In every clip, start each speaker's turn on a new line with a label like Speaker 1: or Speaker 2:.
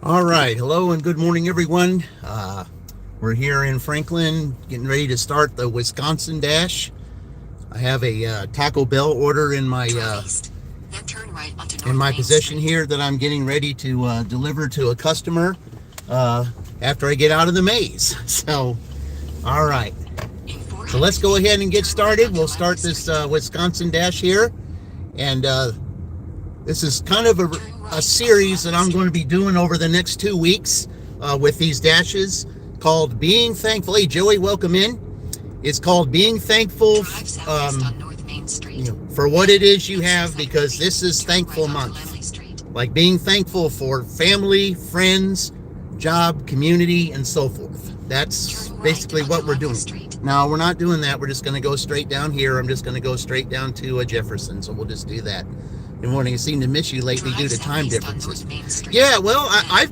Speaker 1: All right, hello and good morning, everyone. We're here in Franklin, getting ready to start the Wisconsin Dash. I have a Taco Bell order in my possession here that I'm getting ready to deliver to a customer after I get out of the maze. So, all right. So let's go ahead and get started. We'll start this Wisconsin Dash here, and this is kind of a series that I'm going to be doing over the next 2 weeks with these dashes called Being Thankful. Hey, Joey, welcome in. It's called Being Thankful for what it is you have, because this is Thankful Month. Like being thankful for family, friends, job, community, and so forth. That's basically what we're doing. Now, we're not doing that. We're just going to go straight down here. I'm just going to go straight down to Jefferson, so we'll just do that. Good morning. I seem to miss you lately due to time differences. Yeah, well, I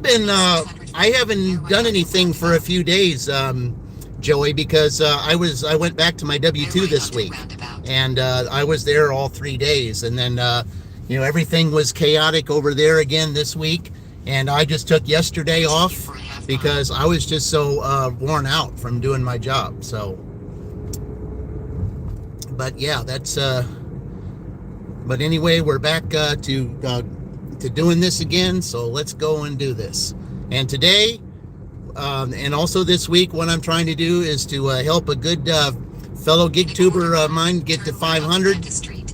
Speaker 1: haven't done anything for a few days, Joey, because I went back to my W-2 this week, and I was there all 3 days, and then everything was chaotic over there again this week, and I just took yesterday off because I was just so worn out from doing my job. So, but yeah, that's. But anyway, we're back to doing this again, so let's go and do this. And today, and also this week, what I'm trying to do is to help a good fellow gigtuber of mine get to 500.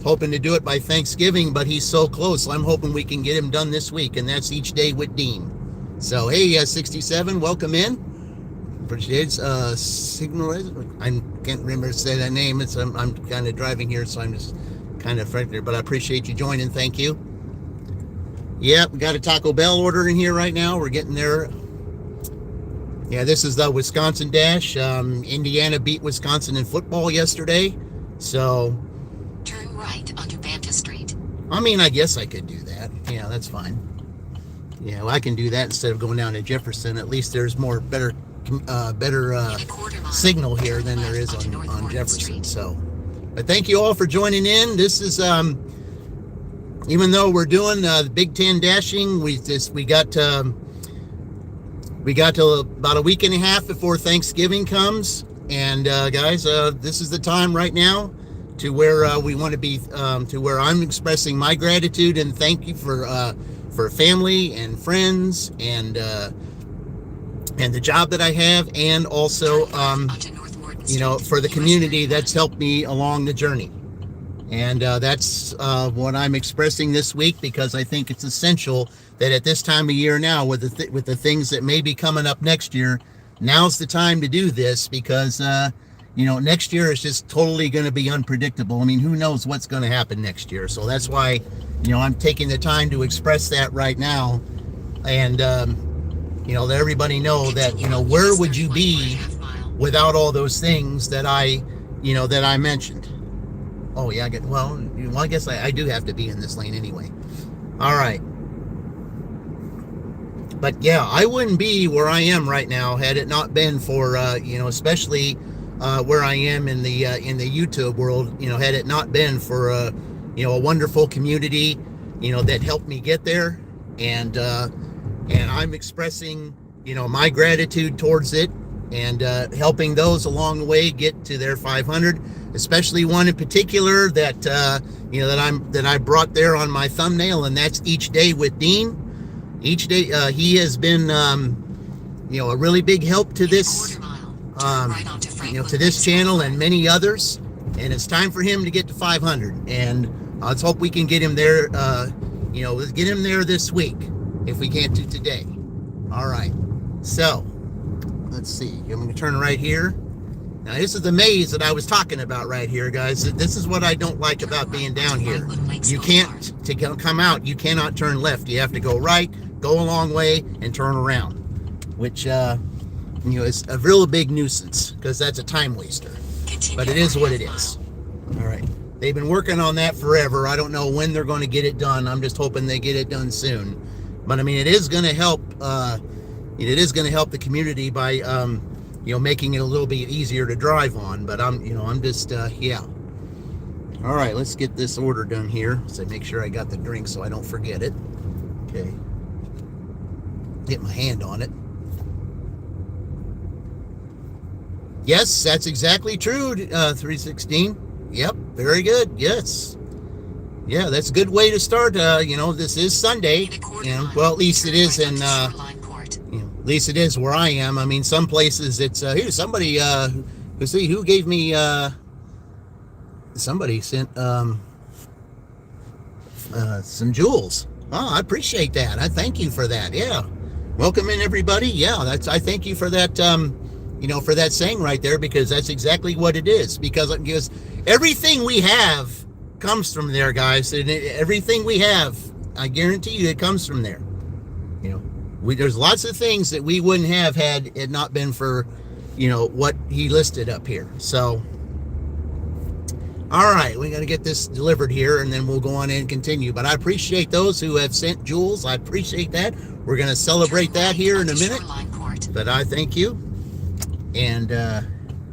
Speaker 1: Hoping to do it by Thanksgiving, but he's so close. I'm hoping we can get him done this week, and that's Each Day with Dean. So, hey, 67, welcome in. Appreciate Signal. I can't remember to say that name. I'm kind of driving here, so I'm just kind of frustrated, but I appreciate you joining. Thank you. Yep, we got a Taco Bell order in here right now. We're getting there. Yeah, this is the Wisconsin Dash. Indiana beat Wisconsin in football yesterday, so
Speaker 2: turn right onto Banta Street.
Speaker 1: I mean, I guess I could do that. Yeah, that's fine. Yeah, well, I can do that instead of going down to Jefferson. At least there's better signal here than there is on Jefferson. So, but thank you all for joining in. This is even though we're doing the Big Ten dashing, we got to about a week and a half before Thanksgiving comes, and guys, this is the time right now to where we want to be, to where I'm expressing my gratitude and thank you for family and friends and the job that I have, and also for the community that's helped me along the journey. And that's what I'm expressing this week, because I think it's essential that at this time of year now, with the things that may be coming up next year, now's the time to do this, because next year is just totally going to be unpredictable. I mean, who knows what's going to happen next year? So that's why I'm taking the time to express that right now, and let everybody know that where would you be without all those things that I mentioned. Oh yeah, I guess I do have to be in this lane anyway. All right. But yeah, I wouldn't be where I am right now had it not been for especially where I am in the YouTube world. Had it not been for a wonderful community that helped me get there, and I'm expressing my gratitude towards it, and helping those along the way get to their 500, especially one in particular that that I brought there on my thumbnail, and that's Each Day with Dean. Each day, he has been a really big help to this to this channel and many others, and it's time for him to get to 500, and let's hope we can get him there. Let's get him there this week if we can't do today. All right, so let's see. I'm going to turn right here. Now, this is the maze that I was talking about right here, guys. This is what I don't like about being down here. You can't, to come out, you cannot turn left. You have to go right, go a long way, and turn around, which, is a real big nuisance, because that's a time waster. But it is what it is. All right. They've been working on that forever. I don't know when they're going to get it done. I'm just hoping they get it done soon. But, I mean, it is going to help, the community by, making it a little bit easier to drive on. But I'm just, yeah. All right, let's get this order done here. So make sure I got the drink so I don't forget it. Okay. Get my hand on it. Yes, that's exactly true. 316. Yep, very good. Yes. Yeah, that's a good way to start. This is Sunday. Well, at least it is in. At least it is where I am. I mean, some places it's here. Somebody who gave me. Somebody sent some jewels. Oh, I appreciate that. I thank you for that. Yeah, welcome in everybody. Yeah, I thank you for that. For that saying right there, because that's exactly what it is. Because everything we have comes from there, guys. And everything we have, I guarantee you, it comes from there. There's lots of things that we wouldn't have had it not been for, what he listed up here. So, all right, we got to get this delivered here, and then we'll go on and continue. But I appreciate those who have sent jewels. I appreciate that. We're going to celebrate that here in a minute. But I thank you. And,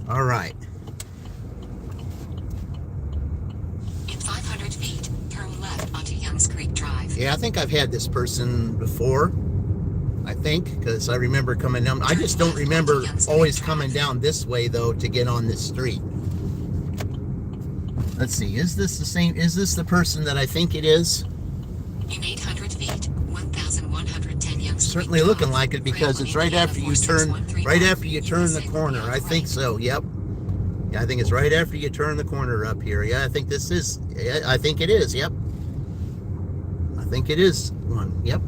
Speaker 1: all right.
Speaker 2: In 500 feet, turn left onto Youngs Creek Drive.
Speaker 1: Yeah, I think I've had this person before. I think, because I remember coming down. I just don't remember always coming down this way, though, to get on this street. Let's see. Is this the same? Is this the person that I think it is?
Speaker 2: In 800 feet, 1,110 Youngs Creek
Speaker 1: Certainly
Speaker 2: Drive,
Speaker 1: looking like it, because it's right after you turn the corner. I think so. Yep. Yeah, I think it's right after you turn the corner up here. Yeah, I think this is. I think it is. Yep. I think it is one. Yep.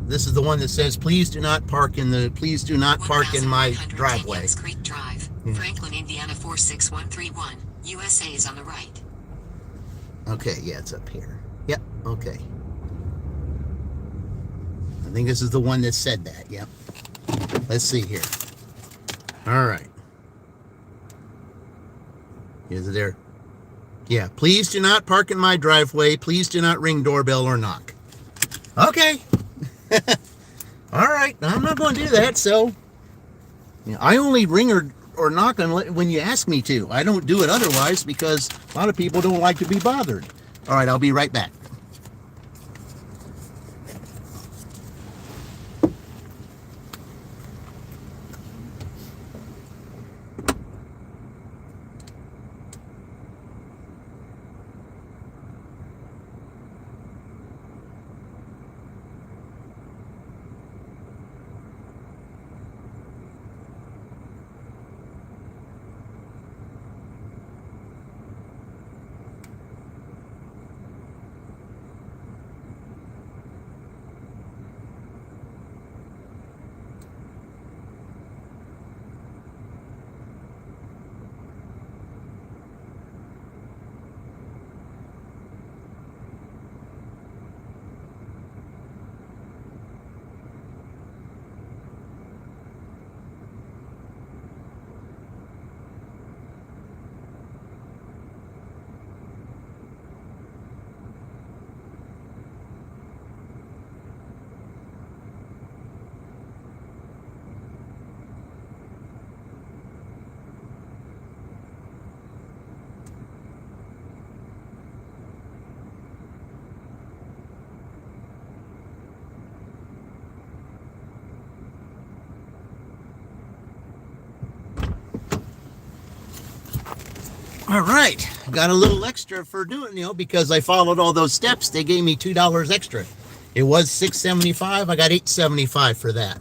Speaker 1: This is the one that says, "Please do not park in my driveway."
Speaker 2: Youngs Creek Drive,
Speaker 1: Yeah.
Speaker 2: Franklin, Indiana 46131. USA is on the right.
Speaker 1: Okay, yeah, it's up here. Yep. Okay. I think this is the one that said that. Yep. Let's see here. All right. Is it there? Yeah. Please do not park in my driveway. Please do not ring doorbell or knock. Okay. All right. I'm not going to do that. So, I only ring or knock when you ask me to. I don't do it otherwise, because a lot of people don't like to be bothered. All right. I'll be right back. All right, got a little extra for doing, because I followed all those steps. They gave me $2 extra. It was $6.75. I got $8.75 for that.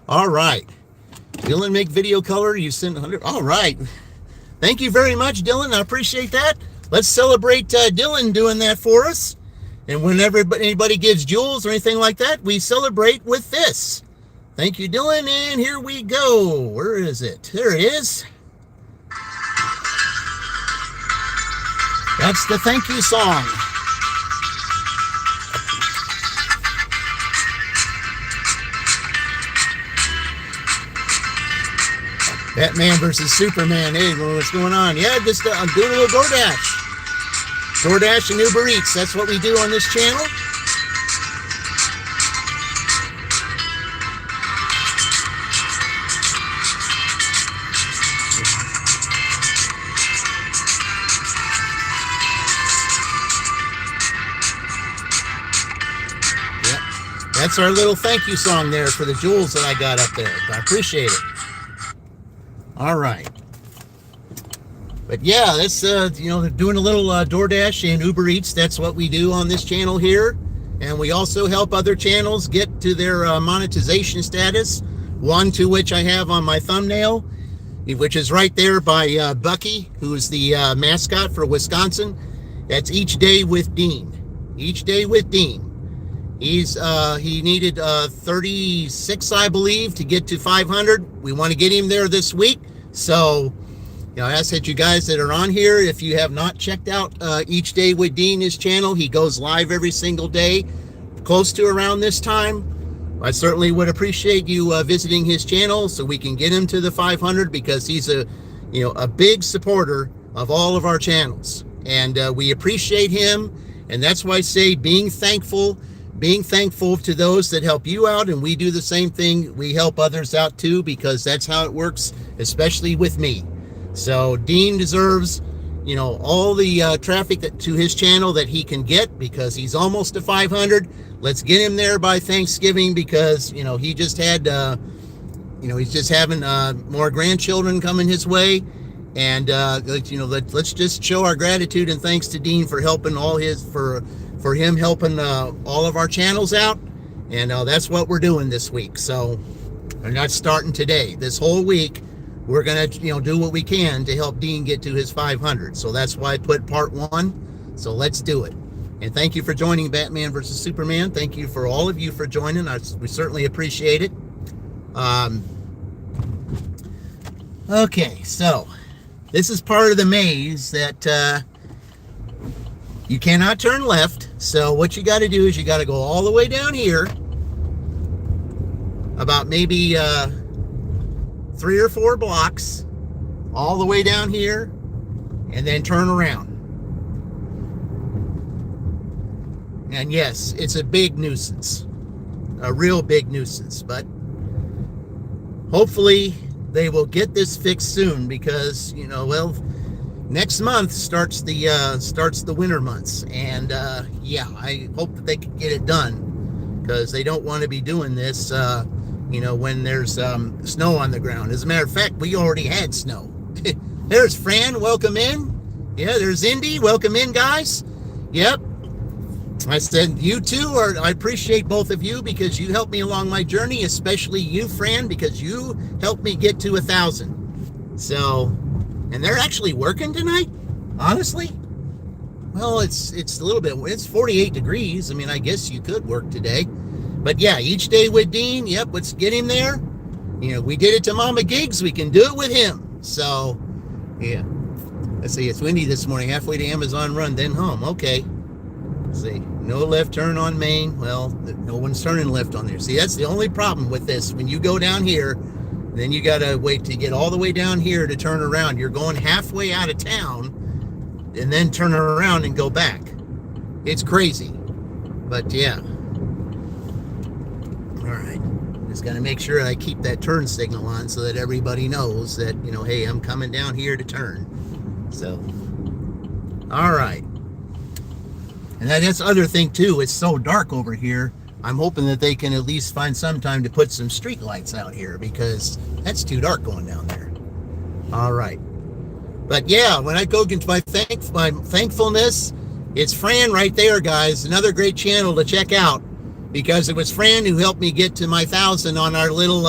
Speaker 1: All right, Dylan, make video color. You sent 100. All right, thank you very much, Dylan. I appreciate that. Let's celebrate Dylan doing that for us. And whenever anybody gives jewels or anything like that, we celebrate with this. Thank you, Dylan. And here we go. Where is it? There it is. That's the thank you song. Batman versus Superman. Hey, what's going on? Yeah, just I'm doing a little DoorDash. DoorDash and ubereats. That's what we do on this channel. Yep. That's our little thank you song there for the jewels that I got up there. I appreciate it. All right. But yeah, that's, you know, they're doing a little DoorDash and Uber Eats. That's what we do on this channel here. And we also help other channels get to their monetization status. One to which I have on my thumbnail, which is right there by Bucky, who is the mascot for Wisconsin. That's Each Day with Dean. Each Day with Dean. He needed 36, I believe, to get to 500. We want to get him there this week. So, you know, I ask that you guys that are on here, if you have not checked out Each Day with Dean, his channel, he goes live every single day, close to around this time. I certainly would appreciate you visiting his channel so we can get him to the 500, because he's a big supporter of all of our channels, and we appreciate him. And that's why I say being thankful to those that help you out, and we do the same thing. We help others out too, because that's how it works, especially with me. So Dean deserves, you know, all the traffic to his channel that he can get, because he's almost to 500. Let's get him there by Thanksgiving, because, you know, he just had, he's just having more grandchildren coming his way. And, let's just show our gratitude and thanks to Dean for helping for him helping all of our channels out. And that's what we're doing this week. So we're not starting today. This whole week, we're going to, do what we can to help Dean get to his 500. So that's why I put part 1. So let's do it. And thank you for joining Batman versus Superman. Thank you for all of you for joining. We certainly appreciate it. Okay, so this is part of the maze that you cannot turn left. So what you got to do is you got to go all the way down here, about maybe 3 or 4 blocks, all the way down here, and then turn around. And yes, it's a big nuisance, a real big nuisance, but hopefully they will get this fixed soon, because, next month starts the winter months. And yeah, I hope that they can get it done, because they don't want to be doing this, when there's snow on the ground. As a matter of fact, we already had snow. There's Fran, welcome in. Yeah, there's Indy, welcome in, guys. Yep. I said, you too, I appreciate both of you, because you helped me along my journey, especially you, Fran, because you helped me get to 1,000. So, and they're actually working tonight, honestly. Well, it's a little bit, it's 48 degrees. I mean, I guess you could work today. But yeah, Each Day with Dean, yep, let's get him there. We did it to Mama Gigs, we can do it with him. So, yeah. Let's see, it's windy this morning, halfway to Amazon Run, then home. Okay. Let's see, no left turn on Main. Well, no one's turning left on there. See, that's the only problem with this. When you go down here, then you got to wait to get all the way down here to turn around. You're going halfway out of town and then turn around and go back. It's crazy. But yeah. All right. Just got to make sure I keep that turn signal on so that everybody knows that, hey, I'm coming down here to turn. So, all right. And that's the other thing too. It's so dark over here. I'm hoping that they can at least find some time to put some street lights out here, because that's too dark going down there. All right. But yeah, when I go into my thankfulness, it's Fran right there, guys. Another great channel to check out, because it was Fran who helped me get to my 1,000 on our little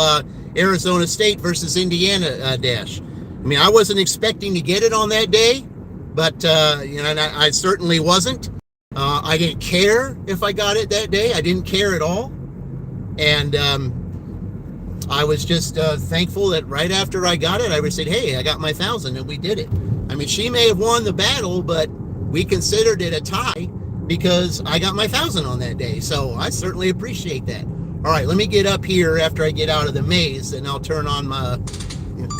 Speaker 1: Arizona State versus Indiana dash. I mean, I wasn't expecting to get it on that day, but I certainly wasn't. I didn't care if I got it that day. I didn't care at all. And I was just thankful that right after I got it, I said, hey, I got my 1,000, and we did it. I mean, she may have won the battle, but we considered it a tie because I got my 1,000 on that day. So I certainly appreciate that. All right, let me get up here after I get out of the maze, and I'll turn on my...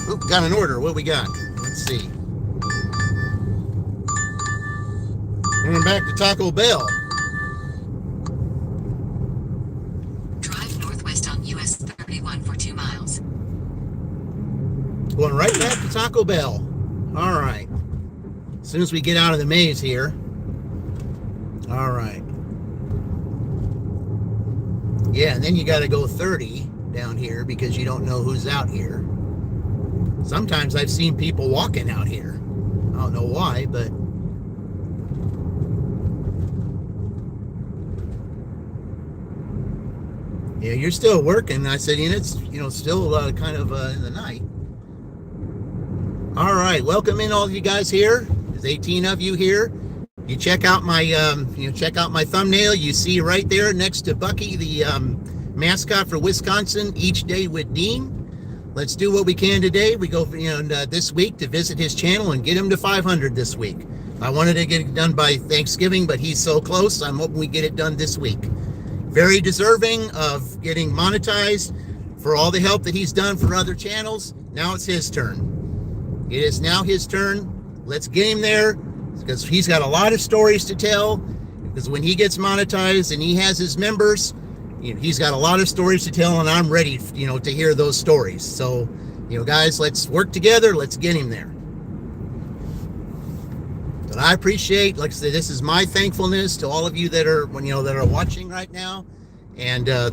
Speaker 1: Oh, got an order. What we got? Let's see. Going back to Taco Bell.
Speaker 2: Drive northwest on US 31 for 2 miles.
Speaker 1: Going right back to Taco Bell. All right. As soon as we get out of the maze here. All right. Yeah, and then you got to go 30 down here because you don't know who's out here. Sometimes I've seen people walking out here. I don't know why, but yeah, you're still working. I said, it's still kind of in the night. All right, welcome in all of you guys here. There's 18 of you here. You check out my check out my thumbnail. You see right there next to Bucky, the mascot for Wisconsin, Each Day with Dean. Let's do what we can today. We go this week to visit his channel and get him to 500 this week. I wanted to get it done by Thanksgiving, but he's so close. I'm hoping we get it done this week. Very deserving of getting monetized for all the help that he's done for other channels. Now it's his turn. It is now his turn. Let's get him there because he's got a lot of stories to tell. Because when he gets monetized and he has his members, he's got a lot of stories to tell, and I'm ready, to hear those stories. So, guys, let's work together. Let's get him there. But I appreciate, like I said, this is my thankfulness to all of you that are, that are watching right now, and I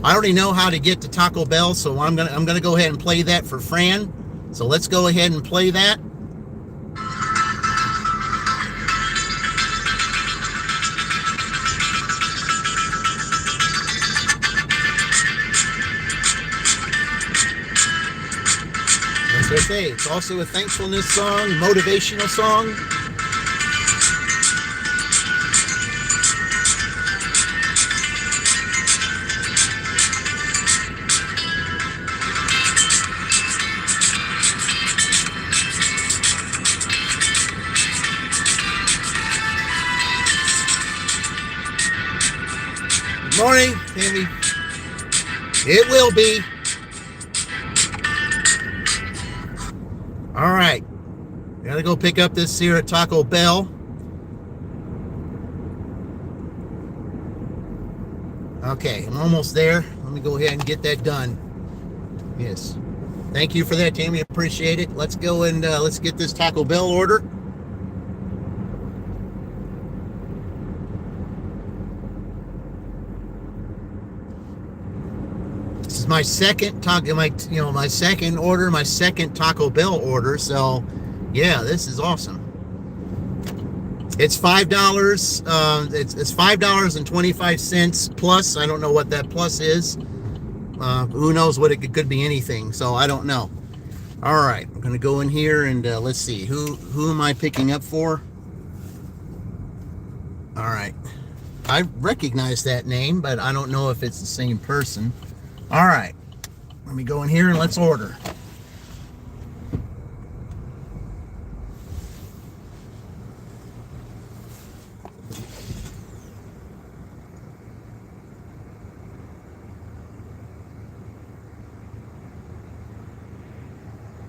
Speaker 1: already know how to get to Taco Bell, so I'm gonna go ahead and play that for Fran. So let's go ahead and play that. That's okay. It's also a thankfulness song, motivational song. Good morning, Tammy. It will be. All right. Gotta go pick up this here at Taco Bell. Okay, I'm almost there. Let me go ahead and get that done. Yes. Thank you for that, Tammy. Appreciate it. Let's go and let's get this Taco Bell order. This is my second my second order, my second Taco Bell order. So, yeah, this is awesome. It's $5. It's $5.25 plus. I don't know what that plus is. Who knows what it could be? Anything. So I don't know. All right, I'm gonna go in here and let's see who am I picking up for. All right, I recognize that name, but I don't know if it's the same person. All right, let me go in here and let's order.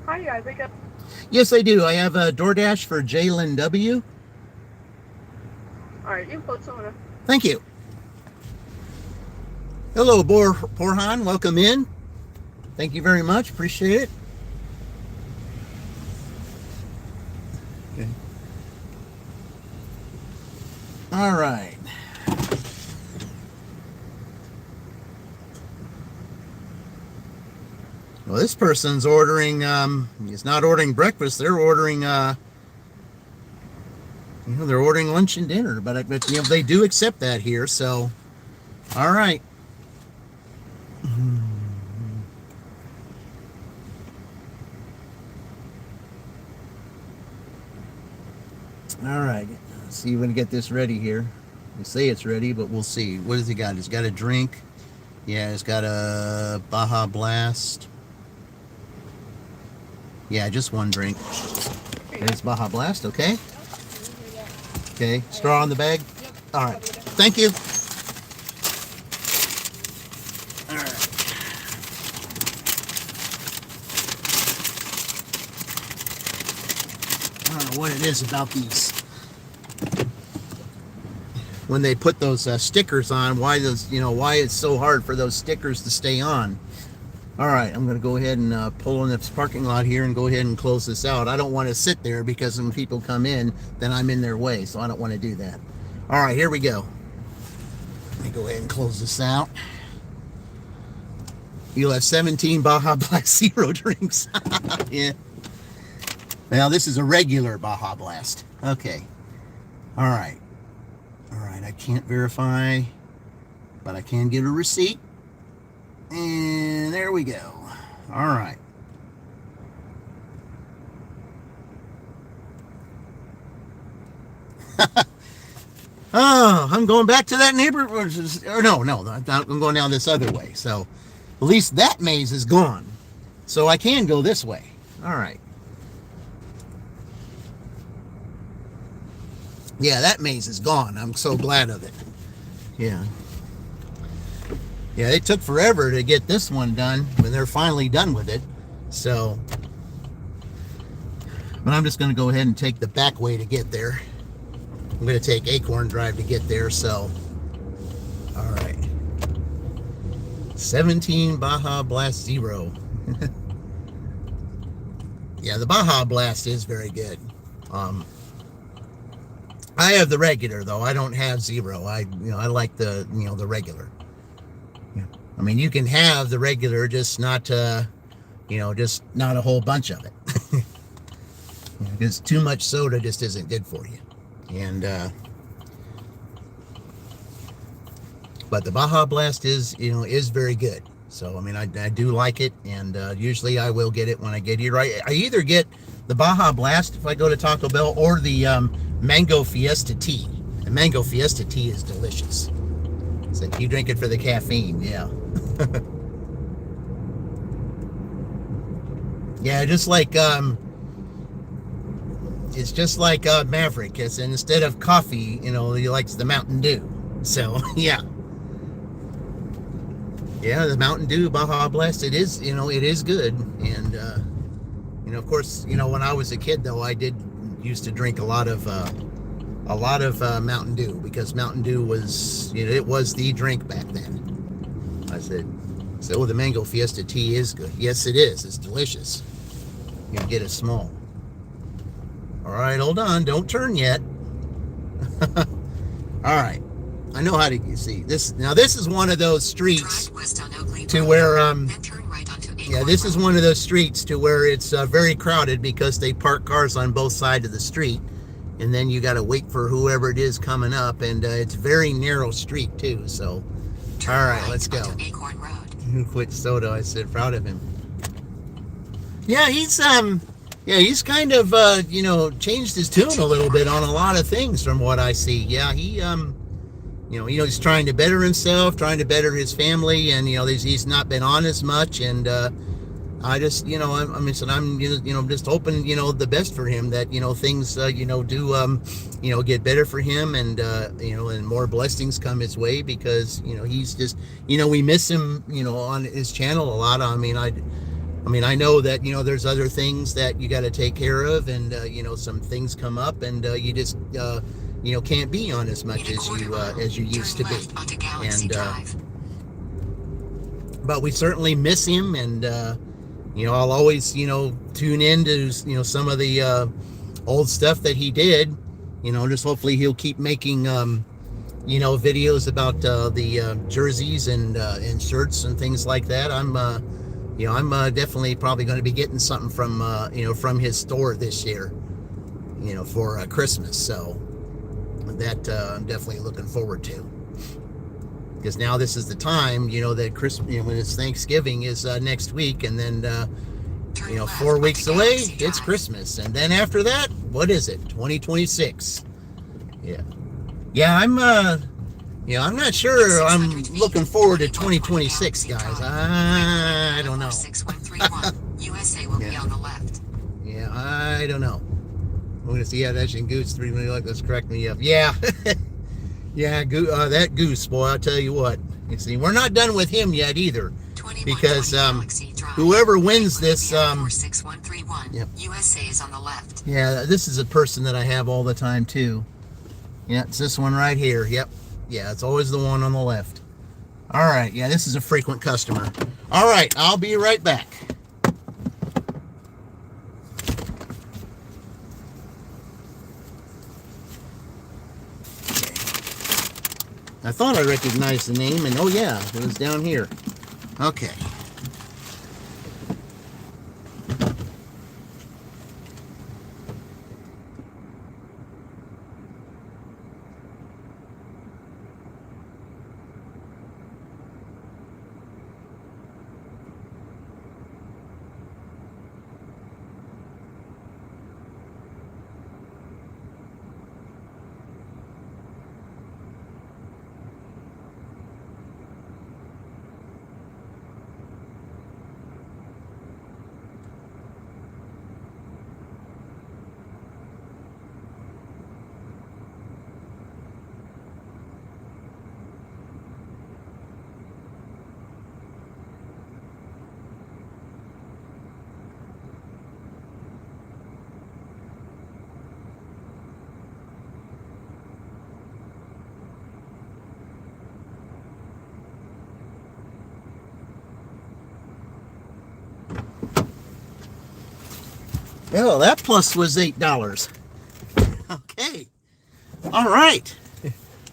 Speaker 3: Hi, you guys.
Speaker 1: Yes, I do. I have a DoorDash for Jalen W.
Speaker 3: All right, you put someone.
Speaker 1: Thank you. Hello, Borhan. Welcome in. Thank you very much. Appreciate it. Okay. All right. Well, this person's ordering, he's not ordering breakfast. They're ordering, they're ordering lunch and dinner, but they do accept that here. So, all right. All right. Let's see, we're going to get this ready here. They say it's ready, but we'll see. What has he got? He's got a drink. Yeah, it's got a Baja Blast. Yeah, just one drink. There's Baja Blast, okay? Okay, straw on the bag? All right, thank you. All right. I don't know what it is about these. When they put those stickers on, why it's so hard for those stickers to stay on. All right, I'm going to go ahead and pull in this parking lot here and go ahead and close this out. I don't want to sit there because when people come in, then I'm in their way, so I don't want to do that. All right, here we go. Let me go ahead and close this out. You'll have 17 Baja Blast Zero drinks. Yeah. Now, this is a regular Baja Blast. Okay. All right. All right. I can't verify, but I can get a receipt. And there we go. All right. Oh, I'm going back to that neighborhood. Or no, I'm going down this other way. So at least that maze is gone. So I can go this way. All right. Yeah, that maze is gone. I'm so glad of it. Yeah. Yeah, it took forever to get this one done when they're finally done with it. So, but I'm just going to go ahead and take the back way to get there. I'm going to take Acorn Drive to get there, so. All right. 17 Baja Blast Zero. Yeah, the Baja Blast is very good. I have the regular though. I don't have Zero. I like the the regular. Yeah. I mean, you can have the regular, just not just not a whole bunch of it. Because too much soda just isn't good for you. And but the Baja Blast is very good. So I mean, I do like it, and usually I will get it when I get here. I either get the Baja Blast if I go to Taco Bell, or the Mango Fiesta tea. The Mango Fiesta tea is delicious. So you drink it for the caffeine, yeah. Yeah, just like it's just like Maverick. It's instead of coffee, he likes the Mountain Dew. So yeah. Yeah, the Mountain Dew Baja Blast, it is good. And of course, when I was a kid though, I did used to drink a lot of Mountain Dew, because Mountain Dew was it was the drink back then. I said, so the Mango Fiesta tea is good. Yes, it is. It's delicious. You can get it small. All right, hold on. Don't turn yet. All right. I know how to see this. Now, this is one of those streets to where yeah, this is one of those streets to where it's very crowded, because they park cars on both sides of the street, and then you got to wait for whoever it is coming up, and it's a very narrow street too. So, all right, let's go. Quit soda. I said, proud of him. Yeah, he's kind of changed his tune a little bit on a lot of things from what I see. Yeah, he he's trying to better himself, trying to better his family, and he's not been on as much, and I just I'm just hoping the best for him, that things do get better for him, and and more blessings come his way, because he's just we miss him on his channel a lot. I mean I know that there's other things that you got to take care of, and some things come up, and you just can't be on as much as you used to be, and but we certainly miss him, and I'll always tune in to some of the old stuff that he did. Just hopefully he'll keep making videos about the jerseys and shirts and things like that. I'm definitely probably going to be getting something from from his store this year, for Christmas. So that I'm definitely looking forward to, because now this is the time that Christmas, when it's Thanksgiving is next week, and then 4 weeks away it's Christmas, and then after that, what is it, 2026? I'm I'm not sure I'm looking forward to 2026, guys. I don't know.
Speaker 2: USA will be on the left.
Speaker 1: Yeah, I don't know. I'm going to see Dashing Goose 3 minutes. Like, let's correct me up. Yeah. Yeah, that goose, boy, I'll tell you what. You see, we're not done with him yet either, because whoever wins this,
Speaker 2: yep. USA is on the left.
Speaker 1: Yeah, this is a person that I have all the time too. Yeah, it's this one right here. Yep. Yeah, it's always the one on the left. All right. Yeah, this is a frequent customer. All right, I'll be right back. I thought I recognized the name, and oh yeah, it was down here. Okay. Oh, that plus was $8. Okay. All right.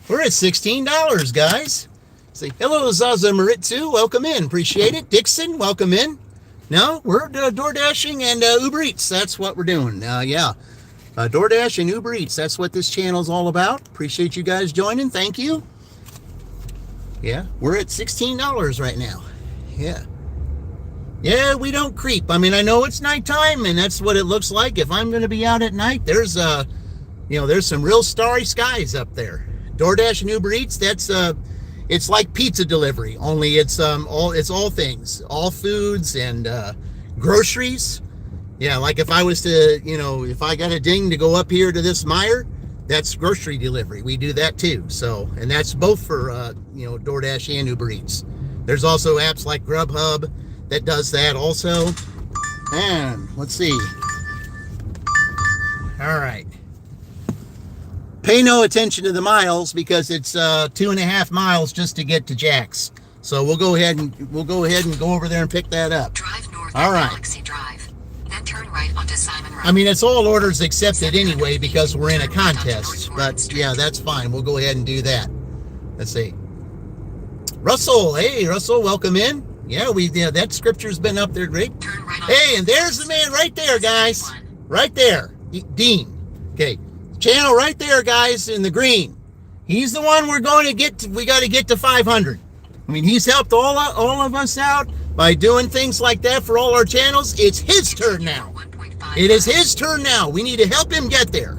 Speaker 1: We're at $16, guys. Say hello, Zaza Maritzu. Welcome in. Appreciate it. Dixon, welcome in. No, we're door dashing and Uber Eats. That's what we're doing. Yeah. DoorDash and Uber Eats. That's what this channel is all about. Appreciate you guys joining. Thank you. Yeah, we're at $16 right now. Yeah. Yeah, we don't creep. I mean, I know it's nighttime, and that's what it looks like. If I'm going to be out at night, there's there's some real starry skies up there. DoorDash and Uber Eats, that's it's like pizza delivery, only it's all things, all foods and groceries. Yeah, like if I was to, if I got a ding to go up here to this Meijer, that's grocery delivery. We do that too. So, and that's both for DoorDash and Uber Eats. There's also apps like Grubhub that does that also. And let's see. All right. Pay no attention to the miles because it's 2.5 miles just to get to Jack's. So we'll go ahead and go over there and pick that up.
Speaker 2: Drive north
Speaker 1: all right.
Speaker 2: Galaxy Drive. Then turn right onto Simon Road.
Speaker 1: I mean, it's all orders accepted anyway because we're in a contest. But yeah, that's fine. We'll go ahead and do that. Let's see. Russell, hey Russell, welcome in. Yeah, that scripture's been up there, great.
Speaker 2: Right,
Speaker 1: hey, and there's the man right there, guys. Right there, Dean. Okay, channel right there, guys, in the green. He's the one we're going to get to. We got to get to 500. I mean, he's helped all of us out by doing things like that for all our channels. It's his turn now. It is his turn now. We need to help him get there.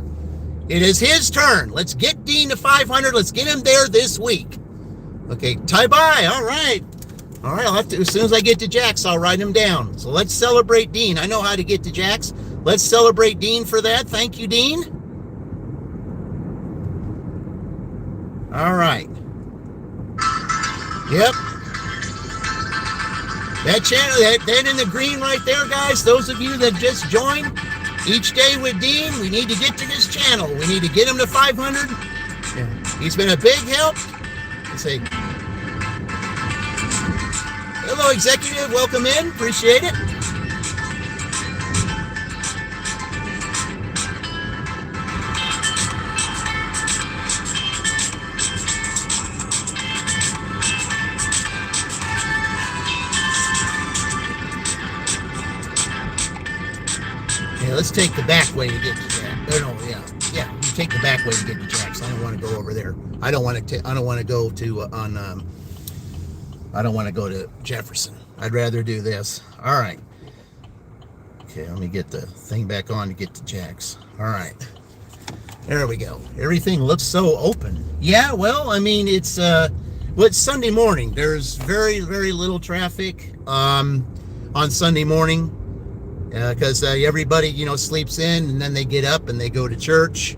Speaker 1: It is his turn. Let's get Dean to 500. Let's get him there this week. Okay, tie-bye. All right. All right, I'll have to, as soon as I get to Jack's, I'll write him down. So let's celebrate Dean. I know how to get to Jack's. Let's celebrate Dean for that. Thank you, Dean. All right. Yep. That channel, that in the green right there, guys, those of you that just joined, each day with Dean, we need to get to this channel. We need to get him to 500. Yeah. He's been a big help. Let's see. Hello, executive. Welcome in. Appreciate it. Yeah, let's take the back way to get to Jack. Yeah. You take the back way to get to Jack's. I don't want to go over there. I don't want to go to I don't want to go to Jefferson. I'd rather do this. All right. Okay, let me get the thing back on to get to Jack's. All right. There we go. Everything looks so open. Yeah, well, I mean, it's Sunday morning. There's very, very little traffic on Sunday morning because everybody, sleeps in and then they get up and they go to church.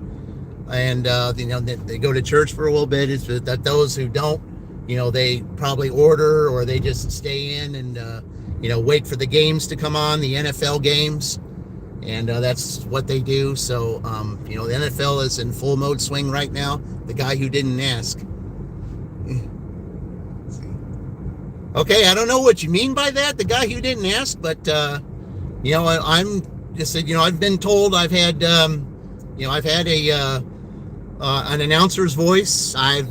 Speaker 1: And, they go to church for a little bit. It's that those who don't, they probably order or they just stay in and, wait for the games to come on, the NFL games. And that's what they do. So, the NFL is in full mode swing right now. The guy who didn't ask. Okay, I don't know what you mean by that, the guy who didn't ask, but, I'm just, I've been told I've had, I've had an announcer's voice. I've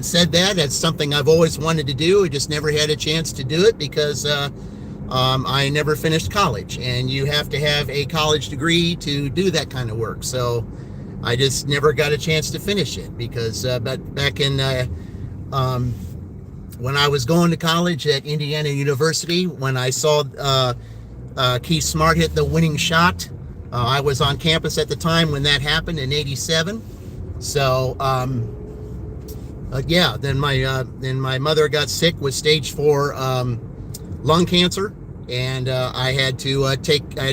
Speaker 1: said that, that's something I've always wanted to do. I just never had a chance to do it because I never finished college, and you have to have a college degree to do that kind of work. So I just never got a chance to finish it because but back in when I was going to college at Indiana University, when I saw Keith Smart hit the winning shot, I was on campus at the time when that happened in '87. So yeah, then my mother got sick with stage 4 lung cancer, and I had to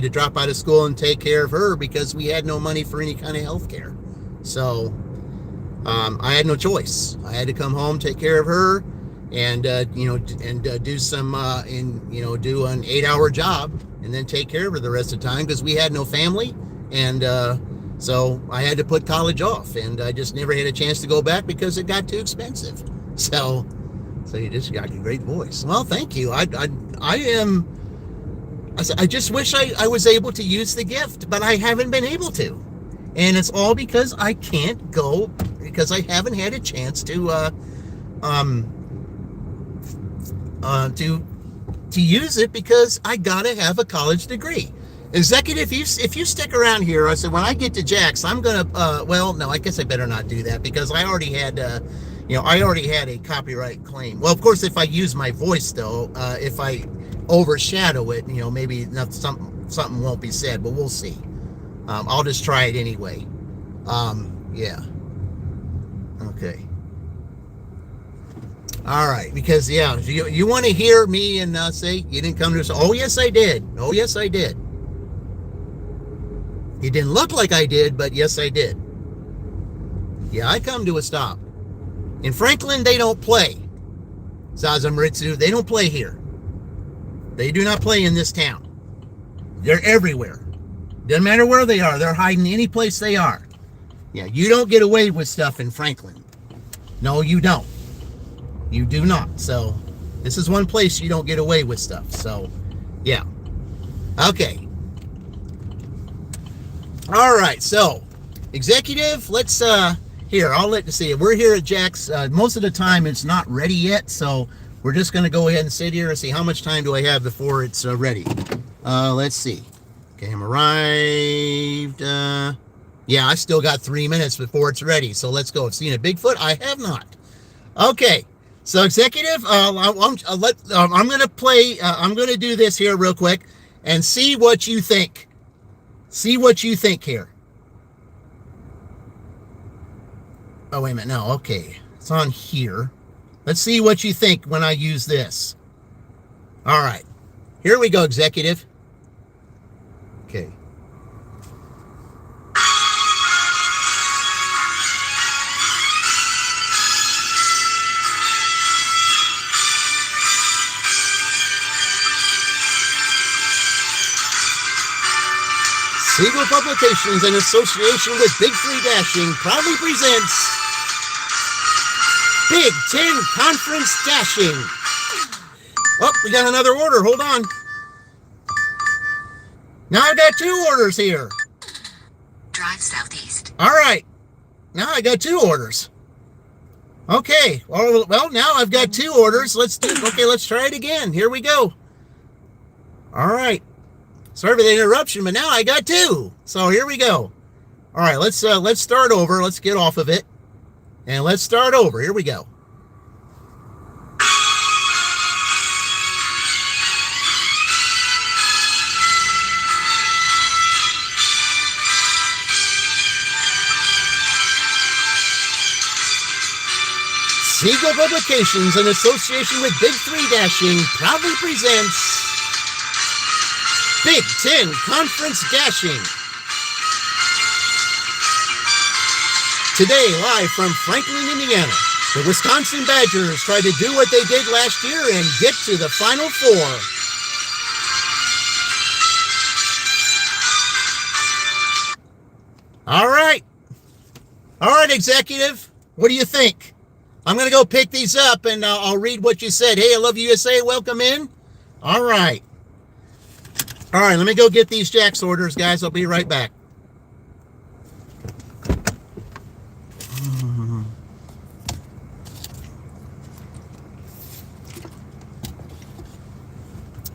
Speaker 1: drop out of school and take care of her because we had no money for any kind of health care. So I had no choice. I had to come home, take care of her, and do some do an 8-hour job and then take care of her the rest of the time because we had no family. And so I had to put college off, and I just never had a chance to go back because it got too expensive. So you just got a great voice. Well, thank you. I just wish I was able to use the gift, but I haven't been able to. And it's all because I can't go, because I haven't had a chance to use it because I gotta have a college degree. Executive, if you stick around here, I said when I get to Jack's, I'm gonna well, no, I guess I better not do that because I already had a copyright claim. Well, of course, if I use my voice though, if I overshadow it, maybe something won't be said, but we'll see. I'll just try it anyway. Yeah. Okay. All right, because yeah, you want to hear me and say you didn't come to us. Oh yes, I did. Oh yes, I did. It didn't look like I did, but yes, I did. Yeah, I come to a stop. In Franklin, they don't play. Sazamaritsu, they don't play here. They do not play in this town. They're everywhere. Doesn't matter where they are. They're hiding any place they are. Yeah, you don't get away with stuff in Franklin. No, you don't. You do not. So this is one place you don't get away with stuff. So yeah. Okay. All right. So executive, let's here, I'll let you see. We're here at Jack's. Most of the time it's not ready yet. So we're just going to go ahead and sit here and see how much time do I have before it's ready. Let's see. Okay, I'm arrived. Yeah, I still got 3 minutes before it's ready. So let's go. I've seen a Bigfoot. I have not. Okay. So executive, I'm going to play. I'm going to do this here real quick and see what you think. See what you think here. Oh, wait a minute. No, okay. It's on here. Let's see what you think when I use this. All right. Here we go, executive. Okay. Siegel Publications, in association with Big Three Dashing, proudly presents Big Ten Conference Dashing. Oh, we got another order. Hold on. Now I've got 2 orders here.
Speaker 2: Drive southeast.
Speaker 1: All right. Now I got 2 orders. Okay. Well, now I've got 2 orders. Let's try it again. Here we go. All right. Sorry for the interruption, but now I got 2. So here we go. All right, let's start over. Let's get off of it. And let's start over. Here we go. Siegel Publications, in association with Big Three Dashing, proudly presents Big Ten Conference Dashing. Today, live from Franklin, Indiana, the Wisconsin Badgers try to do what they did last year and get to the Final Four. All right. All right, executive. What do you think? I'm going to go pick these up and I'll read what you said. Hey, I love USA. Welcome in. All right. All right, let me go get these Jack's orders, guys. I'll be right back.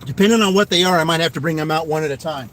Speaker 1: Depending on what they are, I might have to bring them out one at a time.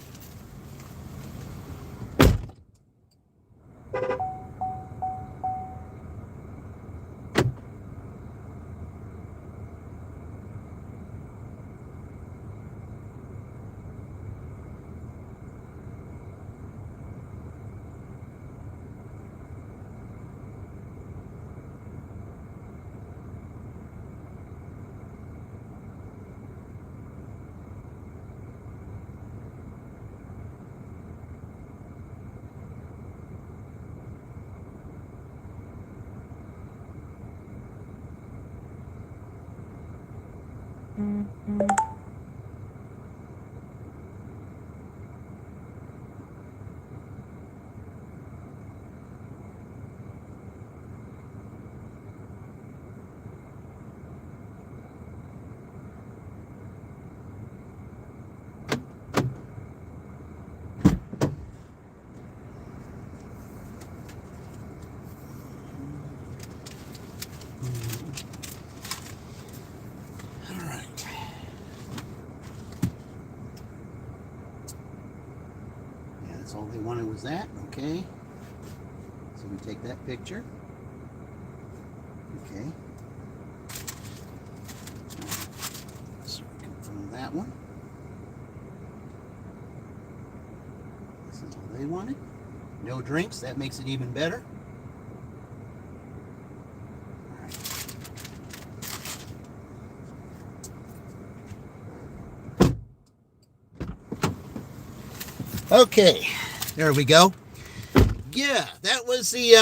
Speaker 1: All they wanted was that. Okay, so we take that picture. Okay, so we confirm that one. This is all they wanted. No drinks, that makes it even better. Okay, there we go. Yeah, that was the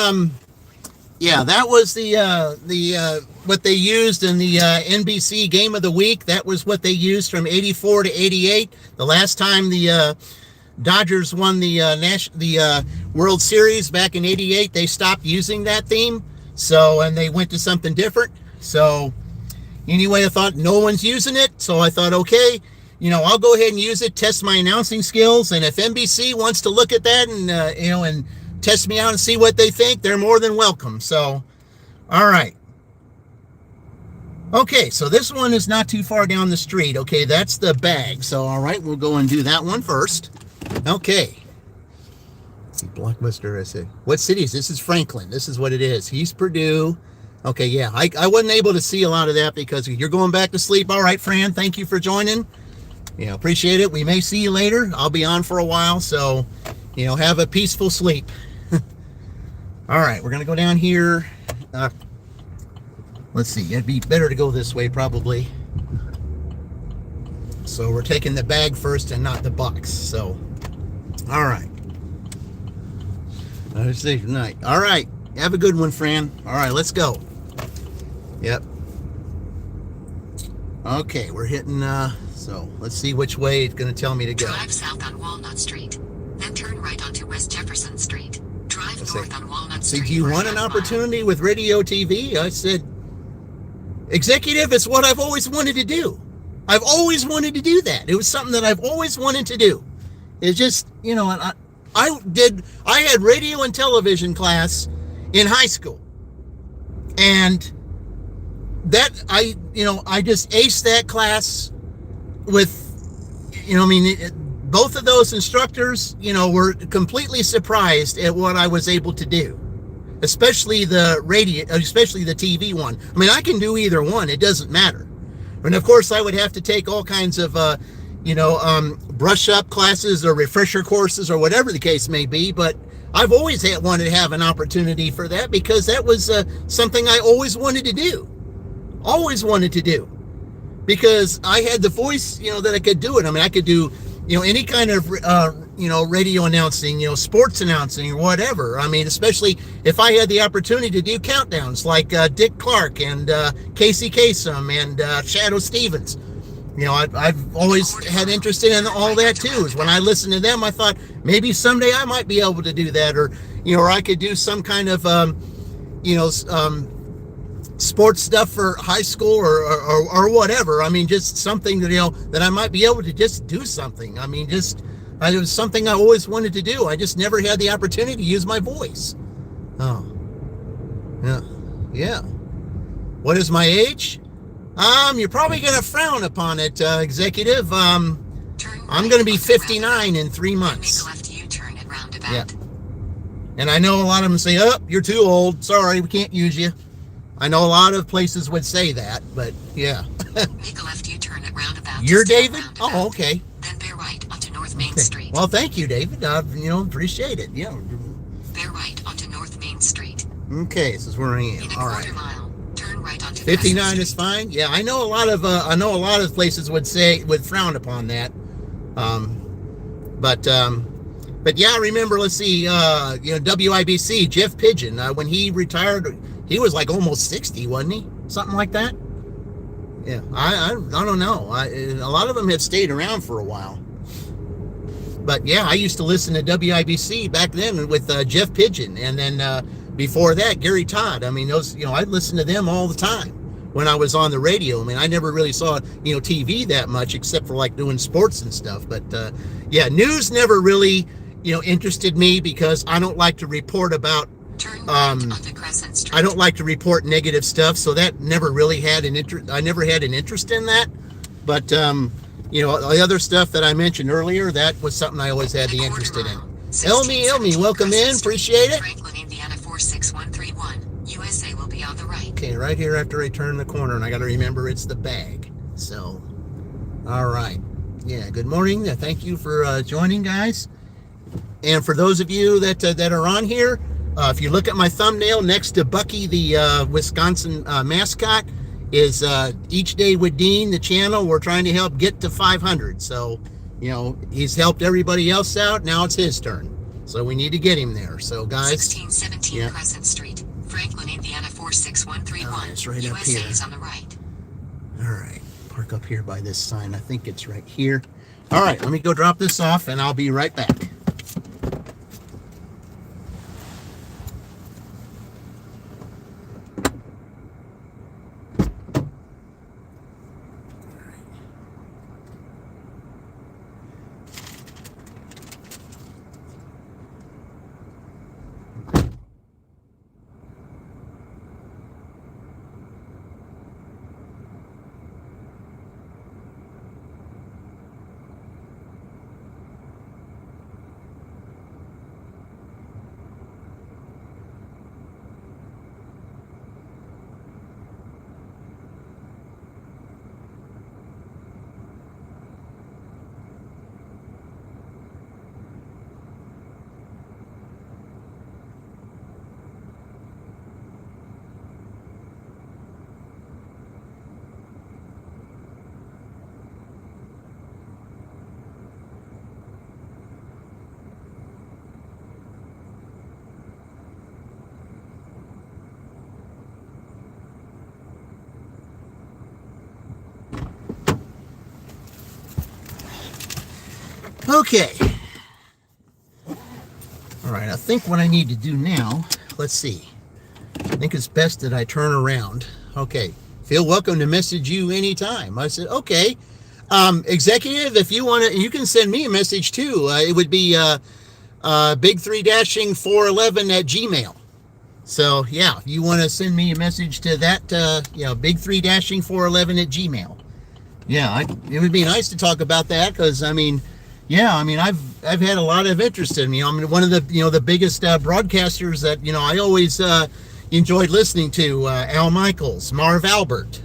Speaker 1: what they used in the NBC Game of the Week. That was what they used from '84 to '88. The last time the Dodgers won the World Series back in '88, they stopped using that theme. So, and they went to something different. So, anyway, I thought no one's using it, so I thought, okay, I'll go ahead and use it, test my announcing skills, and if NBC wants to look at that and, and test me out and see what they think, they're more than welcome. So, all right. Okay, so this one is not too far down the street. Okay, that's the bag. So, all right, we'll go and do that one first. Okay. Let's see, Blockbuster, I said. What city is this? This is Franklin. This is what it is. East Purdue. Okay, yeah, I wasn't able to see a lot of that because you're going back to sleep. All right, Fran, thank you for joining. Appreciate it. We may see you later. I'll be on for a while, so, have a peaceful sleep. All right, we're going to go down here. Let's see. It'd be better to go this way, probably. So we're taking the bag first and not the box. So, all right. Good night. All right. Have a good one, Fran. All right, let's go. Yep. Okay, we're hitting, so let's see which way it's going to tell me to go.
Speaker 2: Drive south on Walnut Street, then turn right onto West Jefferson Street. Drive north on Walnut Street.
Speaker 1: Do you want an opportunity with radio TV? I said, executive, it's what I've always wanted to do. I've always wanted to do that. It was something that I've always wanted to do. It's just, I had radio and television class in high school. And that I just aced that class with, both of those instructors, were completely surprised at what I was able to do, especially the radio, especially the TV one. I mean, I can do either one. It doesn't matter. And of course I would have to take all kinds of, brush up classes or refresher courses or whatever the case may be. But I've always wanted to have an opportunity for that because that was something I always wanted to do. Always wanted to do, because I had the voice, that I could do it. I mean, I could do, any kind of, radio announcing, sports announcing or whatever. I mean, especially if I had the opportunity to do countdowns like Dick Clark and Casey Kasem and Shadow Stevens. I've always had interest in all that too. Is when I listened to them, I thought maybe someday I might be able to do that, or I could do some kind of, sports stuff for high school or whatever. I mean, just something that, that I might be able to just do something. I mean, it was something I always wanted to do. I just never had the opportunity to use my voice. Oh, yeah. What is my age? You're probably going to frown upon it, executive. I'm
Speaker 2: Turn
Speaker 1: going to
Speaker 2: right
Speaker 1: be
Speaker 2: onto
Speaker 1: 59 in
Speaker 2: roundabout,
Speaker 1: 3
Speaker 2: then
Speaker 1: months.
Speaker 2: make a left U-turn at roundabout.
Speaker 1: Yeah. And I know a lot of them say, oh, you're too old. Sorry, we can't use you. I know a lot of places would say that, but yeah.
Speaker 2: Make a left U-turn at roundabout.
Speaker 1: You're
Speaker 2: to stay on
Speaker 1: David?
Speaker 2: roundabout.
Speaker 1: Oh, okay.
Speaker 2: Then bear right onto North Main
Speaker 1: Okay.
Speaker 2: Street.
Speaker 1: Well, thank you, David. Appreciate it. Yeah.
Speaker 2: Bear right onto North Main Street.
Speaker 1: Okay, this is where I am.
Speaker 2: In a
Speaker 1: All
Speaker 2: quarter
Speaker 1: right.
Speaker 2: mile, turn right onto
Speaker 1: 59
Speaker 2: Crescent
Speaker 1: is
Speaker 2: Street.
Speaker 1: fine. Yeah, I know a lot of places would frown upon that. But yeah, I remember. Let's see. WIBC Jeff Pigeon, when he retired, he was like almost 60, wasn't he? Something like that. Yeah, I don't know. A lot of them have stayed around for a while. But yeah, I used to listen to WIBC back then with Jeff Pigeon, and then before that, Gary Todd. I mean, those, I listened to them all the time when I was on the radio. I mean, I never really saw, TV that much except for like doing sports and stuff. But yeah, news never really, interested me because I don't like to report about,
Speaker 2: Turn right onto Crescent Street.
Speaker 1: I don't like to report negative stuff. So that never really had an interest. I never had an interest in that. But, the other stuff that I mentioned earlier, that was something I always had the interest in. Elmi, welcome in. Appreciate it.
Speaker 2: Franklin, Indiana 46131. USA will be on the right.
Speaker 1: Okay, right here after I turn the corner, and I got to remember it's the bag. So, all right. Yeah, good morning. Thank you for joining, guys. And for those of you that are on here, if you look at my thumbnail next to Bucky, the Wisconsin mascot, is Each Day with Dean, the channel. We're trying to help get to 500. So, he's helped everybody else out. Now it's his turn. So we need to get him there. So, guys.
Speaker 2: 1617
Speaker 1: yeah.
Speaker 2: Crescent Street, Franklin, Indiana 46131.
Speaker 1: It's right up
Speaker 2: USA
Speaker 1: here.
Speaker 2: is on the right.
Speaker 1: All right. Park up here by this sign. I think it's right here. All right. Let me go drop this off, and I'll be right back. Okay. All right, I think what I need to do now, let's see. I think it's best that I turn around. Okay. Feel welcome to message you anytime. I said, okay. Executive, if you want to, you can send me a message too. It would be big3-411 at Gmail. So, yeah, if you want to send me a message to that, big3-411 at Gmail. Yeah, it would be nice to talk about that because, I've had a lot of interest in me. I'm one of the, the biggest broadcasters that, I always enjoyed listening to, Al Michaels, Marv Albert,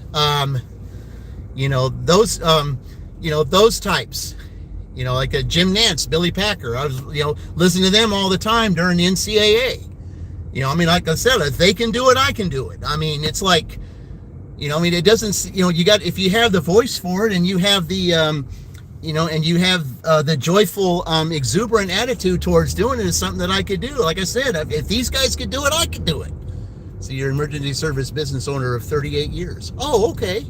Speaker 1: those types, like Jim Nance, Billy Packer. I was, listening to them all the time during the NCAA. Like I said, if they can do it, I can do it. It's like, it doesn't, if you have the voice for it and you have the, and you have the joyful, exuberant attitude towards doing it, is something that I could do. Like I said, if these guys could do it, I could do it. So you're an emergency service business owner of 38 years. Oh, okay.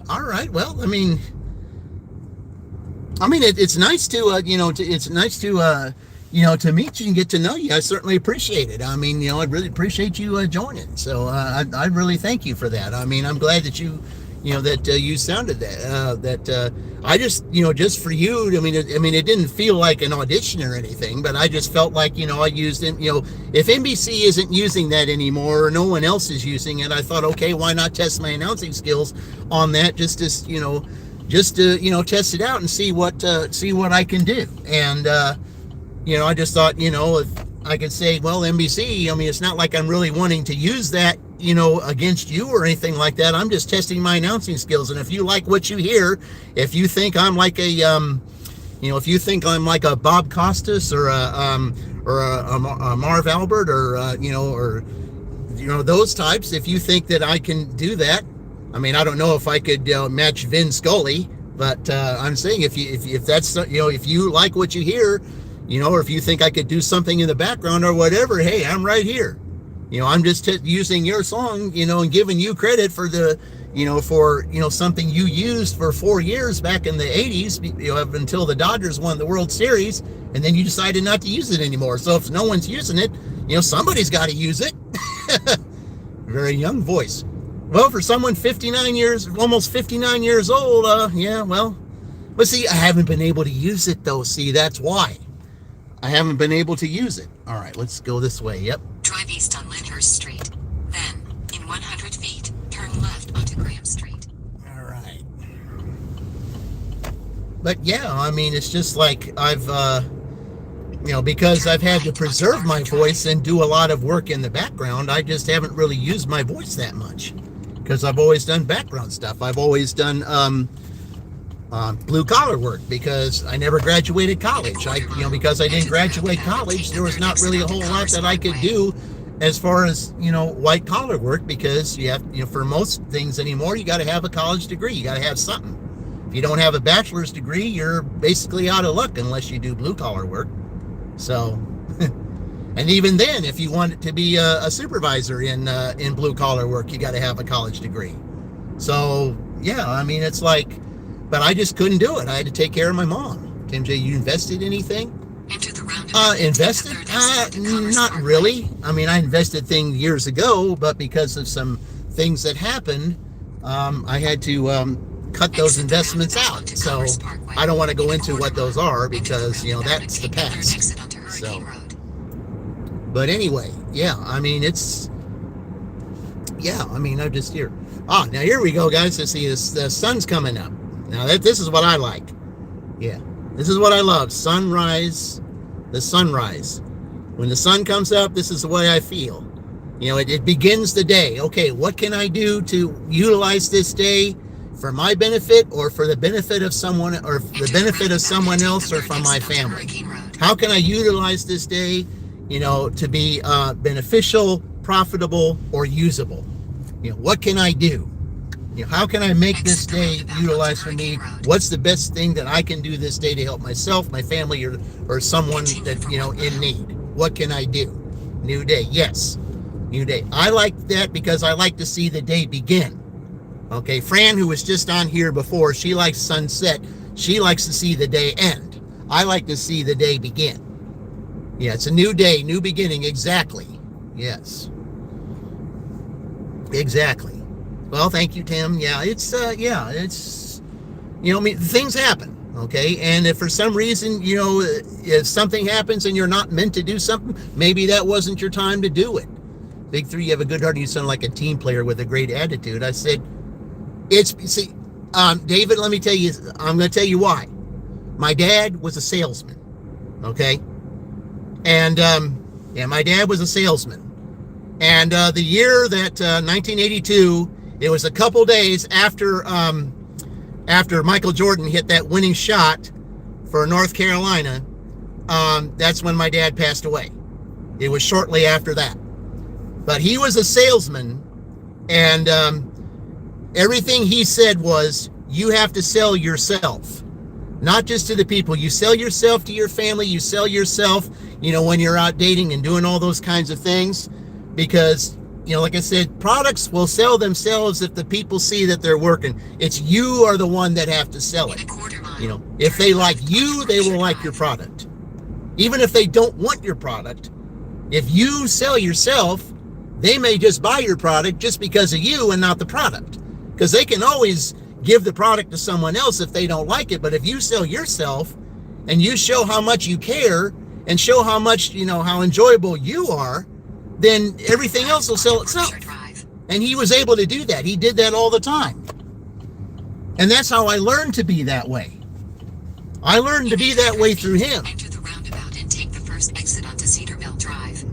Speaker 1: All right. Well, it's nice to, it's nice to, to meet you and get to know you. I certainly appreciate it. I really appreciate you joining. So I really thank you for that. I'm glad that you that you sounded that I just, just for you. It didn't feel like an audition or anything, but I just felt like, I used it. If NBC isn't using that anymore or no one else is using it, I thought, okay, why not test my announcing skills on that, just to test it out and see what I can do. And I just thought, if I could say, well, NBC, it's not like I'm really wanting to use that, against you or anything like that. I'm just testing my announcing skills. And if you like what you hear, if you think I'm like a, if you think I'm like a Bob Costas or a Marv Albert or those types, if you think that I can do that, I don't know if I could match Vin Scully, but I'm saying if that's, if you like what you hear, or if you think I could do something in the background or whatever, hey, I'm right here. I'm just using your song, and giving you credit for the, for, something you used for 4 years back in the 80s, up until the Dodgers won the World Series, and then you decided not to use it anymore. So if no one's using it, somebody's got to use it. Very young voice. Well, for someone almost 59 years old, yeah, well, but see, I haven't been able to use it though. See, that's why I haven't been able to use it. All right, let's go this way. Yep.
Speaker 2: Drive east on Lyndhurst Street. Then, in 100 feet, turn left onto Graham Street.
Speaker 1: All right. But yeah, it's just like I've, because I've had to preserve my voice and do a lot of work in the background, I just haven't really used my voice that much. Because I've always done background stuff. I've always done blue collar work because I never graduated college. Because I didn't graduate college, there was not really a whole lot that I could do as far as, white collar work, because you have, for most things anymore, you got to have a college degree. You got to have something. If you don't have a bachelor's degree, you're basically out of luck unless you do blue collar work. So, and even then, if you want to be a supervisor in blue collar work, you got to have a college degree. So yeah, it's like, but I just couldn't do it. I had to take care of my mom. Tim J, you invested anything?
Speaker 2: Into the roundabout.
Speaker 1: Invested? Not really. I invested things years ago, but because of some things that happened, I had to cut those investments out. So I don't want to go into what those are because, that's the past. So, but anyway, yeah, it's, yeah, I'm just here. Now here we go, guys. Let's see, the sun's coming up. Now this is what I like. Yeah, this is what I love. Sunrise, the sunrise. When the sun comes up, this is the way I feel. It begins the day. Okay, what can I do to utilize this day for my benefit or for the benefit of someone or the benefit of someone else or for my family? How can I utilize this day, to be beneficial, profitable, or usable? What can I do? How can I make this day utilize for me? What's the best thing that I can do this day to help myself, my family, or someone that, in need? What can I do? New day. Yes. New day. I like that because I like to see the day begin. Okay. Fran, who was just on here before, she likes sunset. She likes to see the day end. I like to see the day begin. Yeah. It's a new day, new beginning. Exactly. Yes. Exactly. Well, thank you, Tim. Yeah, it's things happen, okay? And if for some reason, if something happens and you're not meant to do something, maybe that wasn't your time to do it. Big Three, you have a good heart and you sound like a team player with a great attitude. I said, David, let me tell you, I'm going to tell you why. My dad was a salesman, okay? And, my dad was a salesman. And the year that 1982, it was a couple days after Michael Jordan hit that winning shot for North Carolina. That's when my dad passed away. It was shortly after that. But he was a salesman, and everything he said was, you have to sell yourself, not just to the people. You sell yourself to your family. You sell yourself, when you're out dating and doing all those kinds of things, because like I said, products will sell themselves if the people see that they're working. It's you are the one that have to sell it. If they like you, they will like your product. Even if they don't want your product, if you sell yourself, they may just buy your product just because of you and not the product. because they can always give the product to someone else if they don't like it. But if you sell yourself and you show how much you care and show how much, how enjoyable you are, then everything else will sell itself. And he was able to do that. He did that all the time. And that's how I learned to be that way. I learned to be that way through him.
Speaker 2: Enter the roundabout and take the first exit onto Cedarville Drive.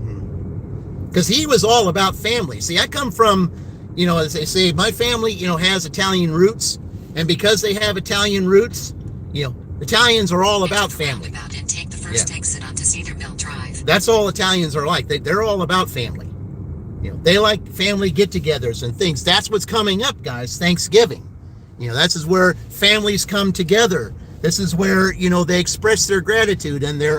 Speaker 1: Because he was all about family. See, I come from, as they say, my family, has Italian roots. And because they have Italian roots, Italians are all about family.
Speaker 2: Roundabout and take the first exit onto Cedarville Drive.
Speaker 1: That's all Italians are like. They're all about family. They like family get-togethers and things. That's what's coming up, guys. Thanksgiving. This is where families come together. This is where, they express their gratitude and their,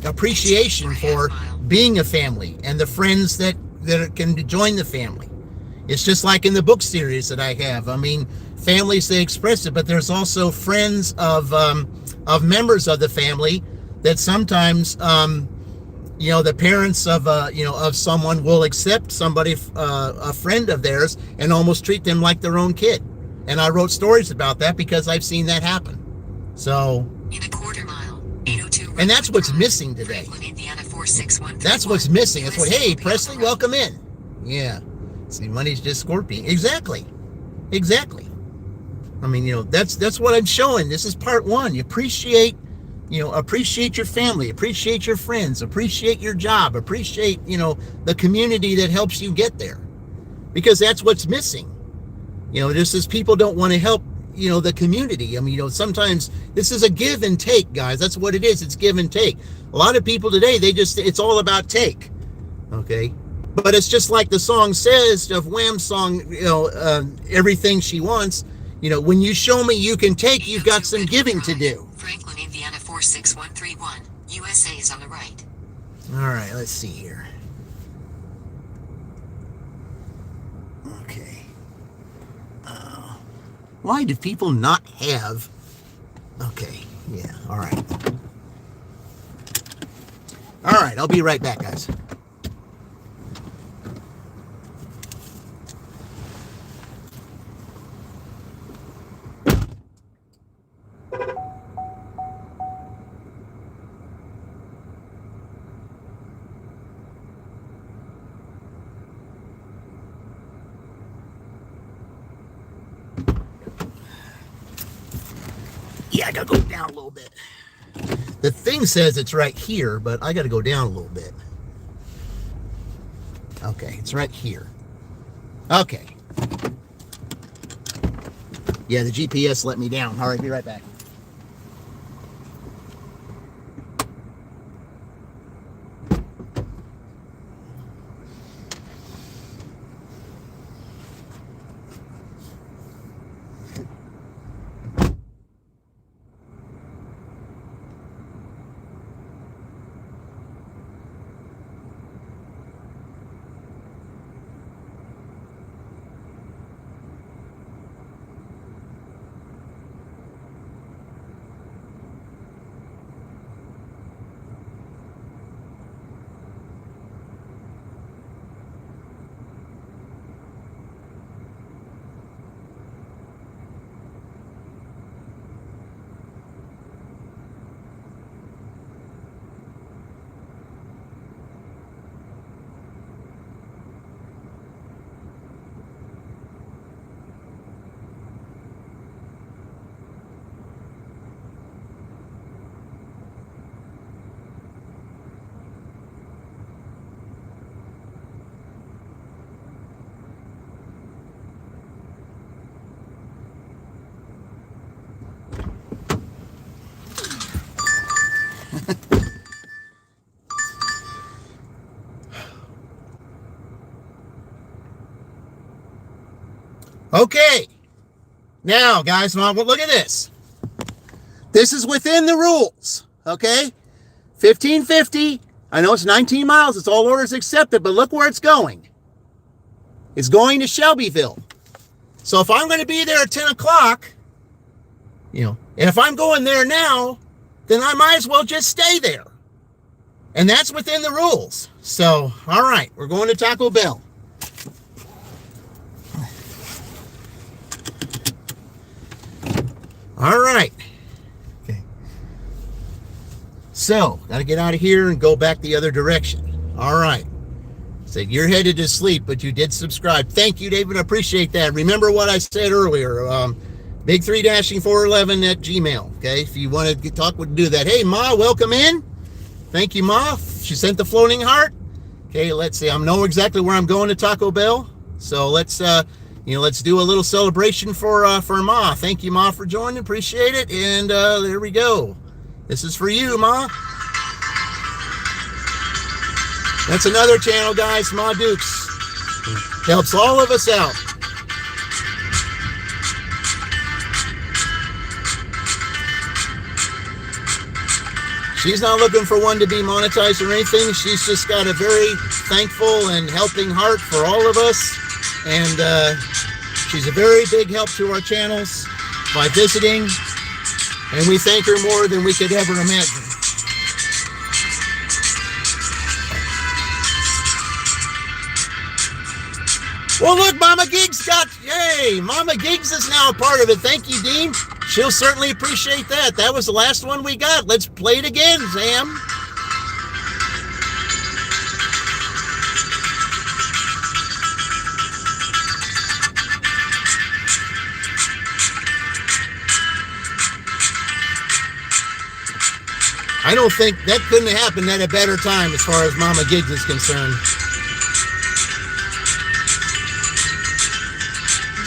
Speaker 1: appreciation for being a family and the friends that can join the family. It's just like in the book series that I have. I mean, families, they express it, but there's also friends of members of the family that sometimes, the parents of someone will accept somebody, a friend of theirs, and almost treat them like their own kid. And I wrote stories about that because I've seen that happen. So,
Speaker 2: in a quarter mile, 802
Speaker 1: and that's what's missing today.
Speaker 2: Indiana 46131.
Speaker 1: That's what's missing. That's what, hey, Presley, welcome in. Yeah. See, money's just scorpion. Exactly. I mean, that's what I'm showing. This is part one. You appreciate your family, appreciate your friends, appreciate your job, appreciate, the community that helps you get there. Because that's what's missing. Just as people don't want to help, the community. I mean, sometimes this is a give and take, guys. That's what it is. It's give and take. A lot of people today, it's all about take. Okay. But it's just like the song says of Wham's song, Everything She Wants. When you show me you can take, you've got some giving to do.
Speaker 2: Franklin, Indiana 46131. USA is on the right.
Speaker 1: All right, let's see here. Okay. Why do people not have... Okay, yeah, all right. All right, I'll be right back, guys. Yeah, I gotta go down a little bit. The thing says it's right here, but I gotta go down a little bit. Okay, it's right here. Okay. Yeah, the GPS let me down. All right, be right back. Okay. Now, guys, look at this. This is within the rules. Okay? 1550. I know it's 19 miles. It's all orders accepted, but look where it's going. It's going to Shelbyville. So if I'm going to be there at 10 o'clock, and if I'm going there now, then I might as well just stay there. And that's within the rules. So, all right, we're going to Taco Bell. All right. Okay. So, got to get out of here and go back the other direction. All right. So you're headed to sleep, but you did subscribe. Thank you, David. I appreciate that. Remember what I said earlier. Big3-411 at Gmail. Okay. If you want to talk, we can do that. Hey, Ma, welcome in. Thank you, Ma. She sent the floating heart. Okay. Let's see. I know exactly where I'm going to Taco Bell. So let's do a little celebration for Ma. Thank you, Ma, for joining. Appreciate it. And there we go. This is for you, Ma. That's another channel, guys. Ma Dukes. Helps all of us out. She's not looking for one to be monetized or anything. She's just got a very thankful and helping heart for all of us. And she's a very big help to our channels by visiting. And we thank her more than we could ever imagine. Well, look, Mama Gigs Mama Gigs is now a part of it. Thank you, Dean. She'll certainly appreciate that. That was the last one we got. Let's play it again, Sam. I don't think that couldn't have happened at a better time as far as Mama Gigs is concerned.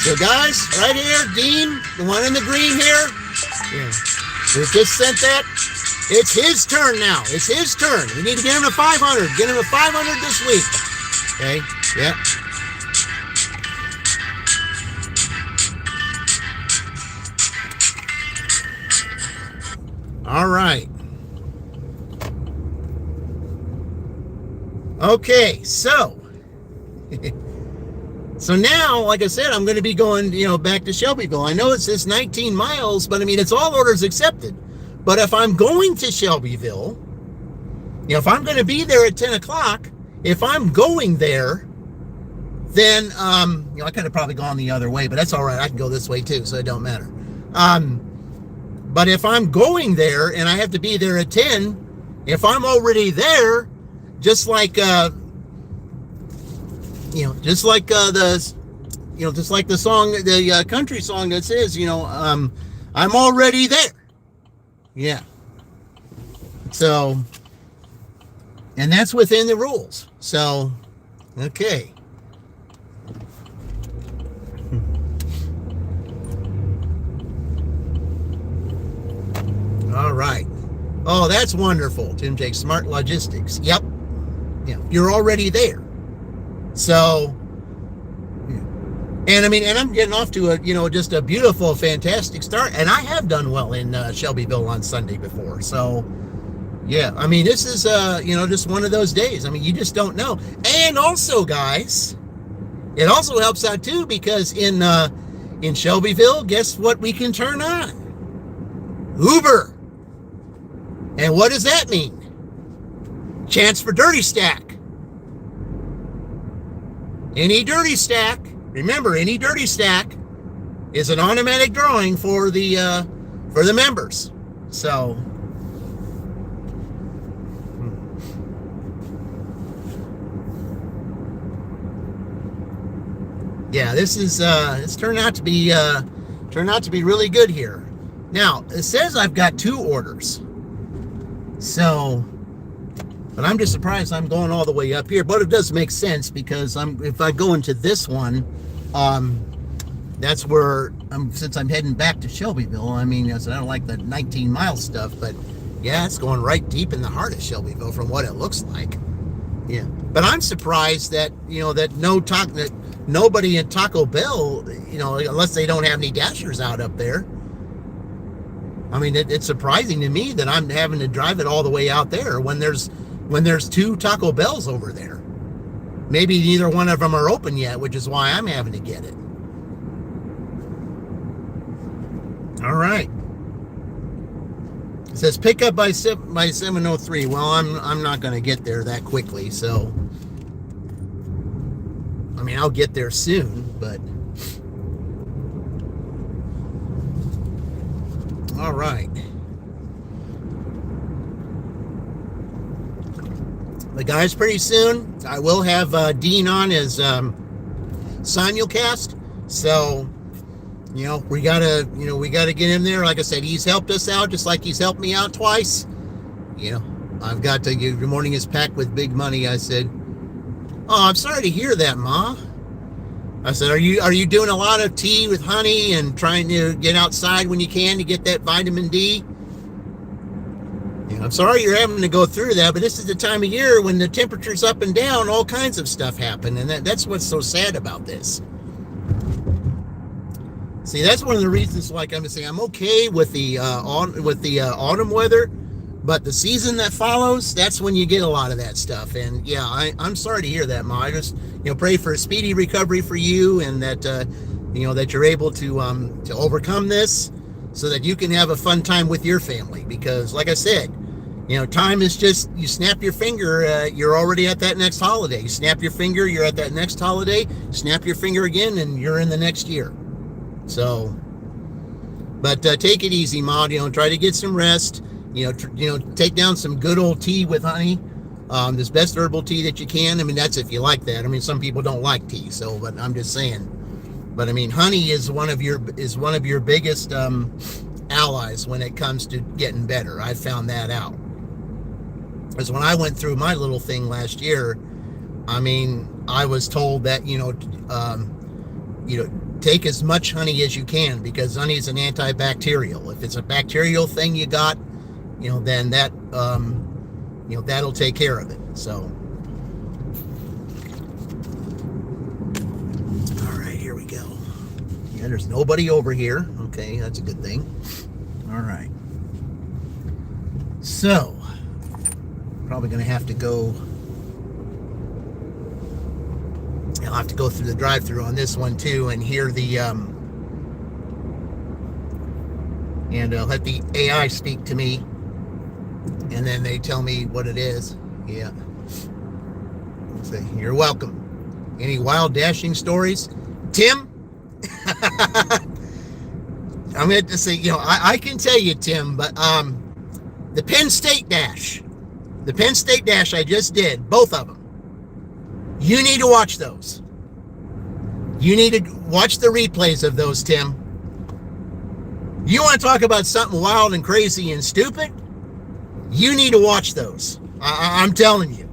Speaker 1: So guys, right here, Dean, the one in the green here, yeah, we just sent that. It's his turn now. It's his turn. We need to get him to 500. Get him to 500 this week. Okay, yeah. All right. Okay, so so now, like I said, I'm going to be going, back to Shelbyville. I know it says 19 miles, but I mean, it's all orders accepted. But if I'm going to Shelbyville, if I'm going to be there at 10 o'clock, if I'm going there, then, I could have probably gone the other way, but that's all right. I can go this way too, so it don't matter. But if I'm going there and I have to be there at 10, if I'm already there, just like the song, the country song that says, I'm already there. Yeah. So, and that's within the rules. So, okay. All right. Oh, that's wonderful, Tim Jake. Smart logistics. Yep. Yeah, you're already there. So, and I mean, and I'm getting off to just a beautiful, fantastic start. And I have done well in Shelbyville on Sunday before. So, yeah, I mean, this is, just one of those days. I mean, you just don't know. And also, guys, it also helps out too, because in Shelbyville, guess what we can turn on? Uber. And what does that mean? Chance for Dirty Stack. Any Dirty Stack, remember, any Dirty Stack is an automatic drawing for the members. So, yeah, this is it's turned out to be really good here. Now it says I've got 2 orders. So. But I'm just surprised I'm going all the way up here. But it does make sense, because if I go into this one, that's where since I'm heading back to Shelbyville. I mean, I don't like the 19 mile stuff, but yeah, it's going right deep in the heart of Shelbyville from what it looks like. Yeah, but I'm surprised that that nobody at Taco Bell, unless they don't have any dashers out up there. I mean, it's surprising to me that I'm having to drive it all the way out there when there's 2 Taco Bells over there. Maybe neither one of them are open yet, which is why I'm having to get it. All right. It says pick up by 7:03. Well, I'm not going to get there that quickly, so I mean, I'll get there soon, but All right. But guys, pretty soon I will have Dean on as simulcast. So, we gotta get him there. Like I said, he's helped us out just like he's helped me out twice. I've got to give good morning is packed with big money. I said, oh, I'm sorry to hear that, Ma. I said, are you doing a lot of tea with honey and trying to get outside when you can to get that vitamin D? I'm sorry you're having to go through that, but this is the time of year when the temperature's up and down, all kinds of stuff happen, and that's what's so sad about this. See, that's one of the reasons, like I'm saying, I'm okay with the autumn weather, but the season that follows, that's when you get a lot of that stuff. And yeah, I'm sorry to hear that, Ma. I just pray for a speedy recovery for you, and that that you're able to overcome this, so that you can have a fun time with your family. Because, like I said, time is just, you snap your finger, you're already at that next holiday. You snap your finger, you're at that next holiday. Snap your finger again, and you're in the next year. So, but take it easy, Ma. Try to get some rest. Take down some good old tea with honey. This best herbal tea that you can. I mean, that's if you like that. I mean, some people don't like tea, so, but I'm just saying. But I mean, honey is one of your biggest allies when it comes to getting better. I found that out. Because when I went through my little thing last year, I mean, I was told that take as much honey as you can, because honey is an antibacterial. If it's a bacterial thing you got, then that that'll take care of it. So, all right, here we go. Yeah, there's nobody over here. Okay, that's a good thing. All right. So, probably going to have to go. I'll have to go through the drive-thru on this one too, and hear the and I'll let the AI speak to me, and then they tell me what it is. Yeah. Say, you're welcome. Any wild dashing stories, Tim? I'm going to say, I can tell you, Tim, but the Penn State dash I just did, both of them. You need to watch those. You need to watch the replays of those, Tim. You want to talk about something wild and crazy and stupid? You need to watch those. I'm telling you.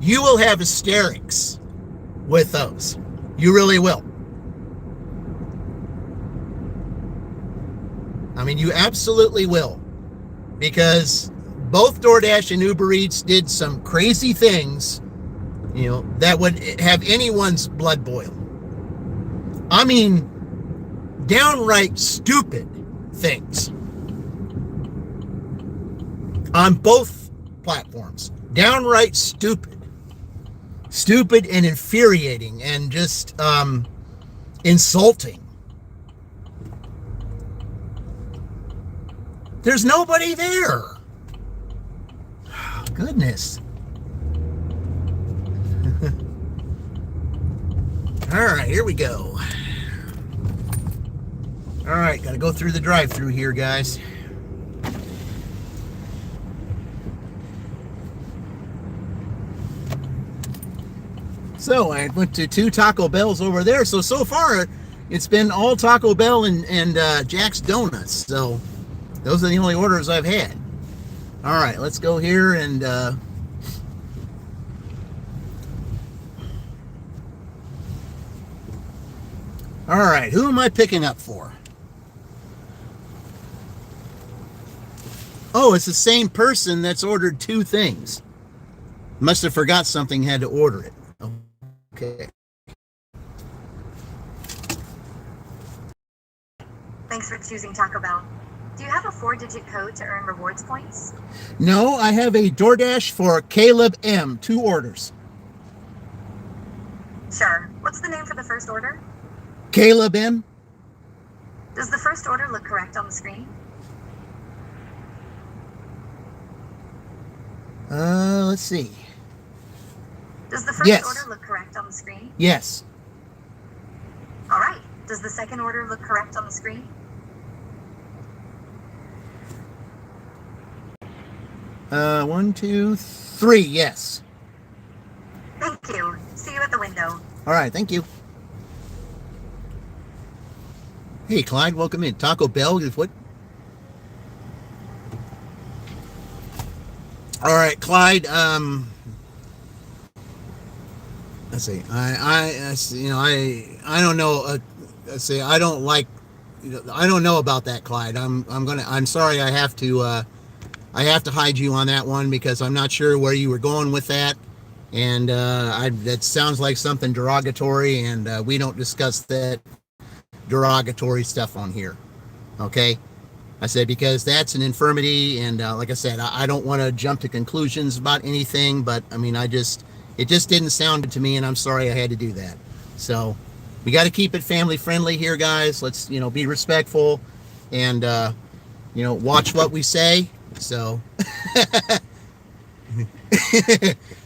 Speaker 1: You will have hysterics with those. You really will. I mean, you absolutely will. Because both DoorDash and Uber Eats did some crazy things, that would have anyone's blood boil. I mean, downright stupid things on both platforms. Downright stupid and infuriating and just insulting. There's nobody there. Oh, goodness. All right, here we go. All right, got to go through the drive-thru here, guys. So I went to 2 Taco Bells over there. So far, it's been all Taco Bell and Jack's Donuts. So those are the only orders I've had. All right, let's go here and all right, who am I picking up for? Oh, it's the same person that's ordered 2 things. Must have forgot something, had to order it. Okay.
Speaker 3: Thanks for choosing Taco Bell. Do you have a 4-digit code to earn rewards points?
Speaker 1: No, I have a DoorDash for Caleb M. 2 orders.
Speaker 3: Sure. What's the name for the first order?
Speaker 1: Caleb M.
Speaker 3: Does the first order look correct on the screen?
Speaker 1: Let's see.
Speaker 3: Does the first order look correct on the screen?
Speaker 1: Yes.
Speaker 3: All right. Does the second order look correct on the screen?
Speaker 1: 1, 2, 3. Yes.
Speaker 3: Thank you. See you at the window.
Speaker 1: All right. Thank you. Hey, Clyde, welcome in. Taco Bell is what? All right, Clyde. Let's see. I don't know. Let's see. I don't like. I don't know about that, Clyde. I'm sorry. I have to hide you on that one because I'm not sure where you were going with that, and that sounds like something derogatory, and we don't discuss that derogatory stuff on here. Okay. I said because that's an infirmity, and like I said, I don't want to jump to conclusions about anything, but I mean, it just didn't sound good to me, and I'm sorry I had to do that. So we got to keep it family friendly here, guys. Let's be respectful, and watch what we say. So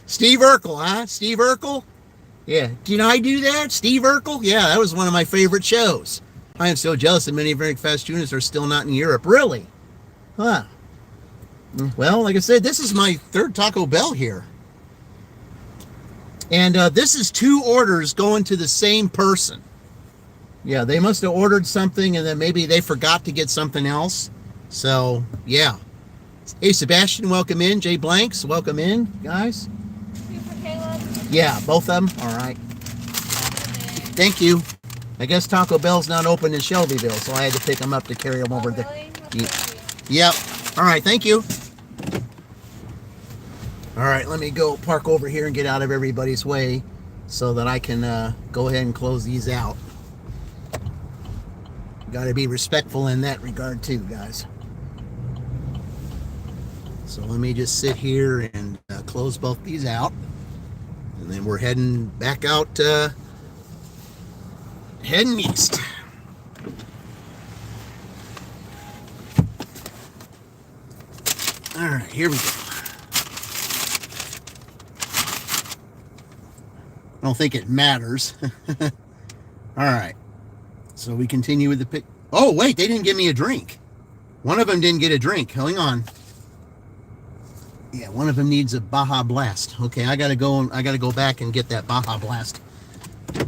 Speaker 1: Steve Urkel, huh? Steve Urkel? Yeah. Did I do that? Steve Urkel? Yeah, that was one of my favorite shows. I am so jealous that many very fast tuners are still not in Europe. Really? Huh. Well, like I said, this is my third Taco Bell here. And this is 2 orders going to the same person. Yeah, they must have ordered something and then maybe they forgot to get something else. So, yeah. Hey, Sebastian, welcome in. Jay Blanks, welcome in, guys. Yeah, both of them? All right. Thank you. I guess Taco Bell's not open in Shelbyville, so I had to pick them up to carry them over there. Yep. All right, thank you. All right, let me go park over here and get out of everybody's way so that I can go ahead and close these out. Got to be respectful in that regard too, guys. So let me just sit here and close both these out. And then we're heading back out, heading east. All right, here we go. I don't think it matters. All right. So we continue with the pick. Oh, wait, they didn't give me a drink. One of them didn't get a drink. Hang on. Yeah, one of them needs a Baja Blast. Okay, I gotta go back and get that Baja Blast.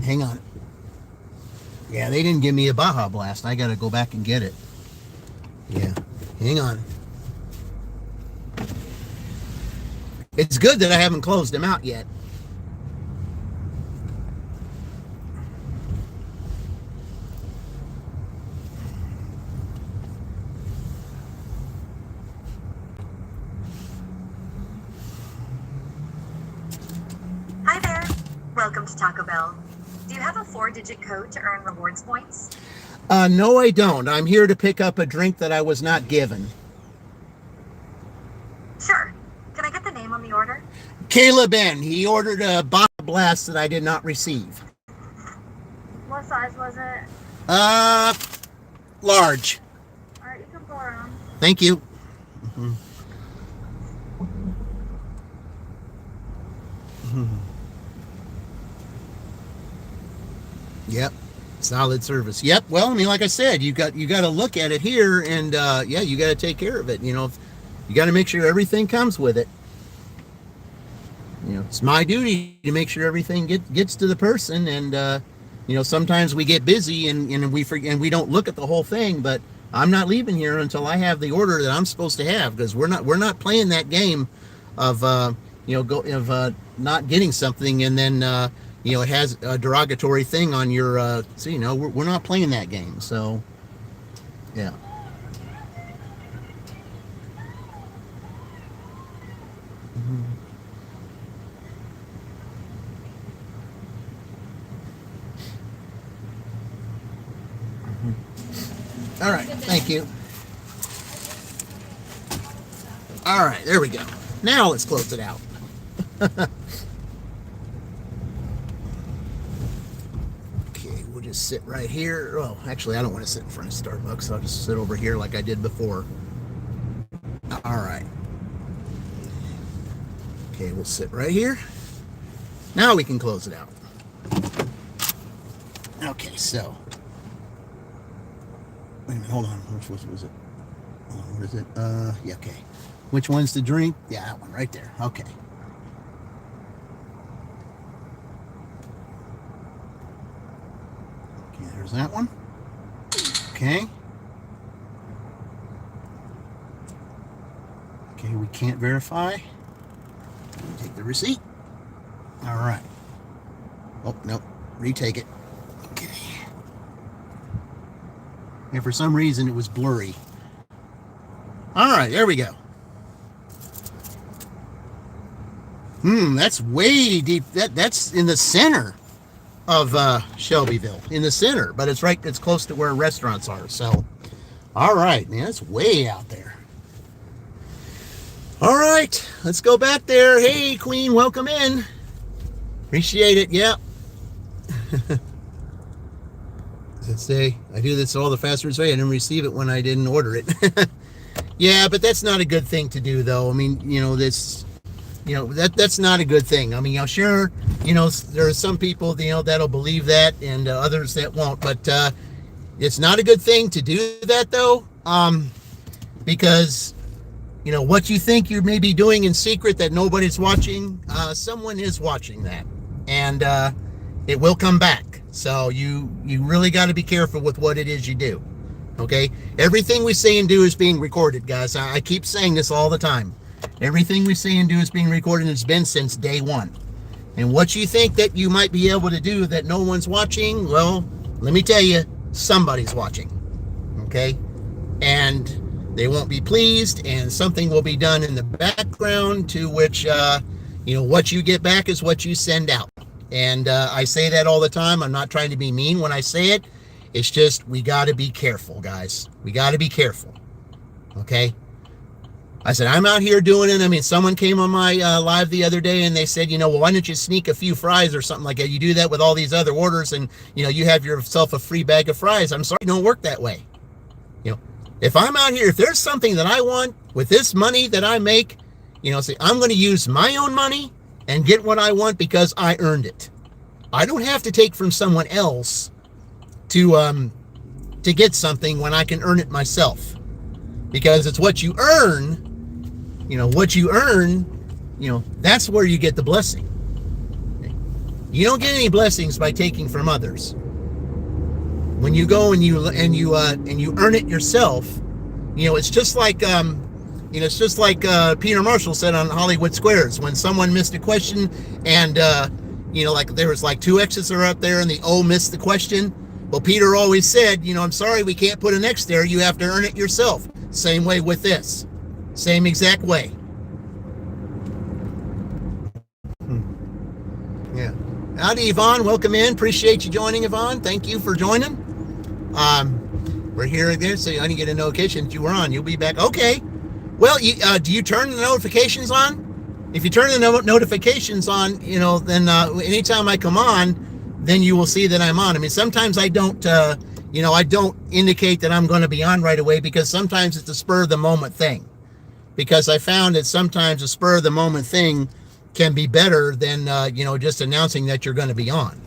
Speaker 1: Hang on. Yeah, they didn't give me a Baja Blast. I gotta go back and get it. Yeah, hang on. It's good that I haven't closed them out yet.
Speaker 3: Hi there. Welcome to Taco Bell. Do you have a 4-digit code to earn rewards points?
Speaker 1: No, I don't. I'm here to pick up a drink that I was not given.
Speaker 3: Sure. Can I get the name on the order?
Speaker 1: Caleb N. He ordered a Baja Blast that I did not receive.
Speaker 3: What size was it?
Speaker 1: Large.
Speaker 3: All right, you can pour them.
Speaker 1: Thank you. Mm-hmm. Mm-hmm. Yep. Solid service. Yep. Well, I mean, like I said, you got to look at it here, and yeah, you got to take care of it. You got to make sure everything comes with it. It's my duty to make sure everything gets to the person, and sometimes we get busy and we don't look at the whole thing. But I'm not leaving here until I have the order that I'm supposed to have, because we're not playing that game of not getting something and then it has a derogatory thing on your so we're not playing that game. So yeah. Mm-hmm. Mm-hmm. All right, thank you. All right, there we go. Now let's close it out. Okay, we'll just sit right here. Oh, actually, I don't want to sit in front of Starbucks. I'll just sit over here like I did before. All right. Okay, we'll sit right here. Now we can close it out. Okay, so. Wait a minute, hold on. Which was it? Oh, what is it? Yeah, okay. Which one's to drink? Yeah, that one right there. Okay. Okay, there's that one. Okay. Okay, we can't verify. Take the receipt. All right. Oh, nope. Retake it. Okay. And for some reason, it was blurry. All right, there we go. That's way deep. That's in the center of Shelbyville, in the center, but it's close to where restaurants are. So, all right, man, that's way out there. All right, let's go back there. Hey, Queen, welcome in. Appreciate it. Yeah. Let's say I do this all the fast food way. I didn't receive it when I didn't order it. Yeah, but that's not a good thing to do, though. I mean, that's not a good thing. I mean, sure, there are some people, that'll believe that, and others that won't. But it's not a good thing to do that, though, because what you think you may be doing in secret that nobody's watching, someone is watching that, and it will come back. So you really got to be careful with what it is you do. Okay, everything we say and do is being recorded, guys. I keep saying this all the time. Everything we say and do is being recorded, and it's been since day one. And what you think that you might be able to do that no one's watching, well, let me tell you, somebody's watching. Okay, and they won't be pleased, and something will be done in the background to which, what you get back is what you send out. And I say that all the time. I'm not trying to be mean when I say it. It's just, we got to be careful, guys. We got to be careful. Okay? I said, I'm out here doing it. I mean, someone came on my live the other day and they said, well, why don't you sneak a few fries or something like that? You do that with all these other orders and, you have yourself a free bag of fries. I'm sorry, it don't work that way. If I'm out here, if there's something that I want with this money that I make, say, I'm going to use my own money and get what I want because I earned it. I don't have to take from someone else to get something when I can earn it myself, because it's what you earn. That's where you get the blessing. You don't get any blessings by taking from others. When you go and you earn it yourself, it's just like Peter Marshall said on Hollywood Squares when someone missed a question and like there was like two X's are up there and the O missed the question. Well, Peter always said, I'm sorry, we can't put an X there. You have to earn it yourself. Same way with this. Same exact way. Yeah. Howdy, Yvonne. Welcome in. Appreciate you joining, Yvonne. Thank you for joining. We're here again, so I didn't get a notification that you were on. You'll be back. Okay. Well, do you turn the notifications on? If you turn the notifications on, then anytime I come on, then you will see that I'm on. I mean, sometimes I don't, I don't indicate that I'm going to be on right away because sometimes it's a spur of the moment thing. Because I found that sometimes a spur of the moment thing can be better than, just announcing that you're going to be on.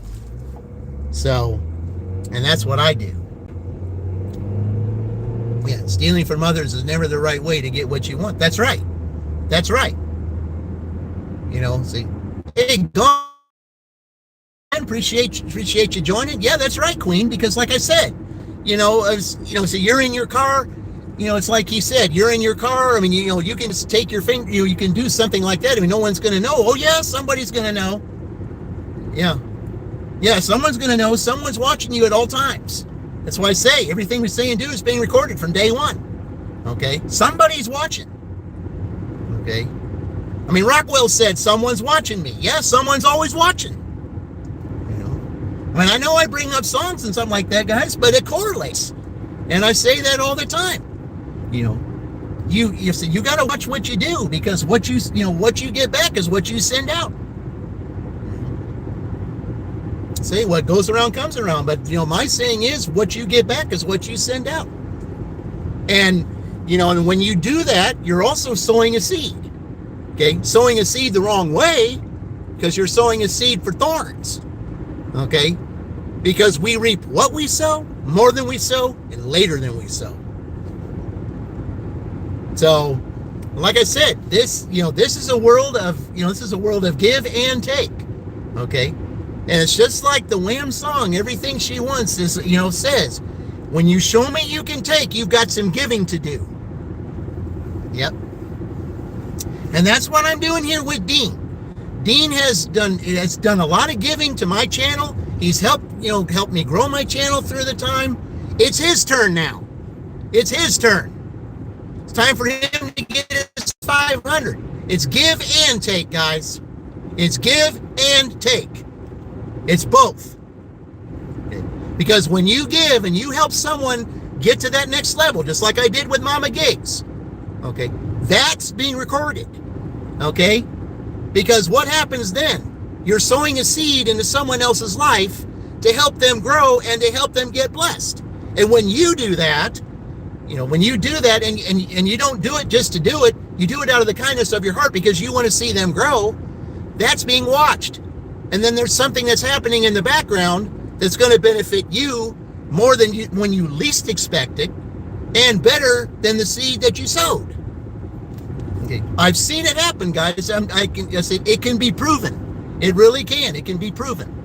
Speaker 1: So, and that's what I do. Yeah, stealing from others is never the right way to get what you want. That's right. That's right. See, hey, Dawn, appreciate you joining. Yeah, that's right, Queen, because like I said, so you're in your car, it's like he said, you're in your car. I mean, you can just take your finger, you can do something like that. I mean, no one's going to know. Oh, yeah, somebody's going to know. Yeah. Yeah, someone's going to know. Someone's watching you at all times. That's why I say everything we say and do is being recorded from day one. Okay? Somebody's watching. Okay? I mean, Rockwell said, someone's watching me. Yeah, someone's always watching. I mean, I know I bring up songs and something like that, guys, but it correlates. And I say that all the time. You got to watch what you do because what you get back is what you send out. Say what goes around comes around, but my saying is what you get back is what you send out. And and when you do that, you're also sowing a seed. Okay, sowing a seed the wrong way because you're sowing a seed for thorns. Okay, because we reap what we sow, more than we sow, and later than we sow. So Like I said, this is a world of give and take. Okay, and it's just like the Wham song, everything she wants is, says, when you show me you can take, you've got some giving to do. Yep. And that's what I'm doing here with Dean. Dean has done a lot of giving to my channel. He's helped me grow my channel through the time. It's his turn now. It's his turn. It's time for him to get his 500. It's give and take, guys. It's give and take. It's both. Because when you give and you help someone get to that next level, just like I did with Mama Gigs, okay, that's being recorded. Okay? Because what happens then? You're sowing a seed into someone else's life to help them grow and to help them get blessed. And when you do that, and you don't do it just to do it, you do it out of the kindness of your heart because you want to see them grow, that's being watched. And then there's something that's happening in the background that's going to benefit you more than when you least expect it, and better than the seed that you sowed. Okay. I've seen it happen, guys. It can be proven. It really can. It can be proven.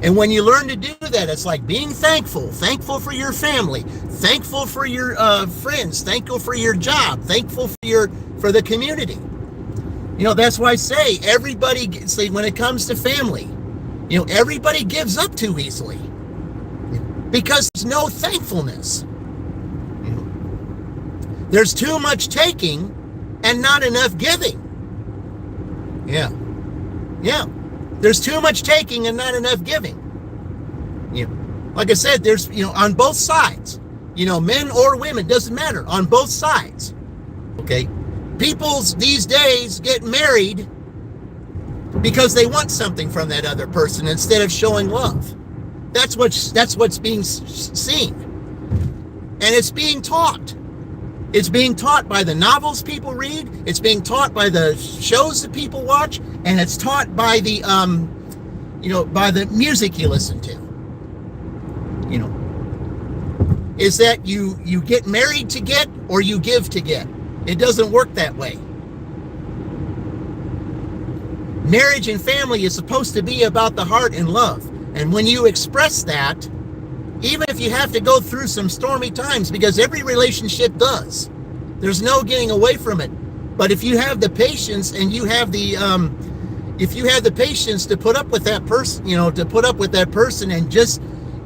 Speaker 1: And when you learn to do that, it's like being thankful for your family, thankful for your friends, thankful for your job, thankful for the community. That's why I say when it comes to family, everybody gives up too easily because there's no thankfulness. There's too much taking and not enough giving. Yeah. There's too much taking and not enough giving. Like I said, there's, on both sides, men or women, doesn't matter, on both sides. Okay. People these days get married because they want something from that other person instead of showing love. That's what's being seen. And it's being taught. It's being taught by the novels people read. It's being taught by the shows that people watch, and it's taught by the by the music you listen to. Is that you get married to get, or you give to get. It doesn't work that way. Marriage and family is supposed to be about the heart and love. And when you express that, even if you have to go through some stormy times, because every relationship does, there's no getting away from it. But if you have the patience and you have the patience to put up with that person, and just,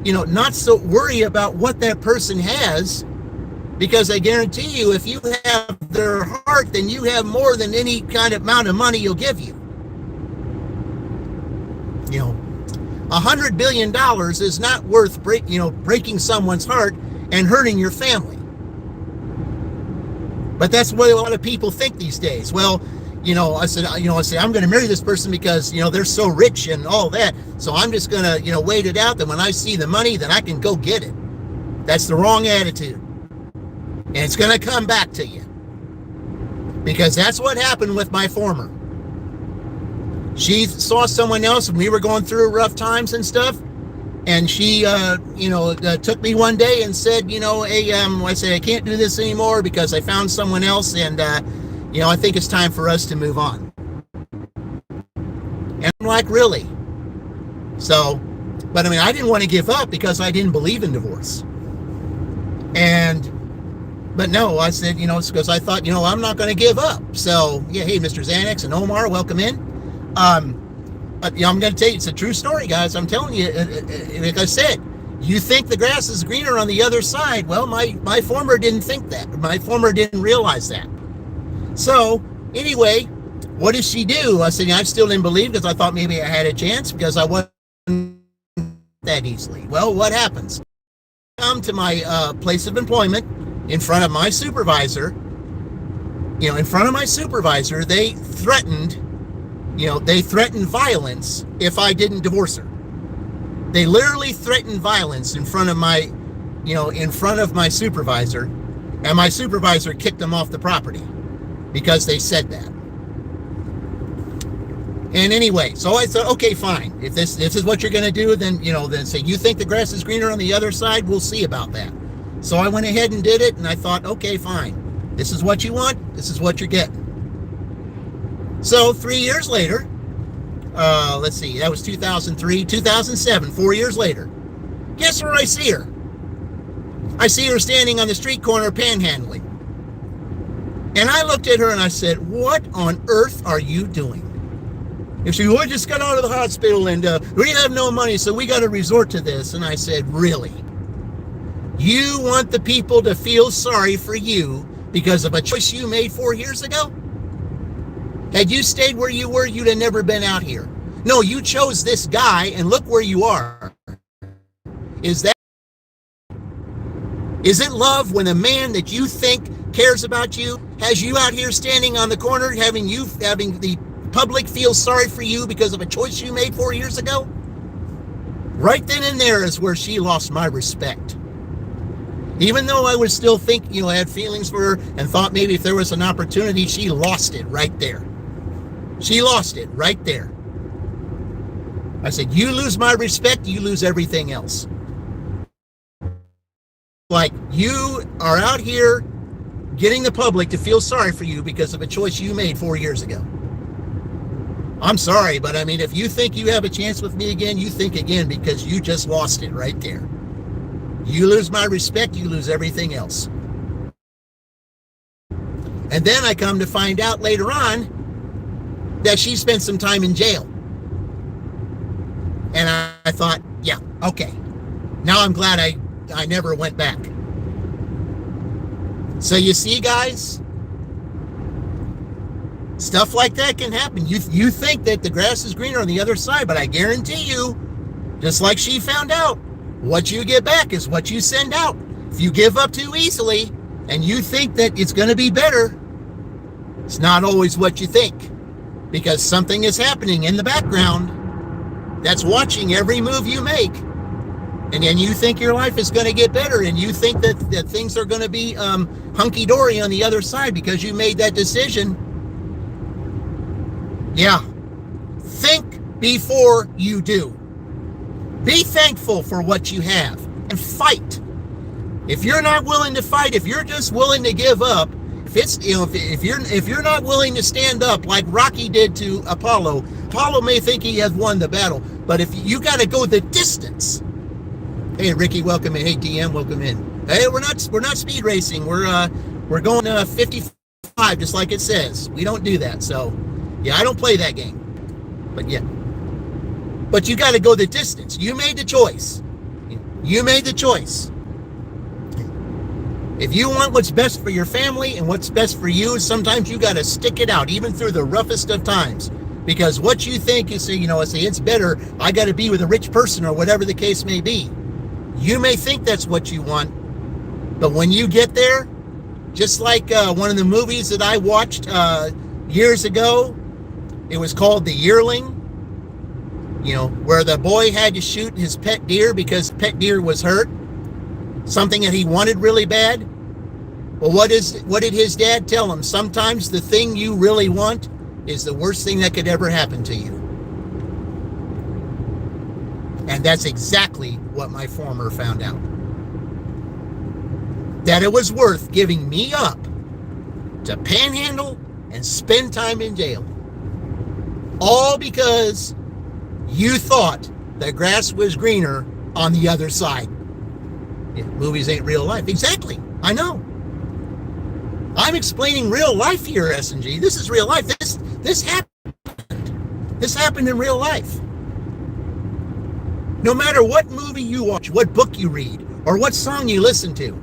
Speaker 1: not so worry about what that person has, because I guarantee you, if you have their heart, then you have more than any kind of amount of money you'll give you. $100 billion is not worth breaking someone's heart and hurting your family. But that's what a lot of people think these days. Well, I said I'm going to marry this person because, they're so rich and all that. So I'm just going to, wait it out. That when I see the money, then I can go get it. That's the wrong attitude. And it's going to come back to you. Because that's what happened with my former. She saw someone else and we were going through rough times and stuff. And she, took me one day and said, hey, I said, I can't do this anymore because I found someone else. And, I think it's time for us to move on. And I'm like, really? So, but I didn't want to give up because I didn't believe in divorce. But no, I said, it's because I thought, I'm not going to give up. So, yeah, hey, Mr. Xanax and Omar, welcome in. But I'm going to tell you, it's a true story, guys. I'm telling you, like I said, you think the grass is greener on the other side. Well, my former didn't think that. My former didn't realize that. So, anyway, what did she do? I said, I still didn't believe because I thought maybe I had a chance because I wasn't that easily. Well, what happens? I come to my place of employment in front of my supervisor. They threatened violence if I didn't divorce her. They literally threatened violence in front of my supervisor, and my supervisor kicked them off the property because they said that. And anyway, so I thought, okay, fine. If this is what you're going to do, then say, you think the grass is greener on the other side? We'll see about that. So I went ahead and did it, and I thought, okay, fine. This is what you want. This is what you're getting. So 3 years later, let's see, that was 2003, 2007, 4 years later. Guess where I see her? I see her standing on the street corner panhandling. And I looked at her and I said, what on earth are you doing? And she, we just got out of the hospital and we have no money, so we got to resort to this. And I said, really? You want the people to feel sorry for you because of a choice you made 4 years ago? Had you stayed where you were, you'd have never been out here. No, you chose this guy and look where you are. Is it love when a man that you think cares about you has you out here standing on the corner having the public feel sorry for you because of a choice you made 4 years ago? Right then and there is where she lost my respect. Even though I would still think, I had feelings for her and thought maybe if there was an opportunity, she lost it right there. She lost it right there. I said, you lose my respect, you lose everything else. Like, you are out here getting the public to feel sorry for you because of a choice you made 4 years ago. I'm sorry, but I mean, if you think you have a chance with me again, you think again because you just lost it right there. You lose my respect, you lose everything else. And then I come to find out later on that she spent some time in jail. And I thought, yeah, okay. Now I'm glad I never went back. So you see, guys, stuff like that can happen. You think that the grass is greener on the other side, but I guarantee you, just like she found out, what you get back is what you send out. If you give up too easily and you think that it's going to be better, it's not always what you think, because something is happening in the background that's watching every move you make. And then you think your life is going to get better, and you think that things are going to be hunky-dory on the other side because you made that decision. Yeah. Think before you do. Be thankful for what you have and fight. If you're not willing to fight, if you're just willing to give up, if you're not willing to stand up like Rocky did to Apollo may think he has won the battle, but if you got to go the distance. Hey Ricky, welcome in. Hey DM, welcome in. Hey, we're not speed racing. We're going 55 just like it says. We don't do that. So yeah, I don't play that game. But yeah. But you got to go the distance. You made the choice. You made the choice. If you want what's best for your family and what's best for you, sometimes you got to stick it out, even through the roughest of times. Because what you think is, I say it's better, I got to be with a rich person or whatever the case may be. You may think that's what you want, but when you get there, just like one of the movies that I watched years ago, it was called The Yearling, where the boy had to shoot his pet deer because pet deer was hurt, something that he wanted really bad. Well, what did his dad tell him? Sometimes the thing you really want is the worst thing that could ever happen to you. And that's exactly what my former found out. That it was worth giving me up to panhandle and spend time in jail. All because you thought the grass was greener on the other side. Yeah, movies ain't real life. Exactly. I know. I'm explaining real life here, S&G. This is real life. This happened. This happened in real life. No matter what movie you watch, what book you read, or what song you listen to,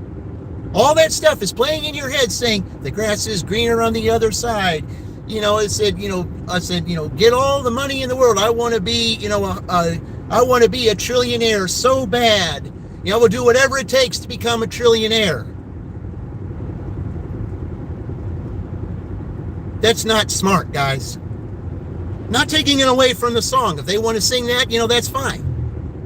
Speaker 1: all that stuff is playing in your head saying, the grass is greener on the other side. I said, get all the money in the world. I want to be, I want to be a trillionaire so bad. I will do whatever it takes to become a trillionaire. That's not smart, guys. Not taking it away from the song. If they want to sing that, that's fine.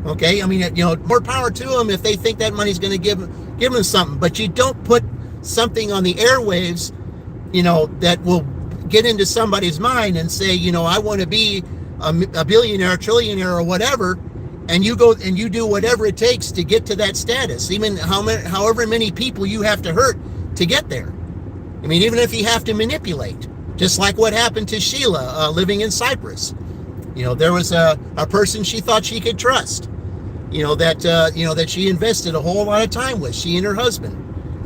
Speaker 1: Okay, I mean, more power to them if they think that money's going to give them something. But you don't put something on the airwaves, that will get into somebody's mind and say, I want to be a billionaire, trillionaire, or whatever, and you go and you do whatever it takes to get to that status, even however many people you have to hurt to get there. I mean, even if you have to manipulate, just like what happened to Sheila living in Cyprus. There was a person she thought she could trust, that she invested a whole lot of time with, she and her husband.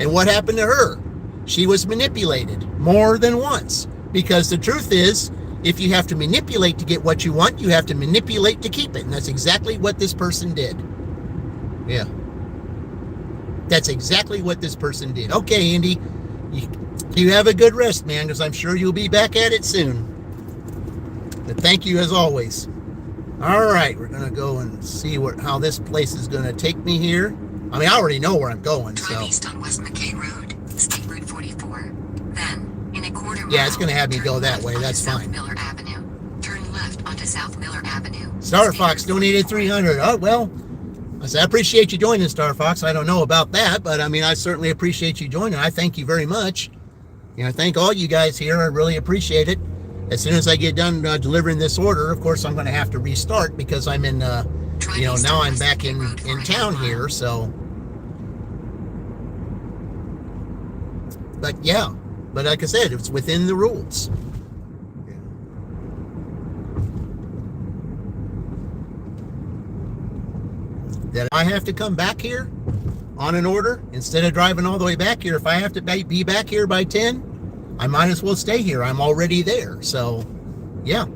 Speaker 1: And what happened to her? She was manipulated more than once. Because the truth is, if you have to manipulate to get what you want, you have to manipulate to keep it. And that's exactly what this person did. Yeah. That's exactly what this person did. Okay, Andy, you have a good rest, man, because I'm sure you'll be back at it soon. But thank you as always. All right, we're going to go and see how this place is going to take me here. I mean, I already know where I'm going, so.
Speaker 2: Drive east on West McKay Road, State Route 44. Then, in a quarter mile,
Speaker 1: yeah, it's going to have me go that way. That's fine.
Speaker 2: South Miller Avenue. Turn left onto South Miller Avenue.
Speaker 1: Star Fox donated $300. Oh, well, I appreciate you joining, Star Fox. I don't know about that, but I mean, I certainly appreciate you joining. I thank you very much. I thank all you guys here. I really appreciate it. As soon as I get done delivering this order, of course, I'm going to have to restart because I'm in, now I'm back in town here, so. But yeah, but like I said, it's within the rules. That I have to come back here on an order instead of driving all the way back here. If I have to be back here by 10, I might as well stay here. I'm already there. So, yeah.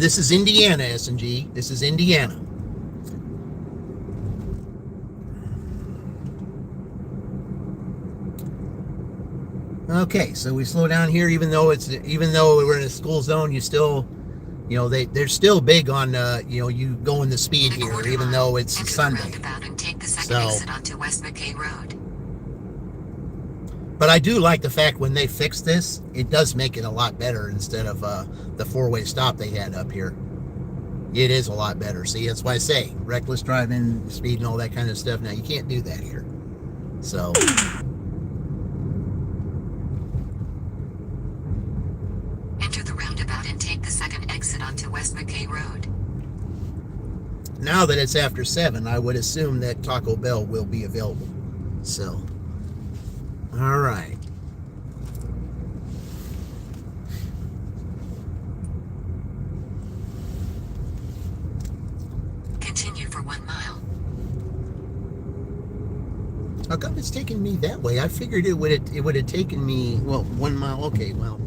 Speaker 1: This is Indiana, S&G. This is Indiana. Okay, so we slow down here, even though we're in a school zone, you still, they're still big on, you going the speed here, even though it's Sunday.
Speaker 2: And take the second exit onto West McKay Road.
Speaker 1: But I do like the fact when they fix this, it does make it a lot better instead of the four-way stop they had up here. It is a lot better. See, that's why I say reckless driving, speed, and all that kind of stuff. Now, you can't do that here. So.
Speaker 2: Enter the roundabout and take the second exit onto West McKay Road.
Speaker 1: Now that it's after 7, I would assume that Taco Bell will be available. So. All right.
Speaker 2: Continue for 1 mile.
Speaker 1: How come it's taking me that way? I figured it would have taken me, 1 mile. Okay, well.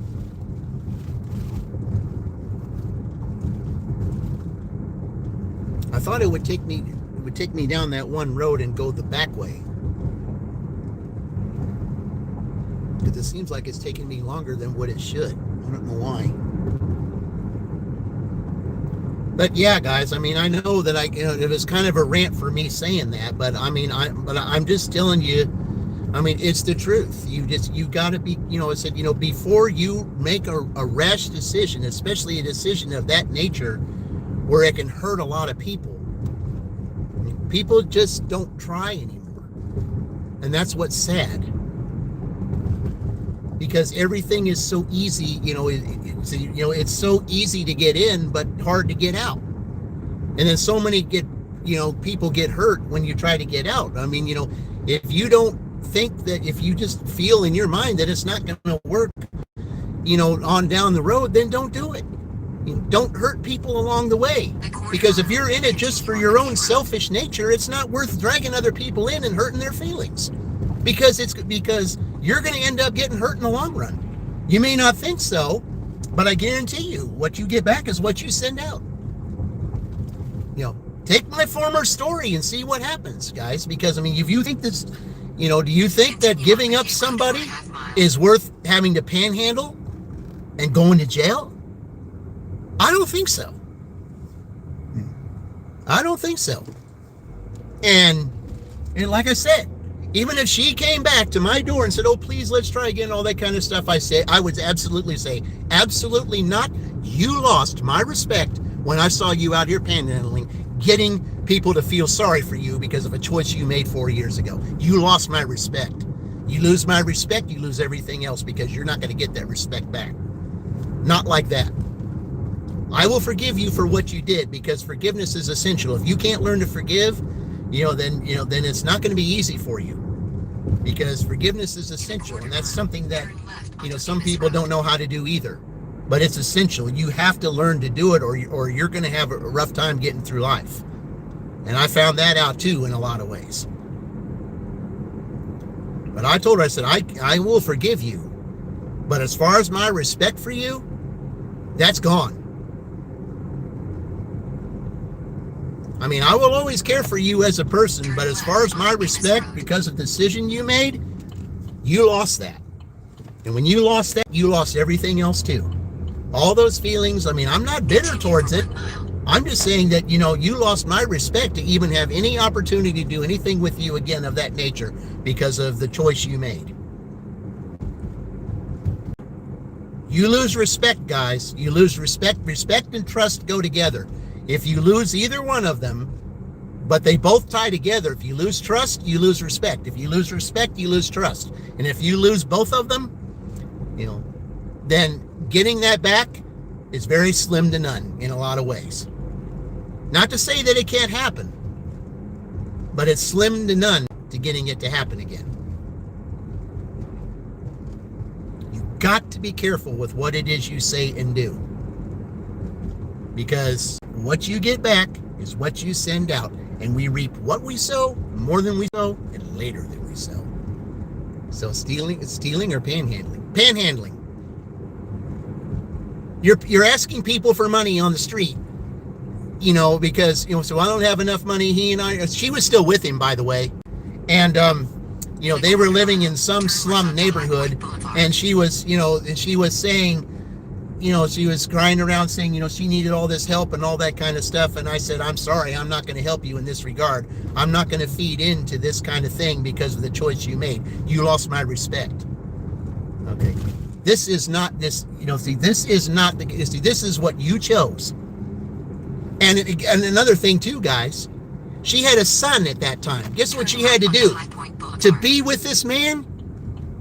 Speaker 1: I thought it would take me down that one road and go the back way. Because it seems like it's taking me longer than what it should. I don't know why. But yeah, guys, I mean, I know that it was kind of a rant for me saying that, but I mean, I'm just telling you, I mean, it's the truth. You got to be, I said, before you make a rash decision, especially a decision of that nature, where it can hurt a lot of people, people just don't try anymore. And that's what's sad. Because everything is so easy, it's so easy to get in, but hard to get out. And then so many people get hurt when you try to get out. I mean, if you don't think that, if you just feel in your mind that it's not going to work, on down the road, then don't do it. Don't hurt people along the way. Because if you're in it just for your own selfish nature, it's not worth dragging other people in and hurting their feelings. Because you're going to end up getting hurt in the long run. You may not think so, but I guarantee you, what you get back is what you send out. Take my former story and see what happens, guys. Because, I mean, if you think this, do you think that giving up somebody is worth having to panhandle and going to jail? I don't think so. I don't think so. And like I said, even if she came back to my door and said, oh, please, let's try again, all that kind of stuff, I would absolutely say, absolutely not. You lost my respect when I saw you out here panhandling, getting people to feel sorry for you because of a choice you made 4 years ago. You lost my respect. You lose my respect, you lose everything else, because you're not going to get that respect back. Not like that. I will forgive you for what you did, because forgiveness is essential. If you can't learn to forgive, then it's not going to be easy for you, because forgiveness is essential, and that's something that some people don't know how to do either. But it's essential. You have to learn to do it, or you're going to have a rough time getting through life. And I found that out too in a lot of ways. But I told her, I said, I will forgive you, but as far as my respect for you, that's gone. I mean, I will always care for you as a person, but as far as my respect, because of the decision you made, you lost that. And when you lost that, you lost everything else too. All those feelings, I mean, I'm not bitter towards it. I'm just saying that, you lost my respect to even have any opportunity to do anything with you again of that nature because of the choice you made. You lose respect, guys. You lose respect. Respect and trust go together. If you lose either one of them, but they both tie together, if you lose trust, you lose respect. If you lose respect, you lose trust. And if you lose both of them, then getting that back is very slim to none in a lot of ways. Not to say that it can't happen, but it's slim to none to getting it to happen again. You've got to be careful with what it is you say and do, because what you get back is what you send out, and we reap what we sow, more than we sow, and later than we sow. So stealing or panhandling? Panhandling. You're asking people for money on the street, because so I don't have enough money. She was still with him, by the way, and they were living in some slum neighborhood, and she was saying, she was crying around saying, she needed all this help and all that kind of stuff. And I said, I'm sorry, I'm not going to help you in this regard. I'm not going to feed into this kind of thing because of the choice you made. You lost my respect. Okay. This is not this, this is what you chose. And another thing too, guys, she had a son at that time. Guess what she had to do? To be with this man,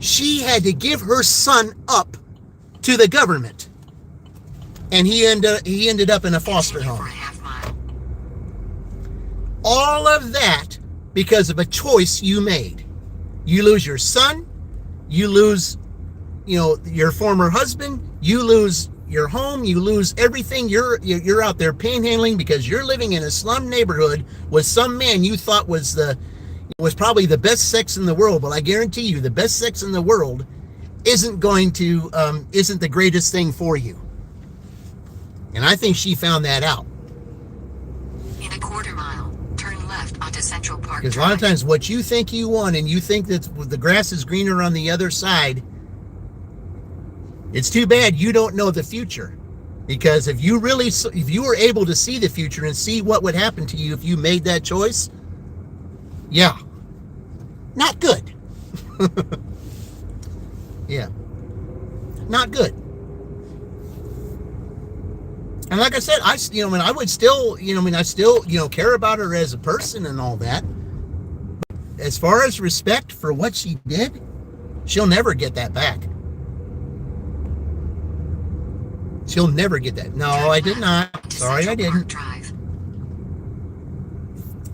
Speaker 1: she had to give her son up to the government. And he ended up in a foster home. All of that because of a choice you made. You lose your son, you lose your former husband, you lose your home, you lose everything. You're out there panhandling because you're living in a slum neighborhood with some man you thought was probably the best sex in the world. But I guarantee you, the best sex in the world isn't the greatest thing for you. And I think she found that out.
Speaker 2: In a quarter mile, turn left onto Central Park.
Speaker 1: Because a lot of times what you think you want, and you think that the grass is greener on the other side, it's too bad you don't know the future. Because if you were able to see the future and see what would happen to you if you made that choice, yeah, not good. Yeah, not good. And like I said, I would still, I still, care about her as a person and all that. But as far as respect for what she did, she'll never get that back. She'll never get that. No, I did not. Sorry, I didn't.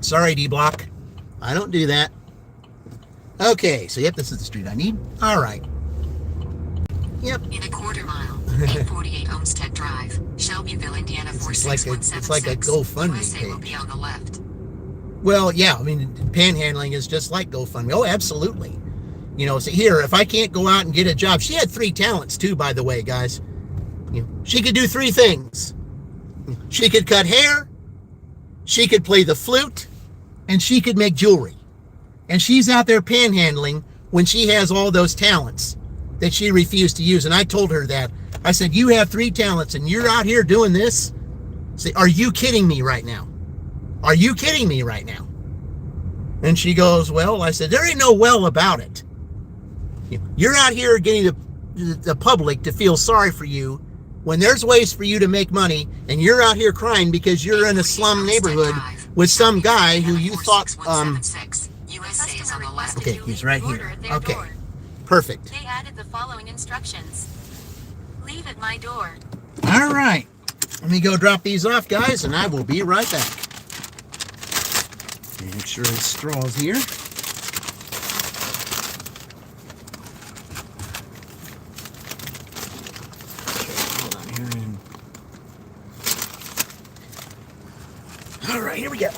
Speaker 1: Sorry, D-Block. I don't do that. Okay, so yep, this is the street I need. All right. Yep.
Speaker 2: In a quarter mile, 848 Olmsted Drive, Shelbyville, Indiana 46176.
Speaker 1: It's like a GoFundMe
Speaker 2: USA will
Speaker 1: page.
Speaker 2: be on the left.
Speaker 1: Well, yeah, panhandling is just like GoFundMe. Oh, absolutely. So here, if I can't go out and get a job, she had 3 talents too, by the way, guys. She could do 3 things. She could cut hair, she could play the flute, and she could make jewelry. And she's out there panhandling when she has all those talents that she refused to use. And I told her that. I said, you have 3 talents and you're out here doing this? Say, are you kidding me right now? Are you kidding me right now? And she goes, well, I said, there ain't no well about it. You're out here getting the public to feel sorry for you when there's ways for you to make money, and you're out here crying because you're in a slum neighborhood with some guy who you thought, okay, he's right here. Okay, perfect.
Speaker 4: They added the following instructions. Leave at my door.
Speaker 1: All right. Let me go drop these off, guys, and I will be right back. Make sure the straw's here. Hold on here. All right, here we go.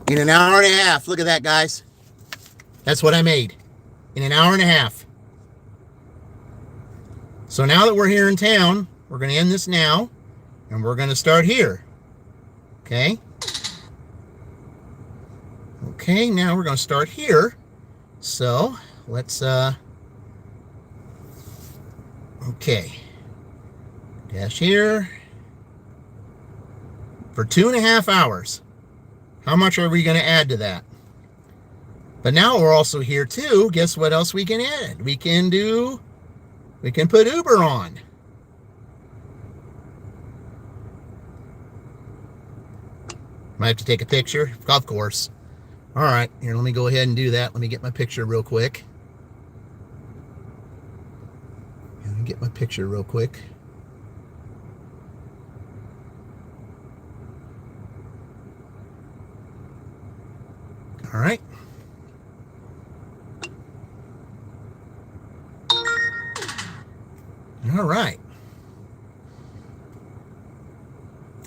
Speaker 1: In an hour and a half. Look at that, guys. That's what I made in an hour and a half. So now that we're here in town, we're going to end this now, and we're going to start here. Okay. Okay, now we're going to start here. So let's, okay. Dash here. For 2.5 hours. How much are we going to add to that? But now we're also here too. Guess what else we can add? We can put Uber on. Might have to take a picture, of course. All right, here, let me go ahead and do that. Let me get my picture real quick. Let me get my picture real quick. All right. All right.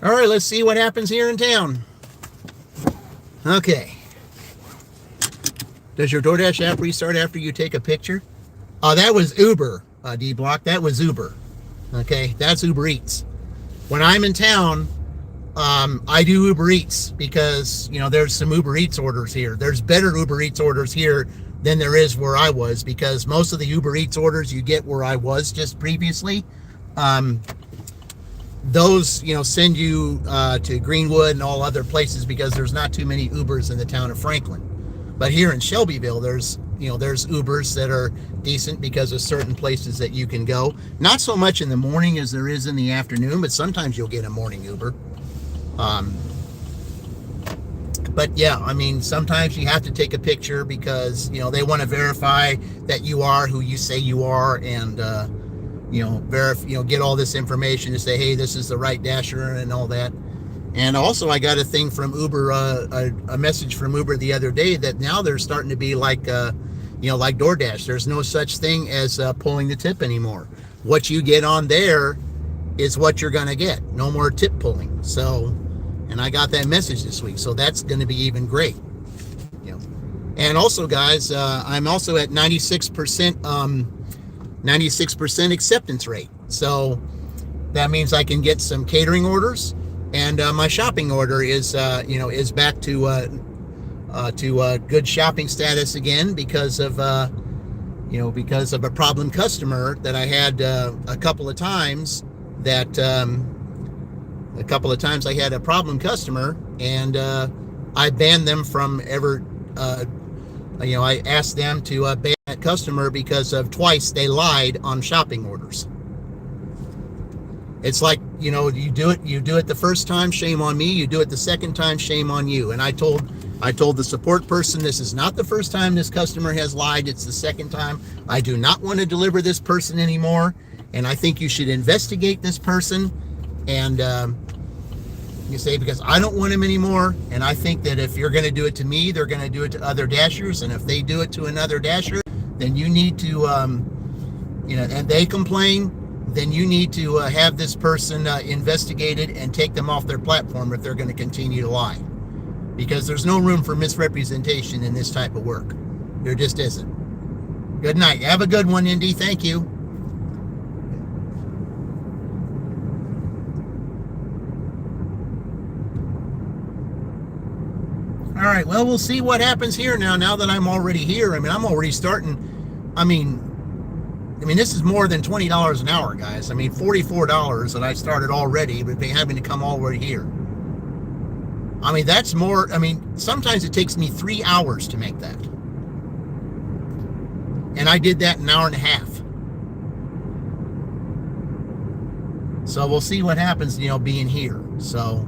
Speaker 1: All right, let's see what happens here in town. Okay. Does your DoorDash app restart after you take a picture? Oh, that was Uber, D-Block. That was Uber. Okay, that's Uber Eats. When I'm in town, I do Uber Eats because, you know, there's some Uber Eats orders here. There's better Uber Eats orders here than there is where I was, because most of the Uber Eats orders you get where I was just previously, those, you know, send you to Greenwood and all other places because there's not too many Ubers in the town of Franklin. But here in Shelbyville, there's Ubers that are decent because of certain places that you can go. Not so much in the morning as there is in the afternoon, but sometimes you'll get a morning Uber. But yeah, I mean, sometimes you have to take a picture because, you know, they want to verify that you are who you say you are, and get all this information to say, hey, this is the right dasher and all that. And also, I got a thing from Uber, a message from Uber the other day that now they're starting to be like, like DoorDash. There's no such thing as pulling the tip anymore. What you get on there is what you're going to get. No more tip pulling. So, and I got that message this week. So that's going to be even great. And also, guys, I'm also at 96% acceptance rate. So that means I can get some catering orders. And my shopping order is back to good shopping status again because of a problem customer that I had a couple of times. I had a problem customer, and I banned them from ever. I asked them to ban that customer because of twice they lied on shopping orders. It's like, you do it the first time, shame on me. You do it the second time, shame on you. And I told I told the support person this is not the first time this customer has lied. It's the second time. I do not want to deliver this person anymore. And I think you should investigate this person. And you say, because I don't want him anymore. And I think that if you're going to do it to me, they're going to do it to other dashers. And if they do it to another dasher, then you need to, and they complain, then you need to have this person investigated and take them off their platform if they're going to continue to lie. Because there's no room for misrepresentation in this type of work. There just isn't. Good night. Have a good one, Indy. Thank you. All right, well, we'll see what happens here now that I'm already here. I mean, I'm already starting. I mean, this is more than $20 an hour, guys. I mean, $44 that I started already, but having to come all the way here. I mean, that's more. I mean, sometimes it takes me 3 hours to make that. And I did that in an hour and a half. So we'll see what happens, being here. So,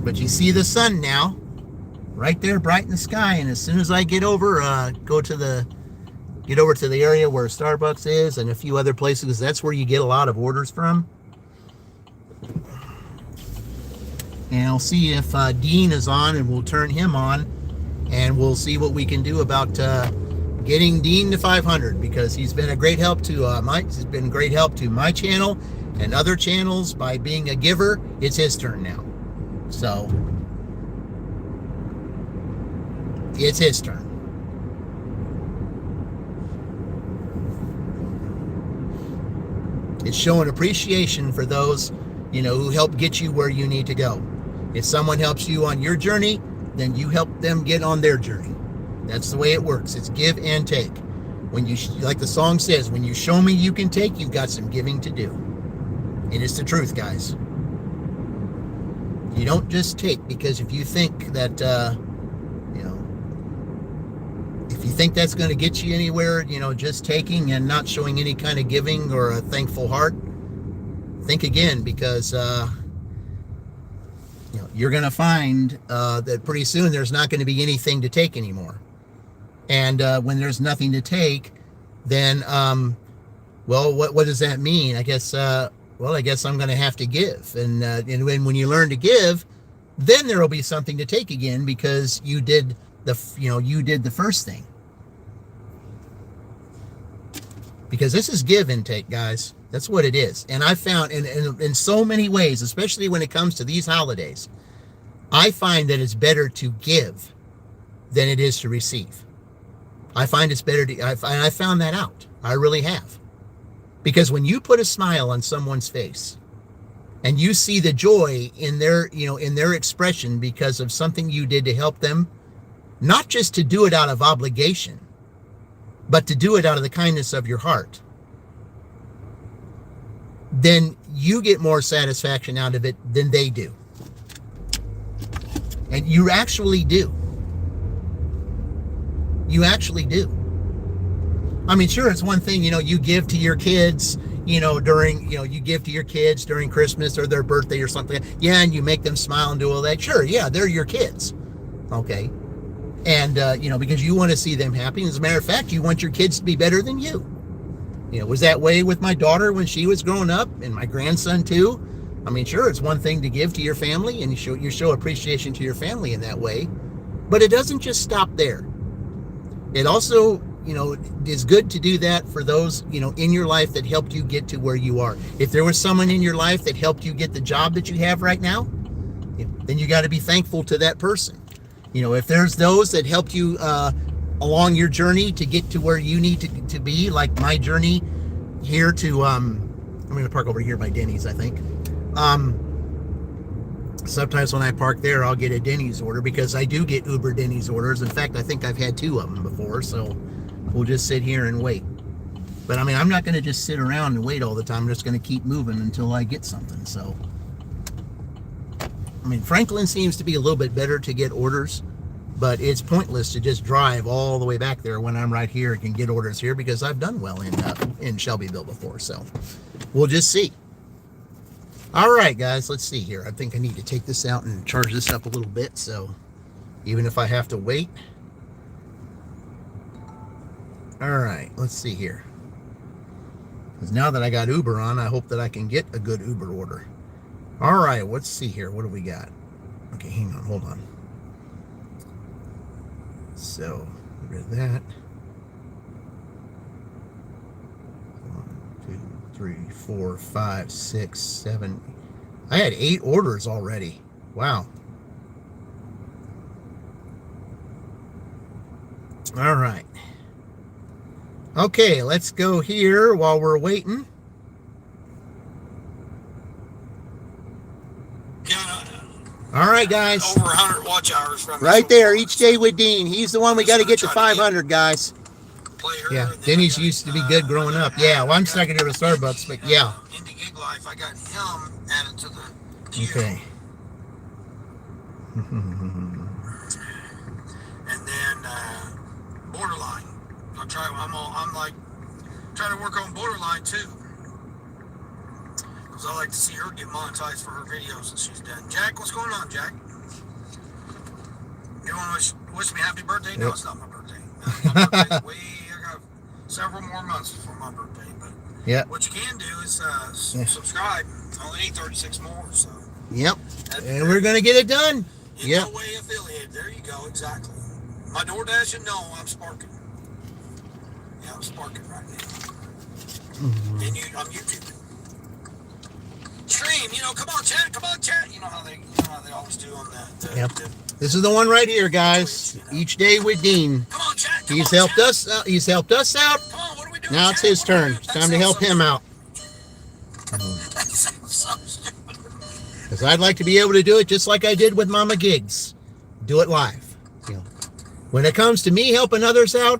Speaker 1: but you see the sun now, right there, bright in the sky. And as soon as I get over, get over to the area where Starbucks is and a few other places, that's where you get a lot of orders from. And I'll see if Dean is on, and we'll turn him on, and we'll see what we can do about getting Dean to 500, because he's been a great help to my channel and other channels by being a giver. It's his turn now, so it's his turn. It's showing appreciation for those, who help get you where you need to go. If someone helps you on your journey, then you help them get on their journey. That's the way it works. It's give and take. When you, like the song says, when you show me you can take, you've got some giving to do. And it's the truth, guys. You don't just take, because if you think that, if you think that's going to get you anywhere, just taking and not showing any kind of giving or a thankful heart, think again, because you're going to find that pretty soon there's not going to be anything to take anymore. And when there's nothing to take, then what does that mean? I guess I'm going to have to give. And when you learn to give, then there will be something to take again, because you did the first thing. Because this is give and take, guys. That's what it is. And I found in so many ways, especially when it comes to these holidays, I find that it's better to give than it is to receive. I find it's better to, I found that out. I really have. Because when you put a smile on someone's face and you see the joy in their expression because of something you did to help them, not just to do it out of obligation, but to do it out of the kindness of your heart, then you get more satisfaction out of it than they do. And you actually do. You actually do. I mean, sure, it's one thing, you give to your kids, during Christmas or their birthday or something. Yeah, and you make them smile and do all that. Sure, yeah, they're your kids. Okay. And, because you want to see them happy. As a matter of fact, you want your kids to be better than you. Was that way with my daughter when she was growing up, and my grandson too. I mean, sure, it's one thing to give to your family, and you show appreciation to your family in that way. But it doesn't just stop there. It also, is good to do that for those, in your life that helped you get to where you are. If there was someone in your life that helped you get the job that you have right now, then you got to be thankful to that person. If there's those that helped you along your journey to get to where you need to be, like my journey here to, I'm going to park over here by Denny's, I think. Sometimes when I park there, I'll get a Denny's order, because I do get Uber Denny's orders. In fact, I think I've had 2 of them before, so we'll just sit here and wait. But I mean, I'm not going to just sit around and wait all the time. I'm just going to keep moving until I get something. So, I mean, Franklin seems to be a little bit better to get orders, but it's pointless to just drive all the way back there when I'm right here and can get orders here, because I've done well in Shelbyville before. So we'll just see. All right, guys, let's see here. I think I need to take this out and charge this up a little bit, so even if I have to wait. All right, let's see here. Because now that I got Uber on, I hope that I can get a good Uber order. All right, let's see here. What do we got? Okay, hang on, hold on. So, get rid of that. 1, 2, 3, 4, 5, 6, 7. I had 8 orders already. Wow. All right. Okay, let's go here while we're waiting. All right, guys.
Speaker 4: Over 100 watch hours from
Speaker 1: right there, each day with Dean. He's the one we got to get to 500, guys. Yeah, Denny's used to be good growing up. Yeah, well, I'm stuck at Starbucks, but yeah.
Speaker 4: Into Gig Life, I got him added to the queue.
Speaker 1: Okay.
Speaker 4: And then Borderline. I'm like trying to work on Borderline too. Because I like to see her get monetized for her videos that she's done. Jack, what's going on, Jack? You want to wish me happy birthday?
Speaker 1: Yep.
Speaker 4: No, it's not my birthday. My birthday's I got several more months before my birthday. But
Speaker 1: Yep.
Speaker 4: what you can do is subscribe. Only need 36 more. So.
Speaker 1: Yep. And we're going to get it done.
Speaker 4: In
Speaker 1: Yep.
Speaker 4: no way affiliated. There you go. Exactly. My DoorDash and no, I'm sparking. Yeah, I'm sparking right now.
Speaker 1: Mm-hmm.
Speaker 4: And I'm YouTube. Stream, come on, chat. You know how they always do on that.
Speaker 1: Yep. This is the one right here, guys. Each day with Dean.
Speaker 4: Come on, chat.
Speaker 1: He's helped us. He's helped us out.
Speaker 4: Come on, what are we doing?
Speaker 1: Now it's his turn. It's time to help him out.
Speaker 4: That sounds so stupid.
Speaker 1: Because I'd like to be able to do it just like I did with Mama Gigs. Do it live. When it comes to me helping others out,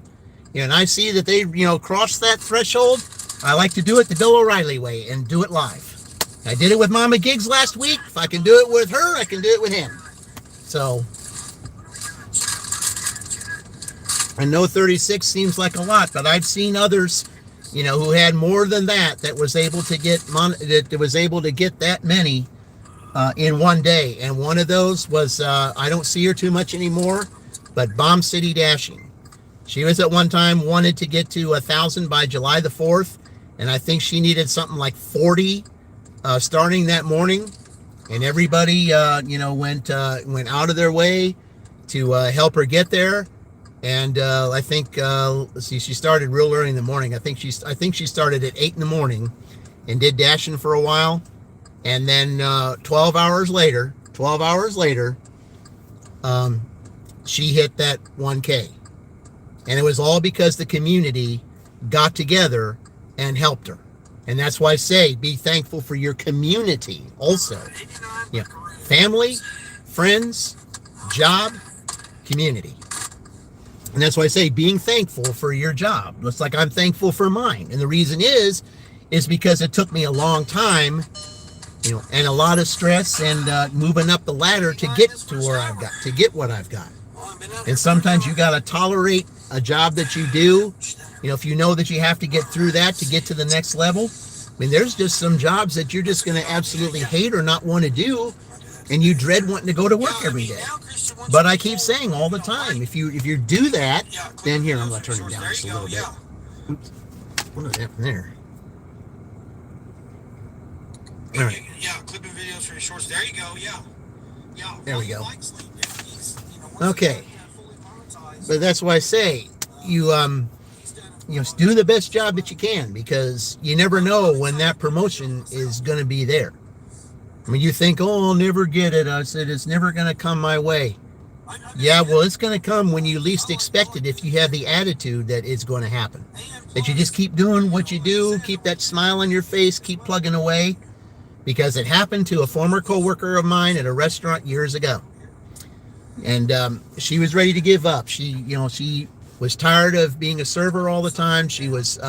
Speaker 1: and I see that they, cross that threshold, I like to do it the Bill O'Reilly way and do it live. I did it with Mama Gigs last week. If I can do it with her, I can do it with him. So, I know 36 seems like a lot, but I've seen others, who had more than that was able to get that many in one day. And one of those was I don't see her too much anymore, but Bomb City Dashing. She was at one time wanted to get to 1,000 by July the 4th, and I think she needed something like 40 starting that morning. And everybody, went out of their way to help her get there. And I think let's see, she started real early in the morning. I think she started at 8 in the morning, and did dashing for a while, and then 12 hours later, she hit that 1K. And it was all because the community got together and helped her. And that's why I say be thankful for your community also. Yeah. Family, friends, job, community. And that's why I say being thankful for your job. Looks like I'm thankful for mine. And the reason is because it took me a long time, and a lot of stress and moving up the ladder to get to where I've got, to get what I've got. And sometimes you got to tolerate a job that you do, if you know that you have to get through that to get to the next level. I mean, there's just some jobs that you're just going to absolutely hate or not want to do, and you dread wanting to go to work every day. But I keep saying all the time, if you do that, then here, I'm going to turn it down just a little bit. Oops. What happened there? All right.
Speaker 4: Yeah, clipping videos for your shorts. There you go. Yeah.
Speaker 1: There we go. Okay. But that's why I say you do the best job that you can, because you never know when that promotion is going to be there. I mean, you think, oh, I'll never get it. I said, it's never going to come my way. Yeah, well, it's going to come when you least expect it, if you have the attitude that it's going to happen. That you just keep doing what you do, keep that smile on your face, keep plugging away. Because it happened to a former co-worker of mine at a restaurant years ago. And she was ready to give up. She was tired of being a server all the time. She was,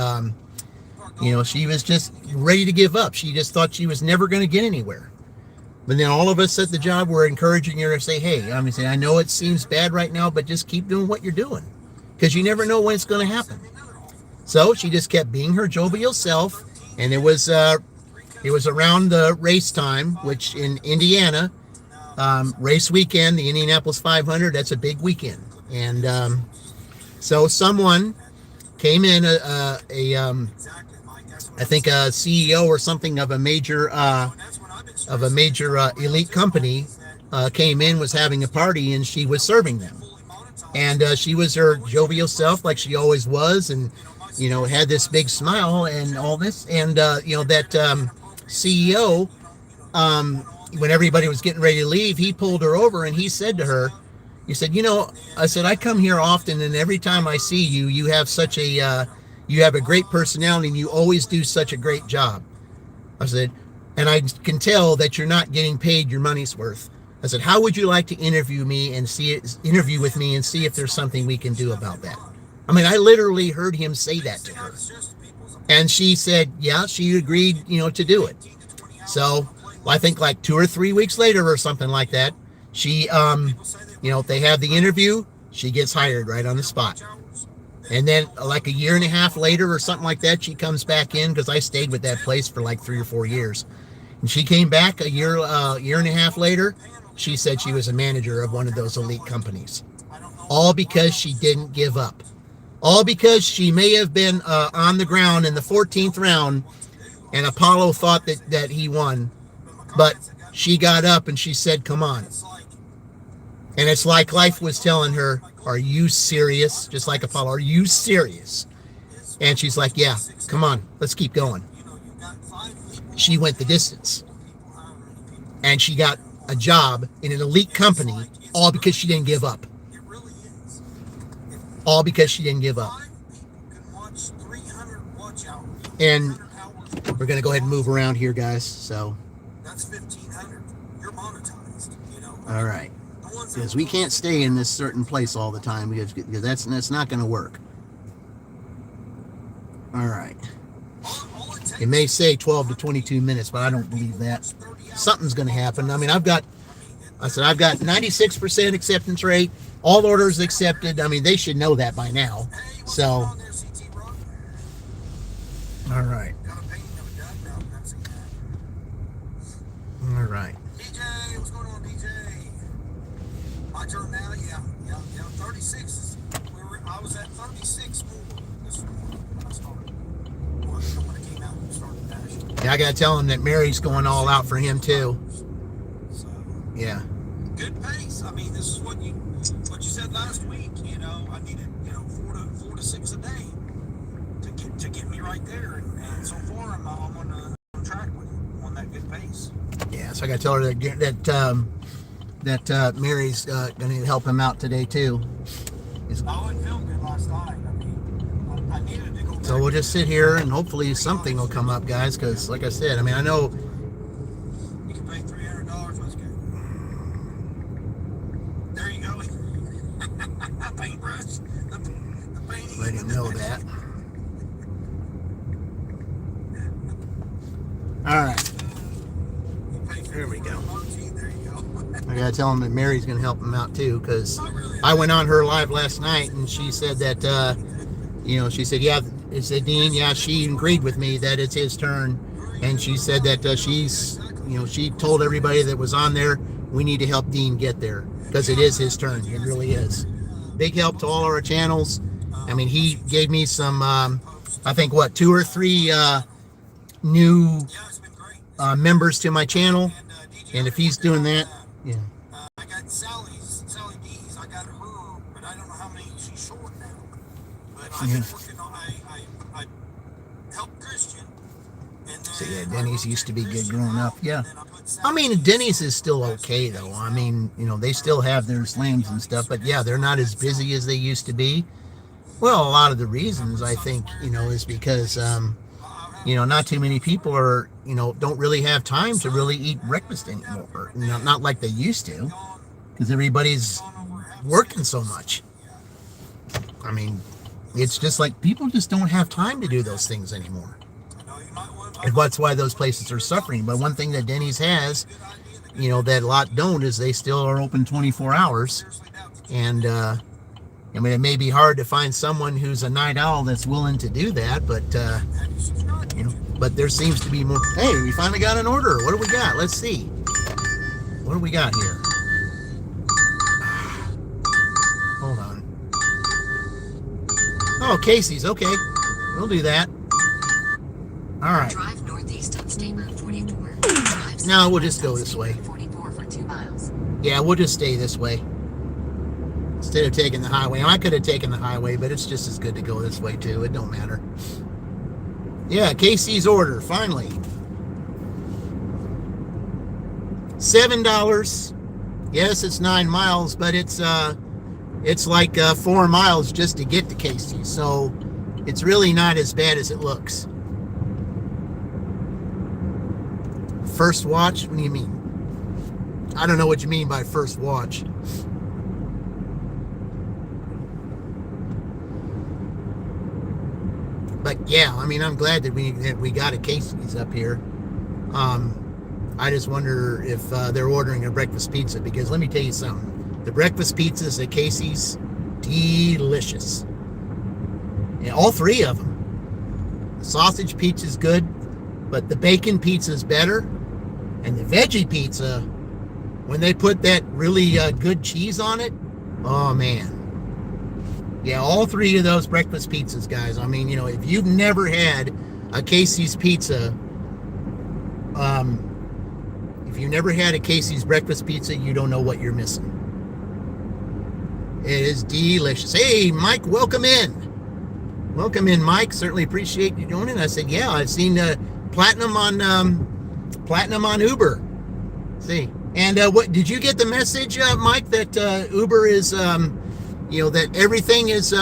Speaker 1: she was just ready to give up. She just thought she was never going to get anywhere. But then all of us at the job were encouraging her to say, hey, I know it seems bad right now, but just keep doing what you're doing, because you never know when it's going to happen. So she just kept being her jovial self, and it was It was around the race time, which in Indiana, race weekend, the Indianapolis 500, that's a big weekend. And so someone came in, I think a CEO or something of a major elite company came in, was having a party, and she was serving them. And she was her jovial self, like she always was, and had this big smile and all this. And that CEO, when everybody was getting ready to leave, he pulled her over and he said to her, he said, I said, I come here often, and every time I see you, you have such a you have a great personality, and you always do such a great job. I said, and I can tell that you're not getting paid your money's worth. I said, how would you like to interview with me and see if there's something we can do about that? I mean, I literally heard him say that to her. And she said, yeah, she agreed, to do it. So I think like 2 or 3 weeks later or something like that, she, they have the interview, she gets hired right on the spot. And then like a year and a half later or something like that, she comes back in, because I stayed with that place for like 3 or 4 years. And she came back a year and a half later. She said she was a manager of one of those elite companies. All because she didn't give up. All because she may have been on the ground in the 14th round, and Apollo thought that he won. But she got up and she said, come on. And it's like life was telling her, are you serious? Just like Apollo, are you serious? And she's like, yeah, come on, let's keep going. She went the distance. And she got a job in an elite company, all because she didn't give up. All because she didn't give up. And we're going to go ahead and move around here, guys. So
Speaker 4: That's 1,500. You're monetized.
Speaker 1: All right. Because we can't stay in this certain place all the time, because that's not going to work. All right. It may say 12 to 22 minutes, but I don't believe that. Something's going to happen. I mean, I've got 96% acceptance rate. All orders accepted. I mean, they should know that by now. So, all right. All right.
Speaker 4: DJ, what's going on, DJ? My turn now. Yeah. 36. I was at 36 more this morning when I started. When I came out and started dashing.
Speaker 1: Yeah, I got to tell him that Mary's going all out for him too.
Speaker 4: So,
Speaker 1: yeah.
Speaker 4: good pace. I mean, this is what you said last week. I needed 4 to 6 a day to get me right there, and so far I'm on track on that good pace.
Speaker 1: Yeah, so I got to tell her that Mary's going to help him out today too.
Speaker 4: I wouldn't feel good last night. I mean, I needed to go back.
Speaker 1: So we'll just sit here and hopefully something will come up, guys, because like I said, I mean, I know
Speaker 4: you can pay $300. Let's go. There you go. Paintbrush. The painting.
Speaker 1: I didn't know that. All right. There we go.
Speaker 4: There you go.
Speaker 1: I gotta tell him that Mary's gonna help him out too, because I went on her live last night and she said that, she said, yeah, it said Dean, yeah, she agreed with me that it's his turn, and she said that she told everybody that was on there, we need to help Dean get there, because it is his turn. It really is. Big help to all our channels. I mean, he gave me some, I think 2 or 3 new members to my channel, and if he's doing that, yeah.
Speaker 4: I got Sally D's. I got her, but I don't know how many she's short now. But I've been working on. I helped Christian. And
Speaker 1: So yeah, Denny's used to be good growing up. Yeah. I mean, Denny's is still okay though. I mean, they still have their slams and stuff, but yeah, they're not as busy as they used to be. Well, a lot of the reasons I think, is because, not too many people are, don't really have time to really eat breakfast anymore. Not like they used to, because everybody's working so much. I mean, it's just like people just don't have time to do those things anymore. And that's why those places are suffering. But one thing that Denny's has, that a lot don't, is they still are open 24 hours. And, I mean, it may be hard to find someone who's a night owl that's willing to do that, but, but there seems to be more. Hey, we finally got an order. What do we got? Let's see. What do we got here? Hold on. Oh, Casey's. Okay, we'll do that. All right.
Speaker 2: Drive northeast on State Route 44.
Speaker 1: No, we'll just go this way.
Speaker 2: 44 for 2 miles.
Speaker 1: Yeah, we'll just stay this way instead of taking the highway. I could have taken the highway, but it's just as good to go this way too. It don't matter. Yeah, Casey's order finally. $7. Yes, it's 9 miles, but it's like 4 miles just to get to Casey's. So it's really not as bad as it looks. First watch? What do you mean? I don't know what you mean by first watch. But yeah, I mean, I'm glad that we got a Casey's up here. I just wonder if they're ordering a breakfast pizza, because let me tell you something. The breakfast pizzas at Casey's, delicious. Yeah, all 3 of them. The sausage pizza is good, but the bacon pizza is better. And the veggie pizza, when they put that really good cheese on it, oh man. Yeah, all 3 of those breakfast pizzas, guys. I mean, you know, if you've never had a Casey's pizza, if you never had a Casey's breakfast pizza, you don't know what you're missing. It is delicious. Hey, Mike, welcome in. Welcome in, Mike. Certainly appreciate you joining. I said, yeah, I've seen Platinum on Uber. See, and what did you get the message, Mike, that Uber is, you know, that everything is.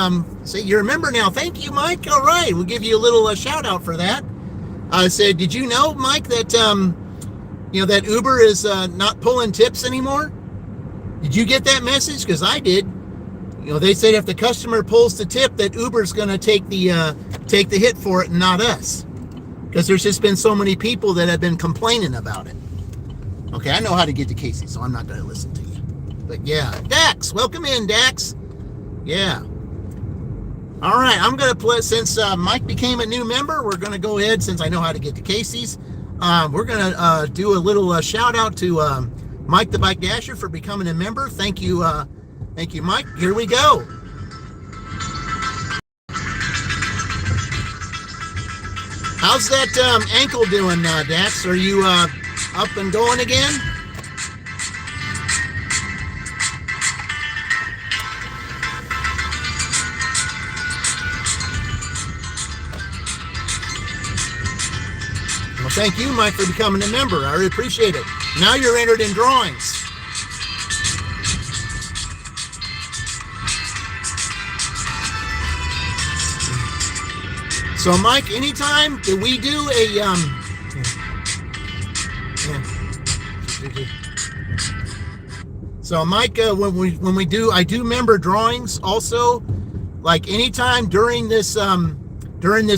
Speaker 1: Say you remember now. Thank you, Mike. All right, we'll give you a little shout out for that. I said, did you know, Mike, that you know that Uber is not pulling tips anymore? Did you get that message? Because I did. You know, they said if the customer pulls the tip, that Uber's going to take the hit for it, and not us. Because there's just been so many people that have been complaining about it. Okay, I know how to get to Casey, so I'm not going to listen to you. But yeah, Dax, welcome in, Dax. Yeah. All right, I'm going to play, since Mike became a new member, we're going to go ahead, since I know how to get to Casey's. We're going to do a little shout out to Mike the Bike Dasher for becoming a member. Thank you, Mike. Here we go. How's that ankle doing, Dax? Are you up and going again? Well, thank you, Mike, for becoming a member. I really appreciate it. Now you're entered in drawings. So, Mike, anytime that we do a So, Mike, when we do, I do member drawings also. Like anytime during this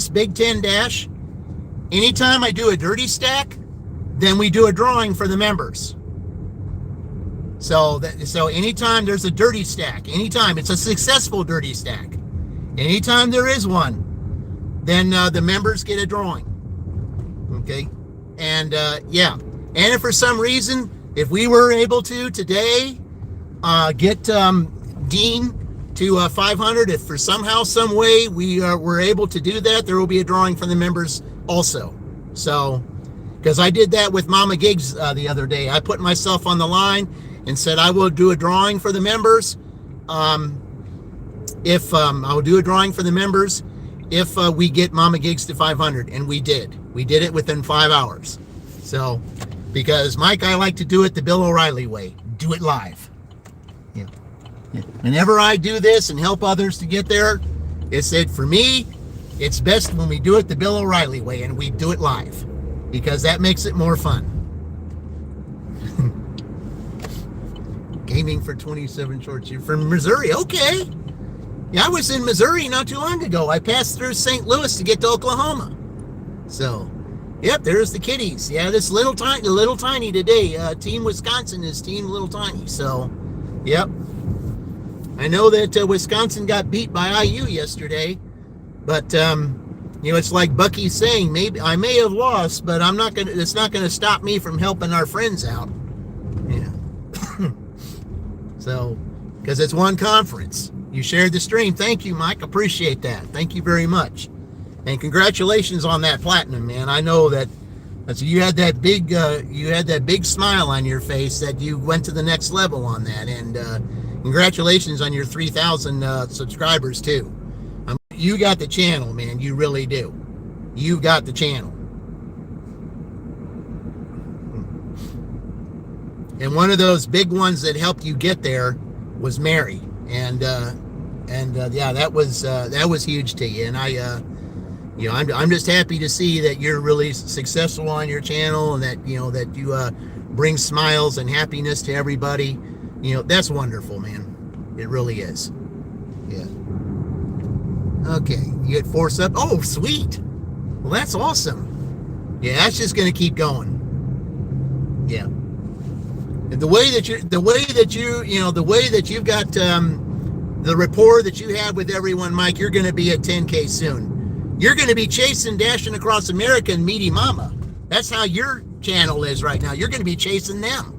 Speaker 1: Big Ten Dash, anytime I do a dirty stack, then we do a drawing for the members. So anytime there's a dirty stack, anytime it's a successful dirty stack, anytime there is one, then the members get a drawing. Okay, and yeah, and if for some reason, if we were able to today get Dean to 500, if for somehow, some way we were able to do that, there will be a drawing for the members also. So, because I did that with Mama Gigs the other day, I put myself on the line and said I will do a drawing for the members. If I will do a drawing for the members if we get Mama Gigs to 500, and we did it within 5 hours. So, because Mike, I like to do it the Bill O'Reilly way, do it live. Yeah. Whenever I do this and help others to get there, it said for me, it's best when we do it the Bill O'Reilly way and we do it live, because that makes it more fun. Gaming for 27 shorts. You're from Missouri, okay? Yeah, I was in Missouri not too long ago. I passed through St. Louis to get to Oklahoma. So, yep, there's the kiddies. Yeah, this little tiny today. Team Wisconsin is Team Little Tiny. So, yep. I know that Wisconsin got beat by IU yesterday, but it's like Bucky's saying, maybe I may have lost, but it's not gonna stop me from helping our friends out. Yeah. So, because it's one conference. You shared the stream. Thank you, Mike. Appreciate that. Thank you very much. And congratulations on that platinum, man. I know that you had that big smile on your face that you went to the next level on that. And congratulations on your 3,000 subscribers too. You got the channel, man. You really do. You got the channel. And one of those big ones that helped you get there was Mary. And yeah, that was huge to you. And I'm just happy to see that you're really successful on your channel, and that you bring smiles and happiness to everybody. That's wonderful, man. It really is. Yeah. Okay, you get 4 subs. Oh, sweet. Well, that's awesome. Yeah, that's just gonna keep going. Yeah. And the way that you've got the rapport that you have with everyone, Mike, you're going to be at 10K soon. You're going to be chasing, dashing across America and meeting Mama. That's how your channel is right now. You're going to be chasing them.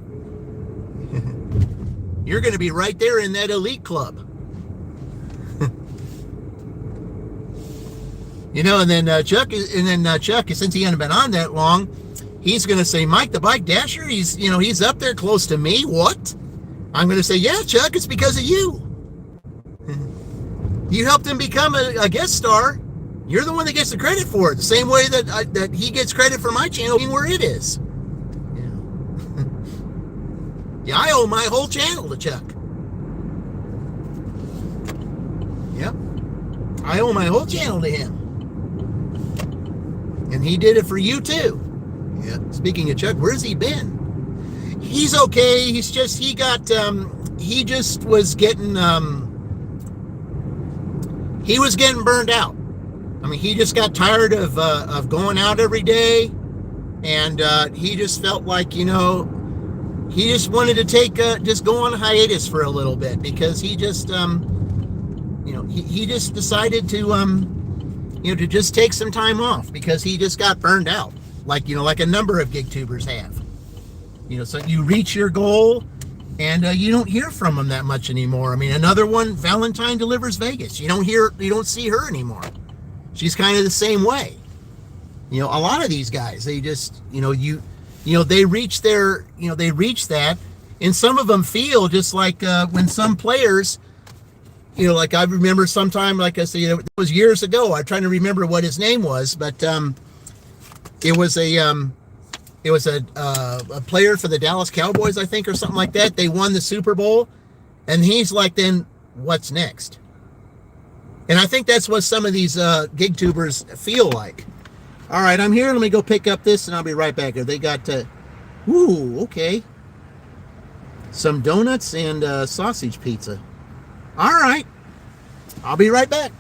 Speaker 1: You're going to be right there in that elite club. And then Chuck, since he hadn't been on that long, he's going to say, Mike, the bike dasher, he's up there close to me. What? I'm going to say, yeah, Chuck, it's because of you. You helped him become a guest star. You're the one that gets the credit for it. The same way that he gets credit for my channel being where it is. Yeah. Yeah, I owe my whole channel to Chuck. Yep. I owe my whole channel to him. And he did it for you too. Yeah. Speaking of Chuck, where's he been? He's okay. He just was getting burned out. I mean, he just got tired of going out every day, and he just felt like, he just wanted to just go on hiatus for a little bit, because he just he just decided to just take some time off, because he just got burned out, like a number of gigtubers have. So you reach your goal, and you don't hear from them that much anymore. I mean, another one, Valentine Delivers Vegas. You don't see her anymore. She's kind of the same way. A lot of these guys, they just, they reach that, and some of them feel just like when some players, like I remember sometime, like I said, it was years ago. I'm trying to remember what his name was, but it was a player for the Dallas Cowboys, I think, or something like that. They won the Super Bowl, and he's like, then what's next? And I think that's what some of these gigtubers feel like. All right, I'm here. Let me go pick up this, and I'll be right back. They got, okay. Some donuts and sausage pizza. All right. I'll be right back.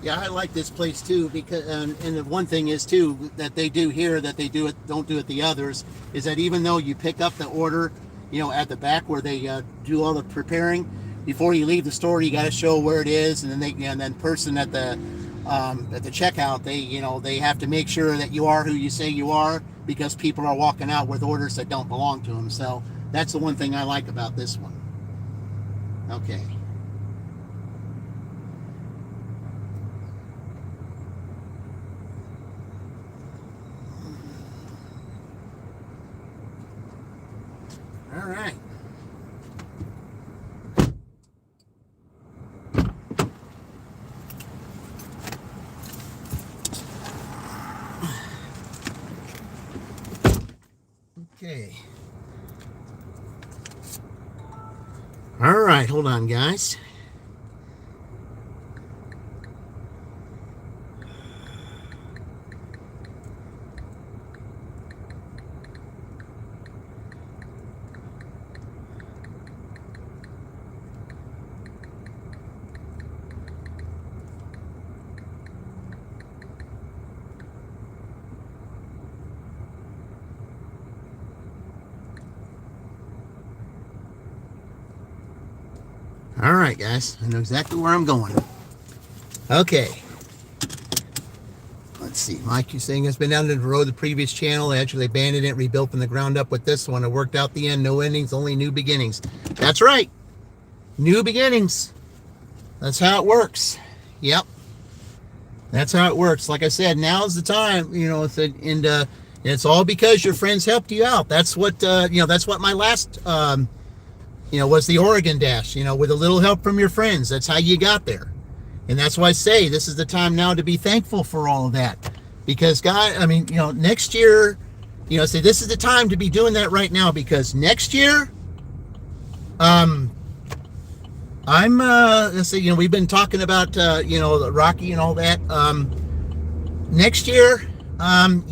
Speaker 1: Yeah, I like this place too because, and the one thing is too that they do here that they do it don't do at the others is that even though you pick up the order, at the back where they do all the preparing, before you leave the store, you got to show where it is, and then person at the checkout, they have to make sure that you are who you say you are because people are walking out with orders that don't belong to them. So that's the one thing I like about this one. Okay. All right. Okay. All right, hold on, guys. All right, guys, I know exactly where I'm going. Okay. Let's see. Mike, you saying it's been down the road the previous channel. They actually abandoned it, rebuilt from the ground up with this one. It worked out the end. No endings, only new beginnings. That's right. New beginnings. That's how it works. Yep. That's how it works. Like I said, now's the time, and it's all because your friends helped you out. That's what, that's what my last, was the Oregon Dash, with a little help from your friends. That's how you got there. And that's why I say this is the time now to be thankful for all of that. Because, next year, say this is the time to be doing that right now because next year, let's say, we've been talking about, Rocky and all that. Next year, I'm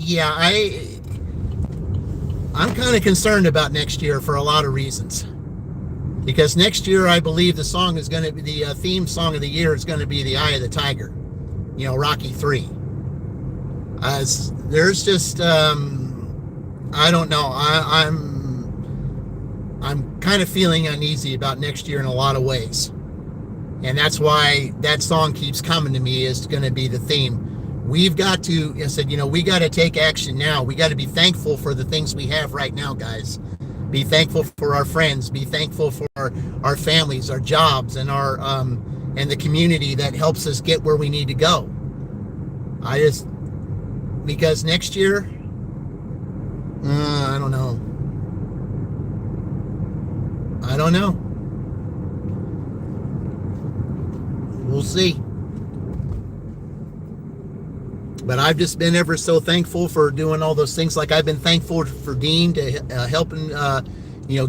Speaker 1: kind of concerned about next year for a lot of reasons. Because next year, I believe the song is going to be the theme song of the year is going to be the Eye of the Tiger, Rocky 3. There's just, I don't know. I'm kind of feeling uneasy about next year in a lot of ways. And that's why that song keeps coming to me is going to be the theme. We've got to, we got to take action now. We got to be thankful for the things we have right now, guys. Be thankful for our friends. Be thankful for our families, our jobs, and our and the community that helps us get where we need to go. Because next year, I don't know. We'll see. But I've just been ever so thankful for doing all those things. Like I've been thankful for Dean to help and,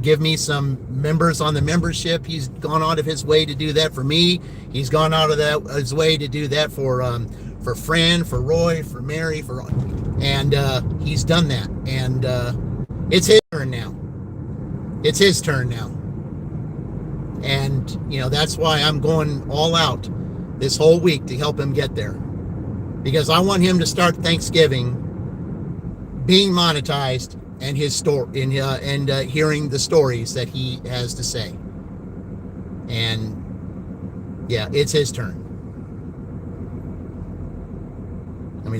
Speaker 1: give me some members on the membership. He's gone out of his way to do that for me. He's gone out of his way to do that for Fran, for Roy, for Mary, and he's done that. And it's his turn now. It's his turn now. And, that's why I'm going all out this whole week to help him get there. Because I want him to start Thanksgiving being monetized and his story and hearing the stories that he has to say. And yeah, it's his turn.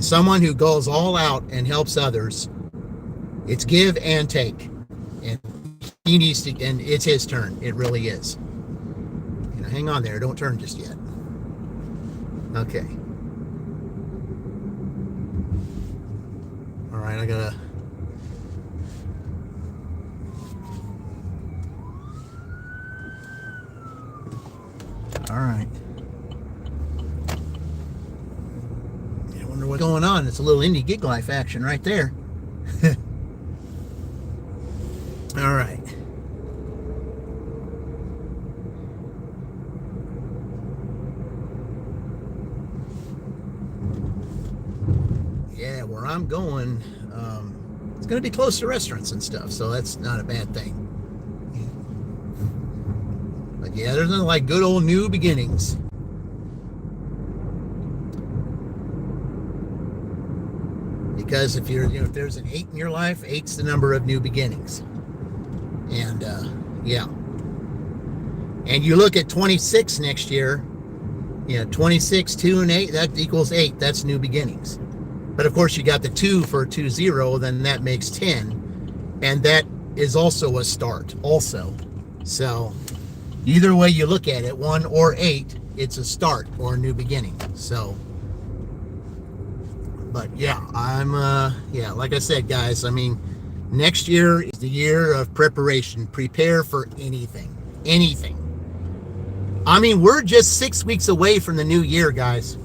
Speaker 1: Someone who goes all out and helps others, it's give and take. And he needs to, and it's his turn. It really is. Hang on there. Don't turn just yet. Okay. All right, I gotta. All right. I wonder what's going on. It's a little indie gig life action right there. All right. Yeah, where I'm going, it's going to be close to restaurants and stuff, so that's not a bad thing. But yeah, there's nothing like good old new beginnings. because if if there's an 8 in your life, 8's the number of new beginnings. And yeah. And you look at 26 next year, 26, 2, and 8, that equals 8. That's new beginnings. But of course, you got the 2 for 20, then that makes 10. And that is also a start, also. So either way you look at it, 1 or 8, it's a start or a new beginning. So, but yeah, like I said, guys, I mean, next year is the year of preparation. Prepare for anything. Anything. I mean, we're just 6 weeks away from the new year, guys.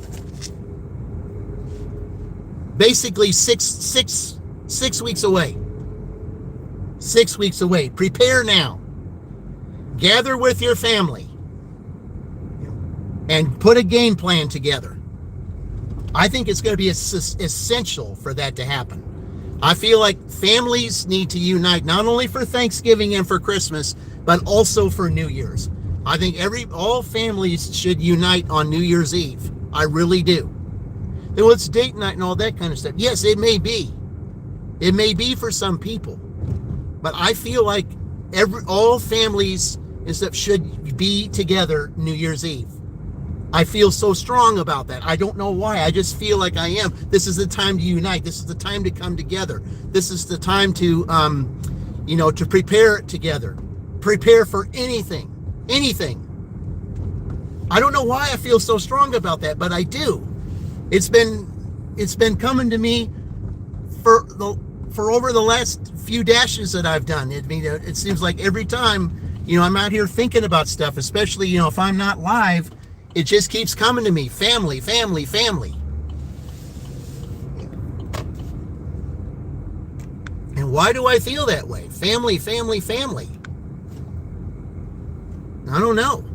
Speaker 1: Basically, six weeks away. 6 weeks away. Prepare now. Gather with your family and put a game plan together. I think it's going to be essential for that to happen. I feel like families need to unite not only for Thanksgiving and for Christmas, but also for New Year's. I think all families should unite on New Year's Eve. I really do. And what's date night and all that kind of stuff? Yes, it may be. It may be for some people. But I feel like all families and stuff should be together New Year's Eve. I feel so strong about that. I don't know why. I just feel like I am. This is the time to unite. This is the time to come together. This is the time to, to prepare together. Prepare for anything. Anything. I don't know why I feel so strong about that, but I do. It's been coming to me for over the last few dashes that I've done. It seems like every time, I'm out here thinking about stuff, especially, if I'm not live, it just keeps coming to me. Family, family, family. And why do I feel that way? Family, family, family. I don't know.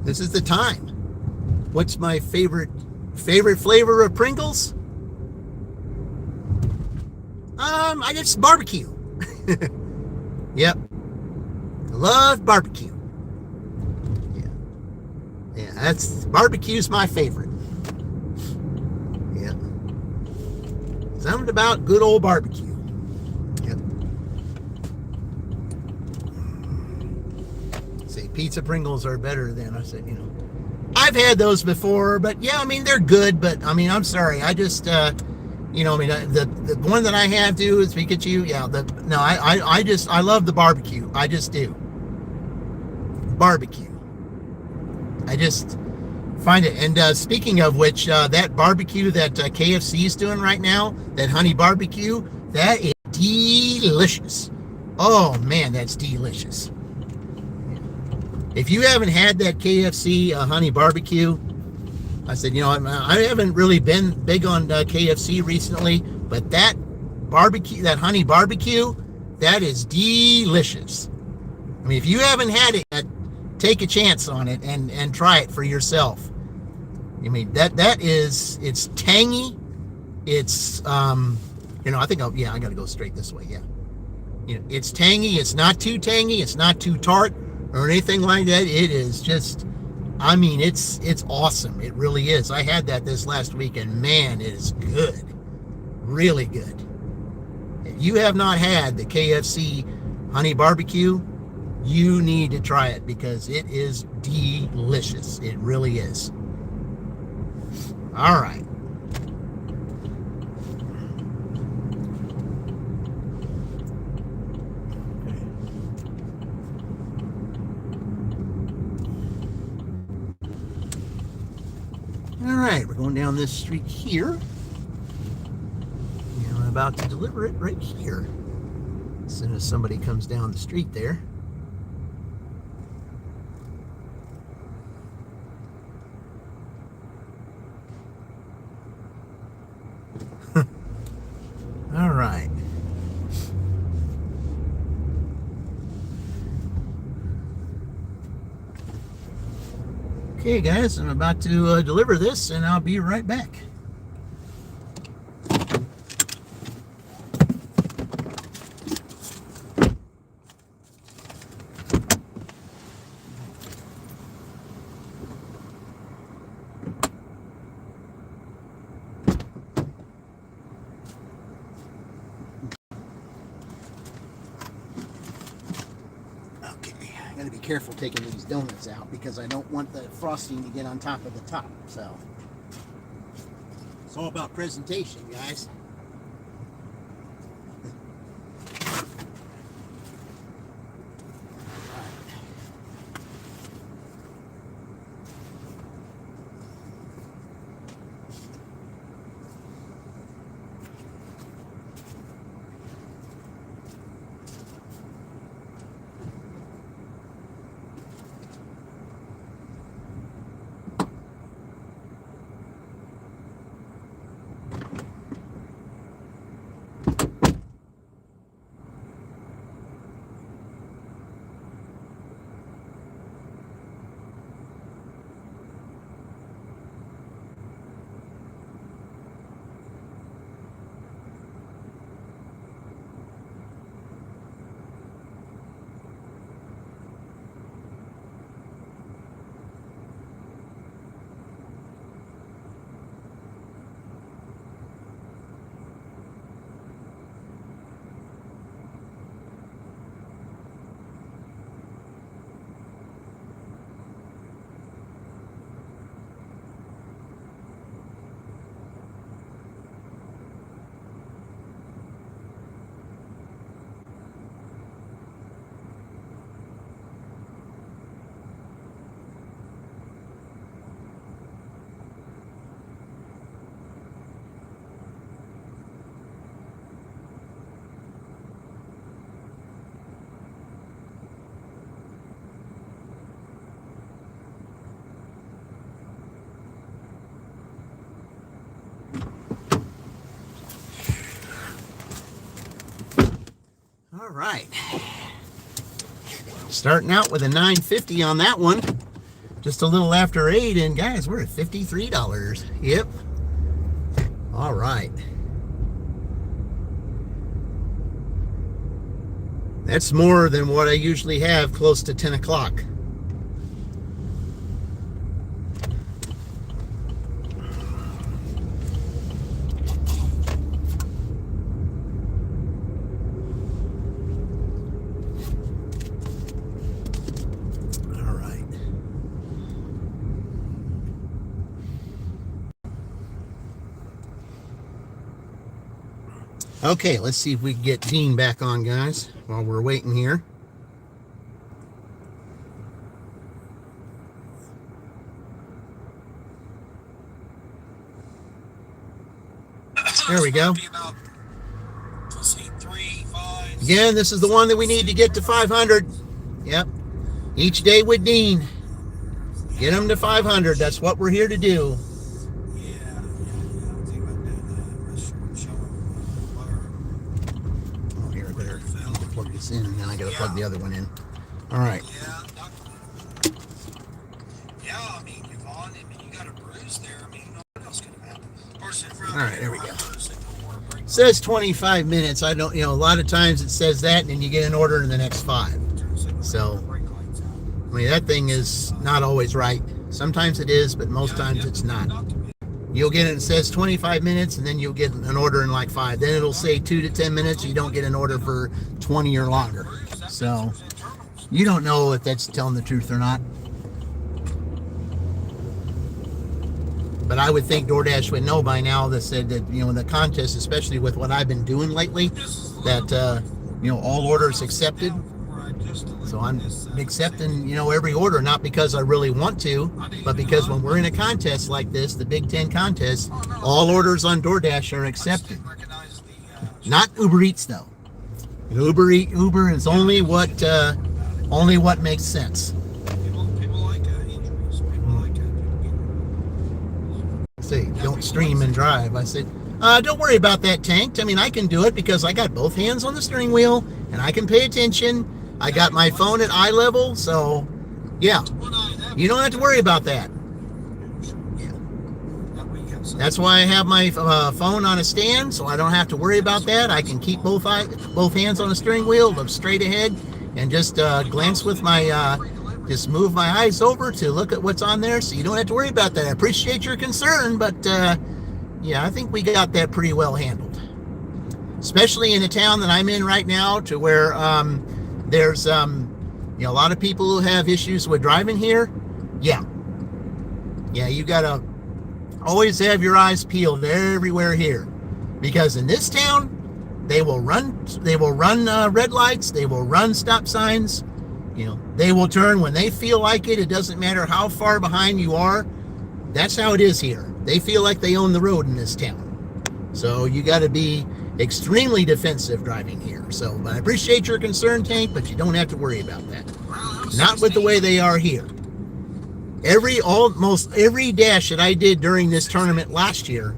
Speaker 1: This is the time. What's my favorite flavor of Pringles? I guess barbecue. Yep. Love barbecue. Yeah, barbecue's my favorite. Yeah. Something about good old barbecue. Yep. Say pizza Pringles are better than, I said, I've had those before, but yeah, I mean, they're good, but I mean, I'm sorry. I just, the one that I have too is Pikachu. Yeah, I love the barbecue. I just do. Barbecue. I just find it. And speaking of which, that barbecue that KFC is doing right now, that honey barbecue, that is delicious. Oh man, that's delicious. If you haven't had that KFC honey barbecue, I said, I haven't really been big on KFC recently, but that barbecue, that honey barbecue, that is delicious. I mean, if you haven't had it, take a chance on it and try it for yourself. I mean, it's tangy. It's, I think I got to go straight this way. Yeah. It's tangy. It's not too tangy. It's not too tart or anything like that. It is just, I mean, it's awesome. It really is. I had that this last week, and man, it is good. Really good. If you have not had the KFC honey barbecue, you need to try it because it is delicious. It really is. All right. All right, we're going down this street here. And I'm about to deliver it right here. As soon as somebody comes down the street there. All right. Okay, guys, I'm about to deliver this, and I'll be right back. I gotta be careful taking these donuts out because I don't want the frosting to get on top of the top. So it's all about presentation, guys. All right. Starting out with a $9.50 on that one. Just a little after 8, and guys, we're at $53. Yep. All right. That's more than what I usually have close to 10 o'clock. Okay, let's see if we can get Dean back on, guys, while we're waiting here. There we go. Again, this is the one that we need to get to 500. Yep. Each day with Dean. Get them to 500. That's what we're here to do. In, and then I gotta plug the other one in. All right.
Speaker 4: Yeah, I mean, Yvonne, you got a bruise there. I mean, what else could have happened?
Speaker 1: All right, there we go. It says 25 minutes. I don't, a lot of times it says that, and then you get an order in the next 5. So, I mean, that thing is not always right. Sometimes it is, but most times it's not. You'll get it says 25 minutes, and then you'll get an order in like 5. Then it'll say 2 to 10 minutes. You don't get an order for 20 or longer. So you don't know if that's telling the truth or not. But I would think DoorDash would know by now that said that, the contest, especially with what I've been doing lately, that, all orders accepted. So I'm accepting, every order, not because I really want to, but because when we're in a contest like this, the Big Ten contest, all orders on DoorDash are accepted. Not Uber Eats, though. Uber is only what makes sense. Say, don't stream and drive. I said, don't worry about that, Tanked. I mean, I can do it because I got both hands on the steering wheel and I can pay attention. I got my phone at eye level, so yeah, you don't have to worry about that. Yeah. That's why I have my phone on a stand, so I don't have to worry about that. I can keep both hands on the steering wheel, look straight ahead, and just glance with my, just move my eyes over to look at what's on there, so you don't have to worry about that. I appreciate your concern, but yeah, I think we got that pretty well handled. Especially in the town that I'm in right now, to where there's You know, a lot of people who have issues with driving here, yeah, you gotta always have your eyes peeled everywhere here, because in this town, they will run red lights, they will run stop signs, you know, they will turn when they feel like it. It doesn't matter how far behind you are. That's how it is here. They feel like they own the road in this town. So you got to be extremely defensive driving here. So I appreciate your concern, Tank, but you don't have to worry about that. Not with the way they are here. Almost every dash that I did during this tournament last year,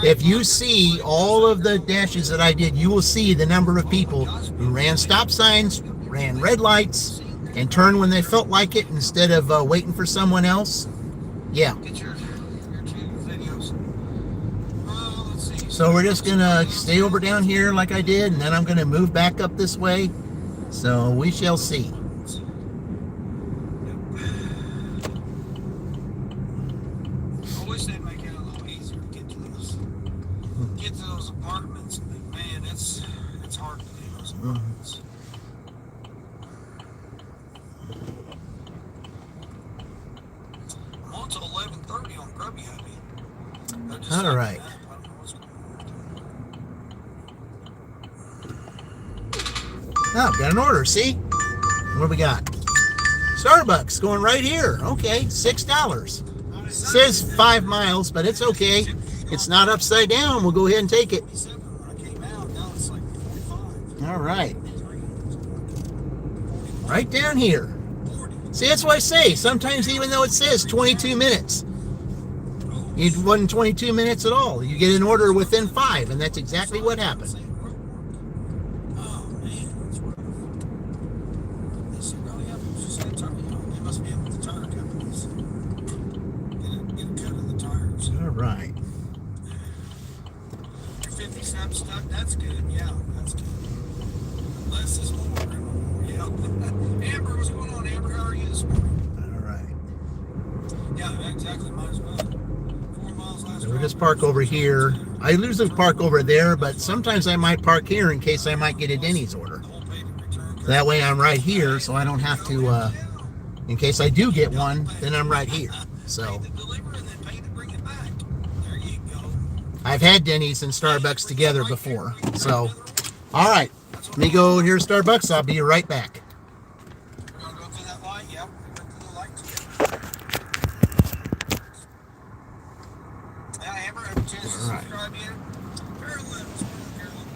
Speaker 1: if you see all of the dashes that I did, you will see the number of people who ran stop signs, ran red lights, and turned when they felt like it instead of waiting for someone else. Yeah. So we're just gonna stay over down here like I did, and then I'm gonna move back up this way. So we shall see.
Speaker 4: I wish they'd make it a little easier to get to those apartments. But man, it's hard to do those apartments. I'm on till 11:30 on Grubby Hubby.
Speaker 1: All right. Oh, got an order, see? What do we got? Starbucks going right here. Okay, $6. Says 5 miles, but it's okay. It's not upside down. We'll go ahead and take it. All right. Right down here. See, that's what I say. Sometimes even though it says 22 minutes, it wasn't 22 minutes at all. You get an order within 5, and that's exactly what happened. Right.
Speaker 4: Your 50 cents stuck, that's good. Yeah, that's good. Less is more. Yeah. Amber, what's going on, Amber? How are you this morning?
Speaker 1: All right.
Speaker 4: Yeah, exactly. Might as well. 4 miles last
Speaker 1: So we'll just park over here. I usually park over there, but sometimes I might park here in case I might get a Denny's order. That way I'm right here, so I don't have to, in case I do get one, then I'm right here. So I've had Denny's and Starbucks together before. So, all right. Let me go here to Starbucks. I'll be right back.
Speaker 4: We're going to go through that light? Yep. We're going through the light together. Yeah, Amber, have a chance to subscribe yet? Carolyn, what's going on, Carolyn?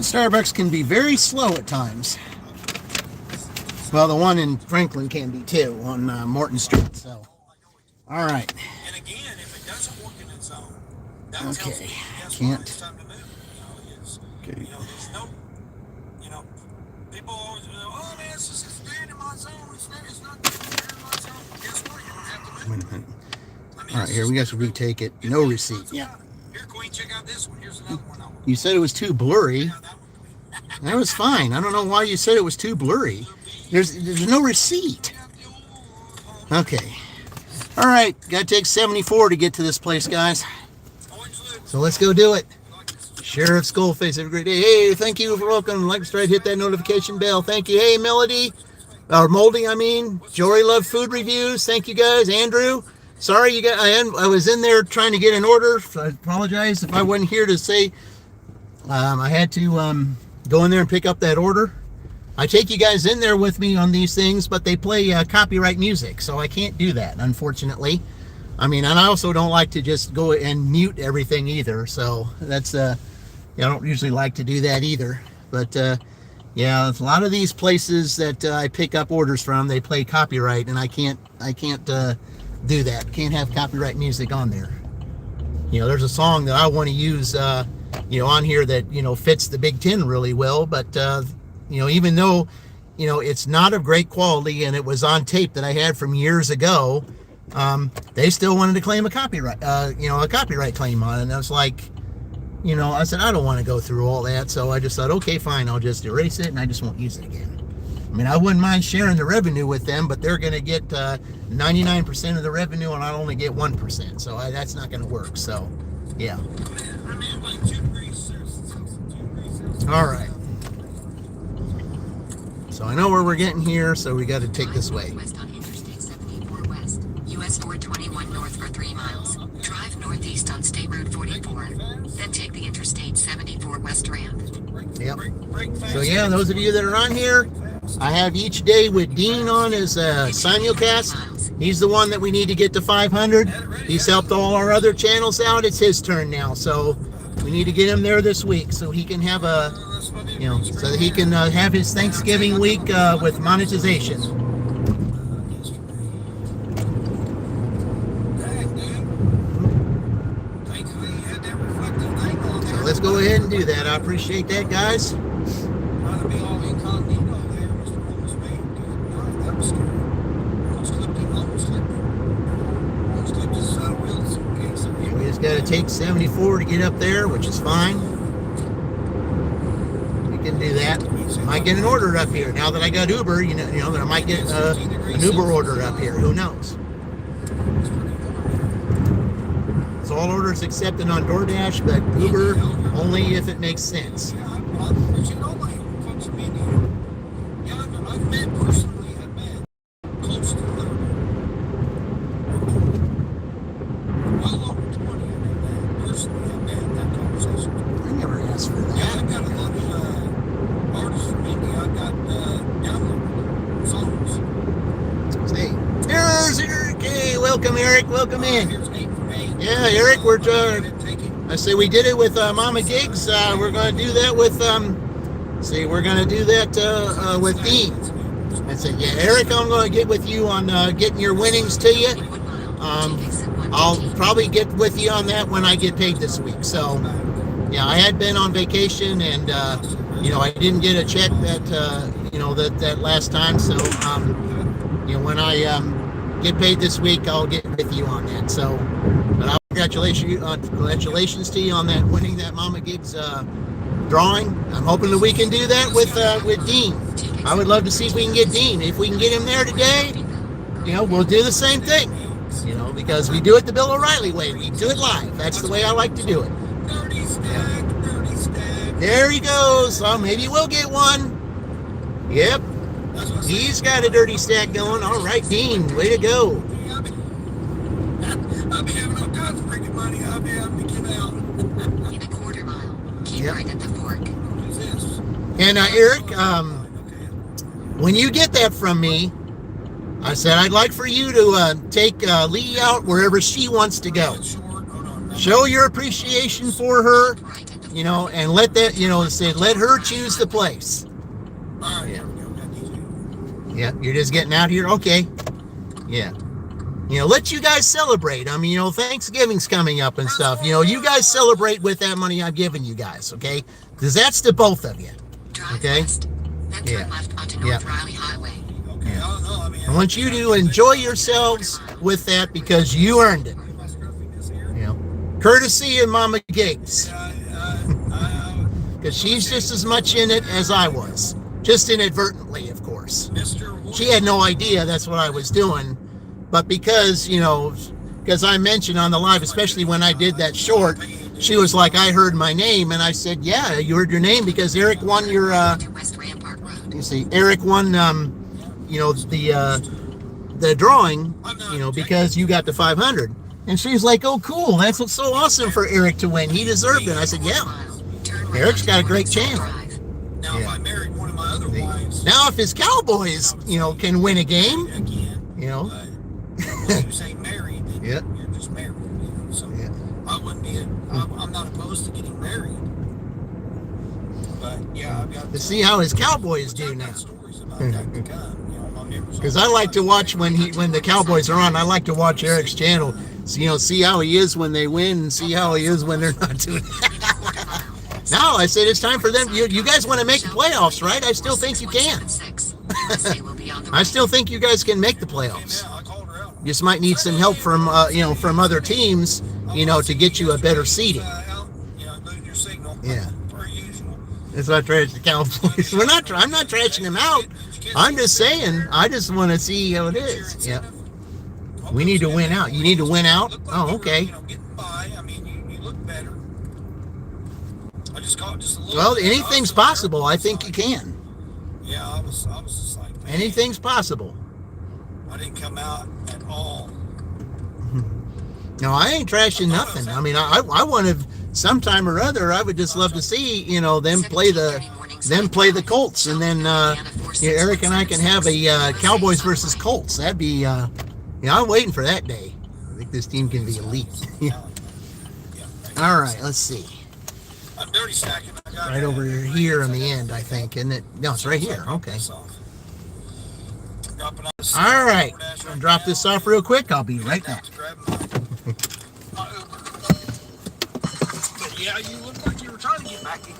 Speaker 1: Starbucks can be very slow at times. Well, the one in Franklin can be too, on Morton Street. So, all right.
Speaker 4: And again, if it doesn't work in its own, that tells
Speaker 1: Okay.
Speaker 4: me guess
Speaker 1: Can't.
Speaker 4: what? It's time to move.
Speaker 1: Okay.
Speaker 4: There's no, people always go, oh man, it's staying in my zone. It's not staying in my zone. Guess what? You're gonna have to move.
Speaker 1: Wait a minute. All right, here we got to retake it. No receipt. Yeah.
Speaker 4: Here, Queen, check out this one. Here's another one.
Speaker 1: You said it was too blurry.
Speaker 4: Yeah, that one, Queen.
Speaker 1: That was fine. I don't know why you said it was too blurry. There's no receipt. Okay. All right. Got to take 74 to get to this place, guys. So let's go do it. Sheriff Skullface, have a great day. Hey, thank you for welcome. Like, subscribe, hit that notification bell. Thank you. Hey, Melody, or Moldy, I mean. Jory Love Food Reviews. Thank you, guys. Andrew, sorry, you guys. I was in there trying to get an order. So I apologize if I wasn't here to say. I had to go in there and pick up that order. I take you guys in there with me on these things, but they play copyright music, so I can't do that, unfortunately. I mean, and I also don't like to just go and mute everything either. So that's I don't usually like to do that either. But yeah, a lot of these places that I pick up orders from, they play copyright, and I can't do that. Can't have copyright music on there. There's a song that I want to use on here that fits the Big Ten really well, but even though it's not of great quality and it was on tape that I had from years ago, they still wanted to claim a copyright claim on it. And I was like, I said, I don't want to go through all that. So I just thought, okay, fine, I'll just erase it and I just won't use it again. I mean, I wouldn't mind sharing the revenue with them, but they're going to get 99% of the revenue and I'll only get 1%. So that's not going to work. So, yeah. All right. So I know where we're getting here, so we got to take this way.
Speaker 2: West on Interstate 74 West, US 421 north for 3 miles. Drive northeast on State Road 44. Then take the Interstate 74 West ramp.
Speaker 1: Yep. So yeah, those of you that are on here, I have Each Day with Dean on as a simulcast. He's the one that we need to get to 500. He's helped all our other channels out. It's his turn now, so we need to get him there this week so he can have so that he can have his Thanksgiving week with monetization. So let's go ahead and do that. I appreciate that, guys. We just got to take 74 to get up there, which is fine. We can do that. Might get an order up here now that I got Uber. That I might get an Uber order up here. Who knows? So all orders accepted on DoorDash, but Uber only if it makes sense. Welcome, Eric. Welcome in. Yeah, Eric, I say we did it with Mama Gigs. We're going to do that with, we're going to do that with Dean. I said, yeah, Eric, I'm going to get with you on getting your winnings to you. I'll probably get with you on that when I get paid this week. So, yeah, I had been on vacation and, I didn't get a check that last time. So, when I get paid this week, I'll get with you on that. So, but I'll congratulations to you on that winning that Mama Gigs drawing. I'm hoping that we can do that with Dean. I would love to see if we can get Dean. If we can get him there today, we'll do the same thing. Because we do it the Bill O'Reilly way. We do it live. That's the way I like to do it. There he goes. So maybe we'll get one. Yep. He's got a dirty stack going. All right, Dean, way to go.
Speaker 4: I'll be having all kinds of freaking money. I'll be having to give out.
Speaker 2: In a quarter mile, keep right at the fork.
Speaker 1: And Eric, when you get that from me, I said I'd like for you to take Lee out wherever she wants to go. Show your appreciation for her. you know, and let that, you know, say, let her choose the place.
Speaker 4: All right, here we go. Got DJ.
Speaker 1: Yeah, you're just getting out here? Okay. Yeah. You know, let you guys celebrate. I mean, you know, Thanksgiving's coming up and stuff. You know, you guys celebrate with that money I'm giving you guys, okay? Because that's to both of you.
Speaker 2: Drive
Speaker 1: Okay?
Speaker 2: west, then turn left onto North Riley Highway.
Speaker 4: Okay, I don't know. I mean,
Speaker 1: I want you to enjoy yourselves with that because you earned it.
Speaker 4: my scruffiness here.
Speaker 1: You know, courtesy of Mama Gates.
Speaker 4: I,
Speaker 1: Because she's just as much in it as I was. Just inadvertently, of course.
Speaker 4: Mr. Wood.
Speaker 1: She had no idea that's what I was doing. But because, you know, because I mentioned on the live, especially when I did that short, she was like, I heard my name. And I said, yeah, you heard your name because Eric won your,
Speaker 2: To West Rampart Road.
Speaker 1: you see, Eric won, you know, the drawing, you know, because you got the 500. And she's like, oh, cool. That's what's so awesome for Eric to win. He deserved it. I said, yeah.
Speaker 2: Turn right
Speaker 1: Eric's
Speaker 2: onto
Speaker 1: got a great
Speaker 2: North South
Speaker 1: channel.
Speaker 2: Drive.
Speaker 4: Now, if I married one of my other wives,
Speaker 1: Now, if his Cowboys, you know, can win a game,
Speaker 4: again,
Speaker 1: you know,
Speaker 4: when you say married, then
Speaker 1: Yeah.
Speaker 4: you're just married. You know, so
Speaker 1: Yeah.
Speaker 4: I wouldn't be. I'm not opposed to getting married. But yeah, I've got
Speaker 1: to see how his Cowboys do now.
Speaker 4: stories about that to come. You know, my members.
Speaker 1: Because I like to watch when the Cowboys are on. I like to watch Eric's channel. So, you know, see how he is when they win, and see how he is when they're not doing it. Now I said it's time for them. You guys want to make the playoffs, right? I still think you can. I still think you guys can make the playoffs.
Speaker 4: Yeah, I called her out.
Speaker 1: You just might need some help from you know, from other teams, you know, to get you a better seeding.
Speaker 4: Out, you know, lose your signal.
Speaker 1: Yeah.
Speaker 4: Per usual.
Speaker 1: It's not trash the Cowboys. I'm not trashing them out. I'm just saying. I just want to see how it is. Yeah. We need to win out. You need to win out.
Speaker 4: Looked like
Speaker 1: Oh,
Speaker 4: you were,
Speaker 1: okay.
Speaker 4: you know, getting by. I mean, you look better. I just caught just a little.
Speaker 1: Well,
Speaker 4: bit.
Speaker 1: anything's possible. I think you can.
Speaker 4: Yeah, I was just like, man,
Speaker 1: Anything's possible.
Speaker 4: I didn't come out at all.
Speaker 1: No, I ain't trashing nothing. I mean, I want to sometime or other. I would just love to see, you know, them play the Colts, and then yeah, Eric and I can have a Cowboys versus Colts. That'd be, yeah, I'm waiting for that day. I think this team can be elite. Yeah. All right, let's see.
Speaker 4: I'm dirty stacking. I got
Speaker 1: Right over here on the end, I think, isn't it? No, it's right here. Okay. All right, I'll drop this off real quick. I'll be right back.
Speaker 4: But yeah, you look like you were trying to get back into it.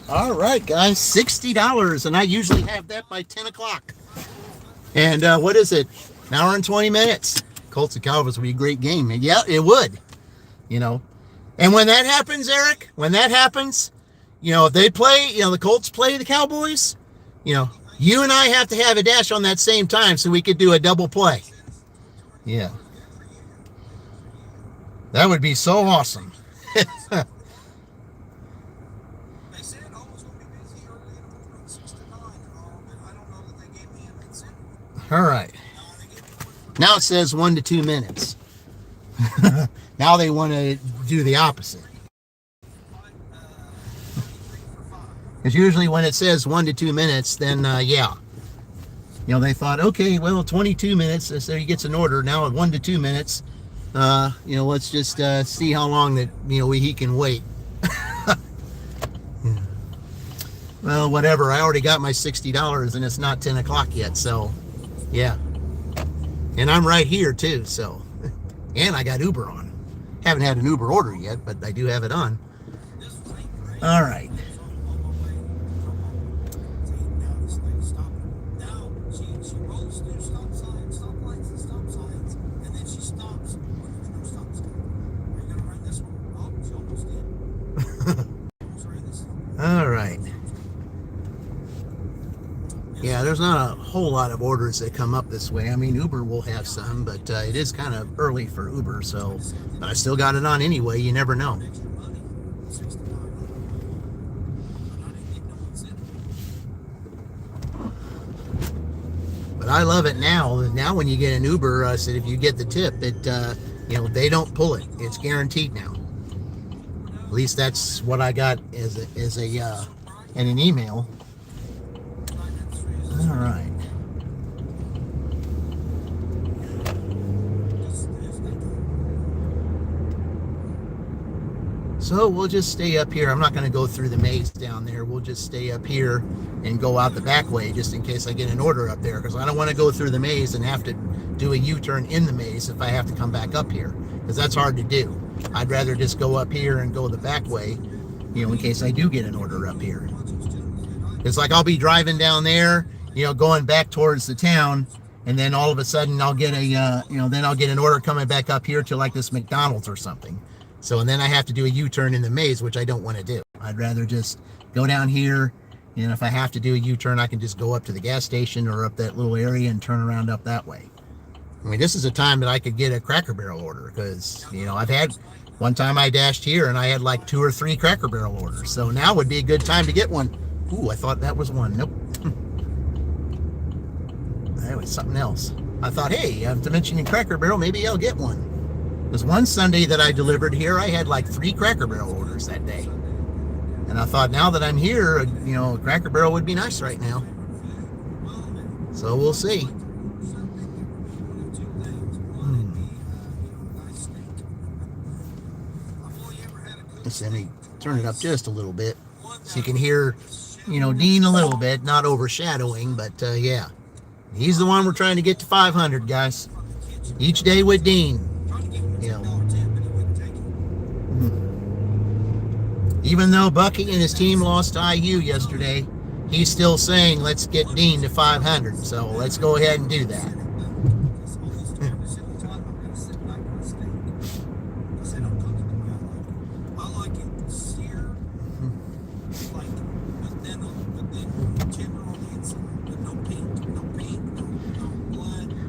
Speaker 1: All right, guys, $60, and I usually have that by 10 o'clock. And what is it? An hour and 20 minutes. Colts and Cowboys would be a great game. And yeah, it would. You know, and when that happens, Eric, when that happens, you know, they play, you know, the Colts play the Cowboys, you know, you and I have to have a dash on that same time so we could do a double play. Yeah. That would be so awesome.
Speaker 4: They said I was going to be busy early in the morning, 6 to 9 and all, but I don't know that they gave me an incentive.
Speaker 1: All right. Now it says 1 to 2 minutes. Now they want to do the opposite. Because usually when it says 1 to 2 minutes, then yeah. You know, they thought, okay, well, 22 minutes, so he gets an order. Now at 1 to 2 minutes, you know, let's just see how long that, you know, he can wait. Well, whatever. I already got my $60 and it's not 10 o'clock yet, so yeah. And I'm right here too, so. And I got Uber on. Haven't had an Uber order yet, but I do have it on. All right. All right. Yeah, there's not a whole lot of orders that come up this way. I mean, Uber will have some, but it is kind of early for Uber, so, but I still got it on anyway. You never know. But I love it now. Now when you get an Uber, I said if you get the tip, they don't pull it. It's guaranteed now. At least that's what I got as a in an email. All right. So we'll just stay up here. I'm not going to go through the maze down there. We'll just stay up here and go out the back way just in case I get an order up there, because I don't want to go through the maze and have to do a U-turn in the maze if I have to come back up here, because that's hard to do. I'd rather just go up here and go the back way, in case I do get an order up here. It's like I'll be driving down there, going back towards the town, and then all of a sudden I'll get then I'll get an order coming back up here to like this McDonald's or something. So, and then I have to do a U-turn in the maze, which I don't want to do. I'd rather just go down here, and if I have to do a U-turn, I can just go up to the gas station or up that little area and turn around up that way. I mean, this is a time that I could get a Cracker Barrel order, because, I've had one time I dashed here and I had like 2 or 3 Cracker Barrel orders. So now would be a good time to get one. Ooh, I thought that was one. Nope. That was something else. I thought, hey, after mentioning Cracker Barrel, maybe I'll get one. Because one Sunday that I delivered here, I had like 3 Cracker Barrel orders that day. And I thought, now that I'm here, a Cracker Barrel would be nice right now. So we'll see. Let me turn it up just a little bit so you can hear, Dean a little bit, not overshadowing, but yeah. He's the one we're trying to get to 500, guys. Each day with Dean. Even though Bucky and his team lost to IU yesterday, he's still saying, let's get Dean to 500. So let's go ahead and do that.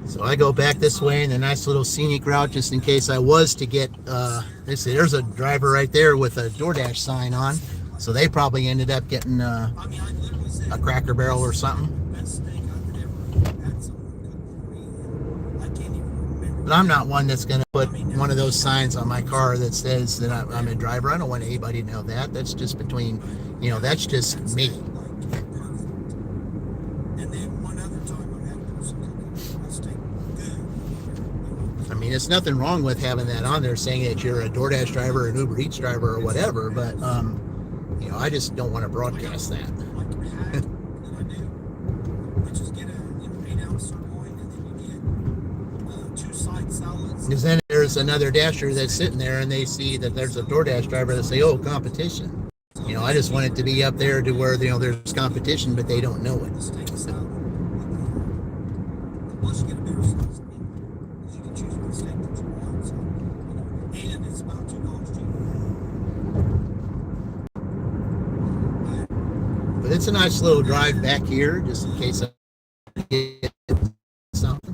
Speaker 1: So I go back this way in a nice little scenic route just in case I was to get, there's a driver right there with a DoorDash sign on. So they probably ended up getting a Cracker Barrel or something. But I'm not one that's going to put one of those signs on my car that says that I'm a driver. I don't want anybody to know that. That's just between, that's just me. I mean, it's nothing wrong with having that on there saying that you're a DoorDash driver, an Uber Eats driver, or whatever, but, I just don't want to broadcast that. Because then there's another dasher that's sitting there and they see that there's a DoorDash driver that say, oh, competition. I just want it to be up there to where, there's competition, but they don't know it. But it's a nice little drive back here, just in case I get something.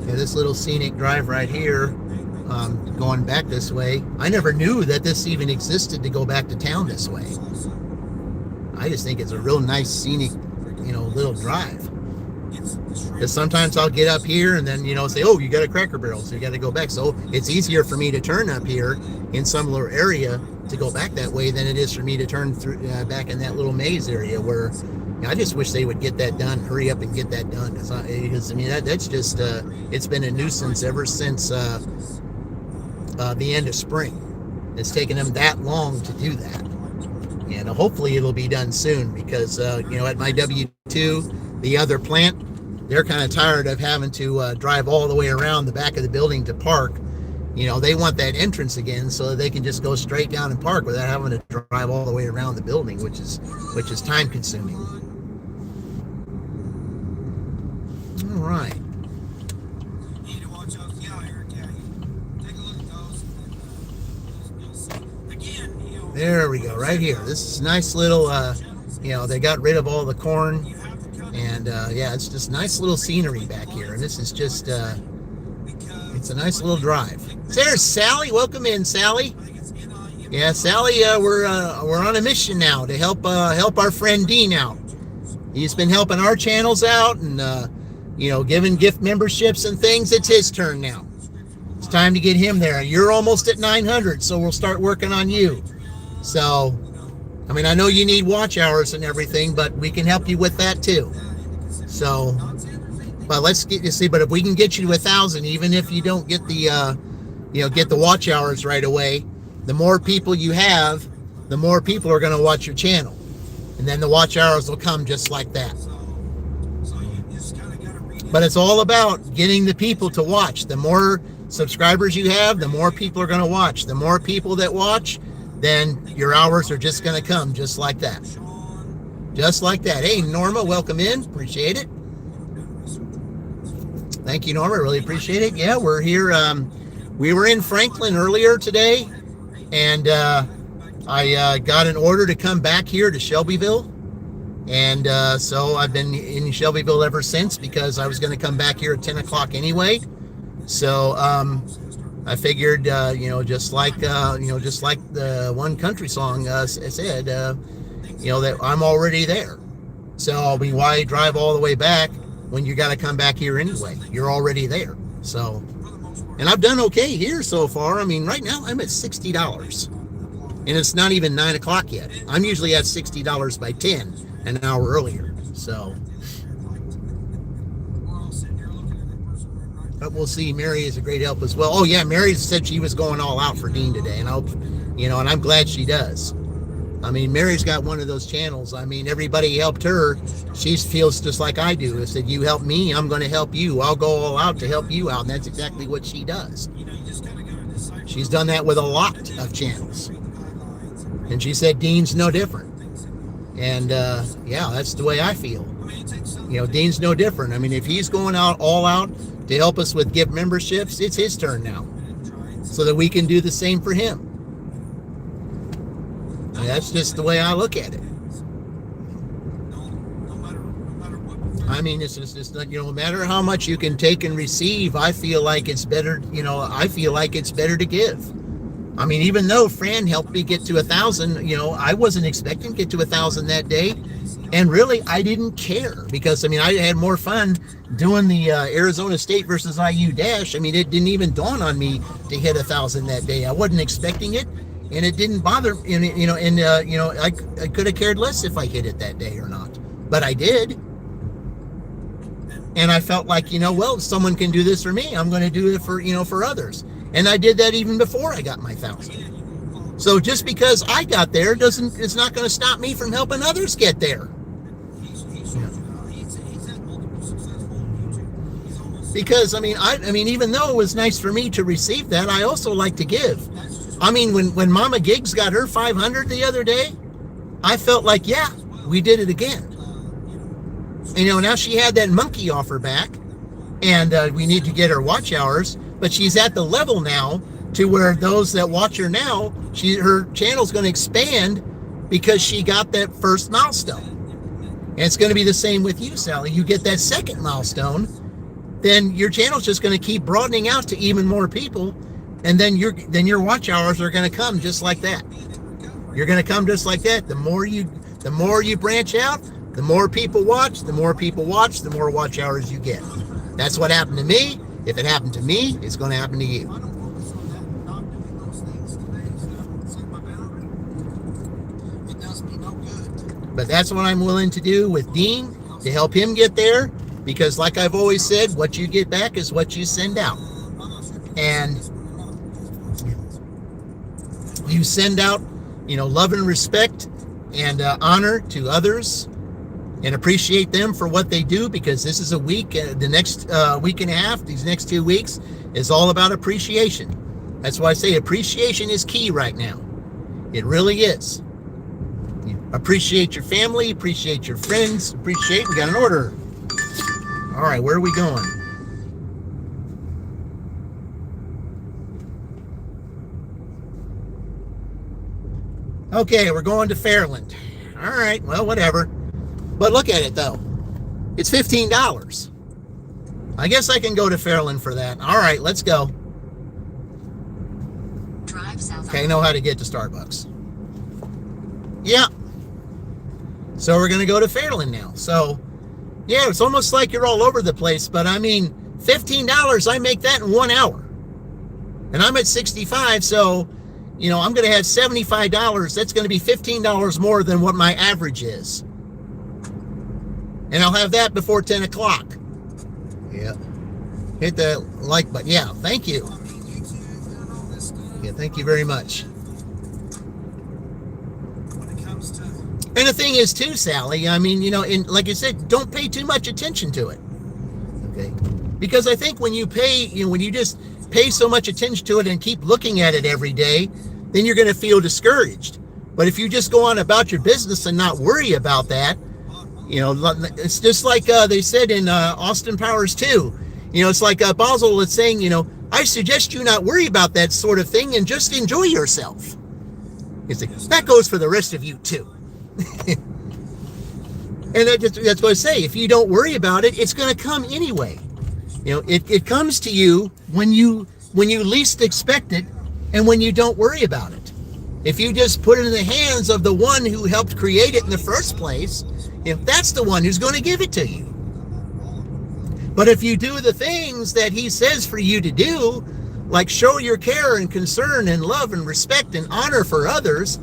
Speaker 1: Yeah, this little scenic drive right here, going back this way. I never knew that this even existed to go back to town this way. I just think it's a real nice scenic, little drive. Because sometimes I'll get up here and then, say, oh, you got a Cracker Barrel, so you got to go back. So it's easier for me to turn up here in some little area to go back that way than it is for me to turn through back in that little maze area where I just wish they would get that done, hurry up and get that done. Because that's just, it's been a nuisance ever since the end of spring. It's taken them that long to do that. And hopefully it'll be done soon because, at my W-2, the other plant, they're kind of tired of having to drive all the way around the back of the building to park. They want that entrance again so that they can just go straight down and park without having to drive all the way around the building, which is time consuming. All right.
Speaker 4: You need to watch those. Yeah, Eric. Yeah, you take a look at those, and you'll see. Again,
Speaker 1: There we go, right here. This is nice little. They got rid of all the corn, and yeah, it's just nice little scenery back here. And this is just. It's a nice little drive. There's Sally. Welcome in, Sally. Yeah, Sally. We're on a mission now to help our friend Dean out. He's been helping our channels out and giving gift memberships and things. It's his turn now. It's time to get him there. You're almost at 900, so we'll start working on you. So, I know you need watch hours and everything, but we can help you with that too. So, but let's get you see. But if we can get you to 1,000, even if you don't get the get the watch hours right away, the more people you have, the more people are going to watch your channel, and then the watch hours will come just like that. But it's all about getting the people to watch. The more subscribers you have, the more people are going to watch. The more people that watch, then your hours are just going to come just like that. Just like that. Hey, Norma, welcome in. Appreciate it. Thank you, Norma. Really appreciate it. Yeah, we're here. We were in Franklin earlier today, and I got an order to come back here to Shelbyville. And so I've been in Shelbyville ever since because I was going to come back here at 10 o'clock anyway. So I figured, just like the one country song said, that I'm already there. So why drive all the way back when you got to come back here anyway? You're already there. So, and I've done okay here so far. Right now I'm at $60, and it's not even 9 o'clock yet. I'm usually at $60 by 10, an hour earlier. So, but we'll see. Mary is a great help as well. Oh yeah, Mary said she was going all out for Dean today, and and I'm glad she does. Mary's got one of those channels. Everybody helped her. She feels just like I do. I said, you help me, I'm going to help you. I'll go all out to help you out. And that's exactly what she does. She's done that with a lot of channels. And she said, Dean's no different. And yeah, that's the way I feel. Dean's no different. If he's going out all out to help us with gift memberships, it's his turn now. So that we can do the same for him. That's just the way I look at it. It's just no matter how much you can take and receive, I feel like it's better, to give. Even though Fran helped me get to 1,000, I wasn't expecting to get to 1,000 that day. And really, I didn't care because, I had more fun doing the Arizona State versus IU dash. It didn't even dawn on me to hit 1,000 that day. I wasn't expecting it. And it didn't bother, I could have cared less if I hit it that day or not, but I did. And I felt like, well, if someone can do this for me, I'm going to do it for others. And I did that even before I got my 1,000. So just because I got there it's not going to stop me from helping others get there. Because even though it was nice for me to receive that, I also like to give. When Mama Gigs got her 500 the other day, I felt like, yeah, we did it again. Now she had that monkey offer back, and we need to get her watch hours, but she's at the level now to where those that watch her now, her channel's going to expand because she got that first milestone. And it's going to be the same with you, Sally. You get that second milestone, then your channel's just going to keep broadening out to even more people. And then your watch hours are going to come just like that. You're going to come just like that. The more you branch out, the more people watch, the more watch hours you get. That's what happened to me. If it happened to me, it's going to happen to you. But that's what I'm willing to do with Dean to help him get there, because like I've always said, what you get back is what you send out. And you send out, love and respect and honor to others, and appreciate them for what they do, because this is a week, the next week and a half, these next 2 weeks is all about appreciation. That's why I say appreciation is key right now. It really is. Appreciate your family, appreciate your friends, we got an order. All right, where are we going? Okay, we're going to Fairland. All right, well, whatever. But look at it, though. It's $15. I guess I can go to Fairland for that. All right, let's go.
Speaker 2: Drive south.
Speaker 1: Okay, I know how to get to Starbucks. Yeah. So we're going to go to Fairland now. So, yeah, it's almost like you're all over the place. But, I mean, $15, I make that in 1 hour. And I'm at 65, so, you know, I'm going to have $75. That's going to be $15 more than what my average is. And I'll have that before 10 o'clock. Yeah. Hit the like button. Yeah, thank you. Yeah, thank you very much. And the thing is, too, Sally, I mean, you know, and like I said, don't pay too much attention to it. Okay? Because I think when you pay, you know, when you just pay so much attention to it and keep looking at it every day, then you're going to feel discouraged. But if you just go on about your business and not worry about that, you know, it's just like they said in Austin Powers 2. You know, it's like Basil is saying, you know, I suggest you not worry about that sort of thing and just enjoy yourself. It's like, that goes for the rest of you, too. And that's what I say. If you don't worry about it, it's going to come anyway. You know, it comes to you when you least expect it and when you don't worry about it. If you just put it in the hands of the one who helped create it in the first place, you know, that's the one who's going to give it to you. But if you do the things that he says for you to do, like show your care and concern and love and respect and honor for others,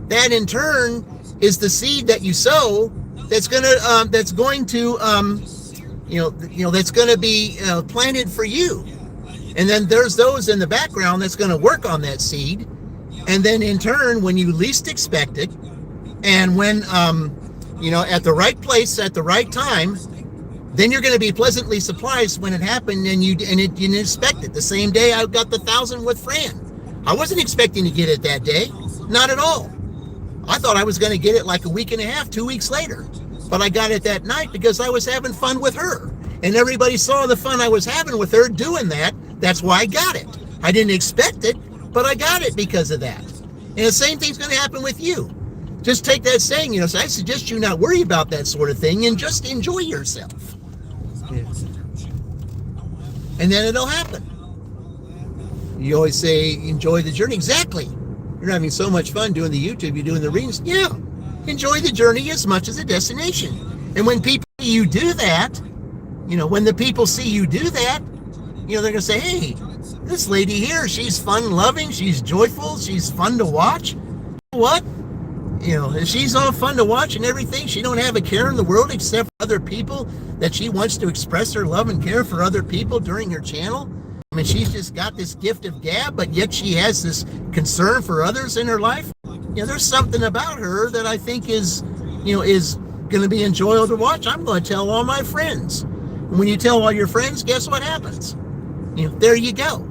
Speaker 1: that in turn is the seed that you sow that's going to that's going to be planted for you. And then there's those in the background that's going to work on that seed. And then in turn, when you least expect it, and when at the right place at the right time, then you're going to be pleasantly surprised when it happened and you didn't expect it. The same day I got the 1,000 with Fran. I wasn't expecting to get it that day. Not at all. I thought I was going to get it like a week and a half, 2 weeks later. But I got it that night because I was having fun with her. And everybody saw the fun I was having with her doing that. That's why I got it. I didn't expect it, but I got it because of that. And the same thing's going to happen with you. Just take that saying, so I suggest you not worry about that sort of thing and just enjoy yourself. Yeah. And then it'll happen. You always say, enjoy the journey. Exactly. You're having so much fun doing the YouTube, you're doing the readings. Yeah. Enjoy the journey as much as the destination. And when people see you do that, when the people see you do that, they're going to say, hey, this lady here, she's fun loving, she's joyful, she's fun to watch. What? She's all fun to watch and everything. She don't have a care in the world except for other people, that she wants to express her love and care for other people during her channel. I mean, she's just got this gift of gab, but yet she has this concern for others in her life. There's something about her that I think is going to be enjoyable to watch. I'm going to tell all my friends. And when you tell all your friends, guess what happens? There you go.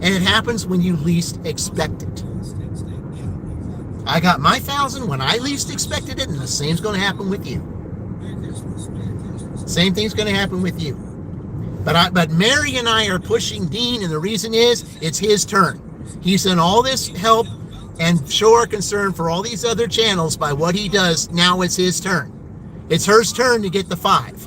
Speaker 1: And it happens when you least expect it. I got my 1,000 when I least expected it, and the same's going to happen with you. Same thing's going to happen with you. But Mary and I are pushing Dean, and the reason is it's his turn. He's done all this help and show our concern for all these other channels by what he does. Now it's his turn. It's her turn to get the 5.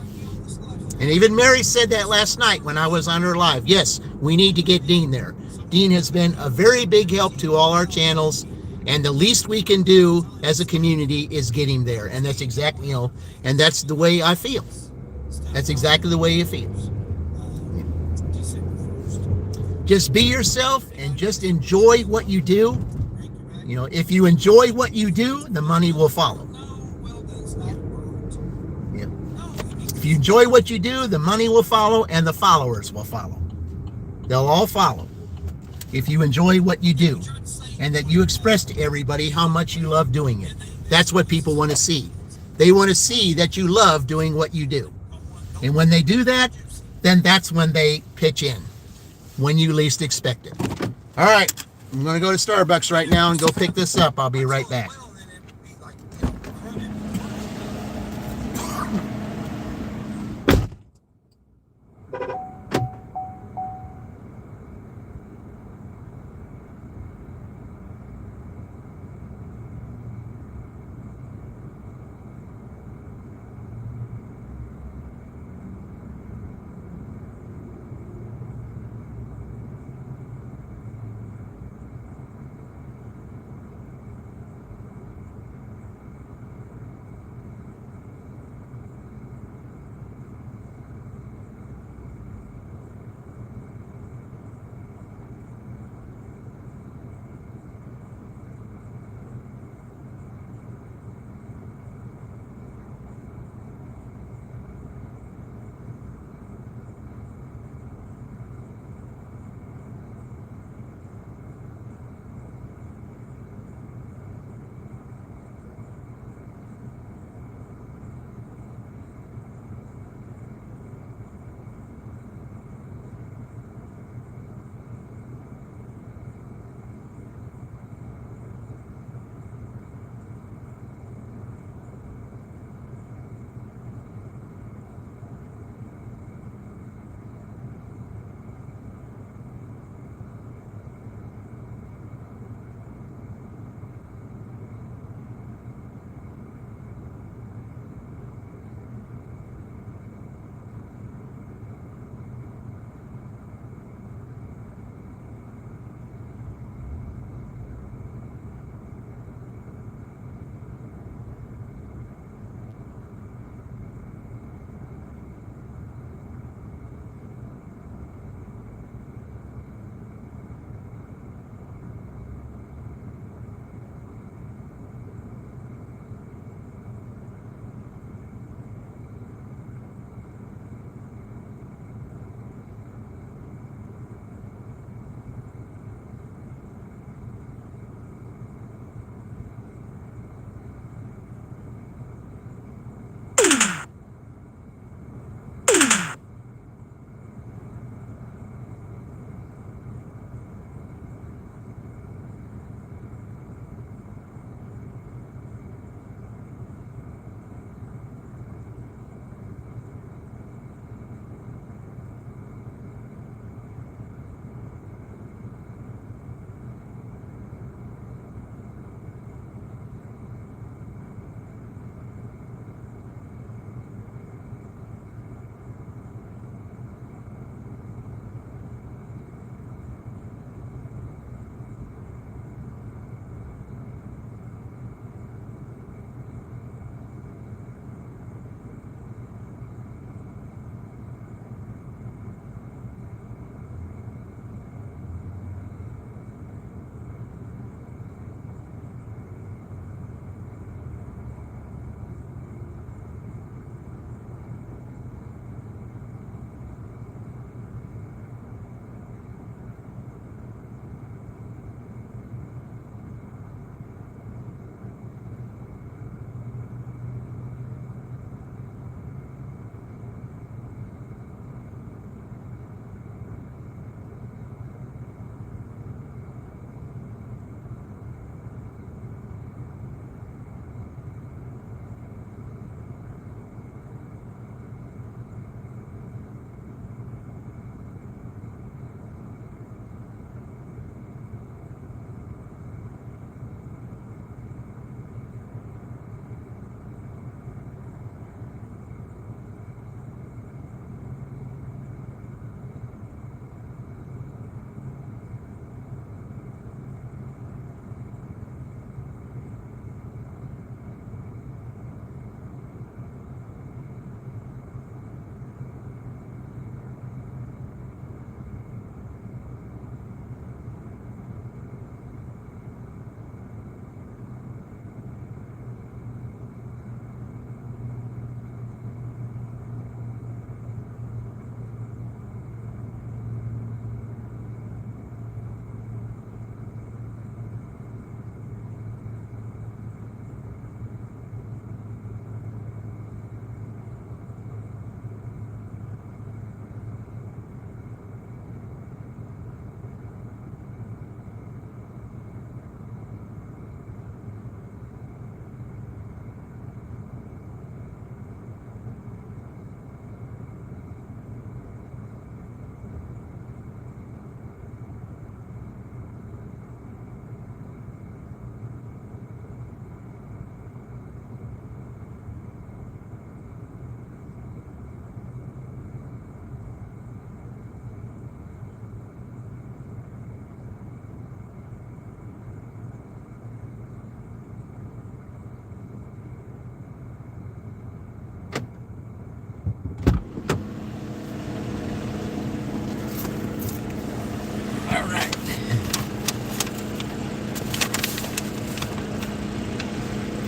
Speaker 1: And even Mary said that last night when I was on her live. Yes, we need to get Dean there. Dean has been a very big help to all our channels, and the least we can do as a community is get him there. And that's exactly, and that's the way I feel. That's exactly the way you feel. Just be yourself and just enjoy what you do. If you enjoy what you do, the money will follow. Yeah. If you enjoy what you do, the money will follow and the followers will follow. They'll all follow. If you enjoy what you do and that you express to everybody how much you love doing it. That's what people want to see. They want to see that you love doing what you do. And when they do that, then that's when they pitch in, when you least expect it. All right, I'm going to go to Starbucks right now and go pick this up. I'll be right back.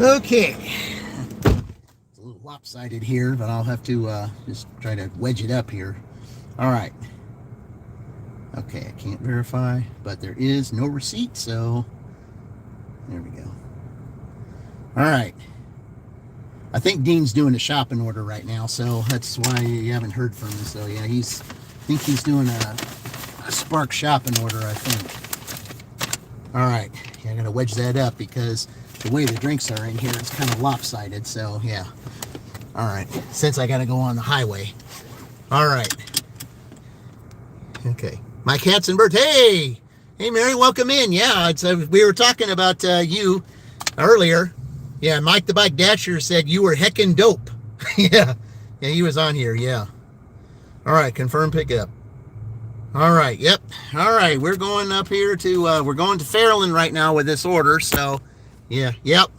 Speaker 1: Okay. It's a little lopsided here, but I'll have to just try to wedge it up here. All right. Okay, I can't verify, but there is no receipt, so there we go. All right. I think Dean's doing a shopping order right now, so that's why you haven't heard from him. So yeah, I think he's doing a Spark shopping order, I think. All right, yeah, I gotta wedge that up because the way the drinks are in here, it's kind of lopsided. So yeah. All right, since I gotta go on the highway. All right. Okay. Mike Hansenberg, hey, Mary, welcome in. Yeah, we were talking about you earlier. Yeah, Mike the Bike Dasher said you were heckin' dope. Yeah, he was on here. Yeah. All right, confirm pickup. All right, yep. All right, we're going up here to we're going to Fairland right now with this order. So, yeah, yep.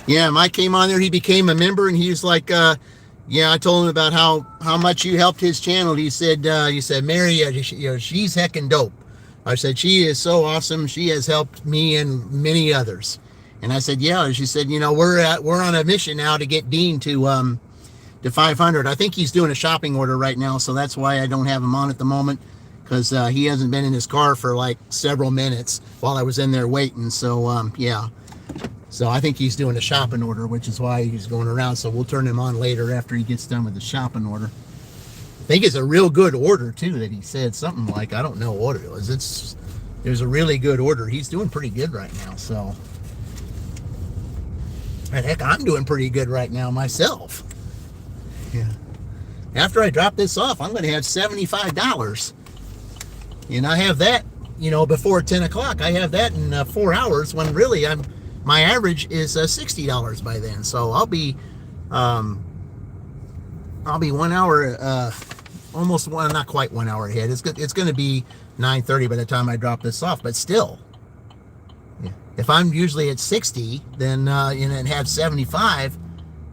Speaker 1: Yeah, Mike came on there. He became a member, and he was like, yeah, I told him about how much you helped his channel. He said, Mary, she's heckin' dope. I said, she is so awesome. She has helped me and many others. And I said, yeah. She said, we're on a mission now to get Dean to 500. I think he's doing a shopping order right now, so that's why I don't have him on at the moment, because he hasn't been in his car for like several minutes while I was in there waiting. So yeah. So I think he's doing a shopping order, which is why he's going around. So we'll turn him on later after he gets done with the shopping order. I think it's a real good order too that he said. Something like, I don't know what it was. It was a really good order. He's doing pretty good right now. So, and heck, I'm doing pretty good right now myself. Yeah. After I drop this off, I'm going to have $75. And I have that, before 10 o'clock. I have that in 4 hours when really my average is $60 by then. So I'll be 1 hour, almost one, not quite 1 hour ahead. It's going to be 9:30 by the time I drop this off, but still, yeah. If I'm usually at 60, then and have 75,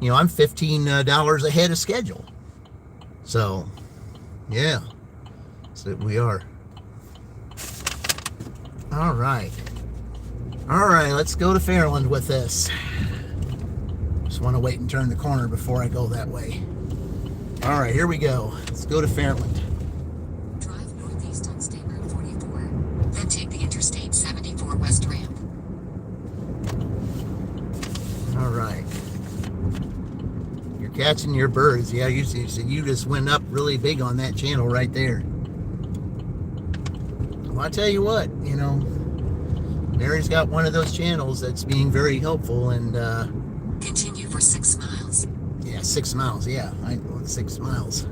Speaker 1: I'm $15 ahead of schedule. So, yeah, so we are. All right. All right, let's go to Fairland with this. Just want to wait and turn the corner before I go that way. All right, here we go. Let's go to Fairland.
Speaker 2: Drive northeast on State Road 44, then take the Interstate 74 West ramp.
Speaker 1: All right. You're catching your birds. Yeah, you just went up really big on that channel right there. Well, I tell you what, Mary's got one of those channels that's being very helpful, and
Speaker 2: Continue for 6 miles.
Speaker 1: yeah, 6 miles. Yeah, 6 miles.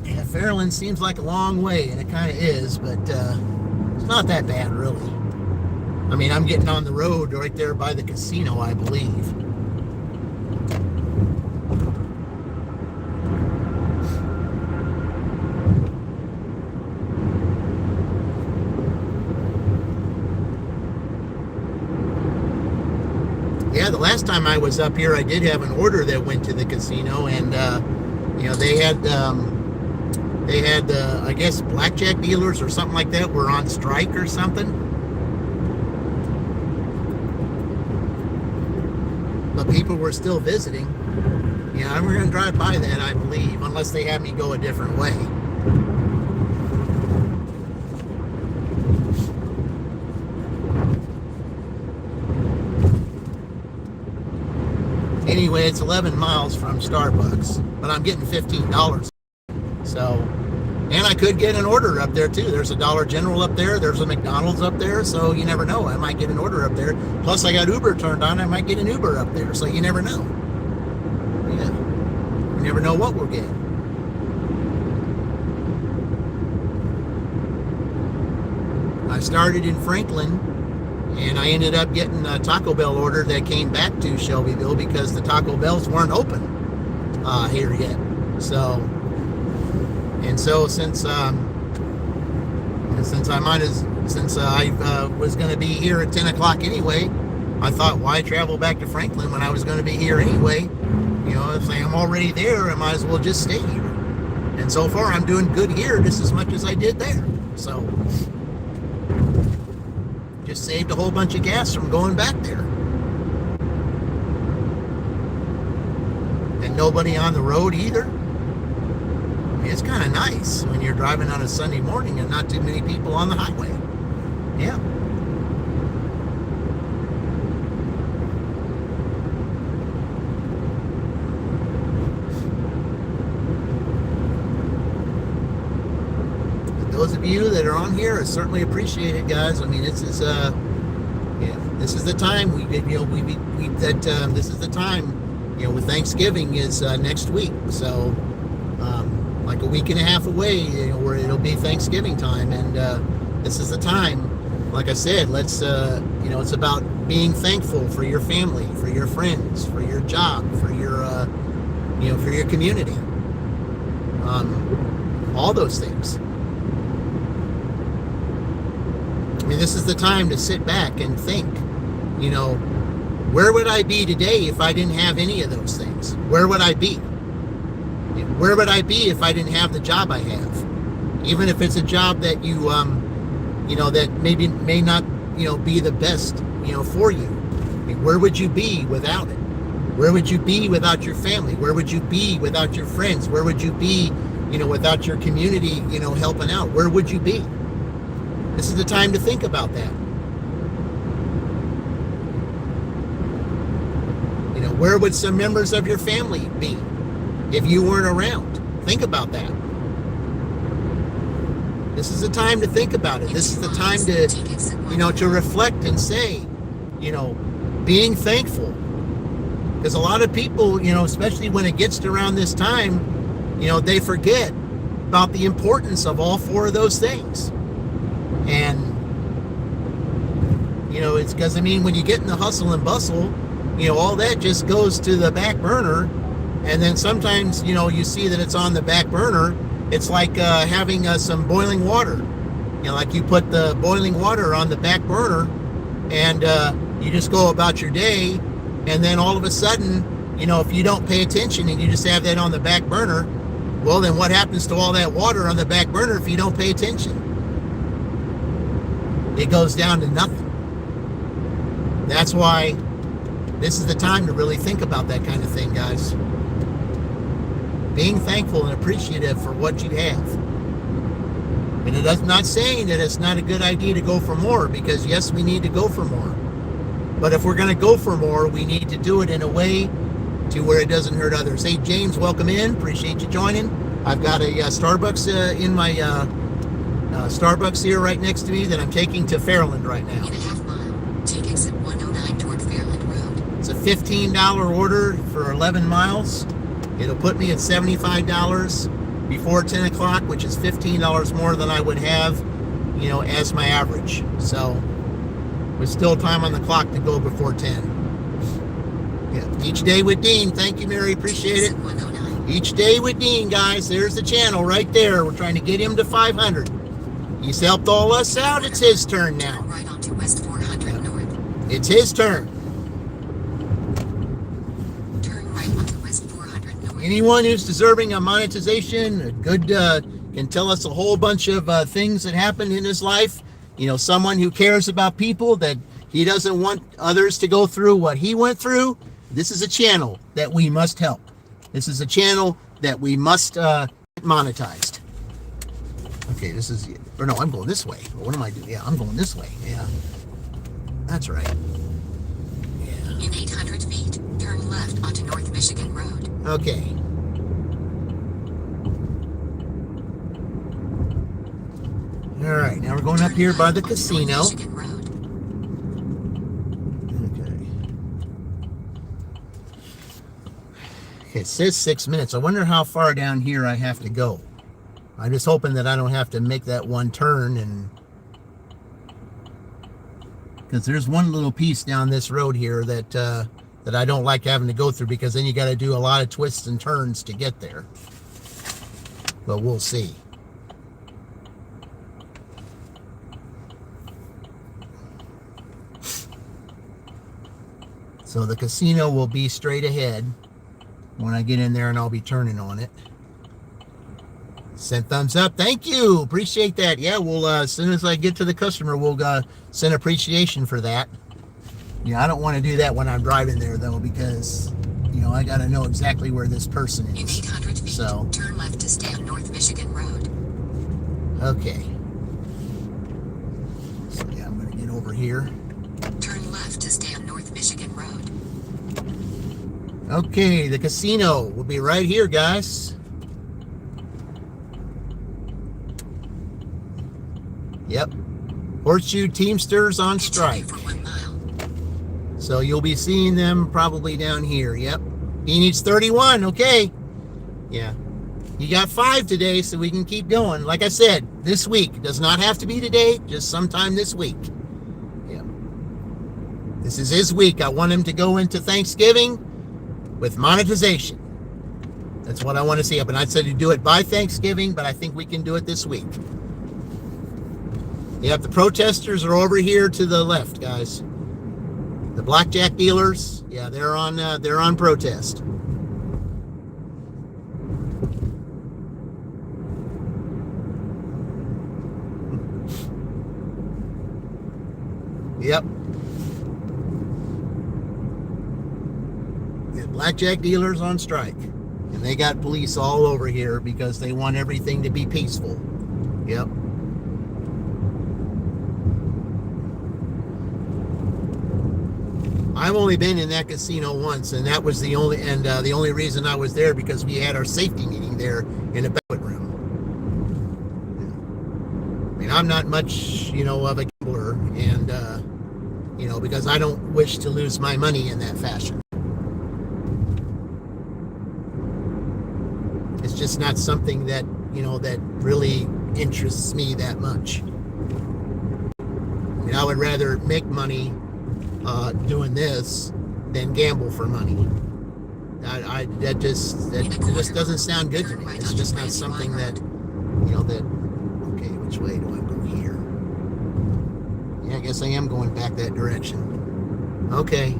Speaker 1: Yeah, Fairland seems like a long way, and it kind of is, but it's not that bad, really. I mean, I'm getting on the road right there by the casino, I believe. Yeah, the last time I was up here, I did have an order that went to the casino, and they had I guess blackjack dealers or something like that were on strike or something. But people were still visiting. Yeah, we're gonna drive by that, I believe, unless they have me go a different way. Anyway, it's 11 miles from Starbucks, but I'm getting $15. So, and I could get an order up there too. There's a Dollar General up there. There's a McDonald's up there. So you never know. I might get an order up there. Plus I got Uber turned on. I might get an Uber up there. So you never know. Yeah. You never know what we'll get. I started in Franklin, and I ended up getting a Taco Bell order that came back to Shelbyville because the Taco Bells weren't open here yet. So, and so since I was going to be here at 10 o'clock anyway, I thought, why travel back to Franklin when I was going to be here anyway? If I'm already there, I might as well just stay here. And so far, I'm doing good here just as much as I did there. So, just saved a whole bunch of gas from going back there. And nobody on the road either. I mean, it's kind of nice when you're driving on a Sunday morning and not too many people on the highway. Yeah. Those of you that are on here, I certainly appreciate it, guys. I mean, this is this is the time this is the time, with Thanksgiving is next week, so like a week and a half away, where it'll be Thanksgiving time, and this is the time. Like I said, let's it's about being thankful for your family, for your friends, for your job, for your for your community, all those things. I mean, this is the time to sit back and think, where would I be today if I didn't have any of those things? Where would I be? Where would I be if I didn't have the job I have? Even if it's a job that that maybe may not, be the best, for you. I mean, where would you be without it? Where would you be without your family? Where would you be without your friends? Where would you be, without your community, helping out? Where would you be? This is the time to think about that. Where would some members of your family be if you weren't around? Think about that. This is the time to think about it. This is the time to, to reflect and say, being thankful. Because a lot of people, especially when it gets to around this time, they forget about the importance of all four of those things. And, it's because, when you get in the hustle and bustle, all that just goes to the back burner. And then sometimes, you see that it's on the back burner. It's like having some boiling water. Like you put the boiling water on the back burner and you just go about your day. And then all of a sudden, if you don't pay attention and you just have that on the back burner, well, then what happens to all that water on the back burner if you don't pay attention? It goes down to nothing. That's why this is the time to really think about that kind of thing, guys. Being thankful and appreciative for what you have. And it is not saying that it's not a good idea to go for more, because yes, we need to go for more. But if we're going to go for more, we need to do it in a way to where it doesn't hurt others. Hey, James, welcome in. Appreciate you joining. I've got a Starbucks in my Starbucks here right next to me that I'm taking to Fairland right now.
Speaker 2: In a half mile, take exit 109 toward Fairland Road.
Speaker 1: It's a $15 order for 11 miles. It'll put me at $75 before 10 o'clock, which is $15 more than I would have, as my average. So there's still time on the clock to go before 10. Yeah. Each day with Dean. Thank you, Mary. Appreciate it. Each day with Dean, guys. There's the channel right there. We're trying to get him to 500. He's helped all us out. It's his turn now.
Speaker 2: Right onto West 400 North.
Speaker 1: It's his turn.
Speaker 2: Turn right onto West 400 North.
Speaker 1: Anyone who's deserving of monetization, good, can tell us a whole bunch of things that happened in his life. Someone who cares about people, that he doesn't want others to go through what he went through. This is a channel that we must help. This is a channel that we must get monetized. Okay, I'm going this way. What am I doing? Yeah, I'm going this way. Yeah, that's right. Yeah.
Speaker 2: In 800 feet, turn left onto North Michigan Road.
Speaker 1: Okay. All right, now we're going up here by the casino. Okay, it says 6 minutes. I wonder how far down here I have to go. I'm just hoping that I don't have to make that one turn, and because there's one little piece down this road here that I don't like having to go through, because then you got to do a lot of twists and turns to get there. But we'll see. So the casino will be straight ahead when I get in there, and I'll be turning on it. Send thumbs up. Thank you. Appreciate that. Yeah, we'll as soon as I get to the customer, we'll send appreciation for that. I don't want to do that when I'm driving there though, because I got to know exactly where this person
Speaker 2: In
Speaker 1: is.
Speaker 2: 800 feet,
Speaker 1: So
Speaker 2: turn left to stay on North Michigan Road.
Speaker 1: okay. So yeah, I'm gonna get over here.
Speaker 2: Turn left to stay on North Michigan Road.
Speaker 1: Okay, the casino will be right here, guys. Yep. Horseshoe Teamsters on strike.
Speaker 2: Continue for 1 mile.
Speaker 1: So you'll be seeing them probably down here. Yep. He needs 31. Okay. Yeah. You got 5 today, so we can keep going. Like I said, this week. It does not have to be today, just sometime this week. Yeah. This is his week. I want him to go into Thanksgiving with monetization. That's what I want to see. And I said to do it by Thanksgiving, but I think we can do it this week. Yep, the protesters are over here to the left, guys. The blackjack dealers, yeah, they're on protest. Yep. The blackjack dealers on strike. And they got police all over here because they want everything to be peaceful. Yep. I've only been in that casino once, and that was the only reason I was there because we had our safety meeting there in a banquet room. I mean, I'm not much, of a gambler, and because I don't wish to lose my money in that fashion. It's just not something that that really interests me that much. I mean, I would rather make money doing this than gamble for money. That just doesn't sound good to me. It's just not something that okay, which way do I go here? Yeah, I guess I am going back that direction. Okay.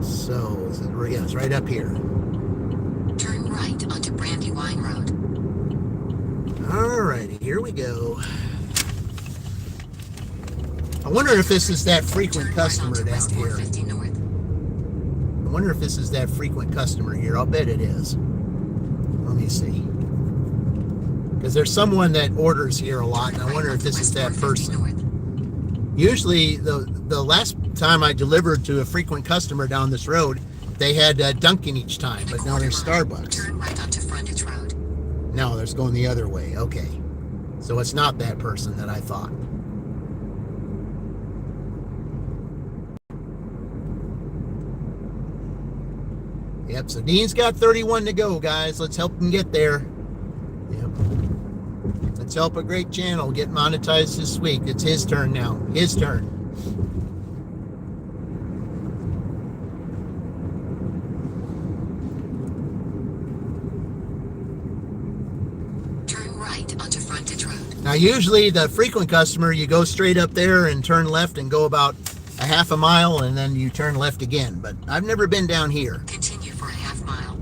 Speaker 1: So it's right up here.
Speaker 2: Turn right onto Brandywine Road.
Speaker 1: Alrighty, here we go. I wonder if this is that frequent customer down here. I wonder if this is that frequent customer here. I'll bet it is. Let me see. Because there's someone that orders here a lot, and I wonder if this is that person. Usually, the last time I delivered to a frequent customer down this road, they had Dunkin' each time, but now there's Starbucks.
Speaker 2: Turn right onto Frontage Road.
Speaker 1: No, there's going the other way. Okay. So it's not that person that I thought. Yep, so Dean's got 31 to go, guys. Let's help him get there. Yep. Let's help a great channel get monetized this week. It's his turn now. His turn.
Speaker 2: Turn right onto Frontage Road.
Speaker 1: Now, usually the frequent customer, you go straight up there and turn left and go about a half a mile, and then you turn left again. But I've never been down here.
Speaker 2: Continue for a half mile.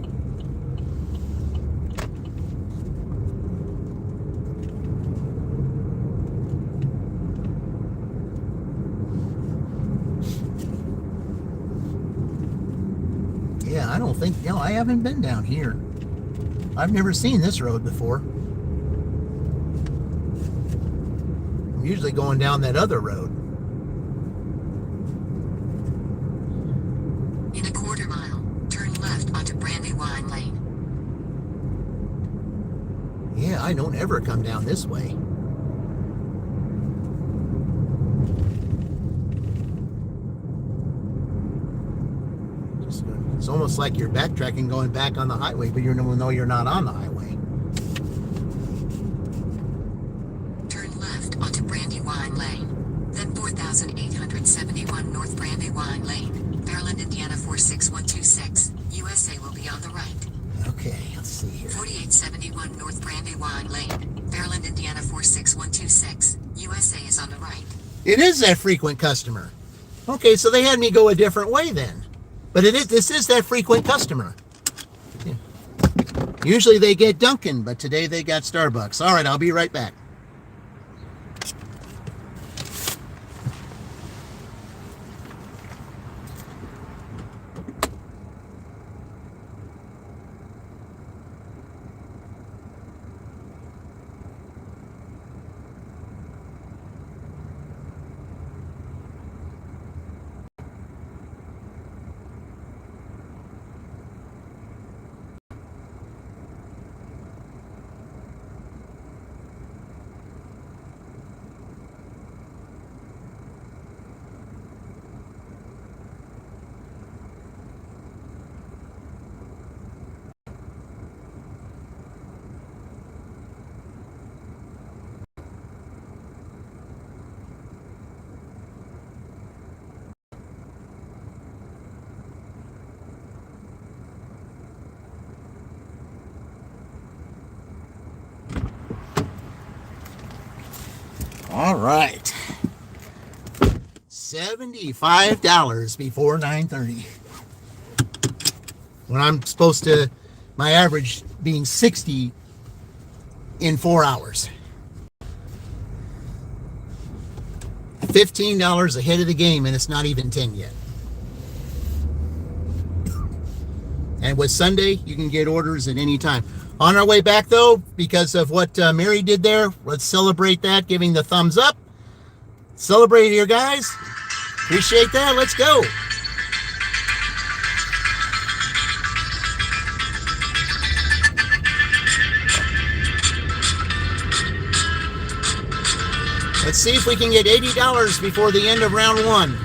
Speaker 1: Yeah, I don't think, I haven't been down here. I've never seen this road before. I'm usually going down that other road.
Speaker 2: In a quarter mile, turn left onto Brandywine Lane.
Speaker 1: Yeah, I don't ever come down this way. It's almost like you're backtracking going back on the highway, but you know you're not on the highway.
Speaker 2: Turn left onto Brandywine Lane. Then 4871 North Brandywine Lane, Maryland, Indiana 46126. USA will be on the right.
Speaker 1: Okay, let's see here.
Speaker 2: 4871 North Brandywine Lane, Maryland, Indiana 46126. USA is on the right.
Speaker 1: It is that frequent customer. Okay, so they had me go a different way then. But this is that frequent customer. Yeah. Usually they get Dunkin', but today they got Starbucks. All right, I'll be right back. All right. $75 before 9:30. When I'm supposed to, my average being 60 in 4 hours. $15 ahead of the game, and it's not even 10 yet. And with Sunday, you can get orders at any time. On our way back, though, because of what Mary did there, let's celebrate that, giving the thumbs up. Celebrate here, guys. Appreciate that. Let's go. Let's see if we can get $80 before the end of round one.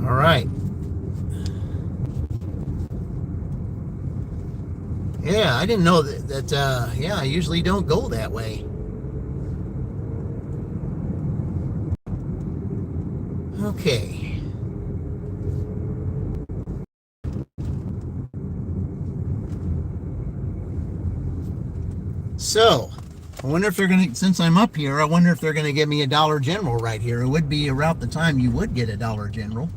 Speaker 1: All right. Yeah, I didn't know that yeah, I usually don't go that way. Okay. So, I wonder if they're going to, since I'm up here, I wonder if they're going to give me a Dollar General right here. It would be around the time you would get a Dollar General.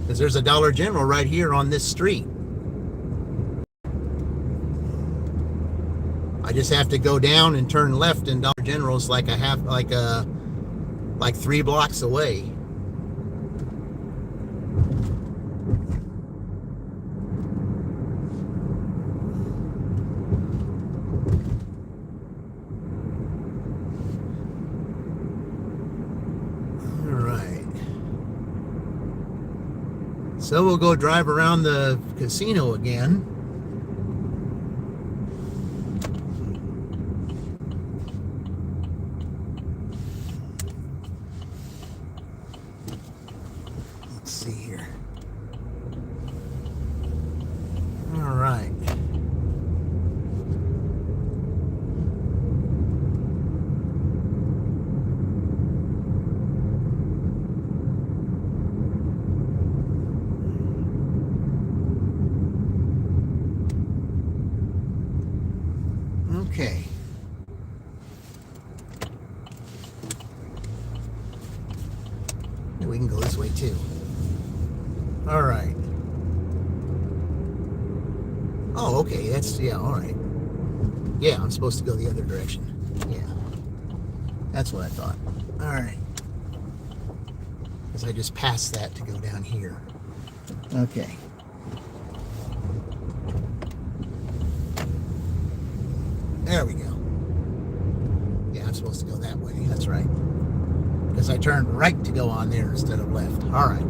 Speaker 1: Because there's a Dollar General right here on this street. I just have to go down and turn left, and Dollar General's like like 3 blocks away. So we'll go drive around the casino again. Let's see here. All right. Okay. We can go this way too. All right. Oh, okay. That's, yeah, all right. Yeah, I'm supposed to go the other direction. Yeah. That's what I thought. All right. Because I just passed that to go down here. Okay. There we go. Yeah, I'm supposed to go that way. That's right. Because I turned right to go on there instead of left. All right.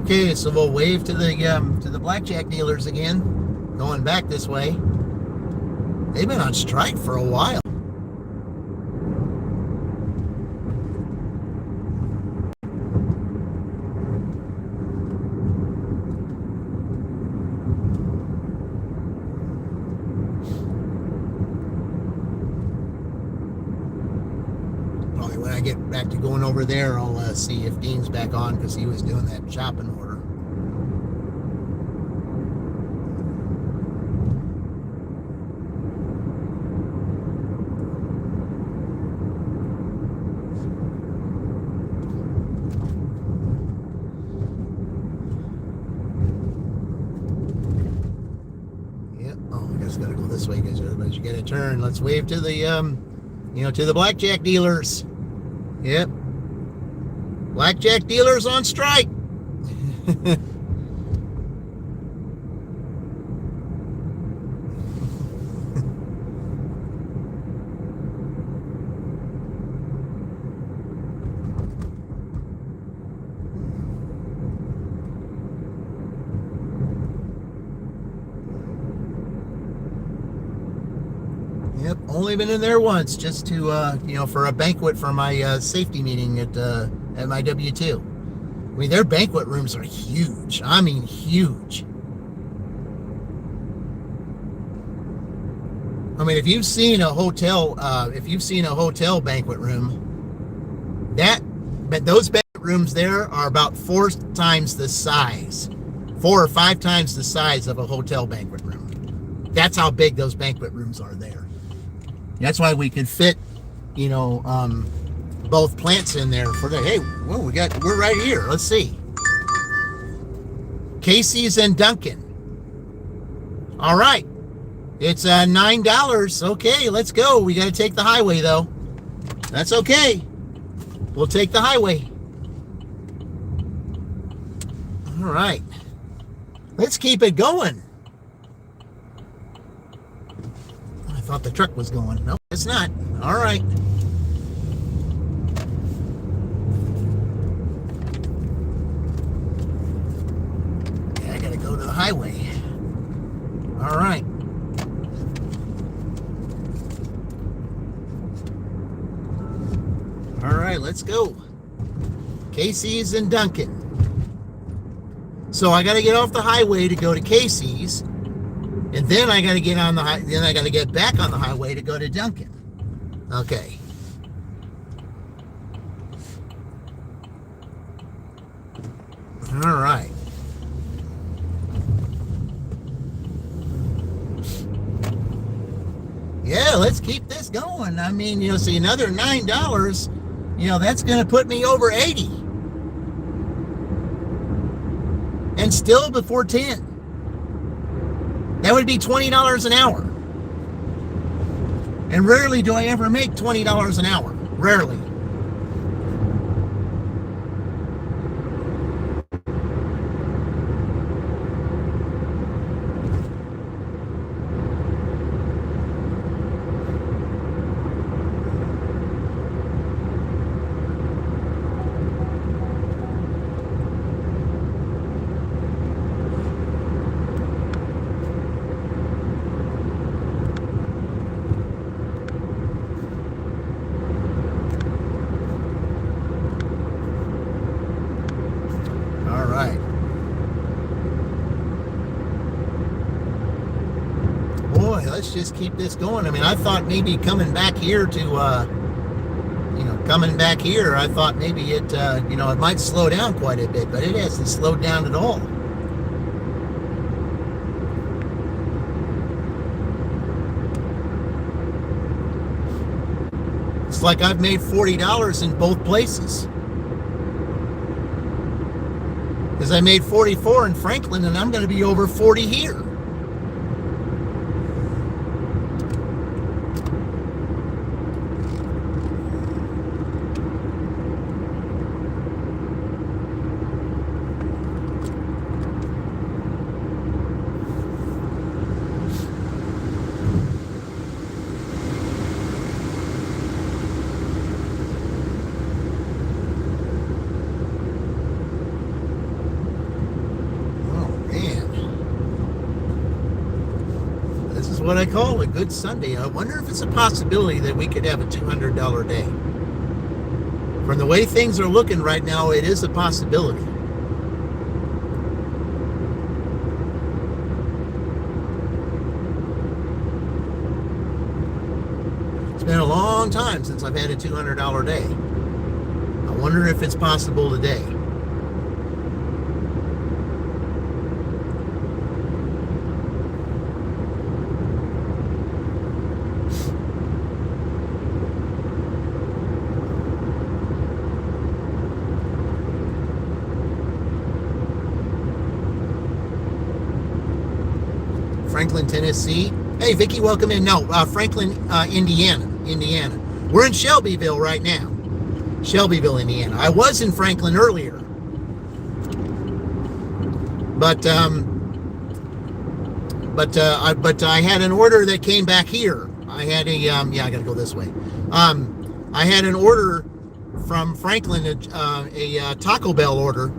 Speaker 1: Okay, so we'll wave to the blackjack dealers again. going back this way. They've been on strike for a while. Probably when I get back to going over there, I'll see if Dean's back on because he was doing that shopping order. Gotta go this way because you gotta turn. Let's wave to the to the blackjack dealers. Yep, blackjack dealers on strike. Yep, only been in there once, just to for a banquet for my safety meeting at my W2. I mean, their banquet rooms are huge. I mean, huge. I mean, if you've seen a hotel banquet room, those banquet rooms there are about 4 times the size, 4 or 5 times the size of a hotel banquet room. That's how big those banquet rooms are there. That's why we could fit, both plants in there for the, hey, well, we're right here. Let's see. Casey's and Duncan. All right. It's $9. Okay, let's go. We got to take the highway, though. That's okay. We'll take the highway. All right. Let's keep it going. I thought the truck was going. No, it's not. All right. Okay, I got to go to the highway. All right. All right, let's go. Casey's and Duncan. So I got to get off the highway to go to Casey's, and then I got to get on the then I got to get back on the highway to go to Duncan. Okay. All right. Yeah, let's keep this going. I mean, see, another $9, that's going to put me over 80. And still before 10. That would be $20 an hour. And rarely do I ever make $20 an hour. Rarely. Let's just keep this going. I mean, I thought maybe coming back here, I thought maybe it, it might slow down quite a bit, but it hasn't slowed down at all. It's like I've made $40 in both places. Because I made 44 in Franklin, and I'm going to be over 40 here. what I call a good Sunday. I wonder if it's a possibility that we could have a $200 day. From the way things are looking right now, it is a possibility. It's been a long time since I've had a $200 day. I wonder if it's possible today. Franklin, Tennessee. Hey, Vicky, welcome in. No, Franklin, Indiana. We're in Shelbyville right now. Shelbyville, Indiana. I was in Franklin earlier, but I had an order that came back here. I had a I got to go this way. I had an order from Franklin, a Taco Bell order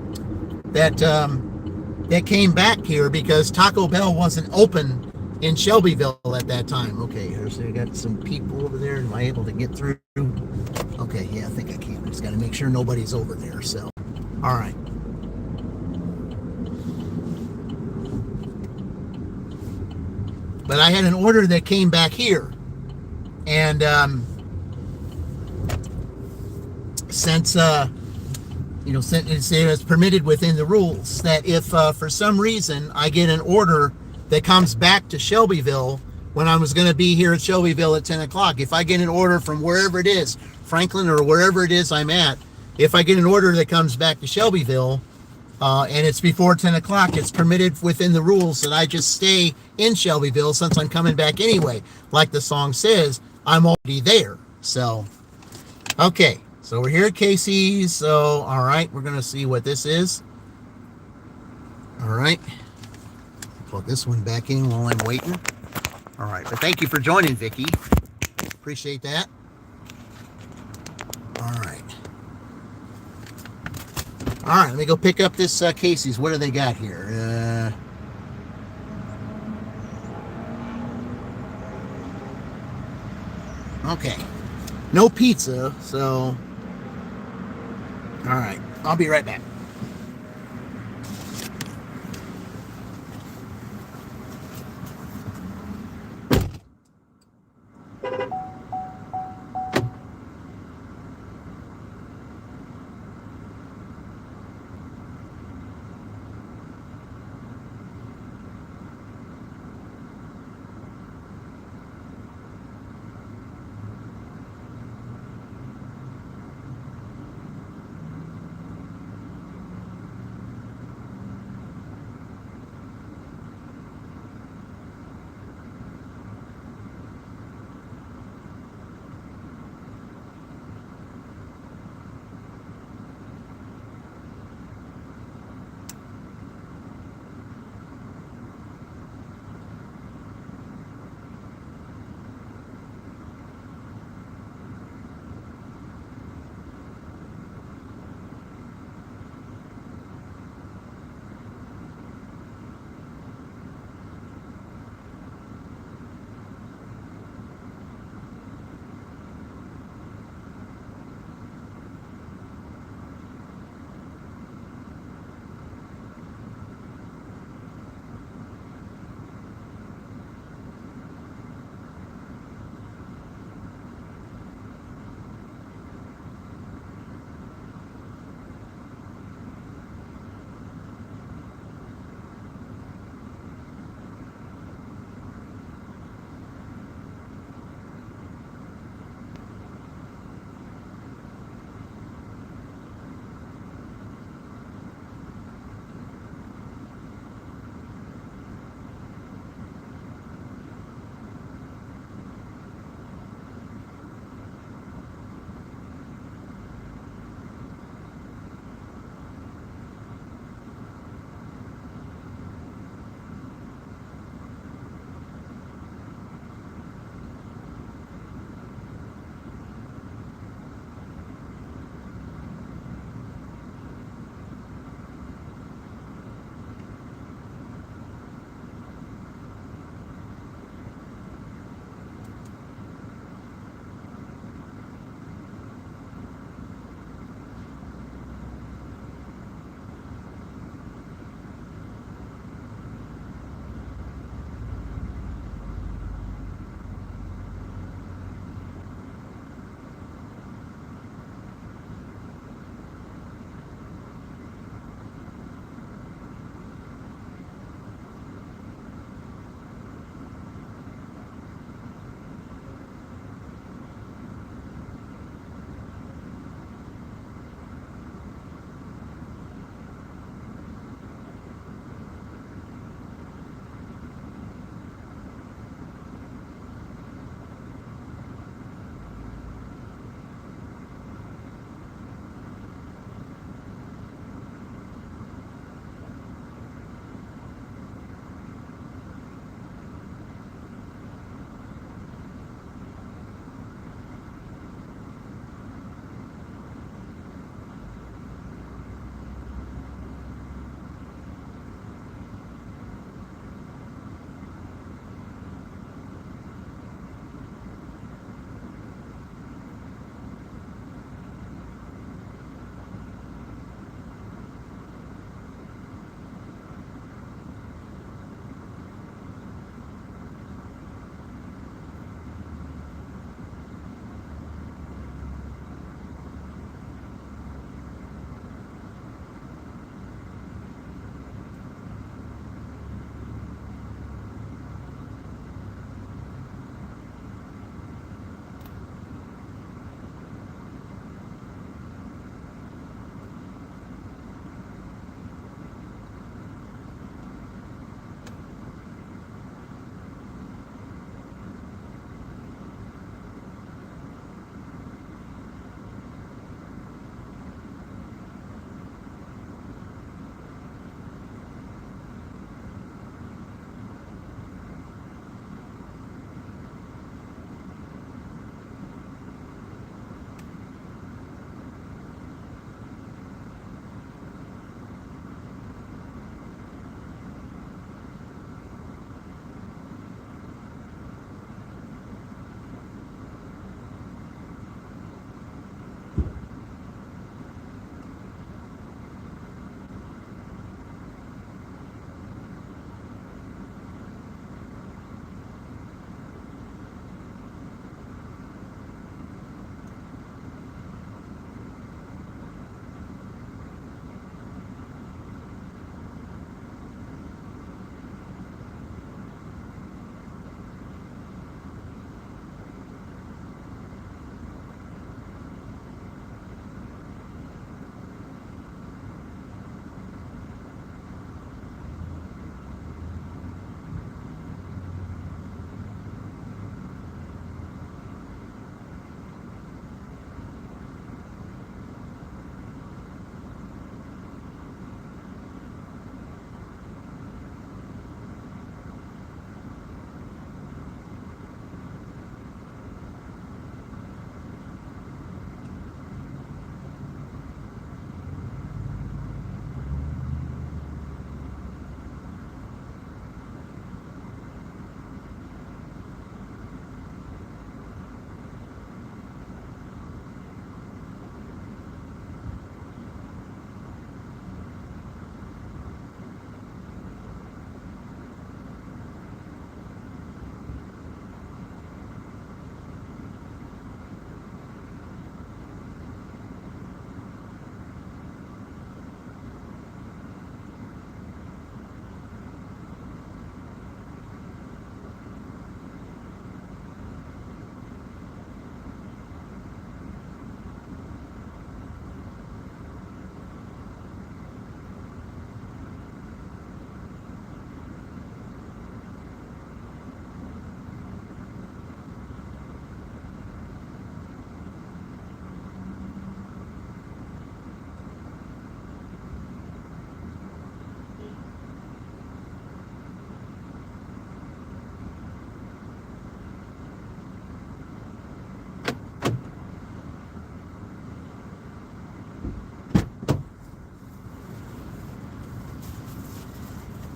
Speaker 1: that came back here because Taco Bell wasn't open in Shelbyville at that time. Okay, so I got some people over there. Am I able to get through? Okay, yeah, I think I can. Just got to make sure nobody's over there. So, all right. But I had an order that came back here, and since it's permitted within the rules that if for some reason I get an order that comes back to Shelbyville when I was going to be here at Shelbyville at 10 o'clock, if I get an order from wherever it is, Franklin or wherever it is I'm at, if I get an order that comes back to Shelbyville and it's before 10 o'clock, it's permitted within the rules that I just stay in Shelbyville since I'm coming back anyway. Like the song says, I'm already there. So, okay. So we're here at Casey's. So, all right, we're going to see what this is. All right. Plug this one back in while I'm waiting. All right, but thank you for joining, Vicky. Appreciate that. All right. All right, let me go pick up this Casey's. What do they got here? Okay. No pizza, so... All right, I'll be right back.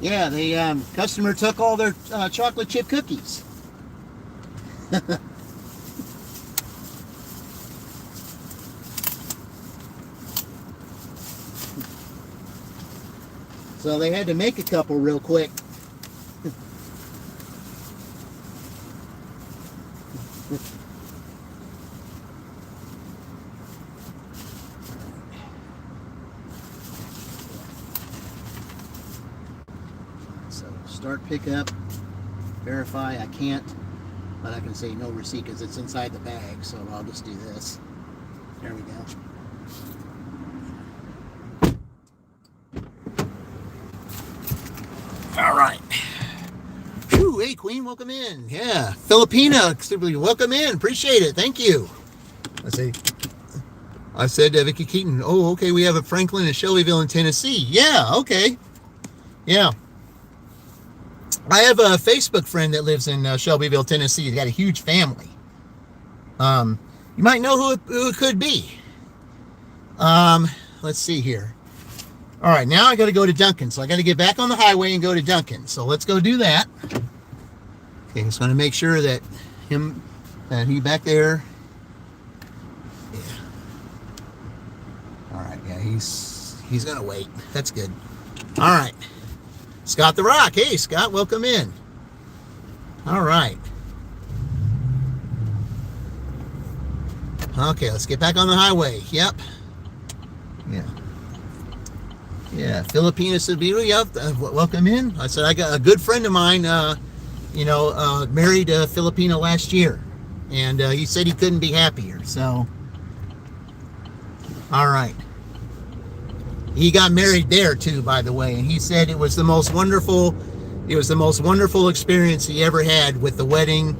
Speaker 1: Yeah, the customer took all their chocolate chip cookies. So they had to make a couple real quick. So start pickup, verify. I can't, but I can say no receipt because it's inside the bag. So I'll just do this. There we go. All right. Whew, hey, Queen, welcome in. Yeah, Filipina, welcome in. Appreciate it. Thank you. Let's see. I said Vicky Keaton. Oh, okay. We have a Franklin in Shelbyville in Tennessee. Yeah, okay. Yeah. I have a Facebook friend that lives in Shelbyville, Tennessee. He's got a huge family. You might know who it could be. Let's see here. All right, now I got to go to Duncan. So I got to get back on the highway and go to Duncan. So let's go do that. Okay, just going to make sure that he back there. Yeah. All right, yeah, he's going to wait. That's good. All right. Scott the Rock. Hey, Scott, welcome in. All right. Okay, let's get back on the highway. Yep. Yeah. Yeah, Filipina Sabiru, yep, welcome in. I said I got a good friend of mine, married a Filipina last year, and he said he couldn't be happier. So, all right. He got married there too, by the way, and he said it was the most wonderful experience he ever had with the wedding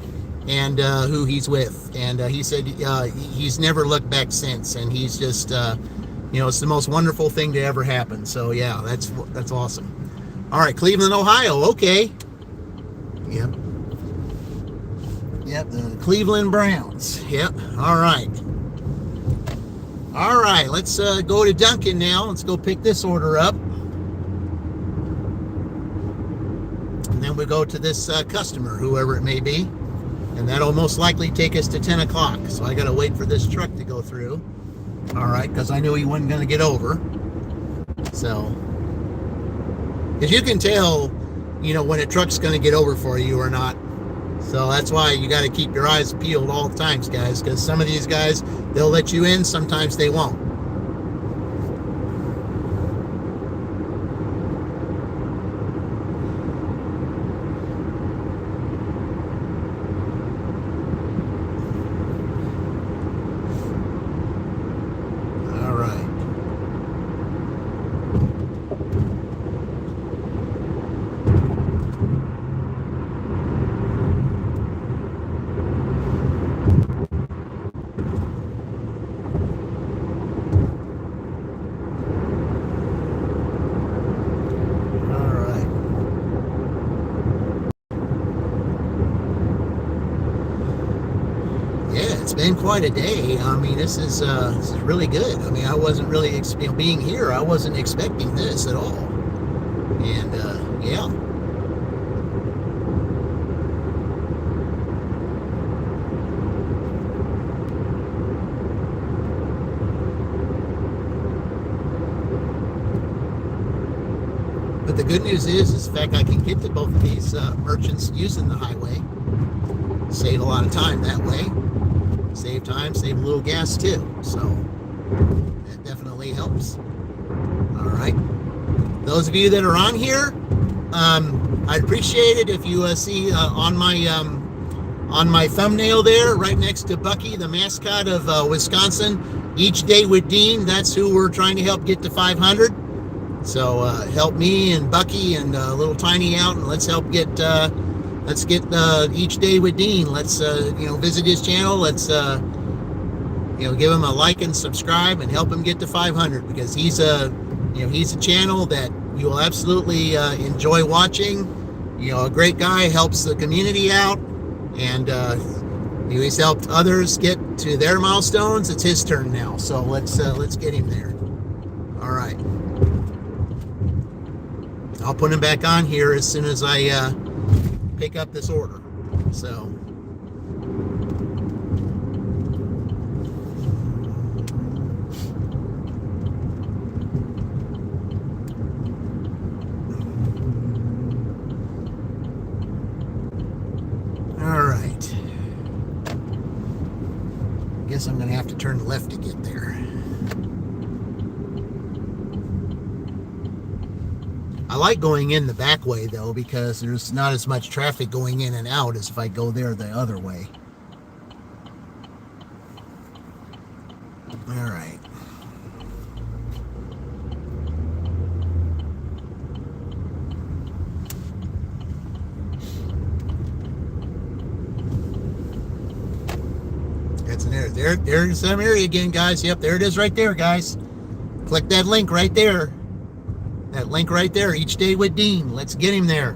Speaker 1: and who he's with, and he said he's never looked back since, and he's just. It's the most wonderful thing to ever happen. So yeah, that's awesome. All right, Cleveland, Ohio. Okay. Yep. The Cleveland Browns. Yep. All right. All right. Let's go to Duncan now. Let's go pick this order up, and then we go to this customer, whoever it may be, and that'll most likely take us to 10 o'clock. So I got to wait for this truck to go through. All right, because I knew he wasn't going to get over. So, because you can tell, when a truck's going to get over for you or not. So that's why you got to keep your eyes peeled all the times, guys, because some of these guys, they'll let you in, sometimes they won't. It's been quite a day. I mean, this is really good. I mean, I wasn't really being here. I wasn't expecting this at all. And yeah. But the good news is in fact, I can get to both of these merchants using the highway. Save a lot of time that way. Save time, save a little gas too. So that definitely helps. All right. Those of you that are on here, I'd appreciate it if you see on my thumbnail there, right next to Bucky, the mascot of Wisconsin, Each Day with Dean. That's who we're trying to help get to 500. So help me and Bucky and little Tiny out, and let's help get. Let's get Each Day with Dean. Let's visit his channel. Let's give him a like and subscribe and help him get to 500, because he's a channel that you will absolutely enjoy watching. A great guy, helps the community out, and he's helped others get to their milestones. It's his turn now, so let's get him there. All right. I'll put them back on here as soon as I pick up this order. So. All right. Guess I'm going to have to turn left to get there. I like going in the back way though, because there's not as much traffic going in and out as if I go there the other way. All right. That's an area. There's some area again, guys. Yep, there it is right there, guys. Click that link right there. That link right there, Each Day with Dean. Let's get him there.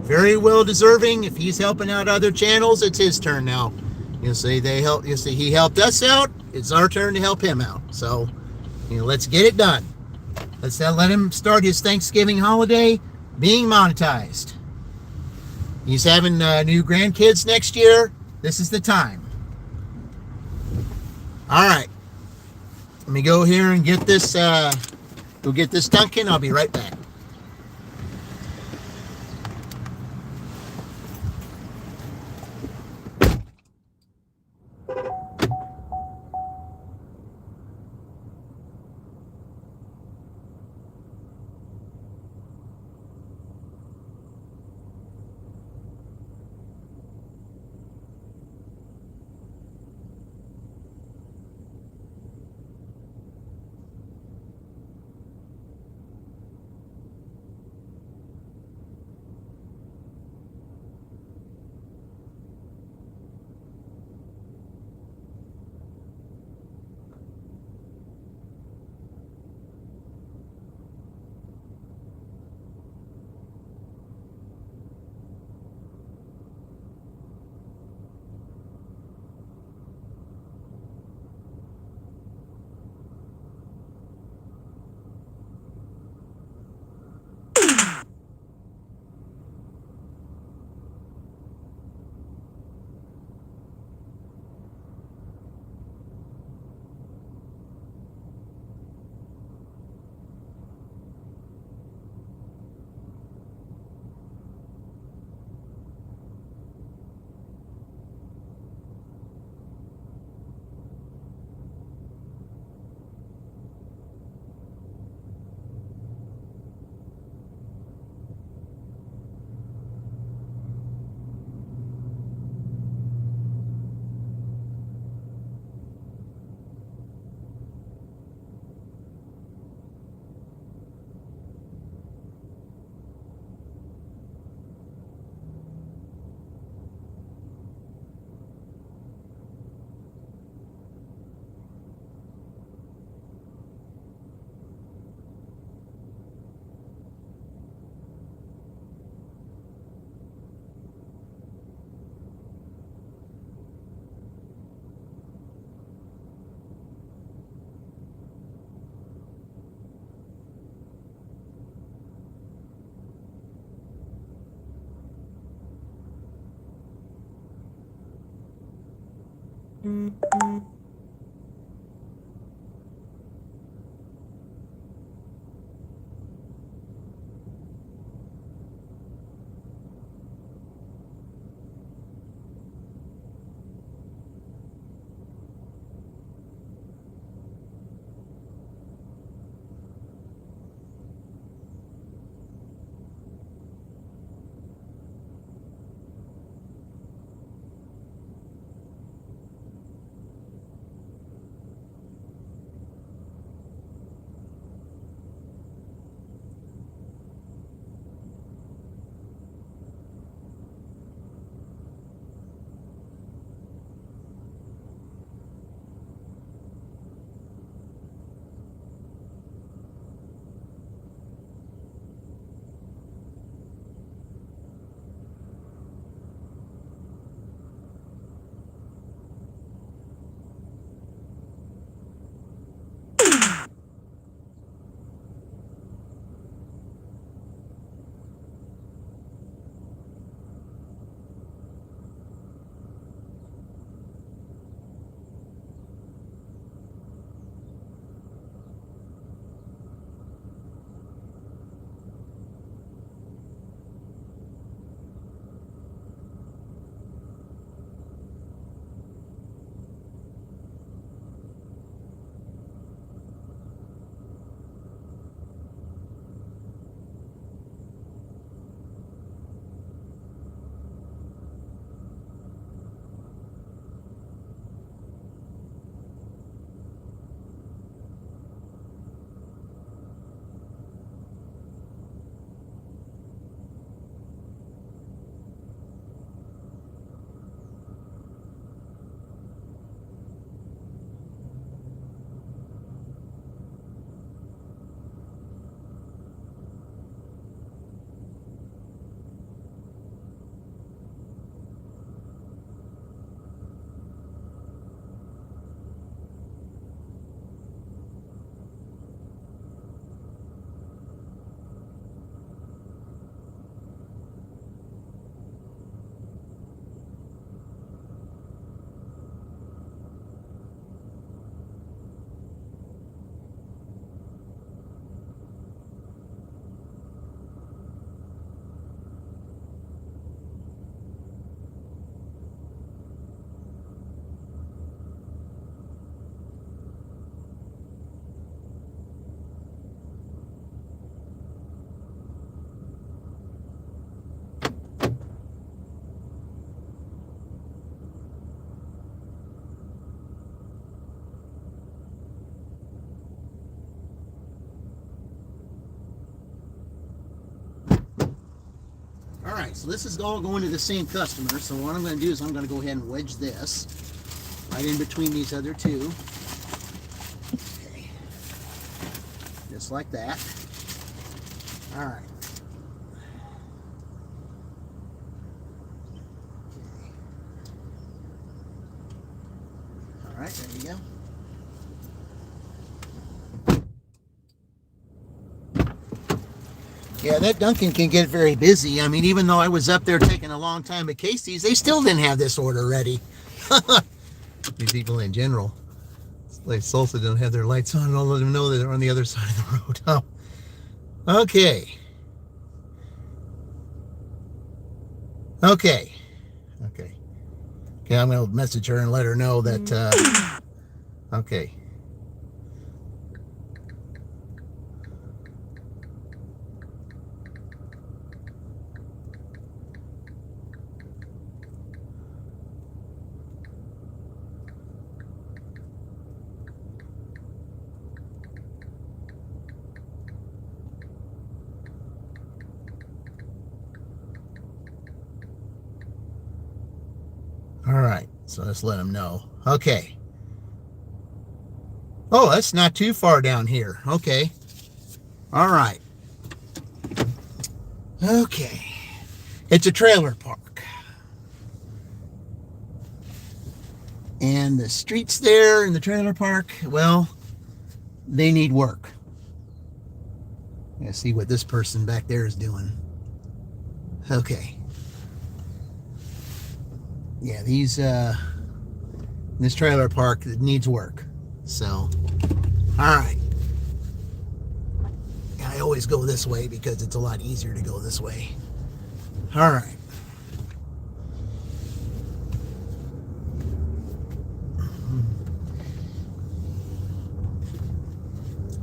Speaker 1: Very well deserving. If he's helping out other channels, it's his turn now. You see, he helped us out. It's our turn to help him out. So, let's get it done. Let's let him start his Thanksgiving holiday being monetized. He's having new grandkids next year. This is the time. All right. Let me go here and get this. Go get this Dunkin'. I'll be right back. All right, so this is all going to the same customer. So what I'm going to do is I'm going to go ahead and wedge this right in between these other two. Okay. Just like that. All right. All right, there you go. Yeah, that Dunkin' can get very busy. I mean, even though I was up there taking a long time at Casey's, they still didn't have this order ready. These people in general. Like Salsa don't have their lights on, and I'll let them know that they're on the other side of the road. Oh. Okay. Okay. Okay. Okay, I'm going to message her and let her know that, okay. All right, so let's let them know. Okay. Oh, that's not too far down here. Okay. All right. Okay. It's a trailer park. And the streets there in the trailer park, well, they need work. Let's see what this person back there is doing. Okay. Yeah, this trailer park needs work. So, all right. I always go this way because it's a lot easier to go this way. All right.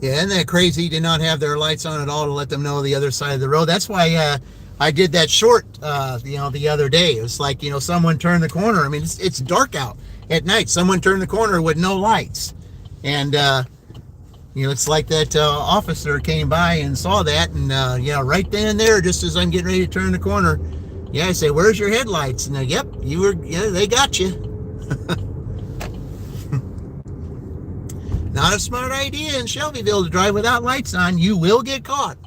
Speaker 1: Yeah, isn't that crazy to not have their lights on at all to let them know the other side of the road? That's why I did that short, the other day. It was like, someone turned the corner. I mean, it's dark out at night. Someone turned the corner with no lights. And, it's like that officer came by and saw that. And, right then and there, just as I'm getting ready to turn the corner, I say, where's your headlights? And yep, they got you. Not a smart idea in Shelbyville to drive without lights on. You will get caught.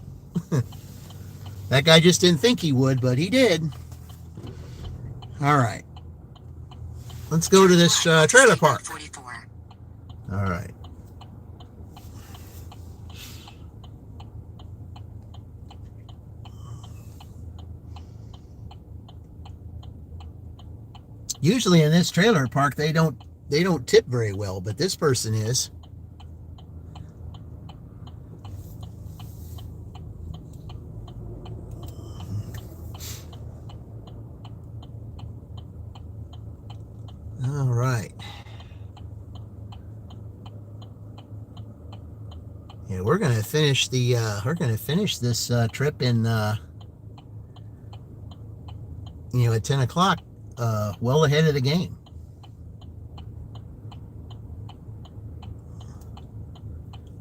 Speaker 1: That guy just didn't think he would, but he did. All right. Let's go to this trailer park. All right. Usually in this trailer park, they don't tip very well, but this person is. All right. Yeah, we're gonna finish this trip in at 10 o'clock, well ahead of the game.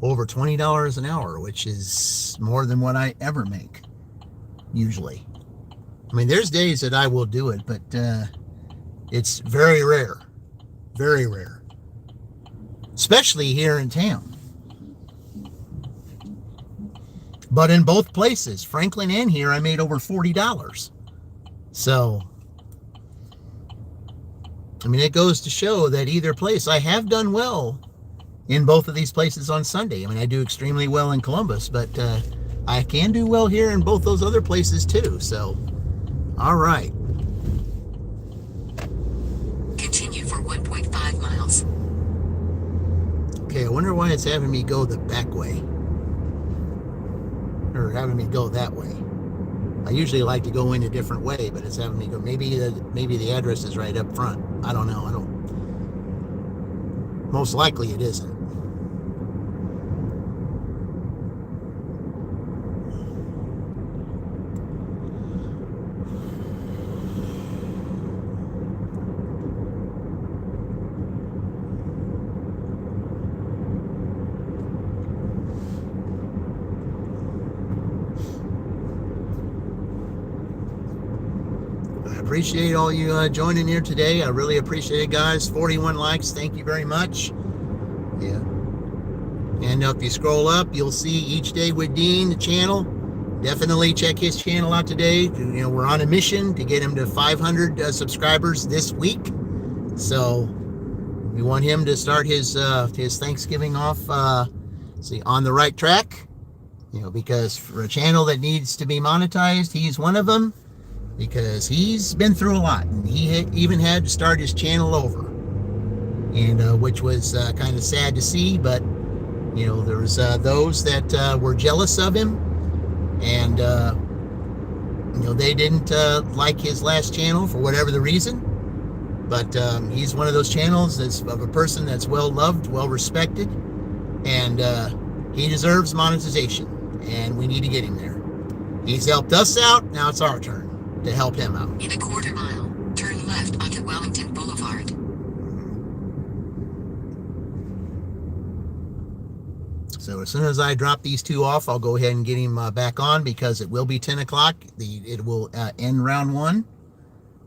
Speaker 1: Over $20 an hour, which is more than what I ever make usually. I mean, there's days that I will do it, but it's very rare, especially here in town. But in both places, Franklin and here, I made over $40. So, I mean, it goes to show that either place, I have done well in both of these places on Sunday. I mean, I do extremely well in Columbus, but I can do well here in both those other places too. So, all right.
Speaker 2: Continue for 1.5 miles.
Speaker 1: Okay, I wonder why it's having me go the back way. Or having me go that way. I usually like to go in a different way, but it's having me go. Maybe the address is right up front. I don't know. Most likely it isn't. appreciate all you joining here today. I really appreciate it, guys. 41 likes. Thank you very much. Yeah. And if you scroll up, you'll see Each Day with Dean, the channel. Definitely check his channel out today. We're on a mission to get him to 500 subscribers this week. So we want him to start his Thanksgiving off on the right track. Because for a channel that needs to be monetized, he's one of them. Because he's been through a lot, and he even had to start his channel over, and which was kind of sad to see. But there was those that were jealous of him, and they didn't like his last channel for whatever the reason. But he's one of those channels that's of a person that's well loved, well respected, and he deserves monetization, and we need to get him there. He's helped us out. Now it's our turn to help him out.
Speaker 2: In a quarter mile, turn left onto Wellington Boulevard.
Speaker 1: So as soon as I drop these two off, I'll go ahead and get him back on, because it will be 10 o'clock. It will end round one.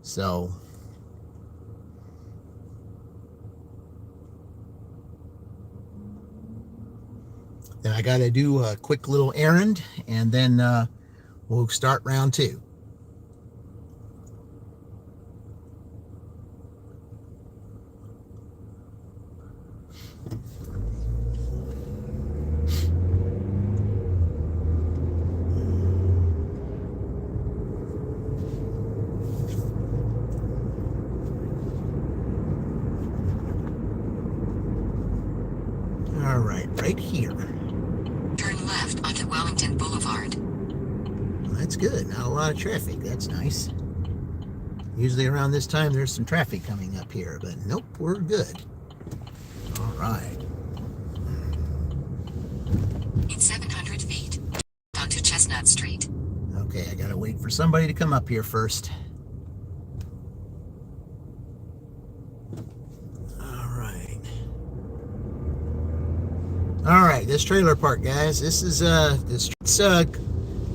Speaker 1: So then I got to do a quick little errand, and then we'll start round two. All right, right here.
Speaker 2: Turn left onto Wellington Boulevard.
Speaker 1: Well, that's good. Not a lot of traffic. That's nice. Usually around this time there's some traffic coming up here, but nope, we're good. All right.
Speaker 2: In 700 feet, onto Chestnut Street.
Speaker 1: Okay, I gotta wait for somebody to come up here first. All right, this trailer park, guys. This is the streets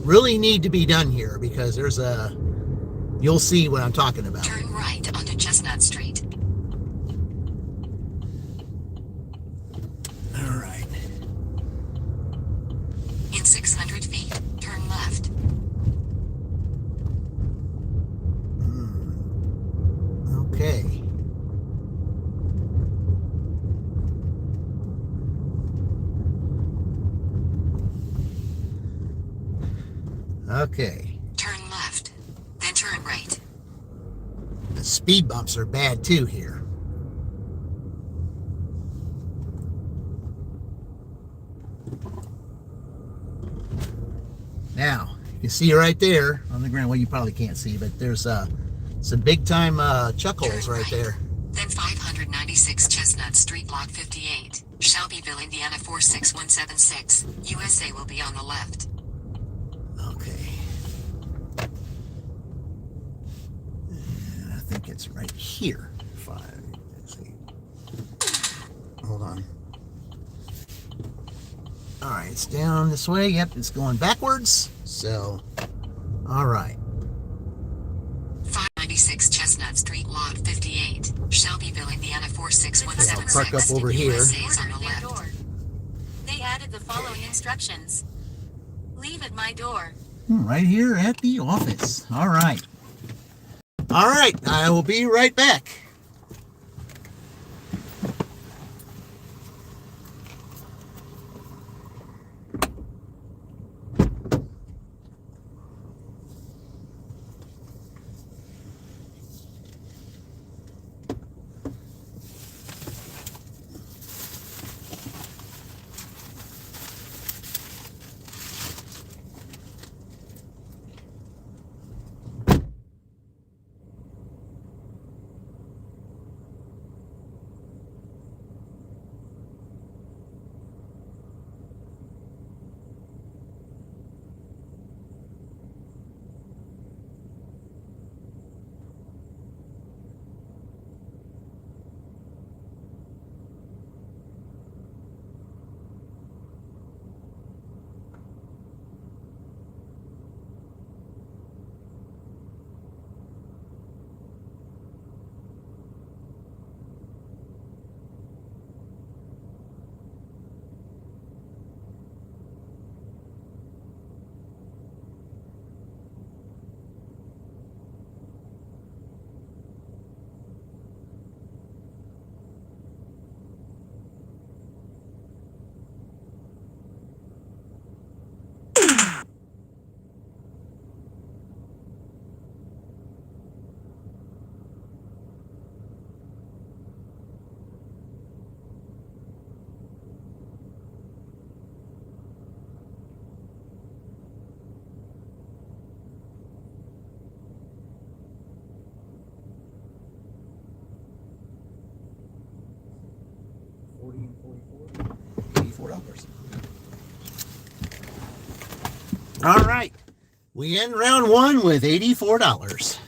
Speaker 1: really need to be done here, because there's you'll see what I'm talking about.
Speaker 2: Turn right onto Chestnut Street.
Speaker 1: All right.
Speaker 2: In 600 feet, turn left.
Speaker 1: Okay. Okay.
Speaker 2: Turn left, then turn right.
Speaker 1: The speed bumps are bad too here. Now, you can see right there on the ground. Well, you probably can't see, but there's some big time chuckles right there.
Speaker 2: Then 596 Chestnut Street, Block 58, Shelbyville, Indiana 46176. USA will be on the left.
Speaker 1: Okay. And I think it's right here. Let's see. Hold on. All right, it's down this way. Yep, it's going backwards. So, all right.
Speaker 2: 596 Chestnut Street, Lot 58, Shelbyville, Indiana 46176.
Speaker 1: Okay, I'll park up over here.
Speaker 2: USA is on the left.
Speaker 5: They added the following instructions. Leave at my door.
Speaker 1: Right here at the office. All right. All right, I will be right back. All right. We end round one with $84.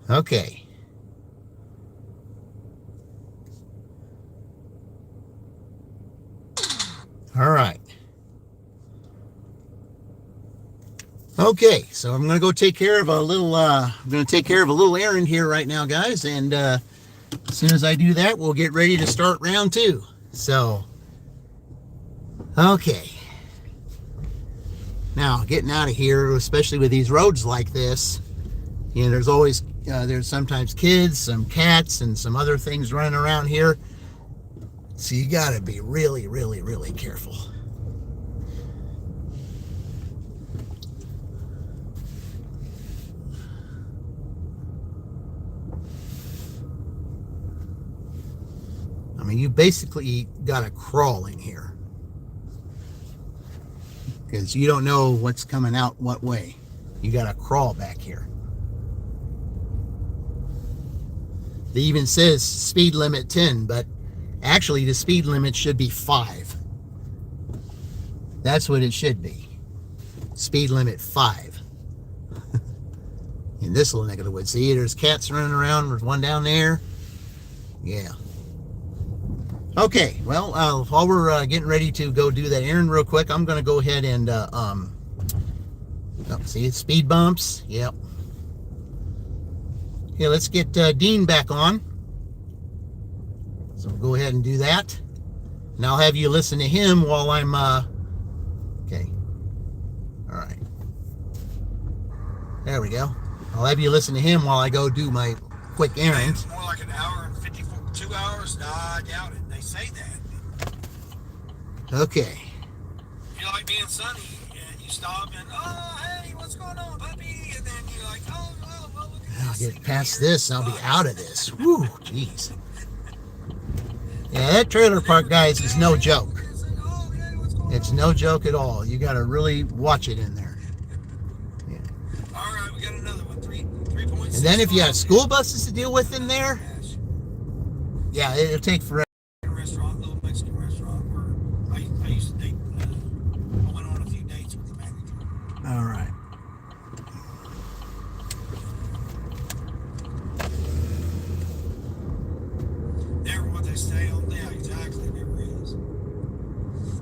Speaker 1: Okay. All right. Okay, so I'm gonna go take care of a little. I'm gonna take care of a little errand here right now, guys, and as soon as I do that, we'll get ready to start round two. So, okay. Now, getting out of here, especially with these roads like this, you know, there's always there's sometimes kids, some cats, and some other things running around here. So you gotta be really, really, really careful. I mean, you basically gotta crawl in here because you don't know what's coming out what way. You gotta crawl back here. It even says speed limit 10, but actually the speed limit should be 5. That's what it should be. Speed limit 5. In this little neck of the woods. See, there's cats running around. There's one down there. Yeah. Okay, well, while we're getting ready to go do that errand real quick, I'm going to go ahead and, see, speed bumps. Yep. Okay, let's get Dean back on. So we'll go ahead and do that. And I'll have you listen to him while I'm, okay. All right. There we go. I'll have you listen to him while I go do my quick errand.
Speaker 4: It's more like an hour and 54, 2 hours? Nah, I doubt it. They say that.
Speaker 1: Okay.
Speaker 4: You like being sunny, and you stop and, oh, hey, what's going on, puppy? And then you're like, oh, well, look at
Speaker 1: I'll
Speaker 4: this.
Speaker 1: get past this and I'll be out of this. Whew, jeez. Yeah, that trailer park, guys, is no joke. It's no joke at all. You got to really watch it in there. Yeah.
Speaker 4: All right, we got another one. 3.6.
Speaker 1: And then if you have school buses to deal with in there, yeah, it'll take forever.
Speaker 4: Restaurant, little Mexican restaurant where I used to date. I went on a few dates with the manager.
Speaker 1: All right.
Speaker 4: Never what they say on there. Exactly, never is.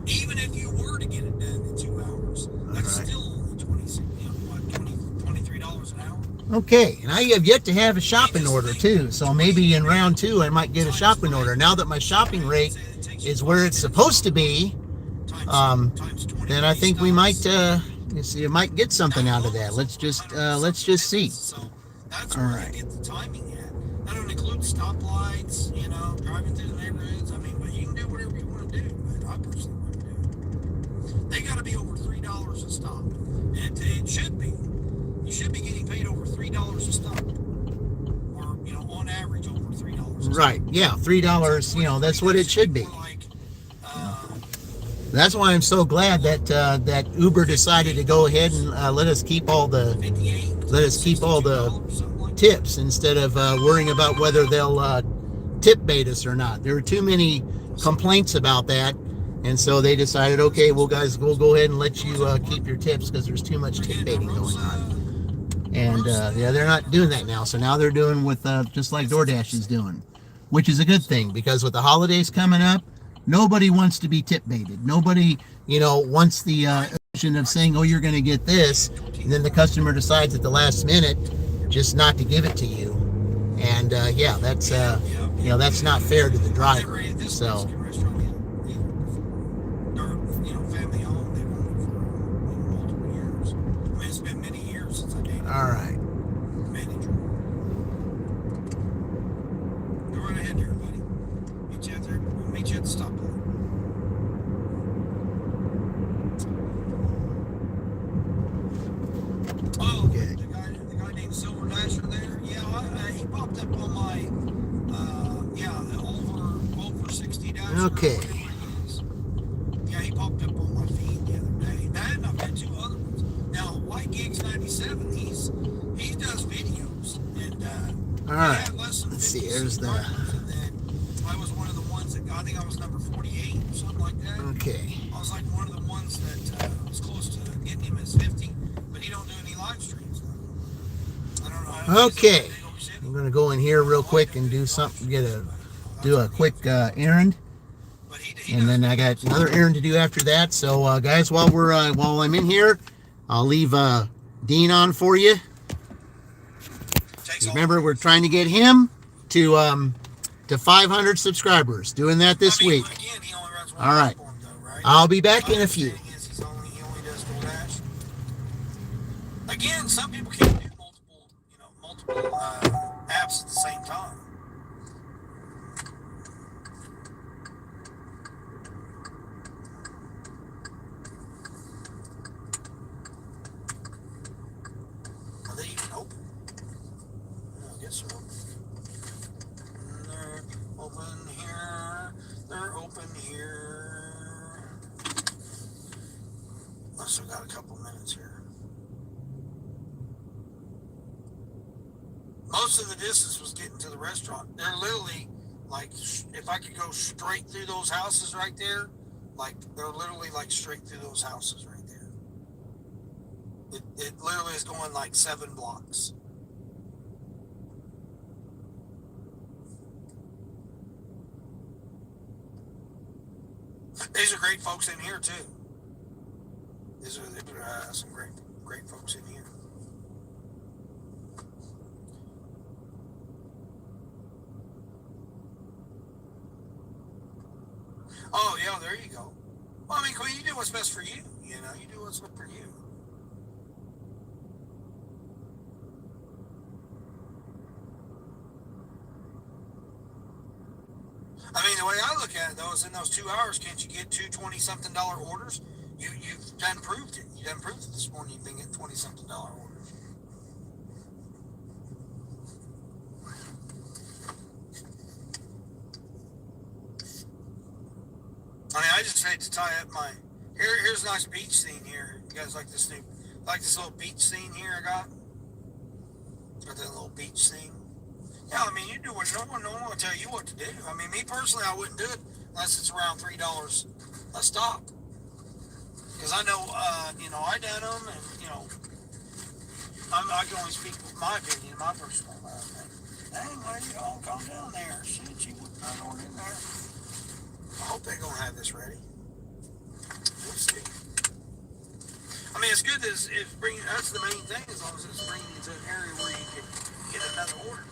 Speaker 4: Even if you were to get it done in 2 hours, that's
Speaker 1: right.
Speaker 4: still only $23 an hour.
Speaker 1: Okay, and I have yet to have a shopping order too, so maybe in round two I might get a shopping order. Now that my shopping rate is where it's supposed to be, then I think we might, you might get something out of that. Let's just see.
Speaker 4: So that's
Speaker 1: All
Speaker 4: where
Speaker 1: right.
Speaker 4: you get the timing at. That don't include stoplights, you know, driving through the neighborhoods. I mean, but you can do whatever you want to do. But I personally wouldn't do it. They got to be over $3 a stop. And it should be. You should be getting paid over $3 a stop, or you know, on average over $3 a stop.
Speaker 1: Right? Yeah, $3. You know, that's what it should be. That's why I'm so glad that that Uber decided to go ahead and let us keep all the tips instead of worrying about whether they'll tip bait us or not. There were too many complaints about that, and so they decided, okay, well, guys, we'll go ahead and let you keep your tips because there's too much tip baiting going on. And yeah, they're not doing that now. So now they're doing with just like DoorDash is doing, which is a good thing because with the holidays coming up, nobody wants to be tip baited. Nobody, you know, wants the option of saying, oh, you're going to get this, and then the customer decides at the last minute just not to give it to you. And yeah, that's you know, that's not fair to the driver. So. All right.
Speaker 4: Manager. Go right ahead there, buddy. Meet you out there. We'll meet you at the stoplight. Oh,
Speaker 1: Okay.
Speaker 4: the guy named Silver Dasher there. Yeah, he popped up on my the over 60 Dasher.
Speaker 1: Okay.
Speaker 4: Yeah, he popped up on my feed the other day. That and I've had 2 other ones. Now, White Gigs 97, he does videos, and
Speaker 1: All right. Let's see. There's the.
Speaker 4: and then I was one of the ones that I think I was number 48 or something like that.
Speaker 1: Okay.
Speaker 4: I was like one of the ones that was close to getting him as 50, but he don't do any live streams. I don't know.
Speaker 1: Okay, I'm gonna go in here real quick and do something. Do a quick errand, and then I got another errand to do after that. So, guys, while I'm in here, I'll leave Dean on for you. Remember, we're trying to get him to 500 subscribers. Doing that this week. All right. I'll be back in a few.
Speaker 4: He only does DoorDash. Again, some people can't do multiple apps at the same time. Are they even open? I guess so. They're open here. They're open here. I still got a couple minutes here. Most of the distance was getting to the restaurant. They're literally like, if I could go straight through those houses right there, like they're literally like straight through those houses right there. It literally is going like 7 blocks. These are great folks in here too. These are some great folks in here. Oh yeah, there you go. Well, I mean, Queen, you do what's best for you. You know, you do what's best for you. I mean, the way I look at it, though, is in those 2 hours, can't you get two $20-something orders? You've done proved it. You done proved it this morning. You've been getting $20-something orders. I mean, I just hate to tie up my. Here's a nice beach scene here. You guys like this little beach scene here I got? Got that little beach scene. Yeah, I mean, you do what no one will tell you what to do. I mean, me personally, I wouldn't do it unless it's around $3 a stop. Because I know, I done them, and I can only speak with my opinion, my personal opinion. Dang, lady, y'all calm down there. Shit, she wouldn't run on in there. I hope they're gonna have this ready. We'll see. I mean, it's good that it's bringing. That's the main thing, as long as it's bringing you to an area where you can get another order.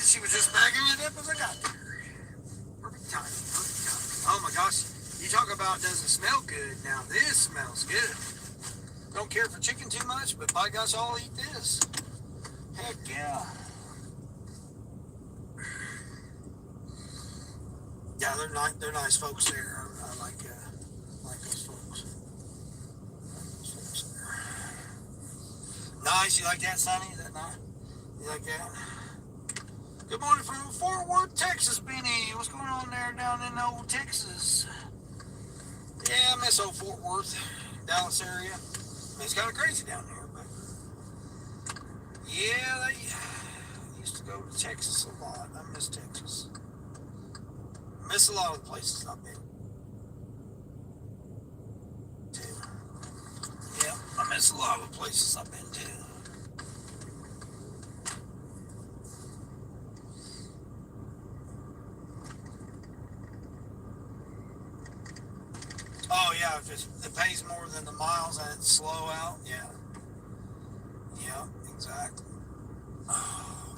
Speaker 4: She was just bagging it up as I got there. Perfect timing, perfect timing. Oh my gosh, you talk about doesn't smell good. Now this smells good. Don't care for chicken too much, but by gosh, I'll eat this. Heck yeah. Yeah, they're nice folks there. I like those folks. Nice, you like that, Sonny? Is that nice? You like that? Good morning from Fort Worth, Texas, Benny. What's going on there down in old Texas? Yeah, I miss old Fort Worth, Dallas area. I mean, it's kind of crazy down there, but yeah, they used to go to Texas a lot. I miss Texas. I miss a lot of the places I've been to. Yeah, I miss a lot of the places I've been to. Oh yeah, if it pays more than the miles and it's slow out, yeah. Yeah, exactly. Oh,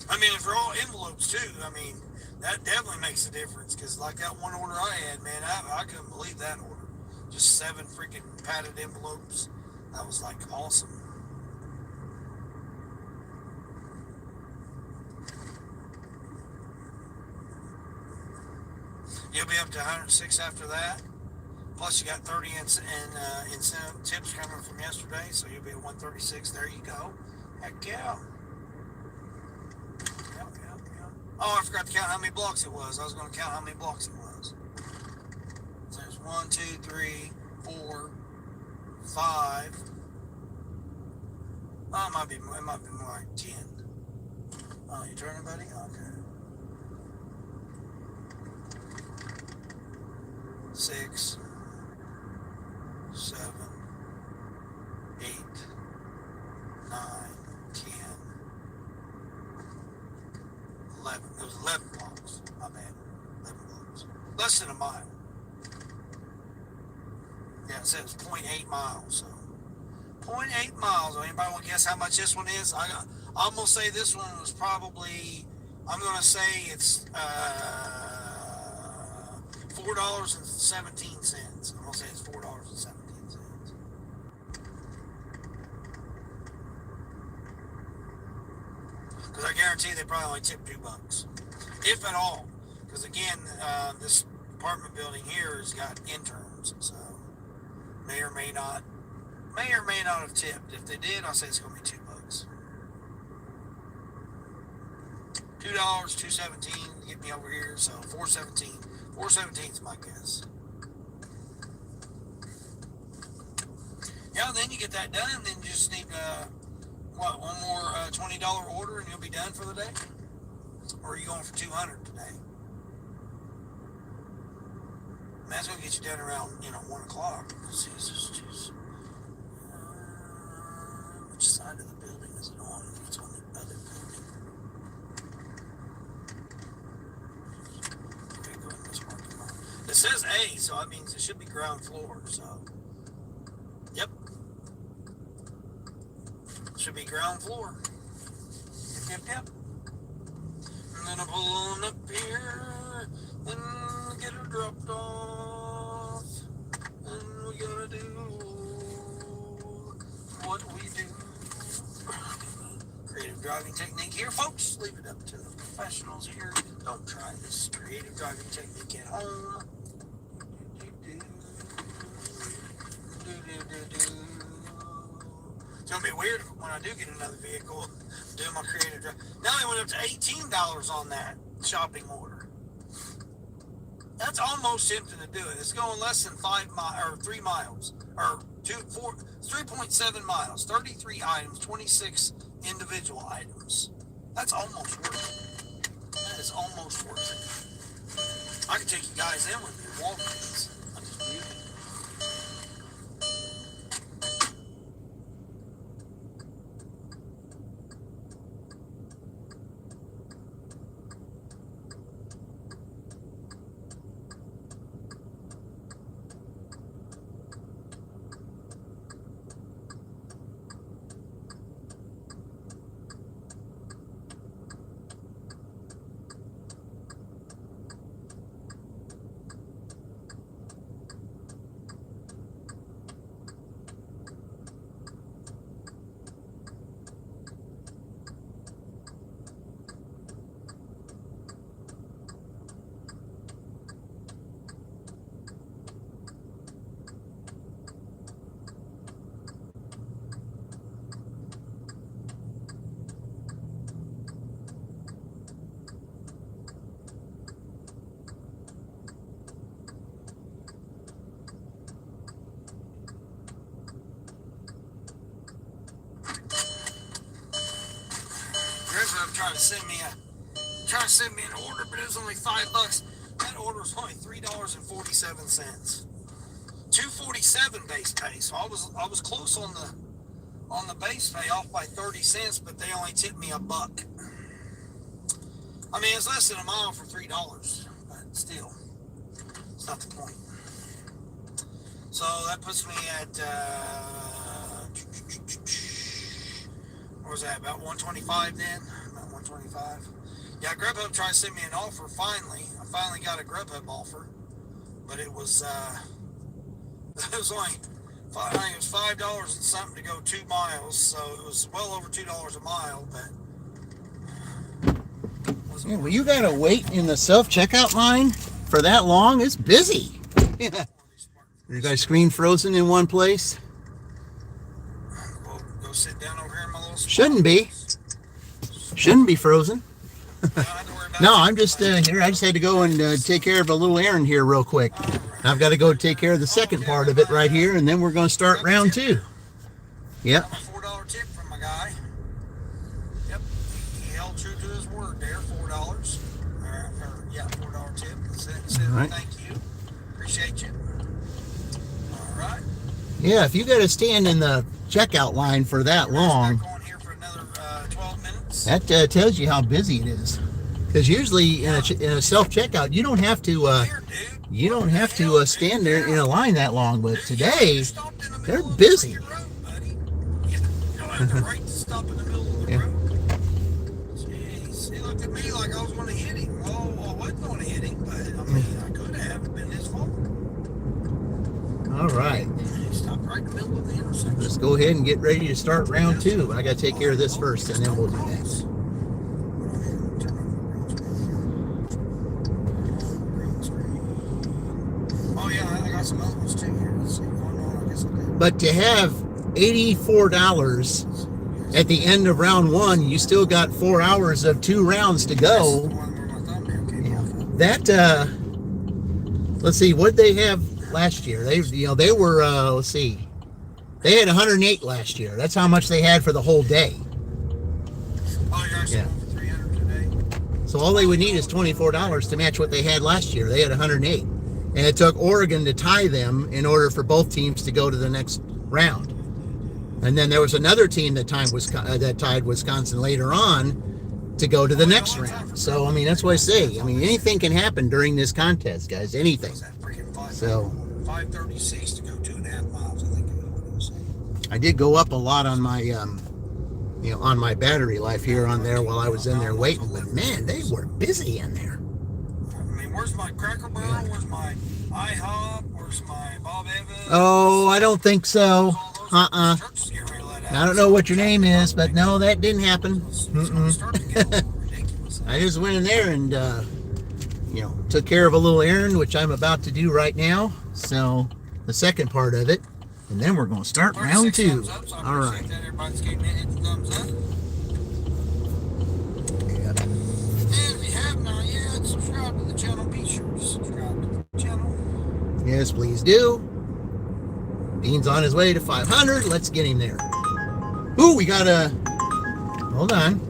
Speaker 4: I mean, if they're all envelopes too, I mean, that definitely makes a difference. Because like that one order I had, man, I couldn't believe that order. Just 7 freaking padded envelopes. That was like awesome. You'll be up to 106 after that. Plus, you got 30 incentive tips coming from yesterday, so you'll be at 136. There you go. Heck yeah. Oh, I forgot to count how many blocks it was. I was going to count how many blocks it was. So there's 1, 2, 3, 4, 5. Oh, it might be more like 10. Oh, you turning, buddy? Okay. 6, 7, 8, 9, 10, 11. It was 11 blocks. My bad. 11 blocks. Less than a mile. Yeah, it says 0.8 miles. So 0.8 miles. Anybody want to guess how much this one is? I'm gonna say this one was probably. I'm gonna say it's $4.17. I'm gonna say it's $4.17. Because I guarantee they probably only tip $2, if at all. Because again, this apartment building here has got interns, so may or may not have tipped. If they did, I'll say it's gonna be $2. $2, $2.17 to get me over here, so $4.17. $4.17 is my guess. Yeah, then you get that done, then you just need one more $20 order and you'll be done for the day? Or are you going for $200 today? That's gonna get you done around 1 o'clock. Let's see, which side of the building is it on? It's on the other building. Okay, go in this parking lot. It says A, so that means it should be ground floor. So, yep. Should be ground floor. Yep. And then I'm pulling up here and get her dropped off. And we gotta do what we do. Creative driving technique here, folks. Leave it up to the professionals here. Don't try this creative driving technique at home. It's gonna be weird when I do get another vehicle doing my creative drive. Now they went up to $18 on that shopping order. That's almost tempting to do it. It's going less than 3 miles, or 3.7 miles, 33 items, 26 individual items. That's almost worth it. That is almost worth it. I could take you guys in with me, Walgreens. I'm just beautiful. Trying to send me an order, but it was only $5. That order was only $3.47. $2.47 base pay. So I was close on the base pay, off by 30 cents, but they only tipped me $1. I mean, it's less than a mile for $3, but still, it's not the point. So that puts me at, what was that, about 125 then? About 125. Yeah, Grubhub tried to send me an offer finally. I finally got a Grubhub offer, but it was, it was only, I think it was $5 and something to go 2 miles, so it was well over $2 a mile, but.
Speaker 1: Yeah, well, you gotta wait in the self-checkout line for that long? It's busy. Yeah. You guys screen frozen in one place?
Speaker 4: We'll go sit down over here in my little spot.
Speaker 1: Shouldn't be. Shouldn't be frozen. No, I'm just here. I just had to go and take care of a little errand here real quick. I've got to go take care of the second part of it right here, and then we're going to start round 2. Yep.
Speaker 4: Got my $4 tip from my guy. Yep, he held true to his word there. $4. Yeah, $4 tip. Said
Speaker 1: All right.
Speaker 4: thank you. Appreciate you. All right.
Speaker 1: Yeah, if you got to stand in the checkout line for that long,
Speaker 4: Back on here for another 12 minutes.
Speaker 1: that tells you how busy it is. Because usually in a self-checkout, you don't have to
Speaker 4: Here, dude.
Speaker 1: you don't have to stand there in a line that long. But
Speaker 4: Dude,
Speaker 1: today,
Speaker 4: you stopped in the
Speaker 1: they're
Speaker 4: middle of
Speaker 1: busy.
Speaker 4: the road, buddy. You don't have the right to stop in the middle of the
Speaker 1: Yeah.
Speaker 4: road. Jeez, he looked at me like I was going to hit him. Well, I wasn't going to hit him, but I mean, I could have. It's been his fault.
Speaker 1: All right,
Speaker 4: He stopped right in the middle of the intersection.
Speaker 1: let's go ahead and get ready to start round 2. I got to take care of this first, and then we'll do that.
Speaker 4: Oh yeah, I got some other ones too here. Let's see. Oh no, I guess I did.
Speaker 1: But to have $84 at the end of round 1, you still got 4 hours of 2 rounds to
Speaker 4: This is the
Speaker 1: go.
Speaker 4: one where my thumbnail came off.
Speaker 1: That let's see, what they have last year. They were let's see, they had 108 last year. That's how much they had for the whole day.
Speaker 4: Oh, you're actually
Speaker 1: Yeah.
Speaker 4: going for 300 today.
Speaker 1: So all they would need is $24 to match what they had last year. They had 108, and it took Oregon to tie them in order for both teams to go to the next round. And then there was another team that tied Wisconsin later on to go to the next round. So I mean, that's what I say. I mean, anything can happen during this contest, guys. Anything.
Speaker 4: What's that freaking 5?
Speaker 1: So
Speaker 4: 536 to go 2.5 miles. I think is what it was saying.
Speaker 1: I did go up a lot on my on my battery life here on there while I was in there waiting. But man, they were busy in there.
Speaker 4: I mean, where's my Cracker Barrel? Where's my IHOP? Where's my Bob Evans?
Speaker 1: Oh, I don't think so.
Speaker 4: All those churches get ready to let out.
Speaker 1: I don't know what your name is, but no, that didn't happen.
Speaker 4: It's gonna start to get a little ridiculous.
Speaker 1: I just went in there and took care of a little errand, which I'm about to do right now. So the second part of it, and then we're going to start round 2.
Speaker 4: Thumbs up, so I
Speaker 1: All
Speaker 4: appreciate
Speaker 1: right.
Speaker 4: that. Everybody's giving me a thumbs up.
Speaker 1: Yeah.
Speaker 4: And if you have not yet, subscribe to the channel. Be sure to subscribe to the channel.
Speaker 1: Yes, please do. Dean's on his way to 500. Let's get him there. Ooh, we got a... Hold on.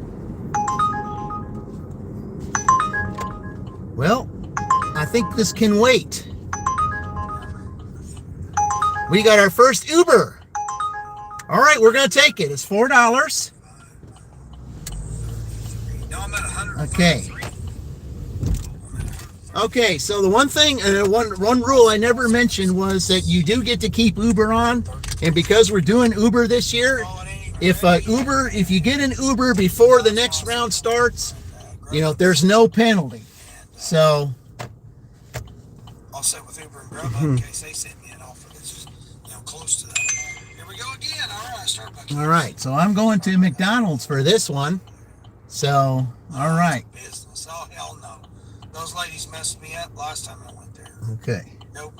Speaker 1: Well, I think this can wait. We got our first Uber. All right, we're going to take it. It's $4.
Speaker 4: No, I'm at 100.
Speaker 1: Okay. Okay, so the one thing, one rule I never mentioned was that you do get to keep Uber on, and because we're doing Uber this year, if you get an Uber before the next round starts, there's no penalty. So
Speaker 4: I'll sit with Uber and Grubhub in case they send me an offer that's close to that. Here we go again. All right, start back.
Speaker 1: all right, so I'm going to McDonald's for this one. So all right,
Speaker 4: Business. Oh hell no. Those ladies messed me up last time I went there.
Speaker 1: okay.
Speaker 4: Nope.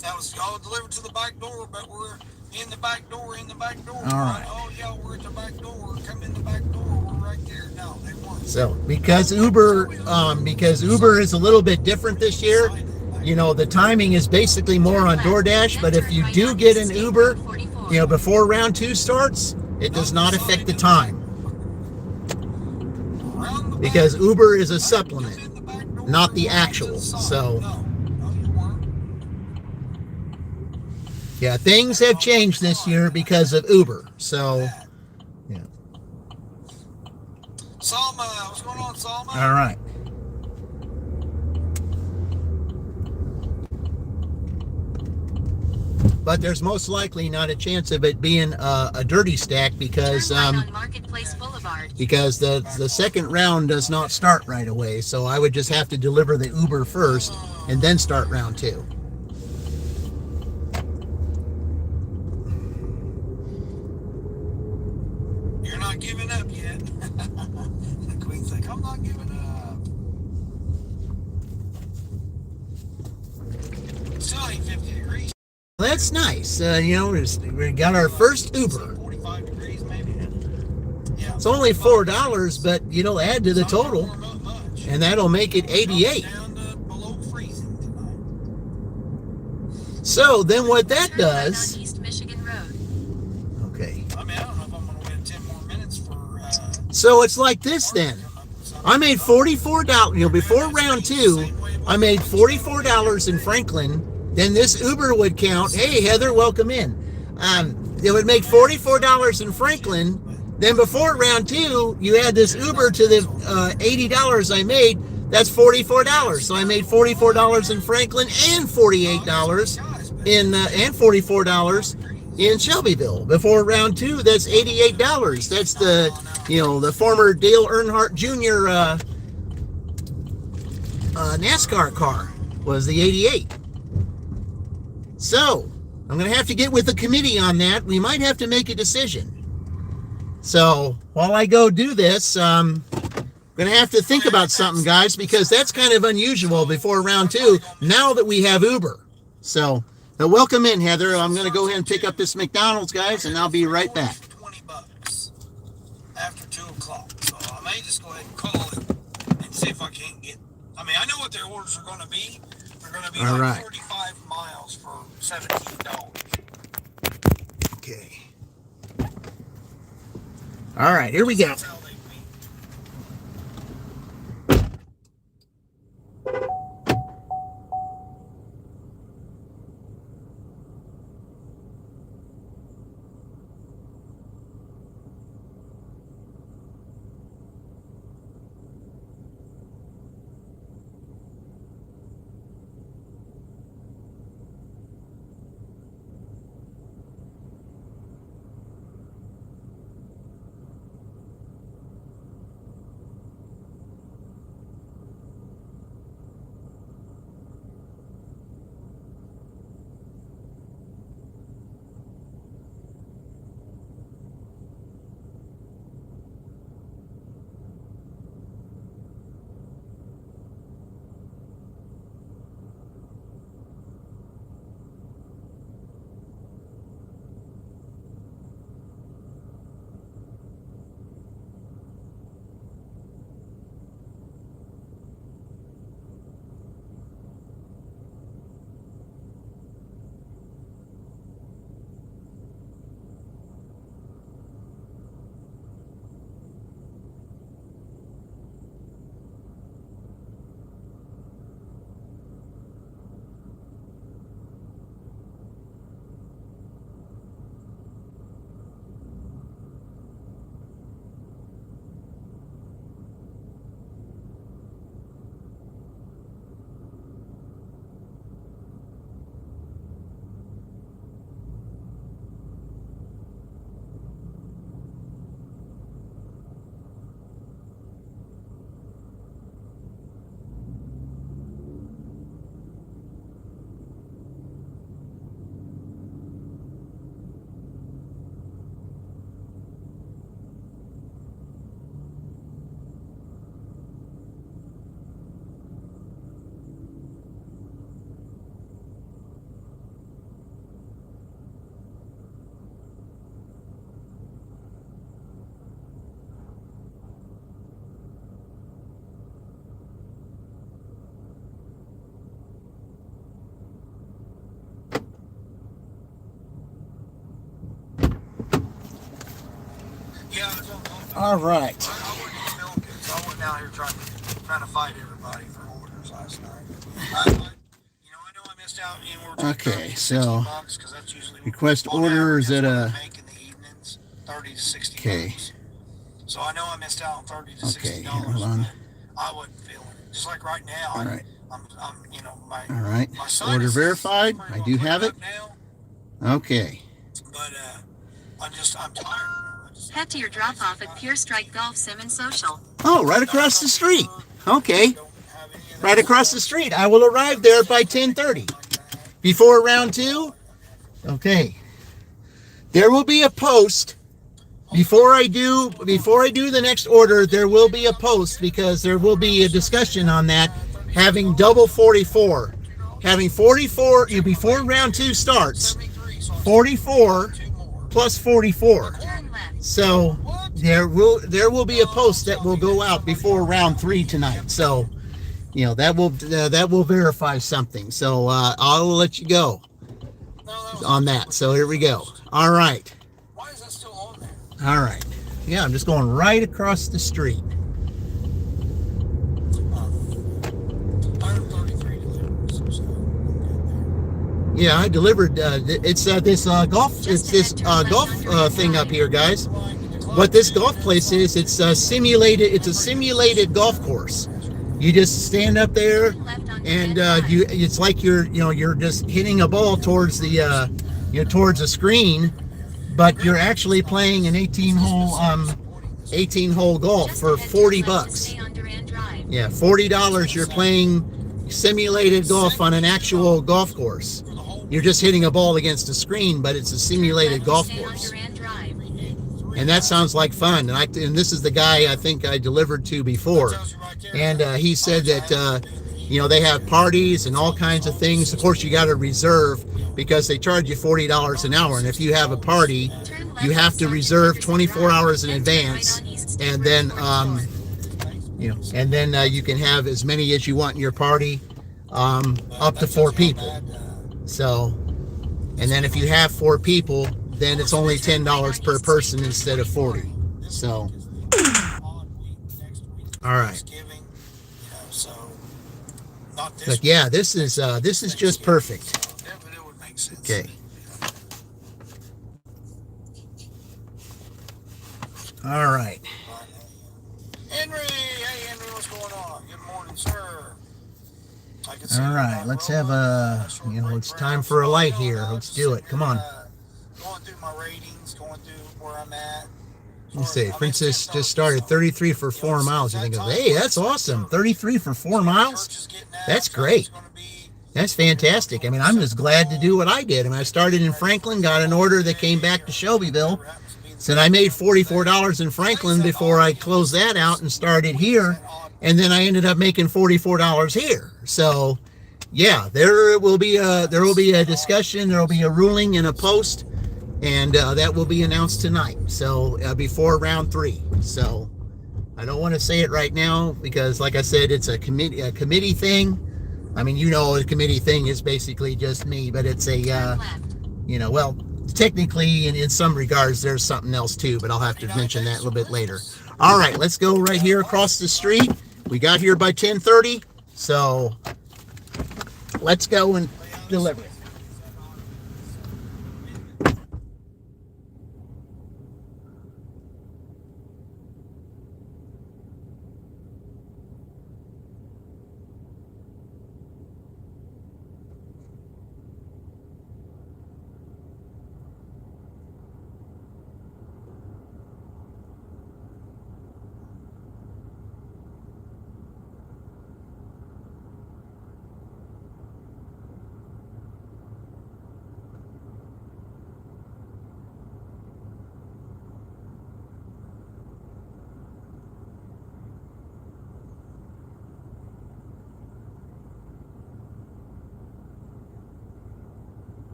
Speaker 4: That was all delivered to the back door, but we're in the back door.
Speaker 1: All right.
Speaker 4: Oh yeah, we're at the back door. Come in the back door. We're right there. No, they weren't.
Speaker 1: So because Uber is a little bit different this year, the timing is basically more on DoorDash. But if you do get an Uber, before round 2 starts, it does not affect the time because Uber is a supplement, not the actual. So yeah, things have changed this year because of Uber. So yeah.
Speaker 4: Salma, what's going on, Salma?
Speaker 1: All right. but there's most likely not a chance of it being a dirty stack because
Speaker 5: Turn right on Marketplace Boulevard.
Speaker 1: because the second round does not start right away. So I would just have to deliver the Uber first and then start round 2.
Speaker 4: You're not giving up yet. The Queen's like, I'm not giving up. Still ain't 50 degrees.
Speaker 1: That's nice. We got our first Uber.
Speaker 4: 45 degrees maybe. Yeah.
Speaker 1: It's only $4, but add to the total,
Speaker 4: Not much.
Speaker 1: and that'll make it 88.
Speaker 4: Down to below freezing tonight.
Speaker 1: So then what that
Speaker 5: Turn right
Speaker 1: does,
Speaker 5: on East Michigan Road.
Speaker 1: okay,
Speaker 4: I mean, I don't know if I'm going to win 10 more minutes for.
Speaker 1: so it's like this then. I made $44, before round 2, I made $44 in Franklin. Then this Uber would count, hey, Heather, welcome in. It would make $44 in Franklin. Then before round 2, you add this Uber to the $80 I made. That's $44. So I made $44 in Franklin and $48 and $44 in Shelbyville. Before round 2, that's $88. That's the former Dale Earnhardt Jr. NASCAR car was the 88. So I'm going to have to get with the committee on that. We might have to make a decision. So while I go do this, I'm going to have to think about something, guys, because that's kind of unusual before round 2, now that we have Uber. So welcome in, Heather. I'm going to go ahead and pick up this McDonald's, guys, and I'll be right back.
Speaker 4: $20 after 2 o'clock. So I may just go ahead and call it and see if I can't get. I mean, I know what their orders are going to be. They're going to be
Speaker 1: All
Speaker 4: like
Speaker 1: right.
Speaker 4: 35 miles for $17.
Speaker 1: Okay. All right, here we go.
Speaker 4: That's how they beat. Yeah, that's what I'm talking about.
Speaker 1: All right.
Speaker 4: I wouldn't even milk it, so I went down here trying to fight everybody for orders last night. I know I missed out. You know, we're
Speaker 1: Okay,
Speaker 4: 30 to
Speaker 1: so
Speaker 4: 60 bucks, 'cause that's usually
Speaker 1: request
Speaker 4: on
Speaker 1: orders
Speaker 4: average,
Speaker 1: at
Speaker 4: that's what
Speaker 1: a.
Speaker 4: I make in the evenings, 30 to 60
Speaker 1: Okay.
Speaker 4: bucks. So I know I missed out on 30 to
Speaker 1: Okay,
Speaker 4: 60
Speaker 1: here,
Speaker 4: dollars.
Speaker 1: hold on.
Speaker 4: I wasn't feeling it. Just like right now,
Speaker 1: All right.
Speaker 4: I'm my
Speaker 1: All right.
Speaker 4: my
Speaker 1: Order
Speaker 4: sinuses,
Speaker 1: verified.
Speaker 4: I'm
Speaker 1: I
Speaker 4: gonna
Speaker 1: do
Speaker 4: clear
Speaker 1: have it.
Speaker 4: up now.
Speaker 1: Okay.
Speaker 4: But I'm tired.
Speaker 5: Head to your drop off at Pure Strike Golf Sim and Social.
Speaker 1: Oh, right across the street. Okay. Right across the street. I will arrive there by 10:30. Before round 2? Okay. There will be a post before I do the next order. There will be a post because there will be a discussion on that, having double 44. Having 44 before round 2 starts. 44 plus 44.
Speaker 5: Turn left.
Speaker 1: So there will be a post that will go out before round 3 tonight. So that will verify something. So I'll let you go on that. So here we go. All right.
Speaker 4: Why is that still on there?
Speaker 1: All right. Yeah, I'm just going right across the street.
Speaker 4: 133 deliveries. So
Speaker 1: Yeah, I delivered. It's this golf. It's this golf thing up here, guys. What this golf place is, it's a simulated golf course. You just stand up there, and it's like you're just hitting a ball towards the towards a screen, but you're actually playing an 18-hole golf for $40. Yeah, $40. You're playing simulated golf on an actual golf course. You're just hitting a ball against a screen, but it's a simulated golf course. And that sounds like fun. And this is the guy I think I delivered to before. And he said that, they have parties and all kinds of things. Of course, you got to reserve because they charge you $40 an hour. And if you have a party, you have to reserve 24 hours in advance. And then, you can have as many as you want in your party, up to 4 people. So, and then if you have 4 people, then it's only $10 per person instead of 40. So, all right. But yeah, this is just perfect. Okay. All right.
Speaker 4: Henry, hey Henry, what's going on? Good morning, sir.
Speaker 1: All right, let's have it's time for a light here. Let's do it. Come on.
Speaker 4: Going through my ratings, going through where I'm at.
Speaker 1: Let's see. Princess just started 33 for 4 miles. You think, hey, that's awesome. 33 for 4 miles? That's great. That's fantastic. I mean, I'm just glad to do what I did. I mean, I started in Franklin, got an order that came back to Shelbyville. Said I made $44 in Franklin before I closed that out and started here. And then I ended up making $44 here. So, yeah, there will be a discussion. There will be a ruling in a post. And that will be announced tonight. So before round 3. So I don't want to say it right now because, like I said, it's a committee thing. I mean, a committee thing is basically just me, but it's technically in some regards there's something else too, but I'll have to mention that a little bit later. All right, let's go right here across the street. We got here by 10:30, so let's go and deliver it.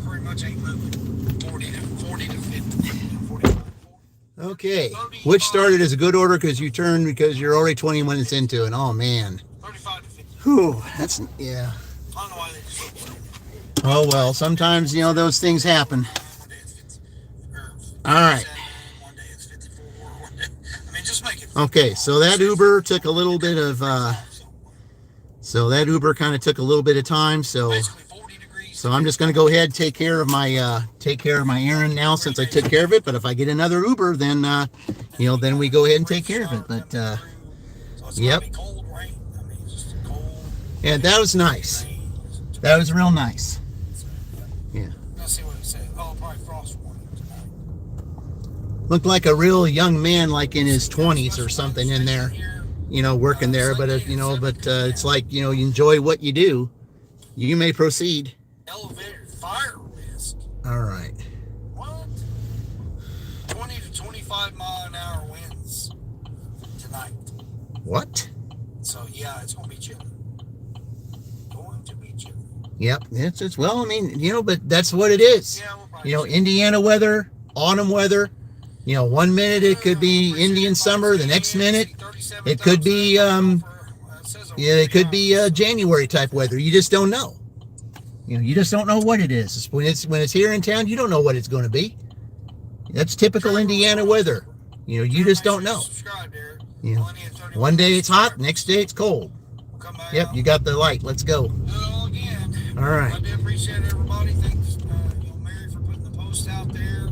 Speaker 4: Pretty much ain't moving. 40 to
Speaker 1: Okay, which started as a good order because you turned because you're already 20 minutes into it. Oh man.
Speaker 4: 35 to 50.
Speaker 1: Whew, that's yeah.
Speaker 4: I don't know why they just don't say that.
Speaker 1: Oh well, sometimes those things happen.
Speaker 4: One day it's 50, or
Speaker 1: All right.
Speaker 4: 57, one day it's 54. One day, I mean, just make it.
Speaker 1: Okay, so that Uber took a little bit of time. So
Speaker 4: Basically 40 degrees.
Speaker 1: So I'm just going to go ahead and take care of my errand now since I took care of it. But if I get another Uber, then then we go ahead and take care of it. But
Speaker 4: So it's
Speaker 1: yep.
Speaker 4: gonna be cold rain. I mean, it's just cold
Speaker 1: And that was nice.
Speaker 4: rain.
Speaker 1: That was real nice.
Speaker 4: So,
Speaker 1: Yeah.
Speaker 4: let's see what it says. Oh, probably frost warning tonight.
Speaker 1: Looked like a real young man, like in his 20s or something in there, working there. But it's like, you enjoy what you do. You may proceed.
Speaker 4: Elevator fire risk.
Speaker 1: All right.
Speaker 4: What? 20 to 25 mile an hour winds tonight.
Speaker 1: What?
Speaker 4: So yeah, it's gonna be chilly. Going to be chilly.
Speaker 1: Yep. It's well, I mean, but that's what it is.
Speaker 4: Yeah, we'll probably
Speaker 1: Indiana weather, autumn weather. 1 minute it could be Indian summer, the next minute it could be January type weather. You just don't know. You just don't know what it is. When it's here in town, you don't know what it's going to be. That's typical Indiana weather. You just don't know. One day it's hot, next day it's cold. Yep, you got the light. Let's go. All right.
Speaker 4: I do appreciate everybody. Thanks, Mary, for putting the post out there.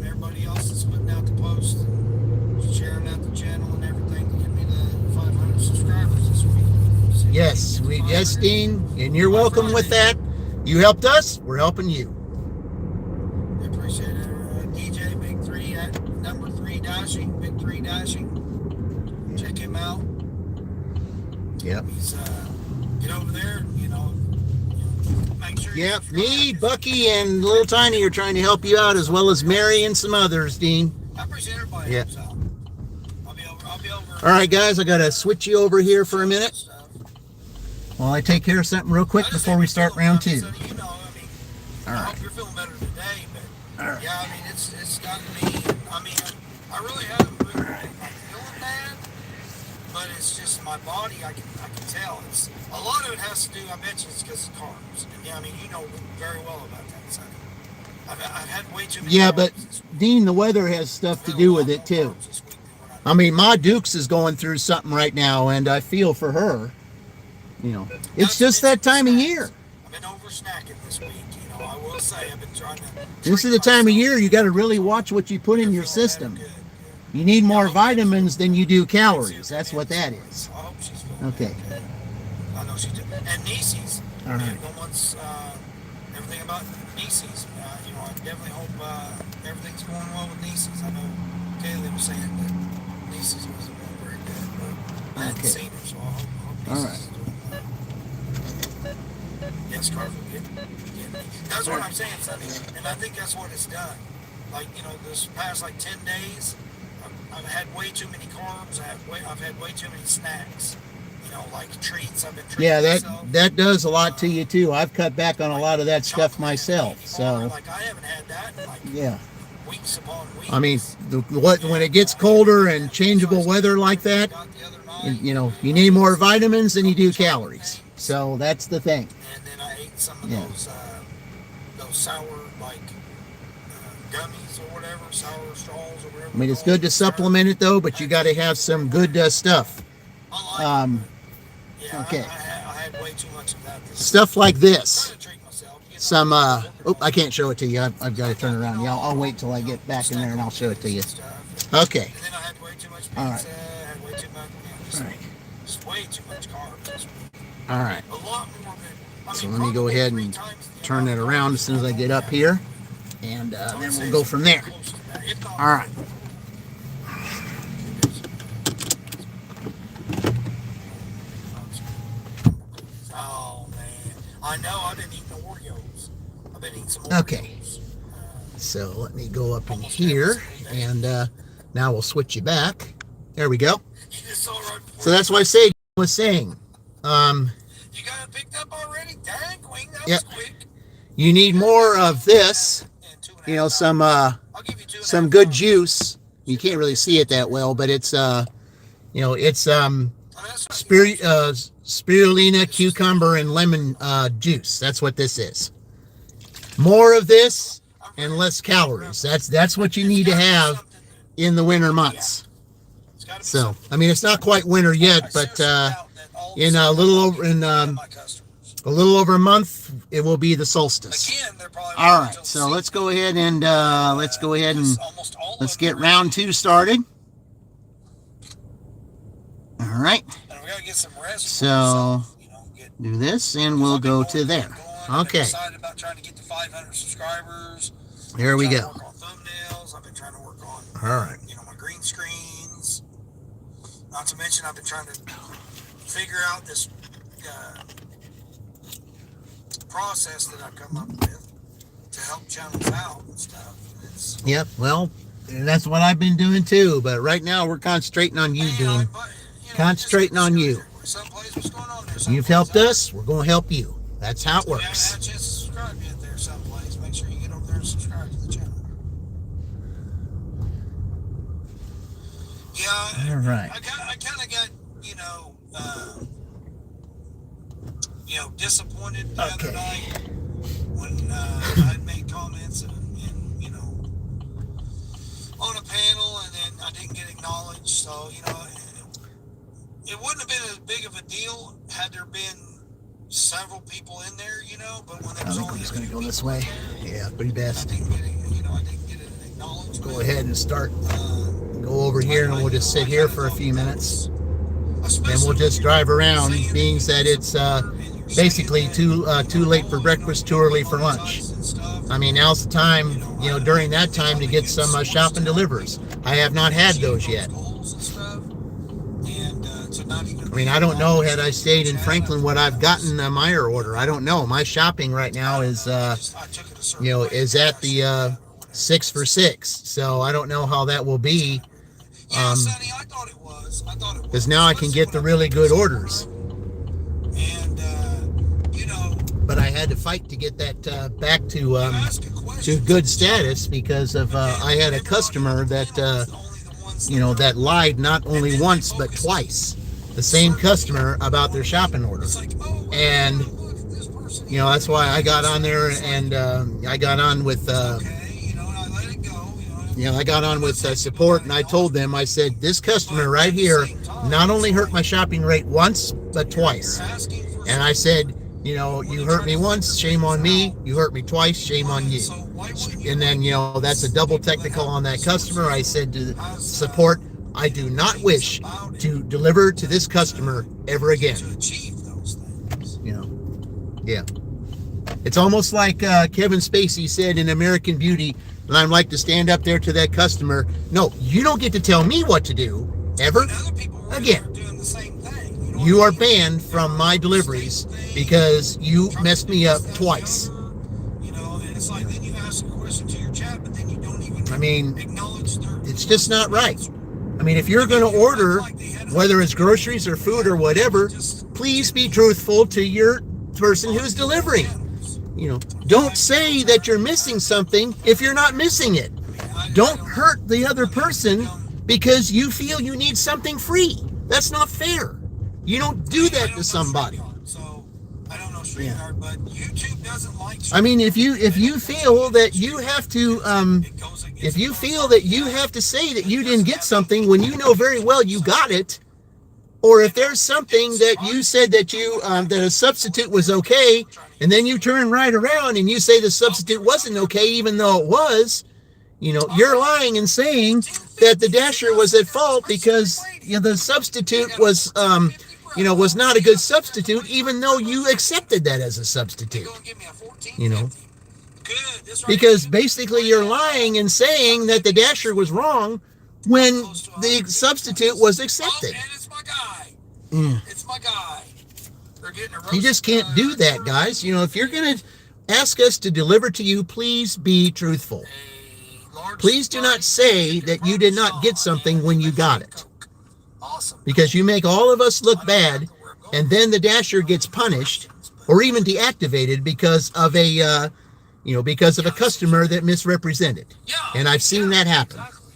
Speaker 4: Everybody else that's putting out the post and sharing out the channel and everything to get me the 500 subscribers this week.
Speaker 1: Yes, Dean, and you're welcome with that. You helped us, we're helping you.
Speaker 4: I appreciate it. DJ Big 3 at number 3 dashing, Big 3 dashing. Check him out.
Speaker 1: Yep.
Speaker 4: He's get over there, make sure.
Speaker 1: Yep, me, Bucky, and Little Tiny are trying to help you out, as well as Mary and some others, Dean.
Speaker 4: I appreciate everybody.
Speaker 1: Yep.
Speaker 4: Helps out. I'll be over.
Speaker 1: All right, guys, I gotta switch you over here for a minute while I take care of something real quick before we start round 2.
Speaker 4: So, I hope you're feeling better today, but yeah, I mean, it's gotten me. I mean, I really haven't been feeling bad, but it's just my body. I can tell. It's a lot of it has to do. I bet you it's because of carbs. And yeah, I mean, you know very well about that. So I've had way too many.
Speaker 1: Yeah,
Speaker 4: carbs
Speaker 1: but
Speaker 4: this week.
Speaker 1: Dean, the weather has stuff to do with it too. I mean, Ma Dukes is going through something right now, and I feel for her. It's just that time of year.
Speaker 4: I've been over snacking this week. I will say I've been trying to.
Speaker 1: This is the time of year you got to really watch what you put in your system.
Speaker 4: Good.
Speaker 1: You need more vitamins than you do calories. That's what that is.
Speaker 4: I hope she's feeling
Speaker 1: Okay.
Speaker 4: good. I know she did. And Nieces.
Speaker 1: All right.
Speaker 4: Everyone wants everything about Nieces. I definitely hope everything's going well with Nieces. I know Kaylee was saying that Nieces wasn't going very good, but I hadn't
Speaker 1: Okay.
Speaker 4: seen her, so I hope
Speaker 1: All
Speaker 4: Nieces
Speaker 1: right.
Speaker 4: is doing well. Yes, Carver, get me. That's what I'm saying, Sonny. And I think that's what it's done. Like, this past 10 days, I've had way too many carbs. I've had way too many snacks. Like treats. I've been treating
Speaker 1: Yeah,
Speaker 4: myself.
Speaker 1: that does a lot to you too. I've cut back on a lot of that stuff
Speaker 4: Chocolate
Speaker 1: myself.
Speaker 4: candy
Speaker 1: So
Speaker 4: bar, I haven't had that in
Speaker 1: yeah,
Speaker 4: weeks upon weeks.
Speaker 1: I mean, when it gets colder and changeable weather like that,
Speaker 4: Got the other night,
Speaker 1: you need more vitamins than you do calories. So that's the thing.
Speaker 4: and then I ate some of
Speaker 1: Yeah.
Speaker 4: those sour gummies or whatever, sour straws or whatever.
Speaker 1: I mean, it's good to supplement it though, but you got to have some good stuff.
Speaker 4: I like it, but, yeah,
Speaker 1: okay.
Speaker 4: I had way too much of that.
Speaker 1: Stuff like this.
Speaker 4: Trying to treat myself,
Speaker 1: Some I can't show it to you. I've got to turn around. Yeah, I'll wait till I get back in there and I'll show it to you. Okay.
Speaker 4: And then I had way too much pizza.
Speaker 1: All right.
Speaker 4: I had way too much.
Speaker 1: All right.
Speaker 4: Just way too much carbs this week.
Speaker 1: All right.
Speaker 4: A lot more than.
Speaker 1: So let me go ahead and turn that around as soon as I get up here, and then we'll go from there. All right.
Speaker 4: Oh man, I know. I've been eating Oreos. I've been eating some Oreos.
Speaker 1: Okay. So let me go up in here, and now we'll switch you back. There we go.
Speaker 4: You just saw right before
Speaker 1: So that's why I was saying,
Speaker 4: you got it picked up already. Dang, Queen, that
Speaker 1: Yep.
Speaker 4: was quick.
Speaker 1: you need more of this.
Speaker 4: And 2.5
Speaker 1: Some
Speaker 4: I'll give you 2
Speaker 1: some good juice. You can't really see it that well, but it's it's spirulina, cucumber, and lemon juice. That's what this is. More of this and less calories. That's what you need to have in the winter months. So, I mean, it's not quite winter yet, but in a little over a month, it will be the solstice. All right, so let's go ahead and let's get round 2 started. All right. So do this, and we'll go to there. Okay. There we go.
Speaker 4: I've been trying to work on,
Speaker 1: all right.
Speaker 4: My green screens. Not to mention, I've been trying to figure out this process that I've come up with to help channels out and stuff.
Speaker 1: Yep. Well, that's what I've been doing too. But right now, we're concentrating on you, Dean. Concentrating on you. You've helped us. We're going to help you. That's how it works.
Speaker 4: Subscribe yet there someplace. Make sure you get over there and subscribe to the channel. Yeah.
Speaker 1: All right.
Speaker 4: I kind of got, disappointed the other night when I made comments and on a panel, and then I didn't get acknowledged. So, it wouldn't have been as big of a deal had there been several people in there, but when there was only
Speaker 1: it's going to go this way. Yeah, pretty best.
Speaker 4: I didn't get an acknowledgement.
Speaker 1: Go ahead and start. Go over here, and we'll just sit here for a few minutes. And we'll just drive around, being that it's basically too late for breakfast, too early for lunch. I mean, now's the time, during that time to get some shop and delivers. I have not had those yet. I mean, I don't know, had I stayed in Franklin, what I've gotten Meyer order. I don't know. My shopping right now is is at the 6 for 6. So I don't know how that will be. Because now I can get the really good orders. But I had to fight to get that back to good status because of I had a customer that that lied not only once but twice. The same customer about their shopping order, and that's why I got on there and I got on with support, and I told them, I said, this customer right here not only hurt my shopping rate once but twice, and I said, you hurt me once, shame on me. You hurt me twice, shame on you. And then that's a double technical on that customer. I said to support, I do not wish to deliver to this customer ever again. Yeah. It's almost like Kevin Spacey said in American Beauty, and I'm like to stand up there to that customer. No, you don't get to tell me what to do, ever again. You are banned from my deliveries because you messed me up twice. I mean, it's just not right. I mean, if you're going to order, whether it's groceries or food or whatever, please be truthful to your person who's delivering. Don't say that you're missing something if you're not missing it. Don't hurt the other person because you feel you need something free. That's not fair. You don't do that to somebody. Yeah. I mean, if you feel that you have to say that you didn't get something when you know very well you got it, or if there's something that you said that that a substitute was okay, and then you turn right around and you say the substitute wasn't okay even though it was, you're lying and saying that the dasher was at fault because the substitute was was not a good substitute, even though you accepted that as a substitute. Because basically you're lying and saying that the dasher was wrong when the substitute was accepted.
Speaker 4: It's my guy.
Speaker 1: You just can't do that, guys. If you're going to ask us to deliver to you, please be truthful. Please do not say that you did not get something when you got it. Because you make all of us look bad, and then the dasher gets punished or even deactivated because of a because of a customer that misrepresented.
Speaker 4: Yeah.
Speaker 1: And I've seen that happen.
Speaker 4: Exactly.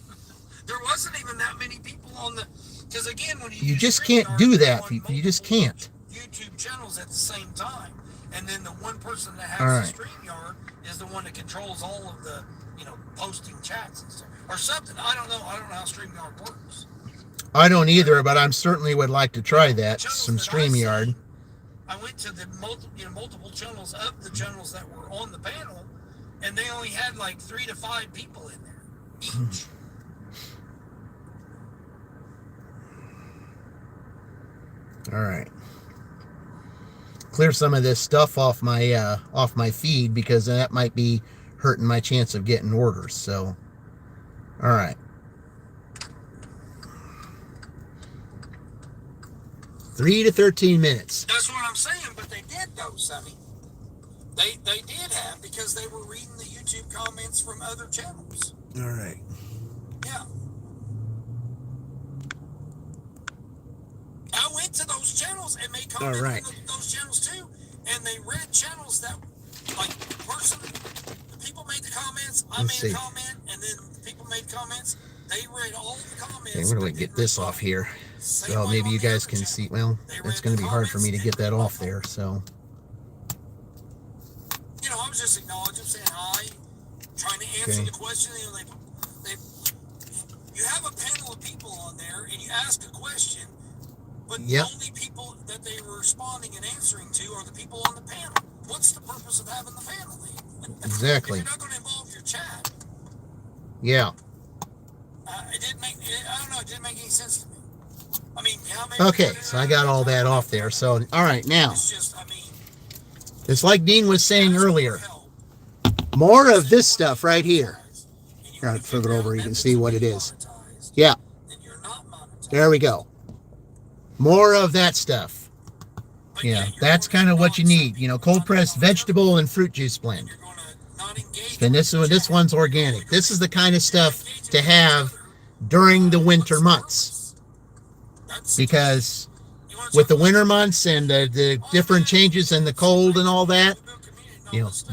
Speaker 4: There wasn't even that many people on the, because again, when
Speaker 1: You just can't do that, people. You just can't.
Speaker 4: YouTube channels at the same time, and then the one person that has
Speaker 1: All right.
Speaker 4: the StreamYard is the one that controls all of the, posting chats and stuff or something. I don't know how StreamYard works.
Speaker 1: I don't either, but I certainly would like to try that.
Speaker 4: Channels
Speaker 1: Some
Speaker 4: that
Speaker 1: StreamYard.
Speaker 4: I went to the multiple channels of the channels that were on the panel, and they only had like 3 to 5 people in there each.
Speaker 1: All right. Clear some of this stuff off my feed, because that might be hurting my chance of getting orders. So, all right. Three to 13 minutes.
Speaker 4: That's what I'm saying, but they did though, Sonny. They did have, because they were reading the YouTube comments from other channels.
Speaker 1: All right.
Speaker 4: Yeah. I went to those channels and made comments on those channels too, and they read channels that, like, the people made the comments, I made a comment, and then the people made comments. They read all the comments.
Speaker 1: Okay, where do we get this off here? So maybe you guys can see. Well, it's going to be hard for me to get that off there. So,
Speaker 4: I was just acknowledging, saying hi, trying to answer the question. You have a panel of people on there, and you ask a question, but the only people that they were responding and answering to are the people on the panel. What's the purpose of having the panel then?
Speaker 1: Exactly.
Speaker 4: If you're not going to involve your chat.
Speaker 1: Yeah.
Speaker 4: It didn't make. I don't know. It didn't make any sense to me. I mean,
Speaker 1: okay, so I got all that off there. So, all right, now.
Speaker 4: It's just,
Speaker 1: it's like Dean was saying earlier. More of this stuff right here. Here, I'll flip it over. You can see what it is. Yeah. There we go. More of that stuff. Yeah, that's kind of what you need. Cold pressed vegetable and fruit juice blend. And this one's organic. This is the kind of stuff to have during the winter months. Because with the winter months and the different changes in the cold and all that,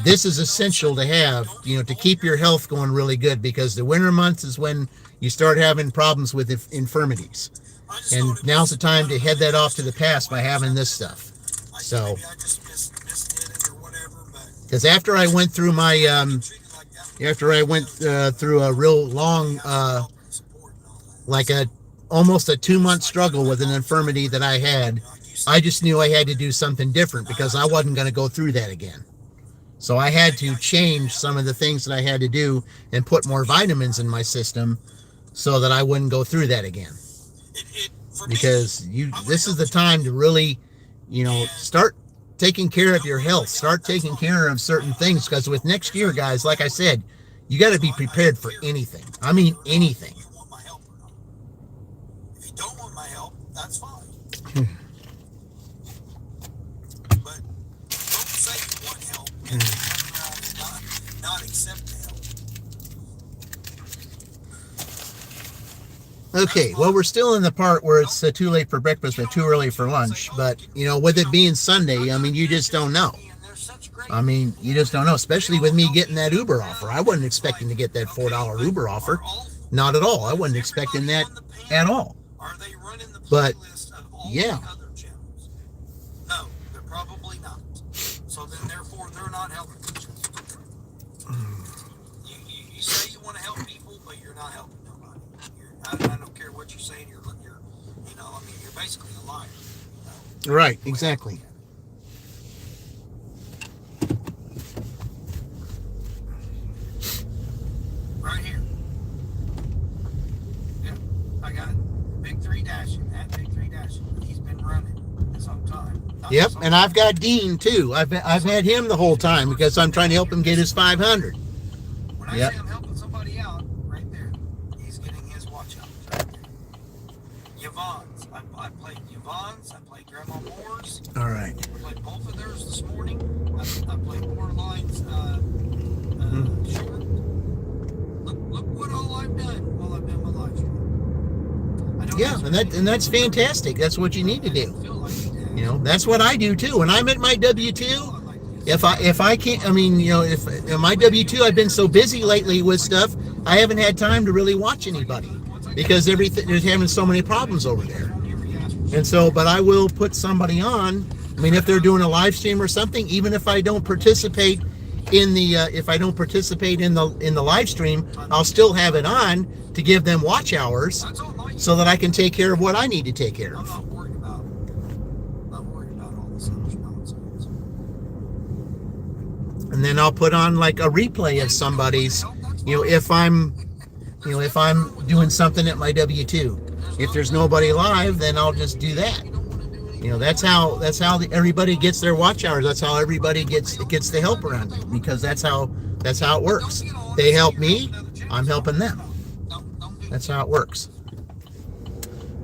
Speaker 1: this is essential to have, to keep your health going really good, because the winter months is when you start having problems with infirmities. And now's the time to head that off to the past by having this stuff. So, because after I went through my, through a real long, almost a 2-month struggle with an infirmity that I had, I just knew I had to do something different, because I wasn't going to go through that again. So I had to change some of the things that I had to do and put more vitamins in my system so that I wouldn't go through that again. Because this is the time to really, start taking care of your health, start taking care of certain things, because with next year, guys, like I said, you got to be prepared for anything. I mean, anything.
Speaker 4: If you don't want my help, that's fine. But don't say you want help and then come around and not accept the help.
Speaker 1: Okay, well, we're still in the part where it's too late for breakfast but too early for lunch. But, with it being Sunday, I mean, you just don't know. You just don't know, especially with me getting that Uber offer. I wasn't expecting to get that $4 Uber offer. Not at all. I wasn't expecting that at all. But, yeah.
Speaker 4: No, they're probably not. So then, therefore, they're not helping each other. You say you want to help people, but you're not helping nobody. I don't care what you're saying. You're basically a liar.
Speaker 1: Right, exactly.
Speaker 4: Right here. Yeah, I got Big 3 Dashing. That Big 3 Dashing. He's been running this whole time.
Speaker 1: Yep, and I've got Dean too. I've had him the whole time because I'm trying to help him get his 500.
Speaker 4: When I say I'm helping somebody out, right there, he's getting his watch out. Right there. Yvonne's. I played Yvonne's. I played Grandma Moore's.
Speaker 1: All right.
Speaker 4: I played both of theirs this morning. I played Borderline's short. Look what all I've done while I've been my live stream.
Speaker 1: Yeah, and that's fantastic. That's what you need to do. That's what I do too. When I'm at my W-2, if I can't, I mean, you know, if my W-2, I've been so busy lately with stuff, I haven't had time to really watch anybody because everything there's having so many problems over there. And so, but I will put somebody on. I mean, if they're doing a live stream or something, even if I don't participate in the if I don't participate in the live stream, I'll still have it on to give them watch hours so that I can take care of what I need to take care
Speaker 4: I'm
Speaker 1: of.
Speaker 4: not worried about all this other nonsense.
Speaker 1: And then I'll put on like a replay of somebody's, you know, if I'm doing something at my W-2. If there's nobody live, then I'll just do that. You know, that's how everybody gets their watch hours. That's how everybody gets the help around me, because that's how it works. They help me, I'm helping them. That's how it works.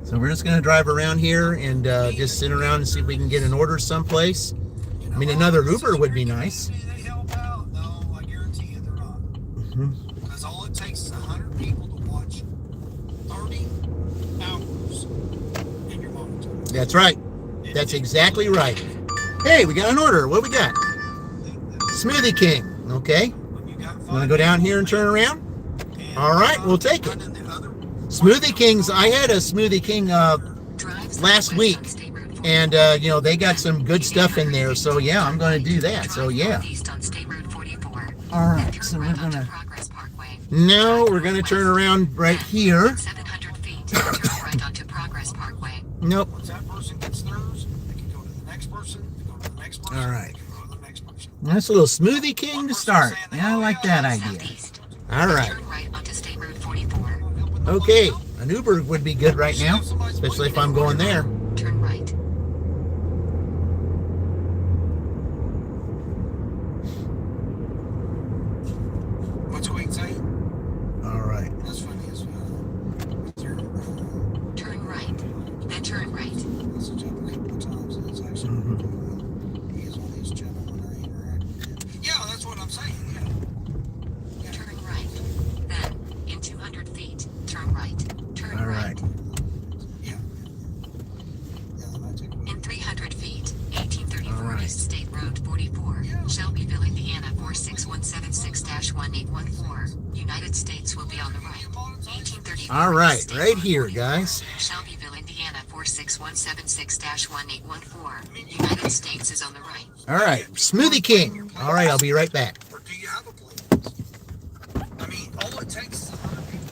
Speaker 1: So we're just going to drive around here and just sit around and see if we can get an order someplace. I mean, another Uber would be nice.
Speaker 4: They help out. No, I guarantee you they're not. Because all it takes is 100 people to watch 30 hours in your monitor.
Speaker 1: That's right. That's exactly right. Hey, we got an order. What do we got? Smoothie King. Okay. Want to go down here and turn around? All right, we'll take it. Smoothie Kings. I had a Smoothie King last week, and you know, they got some good stuff in there. So yeah, I'm going to do that. So yeah. All right. So we're gonna. Now we're gonna turn around right here.
Speaker 2: 700 feet. Turn right onto Progress Parkway.
Speaker 1: Nope.
Speaker 4: Once that person gets theirs, they can go to the next person, they go to the next person,
Speaker 1: All right.
Speaker 4: they can go to the next person.
Speaker 1: That's a little Smoothie King to start. Yeah, I like that idea.
Speaker 2: Southeast.
Speaker 1: All right.
Speaker 2: Turn right onto State Road 44.
Speaker 1: Okay. An Uber would be good right now, especially if I'm going there.
Speaker 2: Turn right.
Speaker 4: What's 288?
Speaker 1: All right.
Speaker 4: That's funny as
Speaker 2: Turn right. Then turn right.
Speaker 4: That's a job a couple of times, and it's actually he is one of these gentlemen I interact with. Yeah, that's what I'm saying. Yeah.
Speaker 2: Turn right. Then, in 200 feet, turn right. Turn
Speaker 1: All
Speaker 2: right.
Speaker 1: right.
Speaker 4: Yeah. Yeah, then I take
Speaker 2: In 300 feet, 1834
Speaker 1: All right.
Speaker 2: East State Road 44, Shelbyville, Indiana 46176-1814. United States will be on the right. 1834
Speaker 1: All right.
Speaker 2: East State
Speaker 1: Right
Speaker 2: Road
Speaker 1: here,
Speaker 2: 44,
Speaker 1: guys.
Speaker 2: Shelbyville, Indiana 46176-1814. United States is on the right.
Speaker 1: All right. Smoothie King. All right. I'll be right back.
Speaker 4: Or do you have a place? I mean, all it takes is 100 people.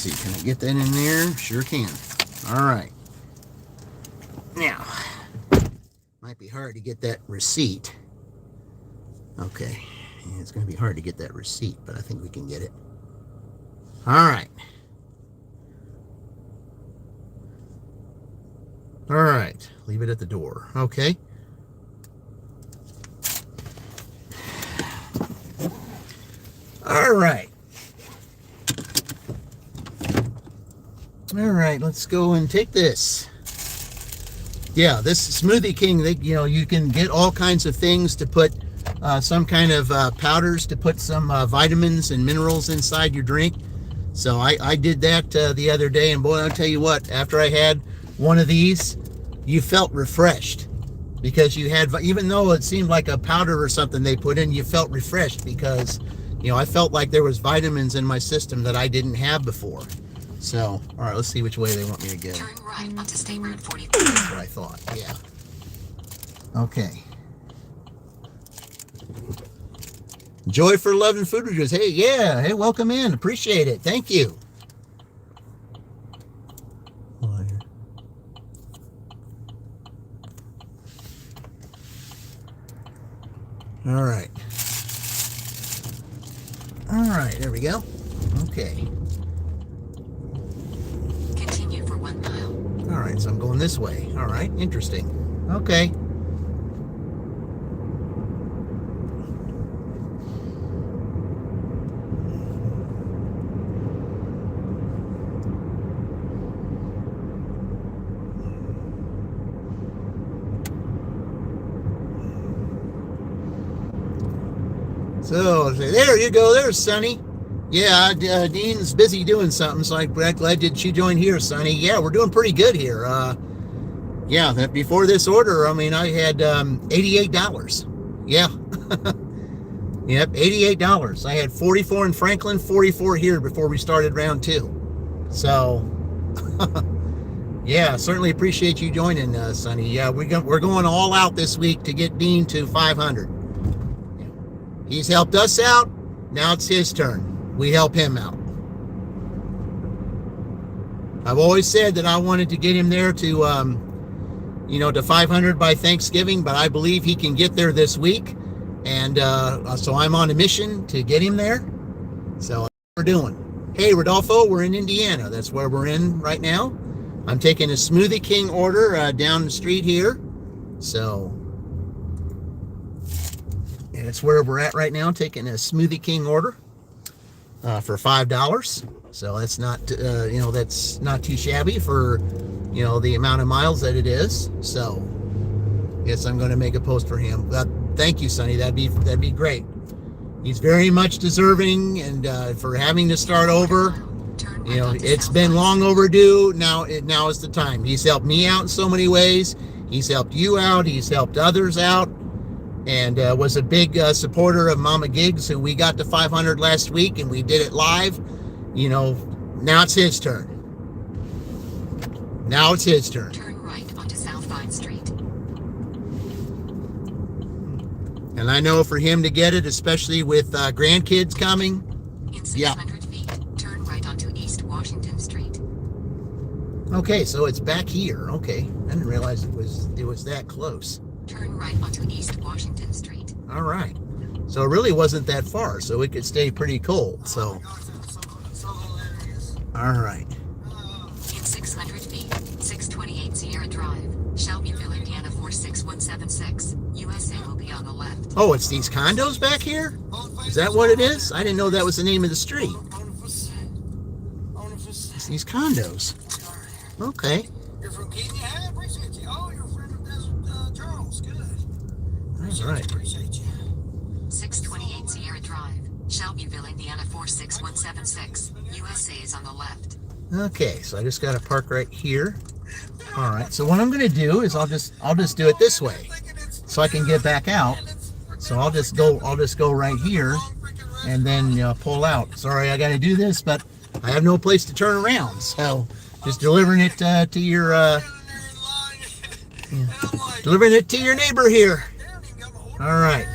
Speaker 1: see, can I get that in there? Sure can. All right. Now, might be hard to get that receipt. Okay, it's going to be hard to get that receipt, but I think we can get it. All right. All right, leave it at the door. Okay. All right. All right, let's go and take this. Yeah, this Smoothie King, you can get all kinds of things to put some kind of powders to put some vitamins and minerals inside your drink. So I did that the other day, and boy, I'll tell you what, after I had one of these, you felt refreshed because you had, even though it seemed like a powder or something they put in, you felt refreshed because, I felt like there was vitamins in my system that I didn't have before. So, all right, let's see which way they want me to go.
Speaker 2: Turn right onto State Road 44.
Speaker 1: That's what I thought, yeah. Okay. Joy for Love and Food Reviews. Hey, yeah. Hey, welcome in. Appreciate it. Thank you. All right. All right, there we go. Okay.
Speaker 2: Continue for 1 mile.
Speaker 1: All right, so I'm going this way. All right, interesting. Okay. So there you go. There's Sonny. Yeah, Dean's busy doing something, so I'm glad did you join here, Sonny. Yeah, we're doing pretty good here. Yeah, before this order, I mean, I had $88. Yeah. Yep, $88. I had 44 in Franklin, 44 here before we started round 2. So, yeah, certainly appreciate you joining, Sonny. Yeah, we're going all out this week to get Dean to 500. He's helped us out. Now it's his turn. We help him out. I've always said that I wanted to get him there to, to 500 by Thanksgiving, but I believe he can get there this week. And so I'm on a mission to get him there. So that's what we're doing. Hey, Rodolfo, we're in Indiana. That's where we're in right now. I'm taking a Smoothie King order down the street here. So, and it's where we're at right now, taking a Smoothie King order for $5. So that's not, that's not too shabby for, the amount of miles that it is. So, yes, I'm going to make a post for him. Thank you, Sonny. That'd be great. He's very much deserving, and for having to start over, it's been long overdue. Now is the time. He's helped me out in so many ways. He's helped you out. He's helped others out, and was a big supporter of Mama Gigs, who we got to 500 last week, and we did it live. Now it's his turn. Now it's his turn.
Speaker 2: Turn right onto South Vine Street.
Speaker 1: And I know for him to get it, especially with grandkids coming.
Speaker 2: In 600 feet, turn right onto East Washington Street.
Speaker 1: Okay, so it's back here. Okay, I didn't realize it was that close.
Speaker 2: Turn right onto East Washington Street.
Speaker 1: All right, so it really wasn't that far, so it could stay pretty cold. So, all right.
Speaker 2: In 600 feet, 628 Sierra Drive, Shelbyville, Indiana 46176. USA will be on the left.
Speaker 1: Oh, it's these condos back here? Is that what it is? I didn't know that was the name of the street. It's these condos. Okay.
Speaker 4: You're from Kenya? I appreciate you. Oh, you're a friend of Desert Charles. Good.
Speaker 1: All right.
Speaker 4: Appreciate you.
Speaker 2: 628 Sierra Drive, Shelbyville, Indiana 46176. USA is on the left.
Speaker 1: Okay, so I just got to park right here. All right. So what I'm going to do is I'll just do it this way, so I can get back out. So I'll just go right here, and then pull out. Sorry, I got to do this, but I have no place to turn around. So just delivering it to your delivering it to your neighbor here. All right.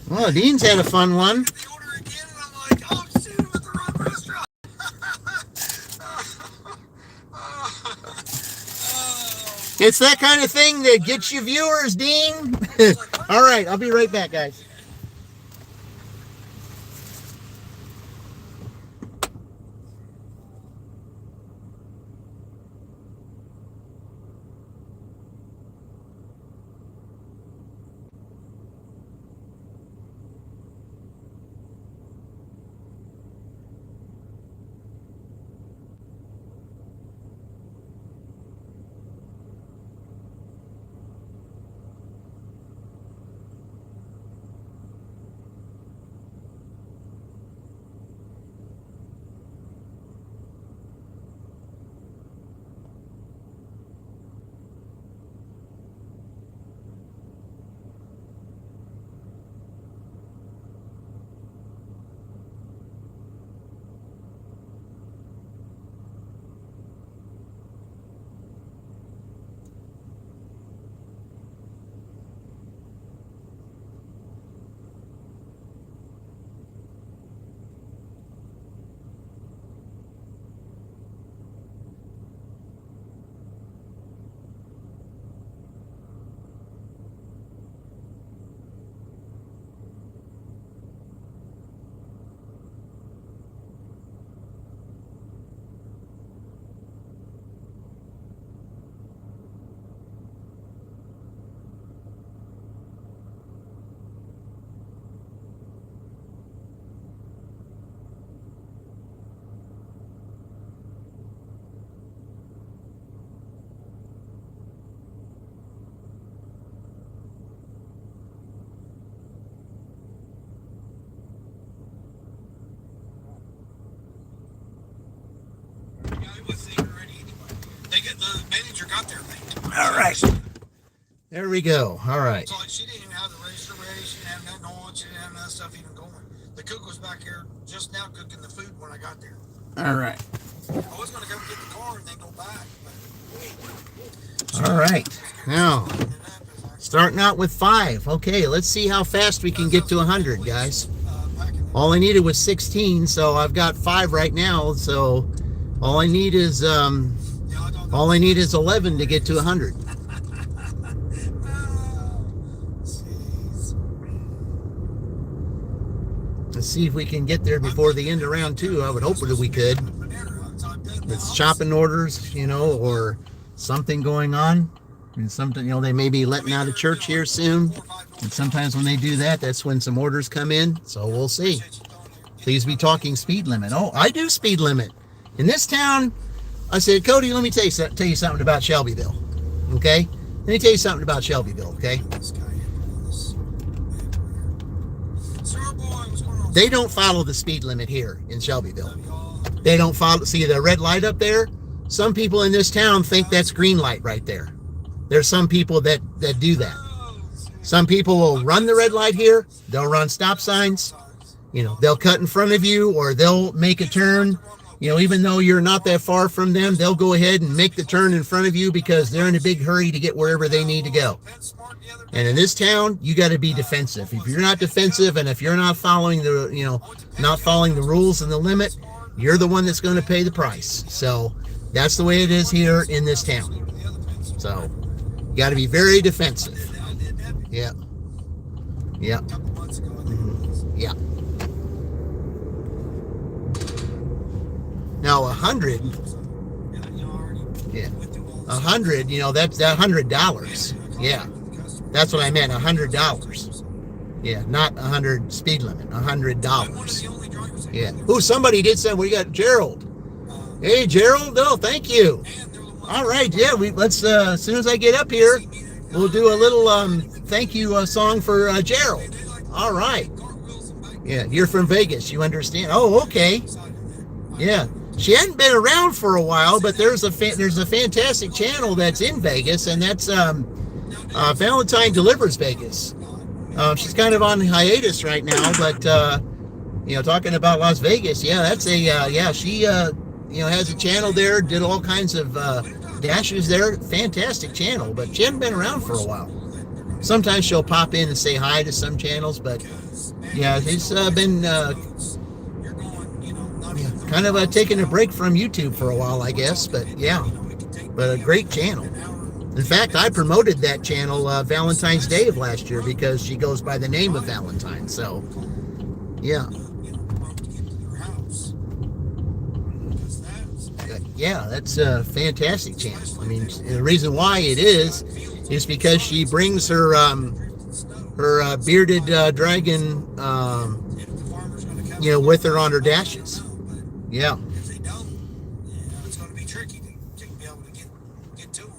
Speaker 1: Well, Dean's had a fun one. It's that kind of thing that gets you viewers, Dean. All right, I'll be right back, guys.
Speaker 4: The manager got there late.
Speaker 1: All right. There we go. All right.
Speaker 4: So like, she didn't even have the register ready. She didn't have nothing on. She didn't have none stuff even going. The cook was back here just now cooking the food when I got there.
Speaker 1: All right.
Speaker 4: I was going to go get the car and then go back.
Speaker 1: All right. Now, starting out with 5. Okay, let's see how fast we can get to 100, guys. All I needed was 16, so I've got 5 right now. So all I need is 11 to get to 100. Let's see if we can get there before the end of round 2. I would hope that we could. It's shopping orders, or something going on. And something, they may be letting out of church here soon. And sometimes when they do that, that's when some orders come in. So we'll see. Please be talking speed limit. Oh, I do speed limit. In this town, I said, Cody, let me tell you something about Shelbyville. Okay? Let me tell you something about Shelbyville, okay? They don't follow the speed limit here in Shelbyville. They don't follow. See the red light up there? Some people in this town think that's green light right there. There's some people that do that. Some people will run the red light here. They'll run stop signs. They'll cut in front of you, or they'll make a turn. Even though you're not that far from them, they'll go ahead and make the turn in front of you because they're in a big hurry to get wherever they need to go. And in this town, you got to be defensive. If you're not defensive, and if you're not following the rules and the limit, you're the one that's going to pay the price. So that's the way it is here in this town. So you got to be very defensive. Yeah. Yeah. Mm-hmm. Yeah. Now 100, yeah, 100, that's that $100. Yeah, that's what I meant, $100. Yeah, not 100 speed limit, $100. Yeah. Oh, somebody did say we got Gerald. Hey, Gerald. Oh, thank you. All right. Yeah, let's as soon as I get up here, we'll do a little thank you song for Gerald. All right. Yeah, you're from Vegas. You understand? Oh, okay. Yeah. She hadn't been around for a while, but there's a fantastic channel that's in Vegas, and that's Valentine Delivers Vegas. She's kind of on hiatus right now, but talking about Las Vegas, yeah, that's she has a channel there, did all kinds of dashes there, fantastic channel, but she hadn't been around for a while. Sometimes she'll pop in and say hi to some channels, but yeah, she's been kind of taking a break from YouTube for a while, I guess, but yeah, but a great channel. In fact, I promoted that channel Valentine's Day of last year because she goes by the name of Valentine. So, yeah. Yeah, that's a fantastic channel. I mean, the reason why it is because she brings her bearded dragon, with her on her dashes. Yeah.
Speaker 4: If they don't, it's going to be tricky to be able to get to them.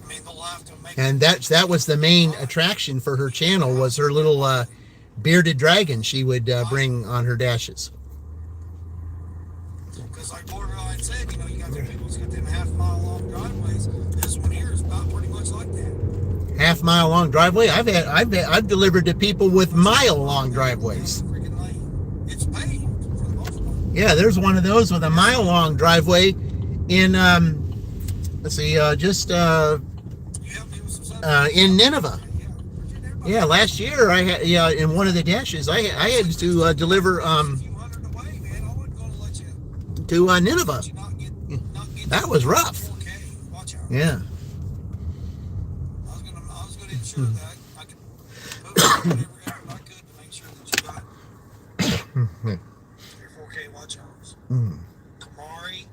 Speaker 4: I mean, they'll have to make.
Speaker 1: And that was the main attraction for her channel was her little bearded dragon she would bring on her dashes.
Speaker 4: Because like Borderline said, you got the people who's got them half-mile long driveways. This one here is about pretty much like that.
Speaker 1: Half-mile long driveway. I've delivered to people with mile-long driveways.
Speaker 4: It's paved for the most part.
Speaker 1: Yeah, there's one of those with a mile-long driveway in in Nineveh. Yeah, last year I had in one of the dashes I had to deliver to Nineveh. That was rough. Yeah.
Speaker 4: I was gonna ensure that I could put whatever effort I could to make sure that you got your 4K watch hours. Kamari,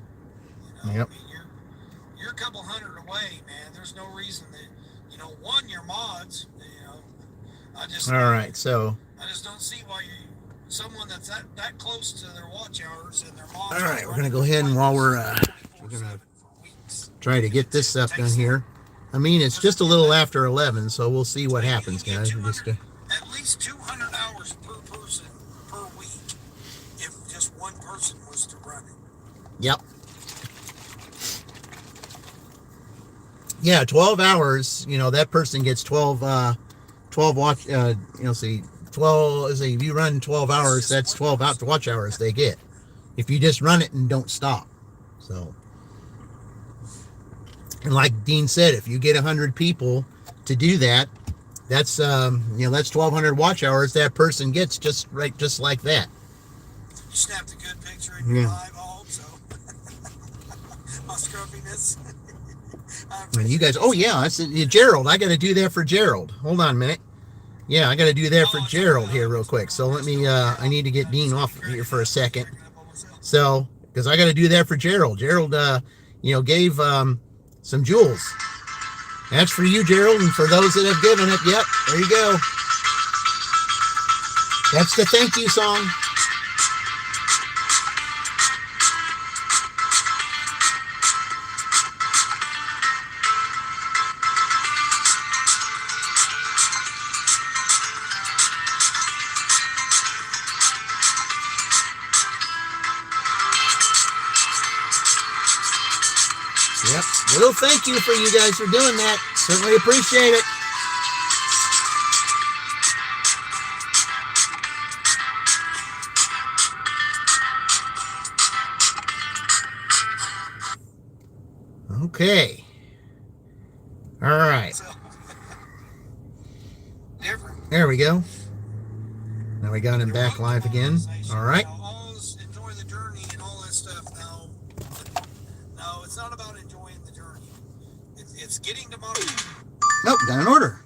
Speaker 1: Yep.
Speaker 4: I mean, you're a couple hundred away, man. There's no reason that your mods.
Speaker 1: All right, so.
Speaker 4: I just don't see why someone that's that close to their watch hours and their mods.
Speaker 1: All right, we're gonna go ahead and while we're gonna try to get this stuff done here. I mean, it's just a little after 11, so we'll see what happens, guys.
Speaker 4: At least 200 hours per person per week if just one person was to run it.
Speaker 1: Yep. Yeah, 12 hours, that person gets 12 watch, 12, if you run 12 hours, that's 12 watch hours they get. If you just run it and don't stop. So, and like Dean said, if you get 100 people to do that, that's, that's 1,200 watch hours that person gets just like that.
Speaker 4: You snapped a good picture in your live, I hope so. My scrubbiness.
Speaker 1: And you guys, I said, Gerald, I got to do that for Gerald. Hold on a minute. Yeah, I got to do that for Gerald here real quick. So let me, I need to get Dean off here for a second. So, because I got to do that for Gerald. Gerald, gave some jewels. That's for you, Gerald, and for those that have given it. Yep, there you go. That's the thank you song. Yep. Little thank you for you guys for doing that. Certainly appreciate it. Okay. All right. There we go. Now we got him back live again. All right.
Speaker 4: Enjoy the journey and all that stuff. No, it's not about enjoying the journey. It's getting to motivate.
Speaker 1: Nope, got an order.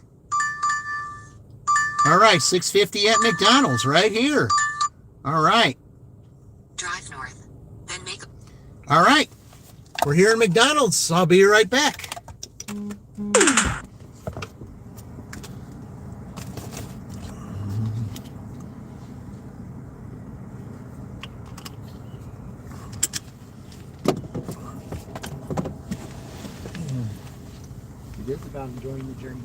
Speaker 1: All right, $6.50 at McDonald's right here. All right.
Speaker 2: Drive north, then make.
Speaker 1: All right. We're here at McDonald's. I'll be right back. It is about enjoying the journey.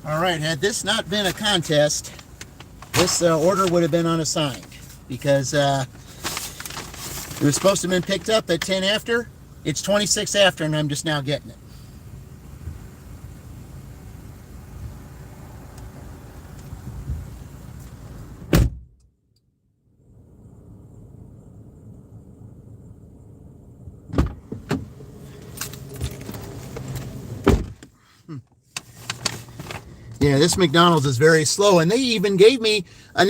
Speaker 1: All right, had this not been a contest, this order would have been unassigned because it was supposed to have been picked up at 10 after. It's 26 after, and I'm just now getting it. Yeah, this McDonald's is very slow, and they even gave me a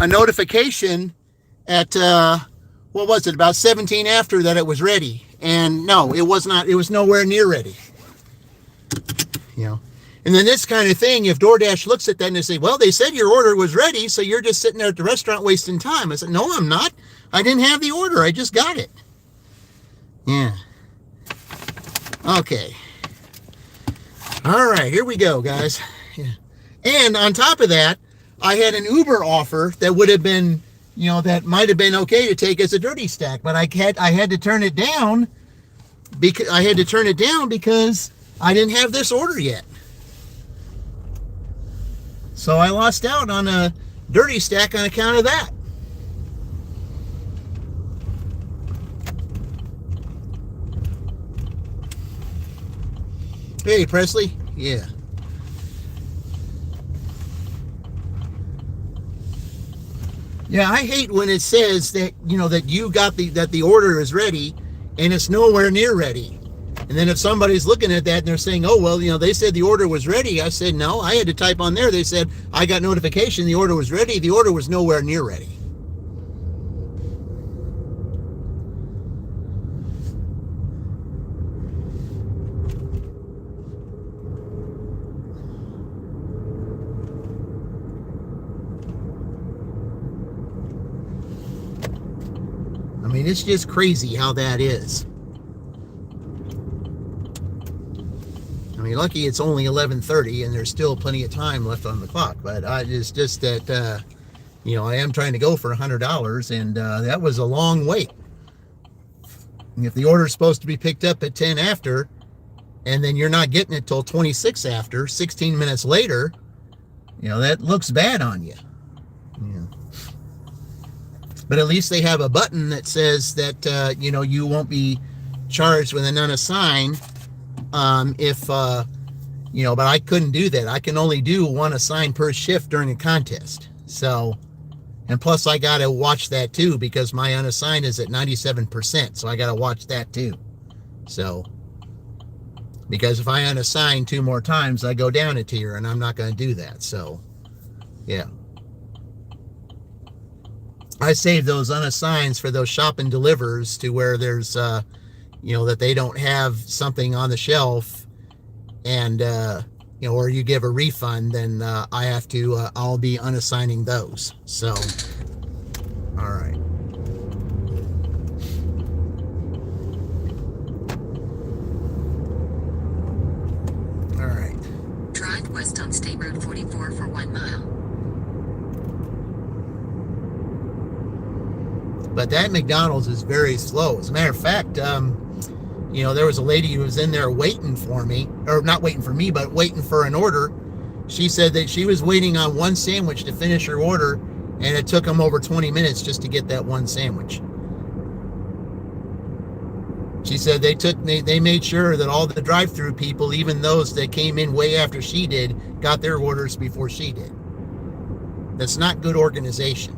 Speaker 1: notification at what was it, about 17 after, that it was ready. And no, it was not. It was nowhere near ready. You know, and then this kind of thing, if DoorDash looks at that and they say, well, they said your order was ready, so you're just sitting there at the restaurant wasting time. I said, no, I'm not. I didn't have the order. I just got it. Yeah. Okay. All right, here we go, guys. Yeah. And on top of that, I had an Uber offer that would have been, you know, that might have been okay to take as a dirty stack, but I had to turn it down because I didn't have this order yet. So I lost out on a dirty stack on account of that. Hey, Presley. Yeah. Yeah, I hate when it says that, you know, that you got that the order is ready and it's nowhere near ready. And then if somebody's looking at that and they're saying, oh, well, you know, they said the order was ready. I said, no, I had to type on there. They said, I got notification the order was ready. The order was nowhere near ready. I mean, it's just crazy how that is. I mean, lucky it's only 11:30 and there's still plenty of time left on the clock. But it's just that, you know, I am trying to go for $100, and that was a long wait. And if the order's supposed to be picked up at 10 after, and then you're not getting it till 26 after, 16 minutes later, you know, that looks bad on you. Yeah. But at least they have a button that says that, you know, you won't be charged with an unassigned if, you know, but I couldn't do that. I can only do one assigned per shift during a contest. So, and plus I got to watch that too, because my unassigned is at 97%. So I got to watch that too. So, because if I unassign 2 more times, I go down a tier, and I'm not going to do that. So, yeah. I save those unassigns for those shop and delivers to where there's, you know, that they don't have something on the shelf, and, you know, or you give a refund, then I have to, I'll be unassigning those. So, all right. All right.
Speaker 2: Drive west on State Road 44 for 1 mile.
Speaker 1: But that McDonald's is very slow. As a matter of fact, you know, there was a lady who was in there waiting for me, or not waiting for me, but waiting for an order. She said that she was waiting on one sandwich to finish her order, and it took them over 20 minutes just to get that one sandwich. She said they made sure that all the drive-through people, even those that came in way after she did, got their orders before she did. That's not good organization.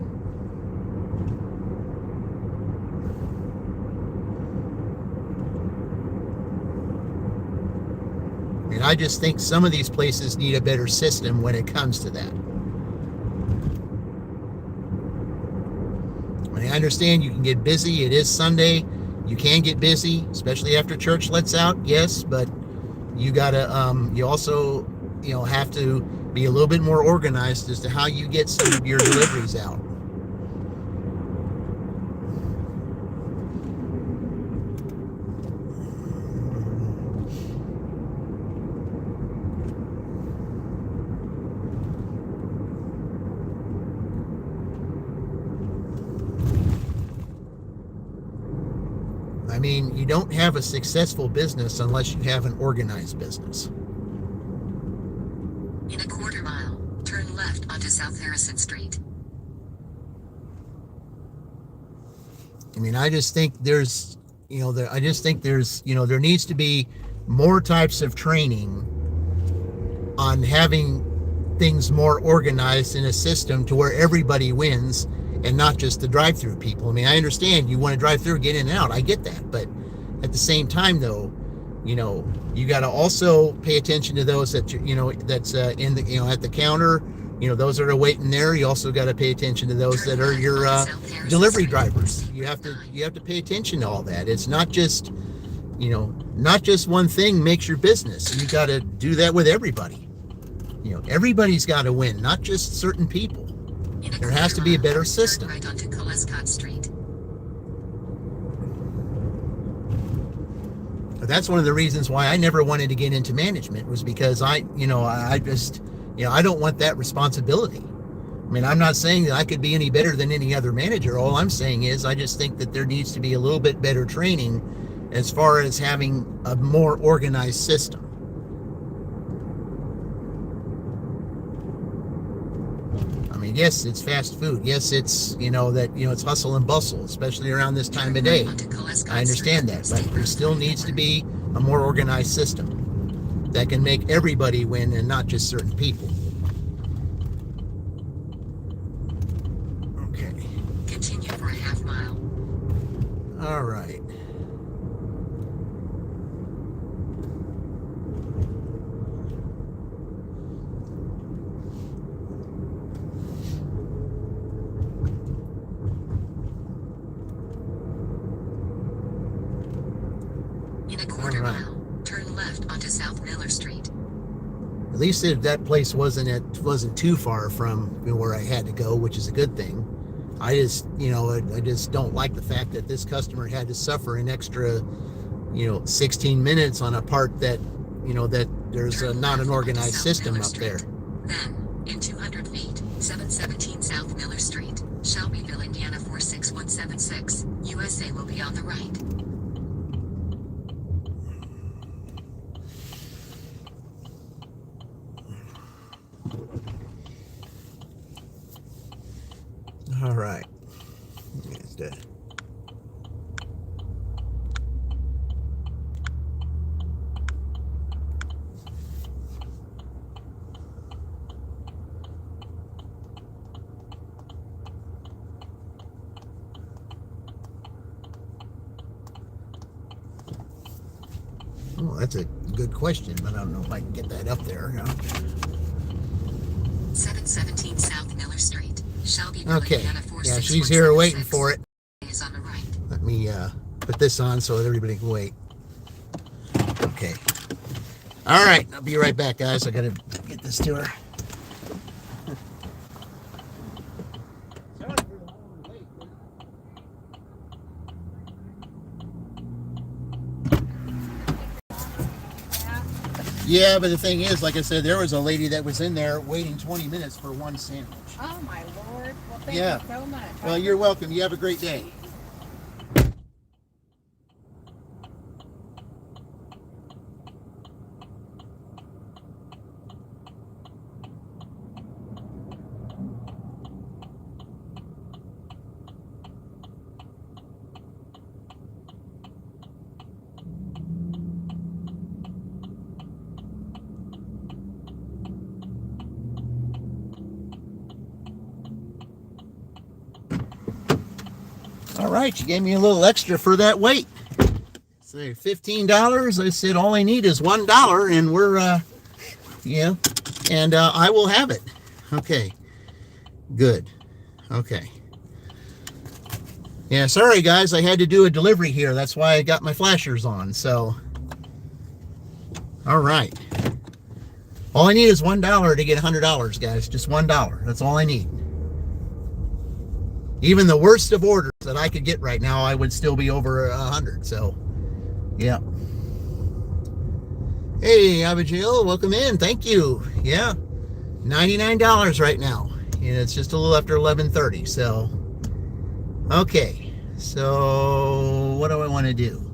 Speaker 1: And I just think some of these places need a better system when it comes to that. I understand you can get busy. It is Sunday. You can get busy, especially after church lets out. Yes, but you gotta, you also, you know, have to be a little bit more organized as to how you get some of your deliveries out. I mean, you don't have a successful business unless you have an organized business.
Speaker 2: left onto South Harrison Street.
Speaker 1: I mean, I just think there's, I just think there's, there needs to be more types of training on having things more organized in a system to where everybody wins and not just the drive-through people. I mean, I understand you want to drive through, get in and out. I get that. But at the same time, though, you got to also pay attention to those that, that's in the, at the counter, those that are waiting there. You also got to pay attention to those that are your delivery drivers. You have to pay attention to all that. It's not just, not just one thing makes your business. You got to do that with everybody. Everybody's got to win, not just certain people. There has to be a better system.
Speaker 2: Right onto Colescott Street.
Speaker 1: But that's one of the reasons why I never wanted to get into management, was because I just, I don't want that responsibility. I mean, I'm not saying that I could be any better than any other manager. All I'm saying is I just think that there needs to be a little bit better training as far as having a more organized system. I mean, yes, it's fast food. Yes, it's, it's hustle and bustle, especially around this time of day. I understand that, but there still needs to be a more organized system that can make everybody win and not just certain people. Okay.
Speaker 2: Continue for a half mile.
Speaker 1: All right.
Speaker 2: In a quarter mile, turn left onto South Miller Street.
Speaker 1: At least that place wasn't too far from where I had to go, which is a good thing. I just, I just don't like the fact that this customer had to suffer an extra, 16 minutes on a part that, that there's not an organized system up there.
Speaker 2: Then, in 200 feet, 717 South Miller Street, Shelbyville, Indiana 46176, USA will be on the right.
Speaker 1: All right. Oh, that's a good question, but I don't know if I can get that up there.
Speaker 2: 717 South Miller Street, Shelbyville,
Speaker 1: Okay.
Speaker 2: Indiana
Speaker 1: Yeah, she's here waiting
Speaker 2: 46176.
Speaker 1: for it.
Speaker 2: Is on the right.
Speaker 1: Let me put this on so that everybody can wait. Okay. All right. I'll be right back, guys. I got to get this to her. Yeah, but the thing is, like I said, there was a lady that was in there waiting 20 minutes for one sandwich.
Speaker 6: Oh my Lord. Well, thank
Speaker 1: Yeah.
Speaker 6: you so much.
Speaker 1: Well, you're welcome. You have a great day. All right, you gave me a little extra for that wait. So $15. I said all I need is $1, and we're, and I will have it. Okay, good. Okay. Yeah, sorry guys, I had to do a delivery here. That's why I got my flashers on. So, all right. All I need is $1 to get $100, guys. Just $1. That's all I need. Even the worst of orders that I could get right now, I would still be over 100. So, yeah. Hey, Abigail, welcome in. Thank you. Yeah, $99 right now. And it's just a little after 11:30. So, okay. So, what do I want to do?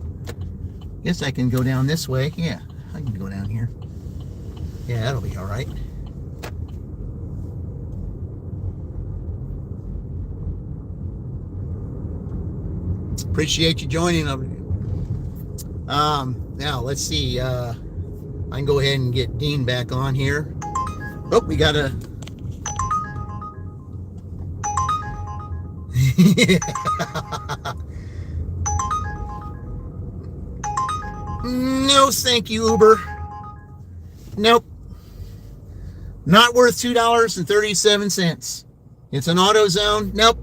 Speaker 1: Guess I can go down this way. Yeah, I can go down here. Yeah, that'll be all right. appreciate you joining. Now let's see. I can go ahead and get Dean back on here. Oh, we got a. No, thank you, Uber. Nope. Not worth $2.37. It's an AutoZone. Nope.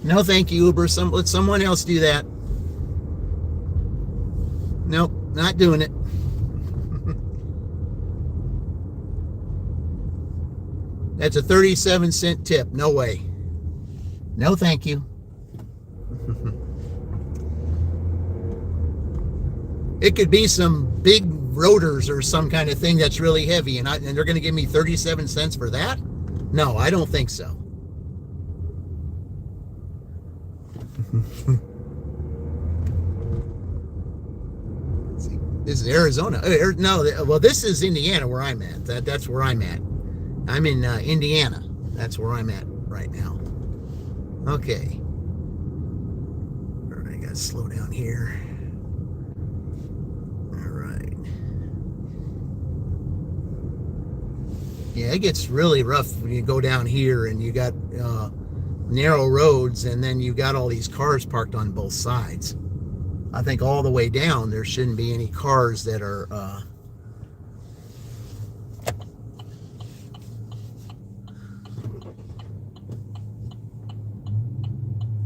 Speaker 1: No, thank you, Uber. Let someone else do that. Nope, not doing it. That's a 37-cent tip. No way. No, thank you. It could be some big rotors or some kind of thing that's really heavy, and they're going to give me 37 cents for that? No, I don't think so. Let's see. This is Arizona. No, well, this is Indiana where I'm at. That's where I'm at. I'm in Indiana. That's where I'm at right now. Okay. All right, I got to slow down here. Yeah, it gets really rough when you go down here and you got narrow roads, and then you got all these cars parked on both sides. I think all the way down there shouldn't be any cars that are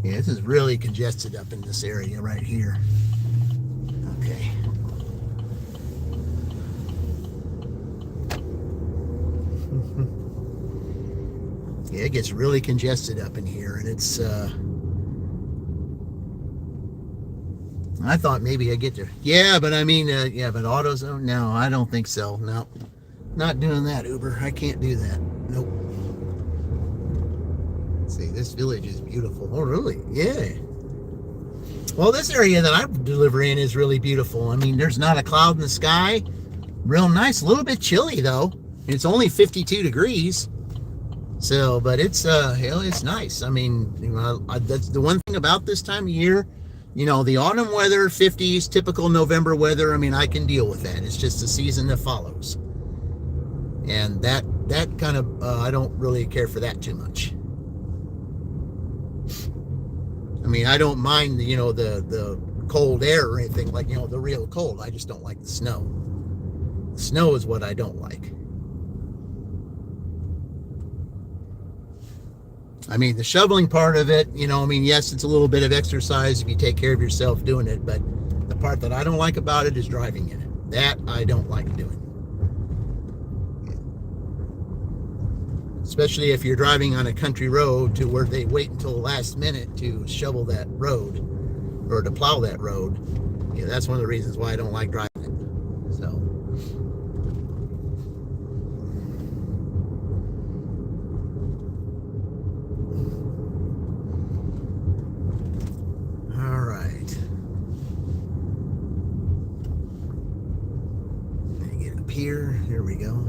Speaker 1: yeah, this is really congested up in this area right here. Okay. Yeah, it gets really congested up in here, and it's I thought maybe I'd get there. Yeah, but I mean, yeah, but AutoZone? No, I don't think so. No, not doing that, Uber. I can't do that. Nope. Let's see, this village is beautiful. Oh, really? Yeah. Well, this area that I deliver in is really beautiful. I mean, there's not a cloud in the sky. Real nice. A little bit chilly, though. It's only 52 degrees. So, but it's hell, it's nice. I mean, you know, that's the one thing about this time of year. You know, the autumn weather, 50s, typical November weather. I mean, I can deal with that. It's just the season that follows, and that kind of I don't really care for that too much. I mean, I don't mind the cold air or anything, like, you know, the real cold. I just don't like the snow. The snow is what I don't like. I mean, the shoveling part of it, you know, I mean, yes, it's a little bit of exercise if you take care of yourself doing it, but the part that I don't like about it is driving in it. That I don't like doing. Especially if you're driving on a country road to where they wait until the last minute to shovel that road or to plow that road. Yeah, that's one of the reasons why I don't like driving it. So. Here we go.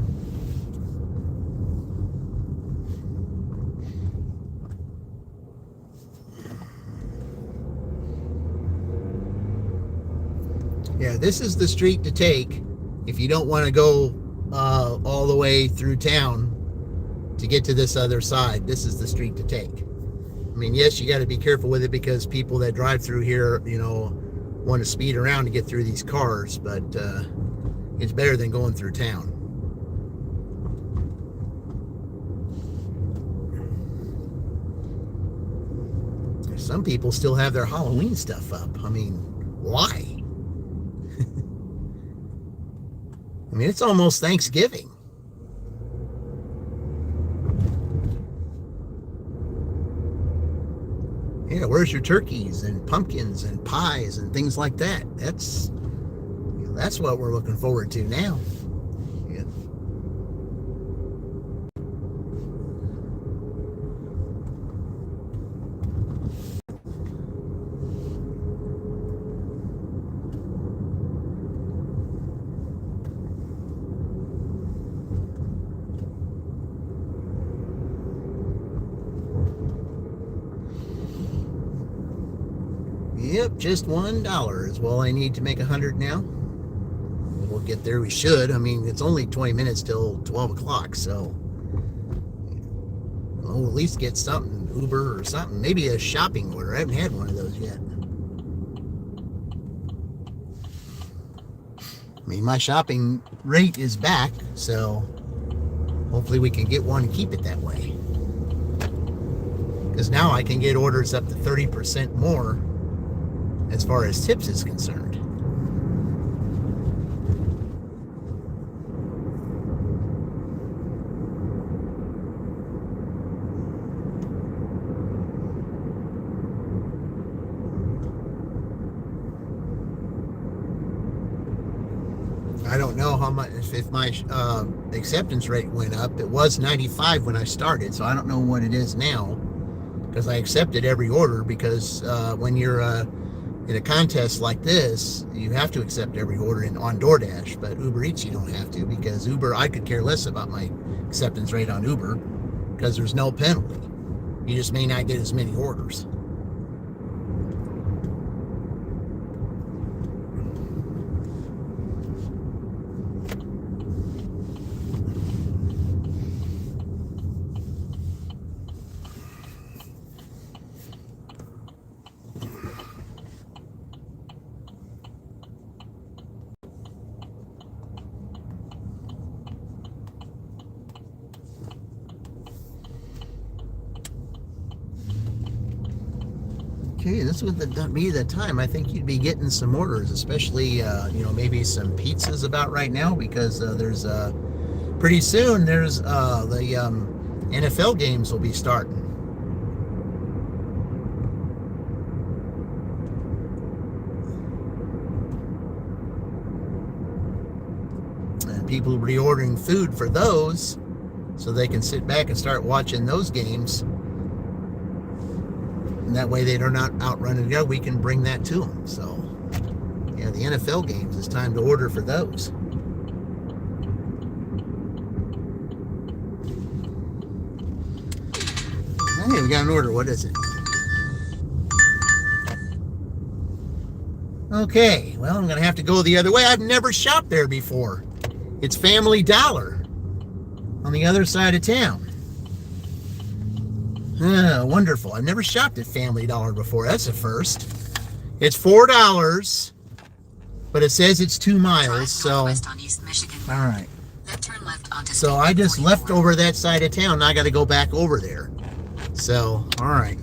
Speaker 1: Yeah, this is the street to take if you don't want to go all the way through town to get to this other side. This is the street to take. I mean, yes, you got to be careful with it because people that drive through here, you know, want to speed around to get through these cars, but it's better than going through town. Some people still have their Halloween stuff up. I mean, why? I mean, it's almost Thanksgiving. Yeah, where's your turkeys and pumpkins and pies and things like that? That's what we're looking forward to now. Yeah. Yep, just $1 is all I need to make 100 now. We'll get there. We should. I mean, it's only 20 minutes till 12 o'clock, so we'll at least get something, Uber or something. Maybe a shopping order. I haven't had one of those yet. I mean, my shopping rate is back, so hopefully we can get one and keep it that way. Because now I can get orders up to 30% more as far as tips is concerned. I don't know how much, if my acceptance rate went up. It was 95 when I started, so I don't know what it is now, because I accepted every order, because when you're in a contest like this, you have to accept every order on DoorDash, but Uber Eats you don't have to, because Uber, I could care less about my acceptance rate on Uber, because there's no penalty. You just may not get as many orders. Okay, this would be the time I think you'd be getting some orders, especially maybe some pizzas about right now, because there's pretty soon there's the NFL games will be starting. And people will be ordering food for those, so they can sit back and start watching those games. And that way they're not out running. We can bring that to them. So, yeah, the NFL games, it's time to order for those. Hey, we got an order. What is it? Okay, well, I'm going to have to go the other way. I've never shopped there before. It's Family Dollar on the other side of town. Wonderful. I've never shopped at Family Dollar before. That's a first. It's $4, but it says it's 2 miles, so...
Speaker 2: On East Michigan.
Speaker 1: All right.
Speaker 2: Then turn left onto
Speaker 1: So I just left over that side of town, and I got to go back over there. So, all right.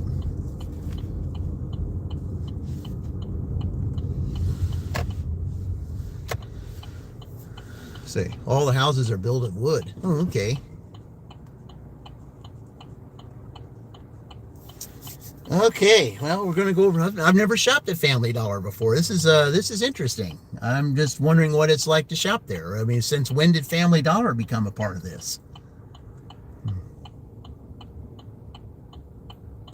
Speaker 1: See, all the houses are built of wood. Oh, okay. Okay, well, we're going to go over. I've never shopped at Family Dollar before. This is interesting. I'm just wondering what it's like to shop there. I mean, since when did Family Dollar become a part of this? I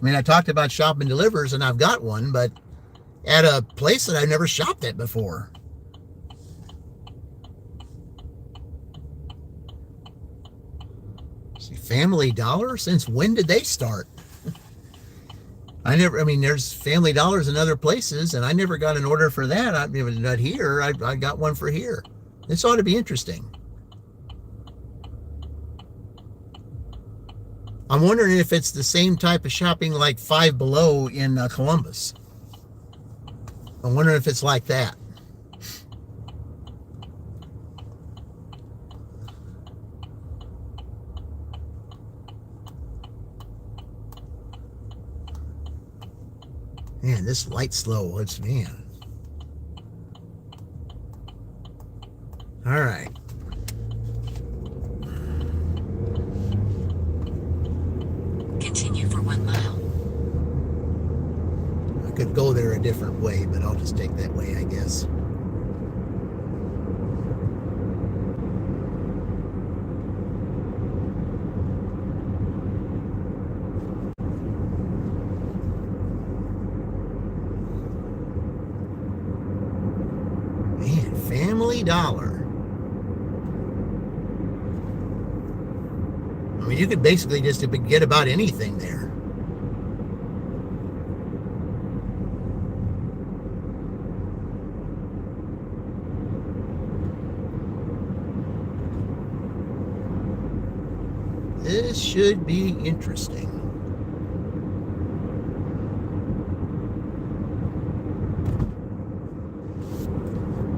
Speaker 1: mean, I talked about shopping delivers, and I've got one, but at a place that I've never shopped at before. See, Family Dollar? Since when did they start? There's Family Dollars in other places, and I never got an order for that. Not here. I got one for here. This ought to be interesting. I'm wondering if it's the same type of shopping like Five Below in Columbus. I'm wondering if it's like that. Man, this light's slow. It's, man. All right.
Speaker 2: Continue for 1 mile.
Speaker 1: I could go there a different way, but I'll just take that way, I guess. Man, Family Dollar. I mean, you could basically just get about anything there. This should be interesting.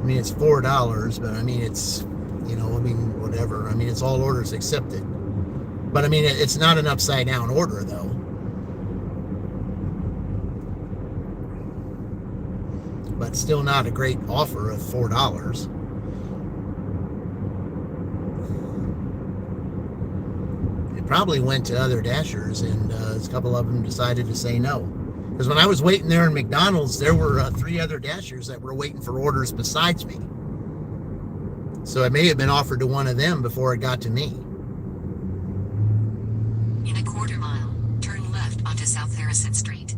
Speaker 1: I mean, it's $4, but I mean, it's, whatever. I mean, it's all orders accepted. But I mean, it's not an upside down order, though. But still not a great offer of $4. It probably went to other dashers, and a couple of them decided to say no. Because when I was waiting there in McDonald's, there were 3 other dashers that were waiting for orders besides me. So it may have been offered to one of them before it got to me.
Speaker 2: In a quarter mile, turn left onto South Harrison Street.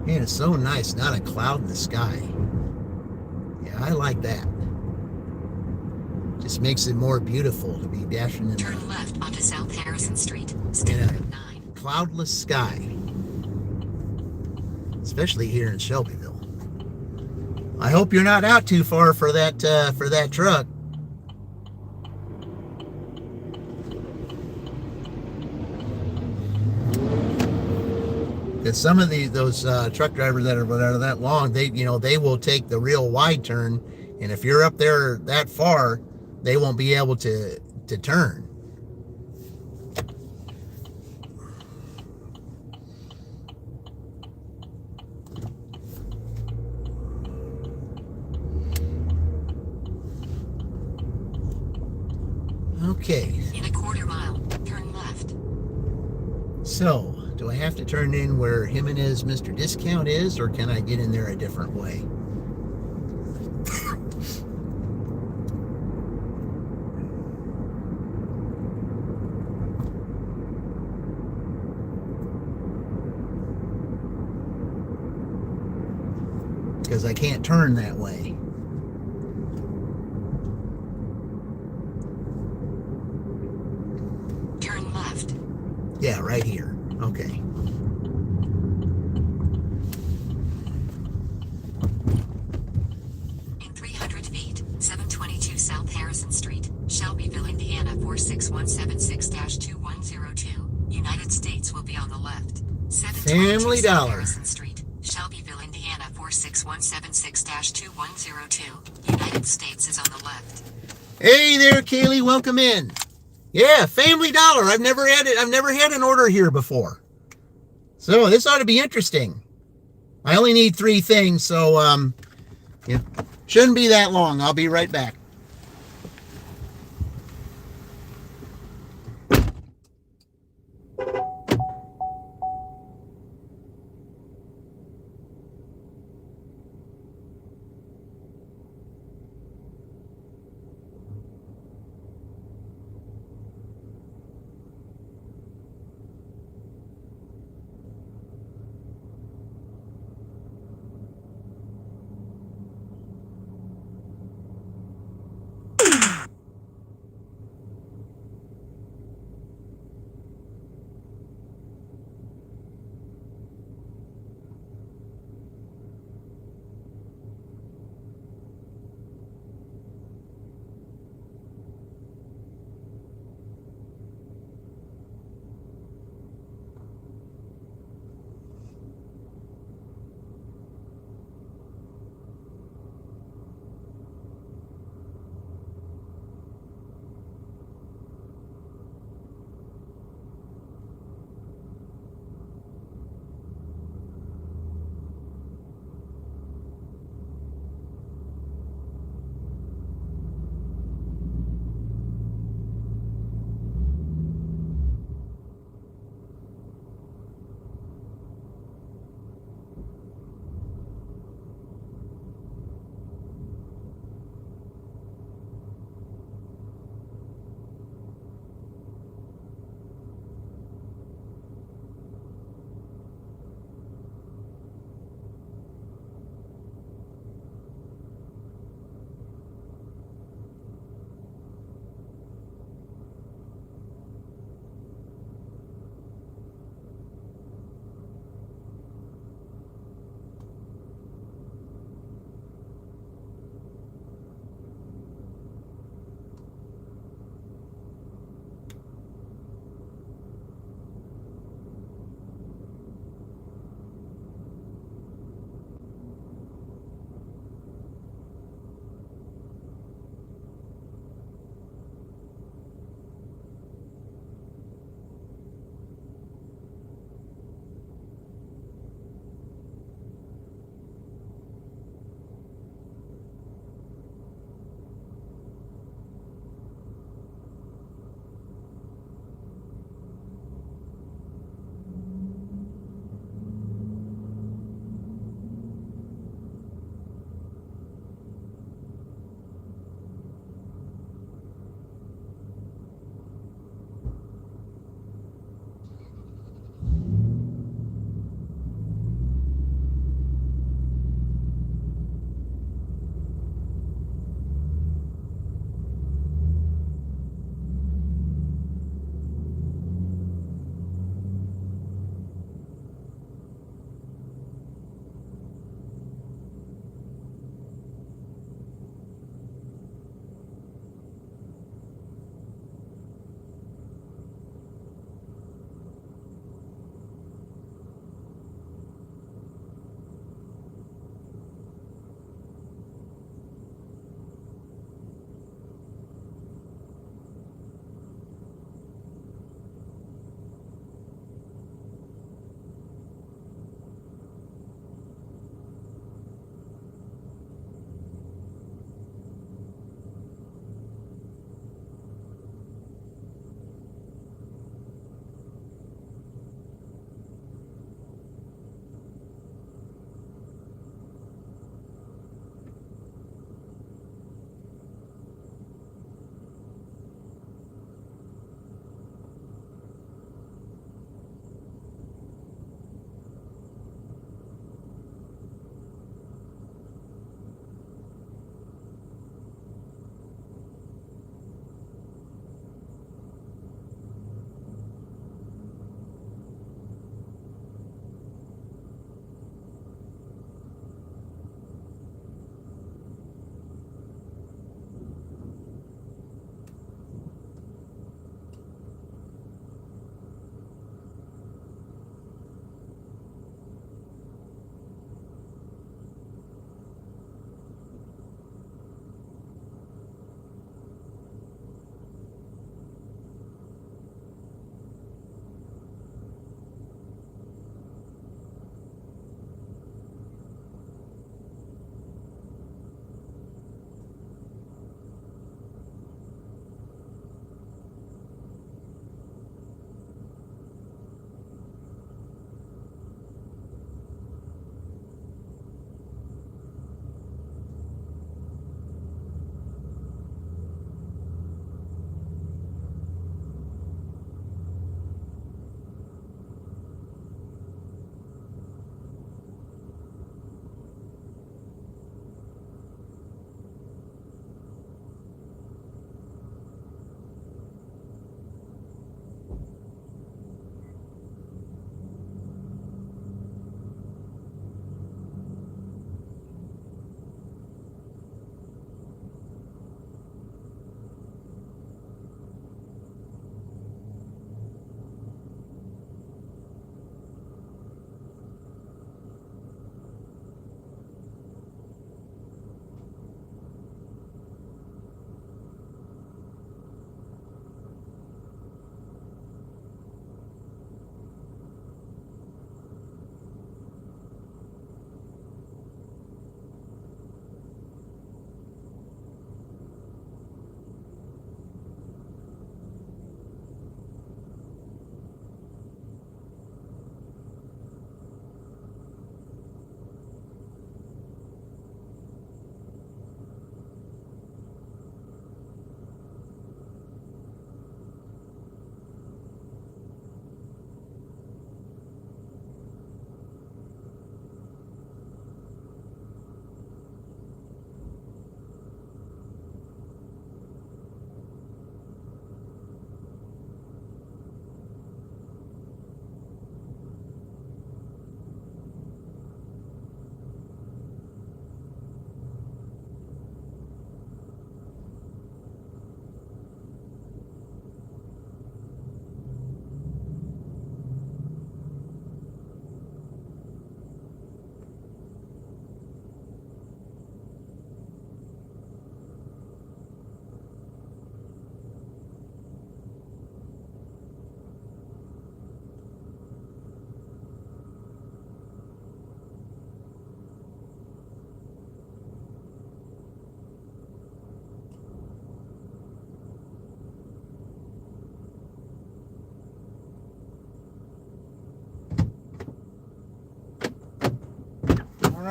Speaker 1: Man, it's so nice, not a cloud in the sky. Yeah, I like that. Just makes it more beautiful to be dashing in
Speaker 2: Turn left onto South Harrison Street.
Speaker 1: in
Speaker 2: State
Speaker 1: a
Speaker 2: Route 9.
Speaker 1: cloudless sky. Especially here in Shelbyville. I hope you're not out too far for that truck. Because some of those truck drivers that are that long, they will take the real wide turn, and if you're up there that far, they won't be able to turn. Okay.
Speaker 2: In a quarter mile, turn left.
Speaker 1: So, do I have to turn in where Jimenez Mr. Discount is, or can I get in there a different way? Because I can't turn that way.
Speaker 2: Turn left.
Speaker 1: Yeah, right here. Okay.
Speaker 2: In 300 feet, 722 South Harrison Street, Shelbyville, Indiana 46176-2102. United States will be on the left. 722
Speaker 1: Family
Speaker 2: South
Speaker 1: Dollar.
Speaker 2: Harrison Street, Shelbyville, Indiana 46176-2102. United States is on the left.
Speaker 1: Hey there, Kaylee. Welcome in. Yeah, Family Dollar. I've never had an order here before. So this ought to be interesting. I only need 3 things, so it shouldn't be that long. I'll be right back.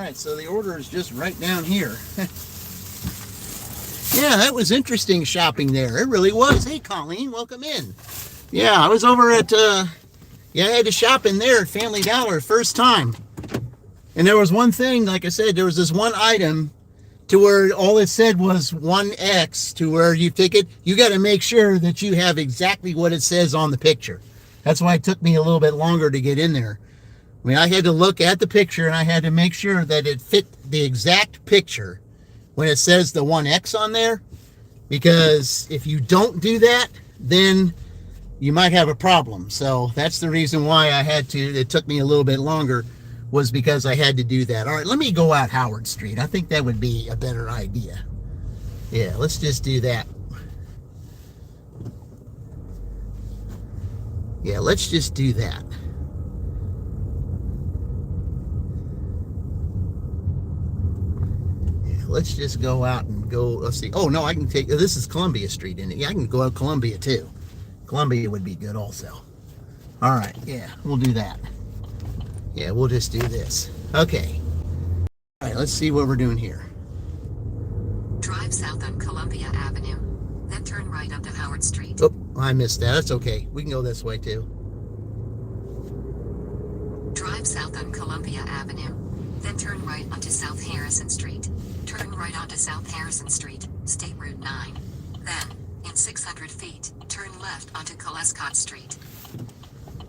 Speaker 1: right, so the order is just right down here. Yeah, that was interesting shopping there. It really was. Hey, Colleen, welcome in. Yeah, I was over at, I had to shop in there at Family Dollar first time. And there was one thing, like I said, there was this one item to where all it said was 1X, to where you take it, you got to make sure that you have exactly what it says on the picture. That's why it took me a little bit longer to get in there. I mean, I had to look at the picture and I had to make sure that it fit the exact picture when it says the 1X on there, because if you don't do that, then you might have a problem. So that's the reason why it took me a little bit longer, was because I had to do that. All right, let me go out Howard Street. I think that would be a better idea. Yeah, let's just do that. Yeah, let's just do that. Let's just go out and go. Let's see. Oh, no, I can take. This is Columbia Street, isn't it? Yeah, I can go out Columbia too. Columbia would be good also. All right. Yeah, we'll do that. Yeah, we'll just do this. Okay. All right, let's see what we're doing here.
Speaker 2: Drive south on Columbia Avenue, then turn right onto Howard Street.
Speaker 1: Oh, I missed that. That's okay. We can go this way too.
Speaker 2: Drive south on Columbia Avenue, then turn right onto South Harrison Street. Turn right onto South Harrison Street, State Route 9. Then, in 600 feet, turn left onto Colescott Street.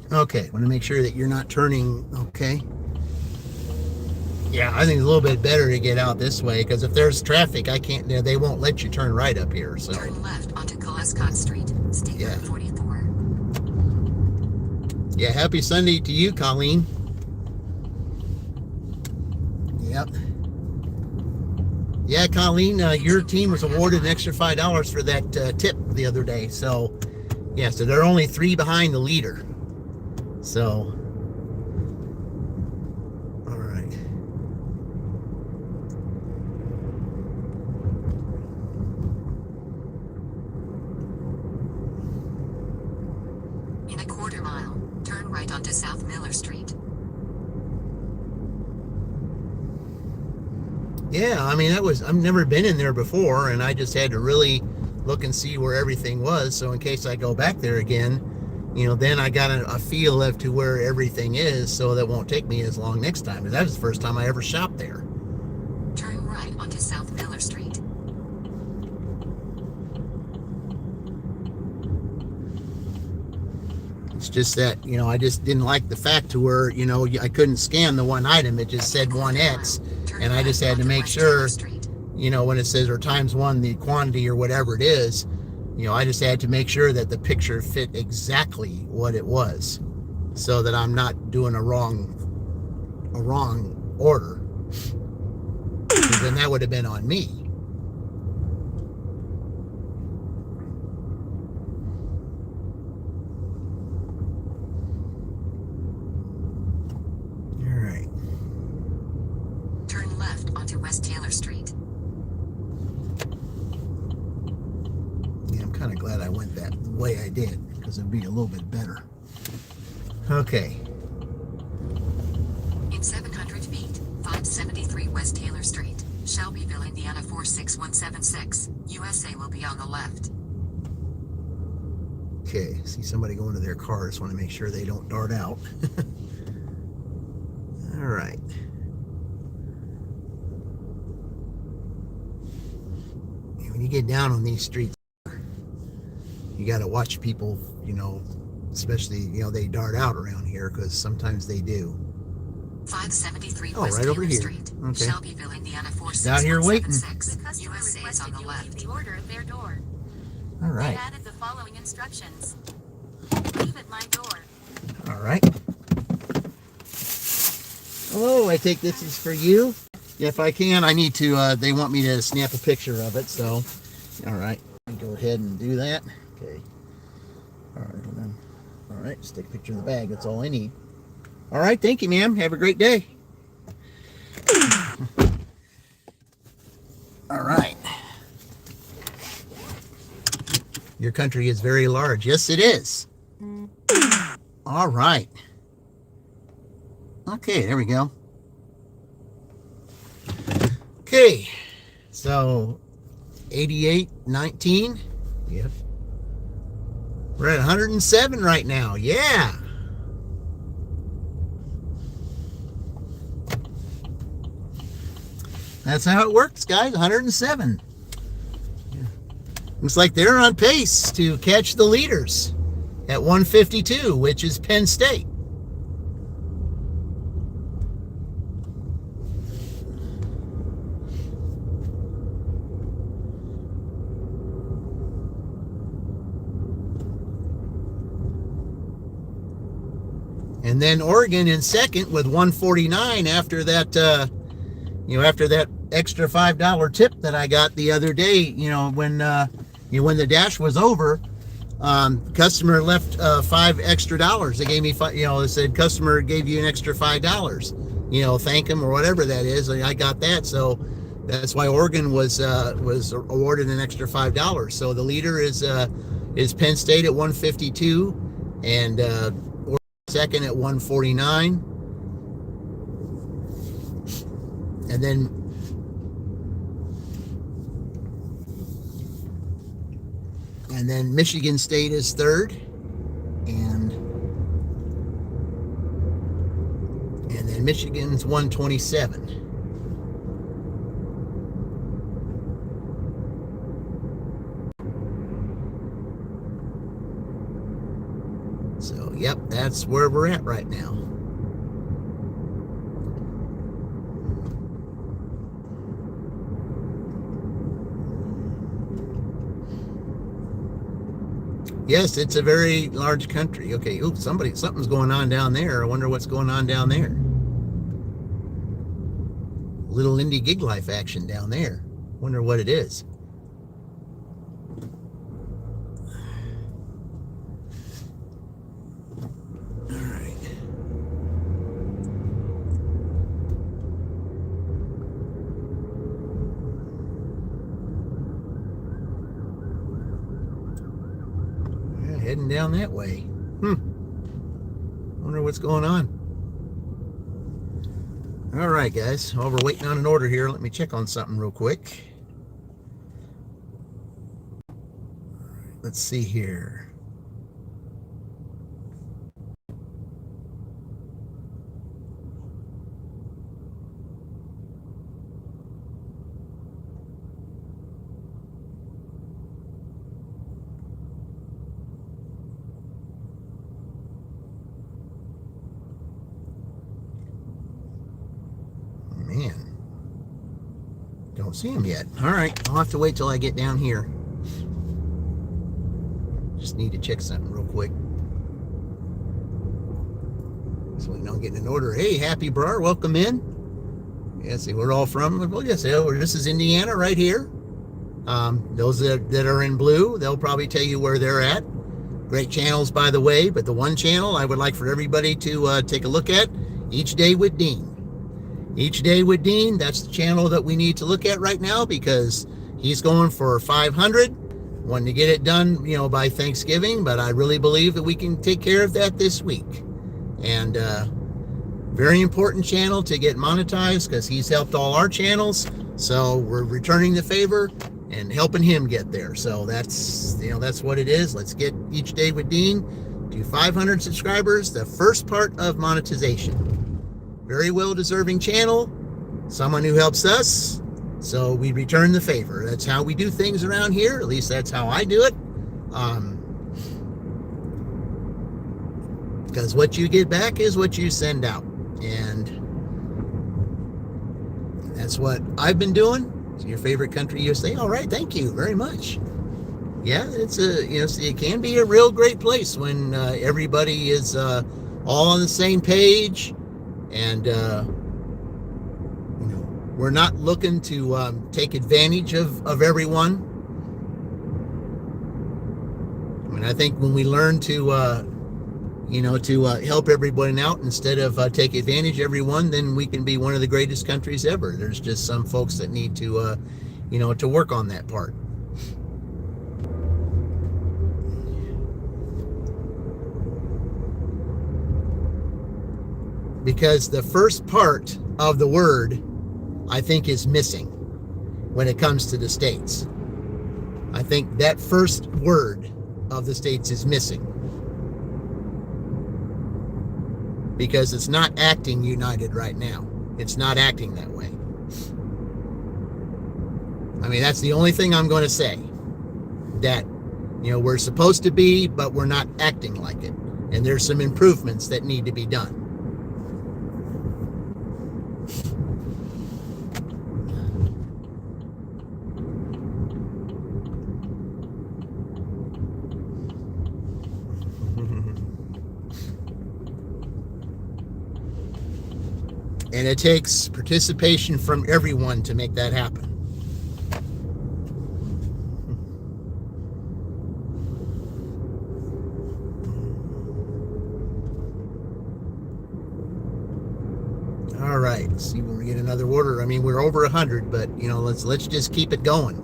Speaker 1: Okay, want to make sure that you're not turning. Okay. Yeah, I think it's a little bit better to get out this way, because if there's traffic, they won't let you turn right up here. So
Speaker 2: turn left onto Colescott Street, State Route 44.
Speaker 1: Yeah, happy Sunday to you, Colleen. Yep. Yeah, Colleen, your team was awarded an extra $5 for that tip the other day. So, yeah, so they're only 3 behind the leader. So, all right.
Speaker 2: In a quarter mile, turn right onto South Miller Street.
Speaker 1: Yeah, I mean, I've never been in there before, and I just had to really look and see where everything was. So in case I go back there again, then I got a feel as to where everything is, so that won't take me as long next time. Because that was the first time I ever shopped there.
Speaker 2: Turn right onto South Miller Street.
Speaker 1: It's just that, I just didn't like the fact to where, I couldn't scan the one item. It just said 1X. And I just had to make sure, when it says, or times 1 the quantity or whatever it is, I just had to make sure that the picture fit exactly what it was, so that I'm not doing a wrong order. Because then that would have been on me.
Speaker 2: West Taylor Street.
Speaker 1: Yeah, I'm kind of glad I went that the way I did, because it'd be a little bit better. Okay.
Speaker 2: In 700 feet, 573 West Taylor Street, Shelbyville, Indiana 46176, USA will be on the left.
Speaker 1: Okay, see somebody going to their car. Just want to make sure they don't dart out. All right. When you get down on these streets, you got to watch people, especially, they dart out around here, because sometimes they do.
Speaker 2: 573
Speaker 1: Oh,
Speaker 2: West
Speaker 1: right
Speaker 2: Taylor
Speaker 1: over here.
Speaker 2: Street,
Speaker 1: Okay.
Speaker 2: Shelbyville, Indiana
Speaker 1: Out here waiting.
Speaker 2: 46176, USA is on the left.
Speaker 5: The order at their door.
Speaker 1: All right.
Speaker 5: They added the following instructions. Leave at my door.
Speaker 1: All right. Hello, I take this is for you. If I can, I need to, they want me to snap a picture of it, so, all right. Go ahead and do that. Okay. All right, hold on. All right, just take a picture of the bag. That's all I need. All right, thank you, ma'am. Have a great day. All right. Your country is very large. Yes, it is. All right. Okay, there we go. Okay, so 88.19. Yep. We're at 107 right now. Yeah. That's how it works, guys. 107. Looks like they're on pace to catch the leaders at 152, which is Penn State. And then Oregon in second with 149 after that, after that extra $5 tip that I got the other day, when the dash was over, customer left $5 extra. They gave me they said customer gave you an extra $5. Thank him or whatever that is. I got that, so that's why Oregon was awarded an extra $5. So the leader is Penn State at 152, and second at 149, and then Michigan State is third, and then Michigan's 127. So, yep, that's where we're at right now. Yes, it's a very large country. Okay, ooh, something's going on down there. I wonder what's going on down there. Little indie gig life action down there. Wonder what it is. Heading down that way. Wonder what's going on. All right, guys. While we're waiting on an order here, let me check on something real quick. Let's see here. Man, don't see him yet. All right, I'll have to wait till I get down here. Just need to check something real quick. So we know getting an order. Hey, Happy Brar, welcome in. Yeah, see, we're all from. Well, yes, this is Indiana right here. Those that are in blue, they'll probably tell you where they're at. Great channels, by the way, but the one channel I would like for everybody to take a look at, Each Day with Dean. Each Day with Dean, that's the channel that we need to look at right now because he's going for 500. Wanting to get it done, by Thanksgiving, but I really believe that we can take care of that this week. And very important channel to get monetized because he's helped all our channels. So we're returning the favor and helping him get there. So that's what it is. Let's get Each Day with Dean to 500 subscribers, the first part of monetization. Very well deserving channel, someone who helps us, so we return the favor. That's how we do things around here. At least that's how I do it. Because what you get back is what you send out, and that's what I've been doing. It's your favorite country, USA. All right, thank you very much. Yeah, it's it can be a real great place when everybody is all on the same page. And, we're not looking to take advantage of everyone. I mean, I think when we learn to help everybody out instead of take advantage of everyone, then we can be one of the greatest countries ever. There's just some folks that need to, to work on that part. Because the first part of the word I think is missing when it comes to the states. I think that first word of the states is missing, because it's not acting united right now. It's not acting that way. I mean, that's the only thing I'm going to say. That, we're supposed to be, but we're not acting like it. And there's some improvements that need to be done. And it takes participation from everyone to make that happen. All right, let's see when we get another order. I mean, we're over 100, but let's just keep it going.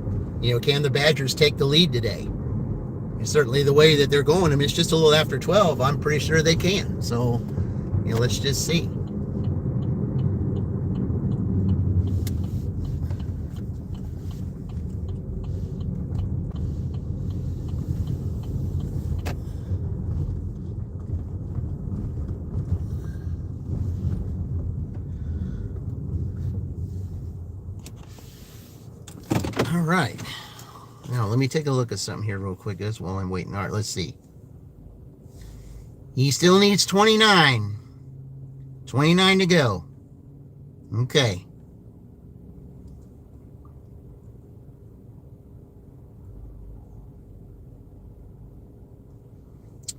Speaker 1: Can the Badgers take the lead today? And certainly the way that they're going, I mean, it's just a little after 12. I'm pretty sure they can. So, let's just see. All right. Now, let me take a look at something here real quick as while I'm waiting. All right, let's see. He still needs 29. 29 to go. Okay.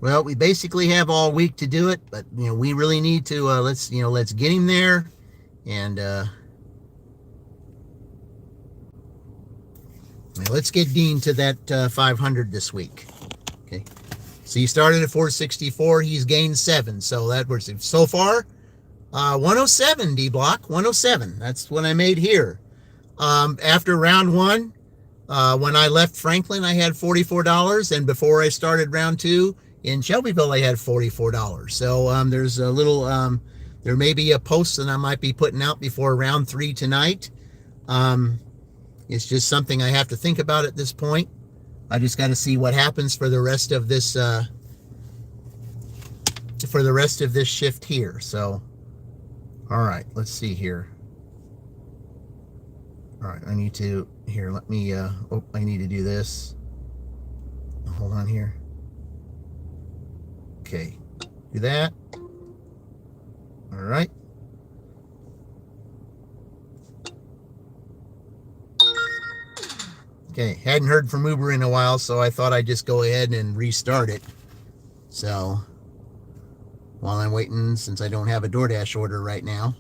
Speaker 1: Well, we basically have all week to do it, but we really need to let's get him there, and let's get Dean to that 500 this week. Okay. So he started at 464. He's gained 7. So that was so far 107. D block 107. That's what I made here. After round 1, when I left Franklin, I had $44, and before I started round 2 in Shelbyville, I had $44. So there's a little there may be a post that I might be putting out before round 3 tonight. It's just something I have to think about at this point. I just got to see what happens for the rest of this shift here. So, all right, let's see here. All right, I need to let me I need to do this. Hold on here. Okay, do that. All right. Okay, hadn't heard from Uber in a while, so I thought I'd just go ahead and restart it. So, while I'm waiting, since I don't have a DoorDash order right now,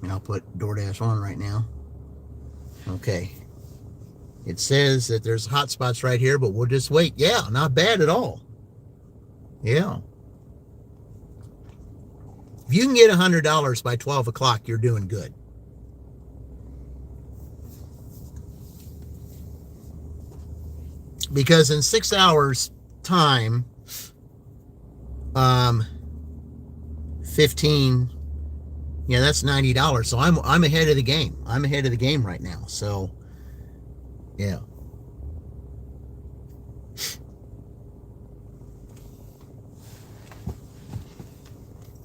Speaker 1: and I'll put DoorDash on right now. Okay. It says that there's hotspots right here, but we'll just wait. Yeah, not bad at all. Yeah. If you can get $100 by 12 o'clock, you're doing good. Because in 6 hours time, 15, that's $90. So I'm ahead of the game. I'm ahead of the game right now. So, yeah.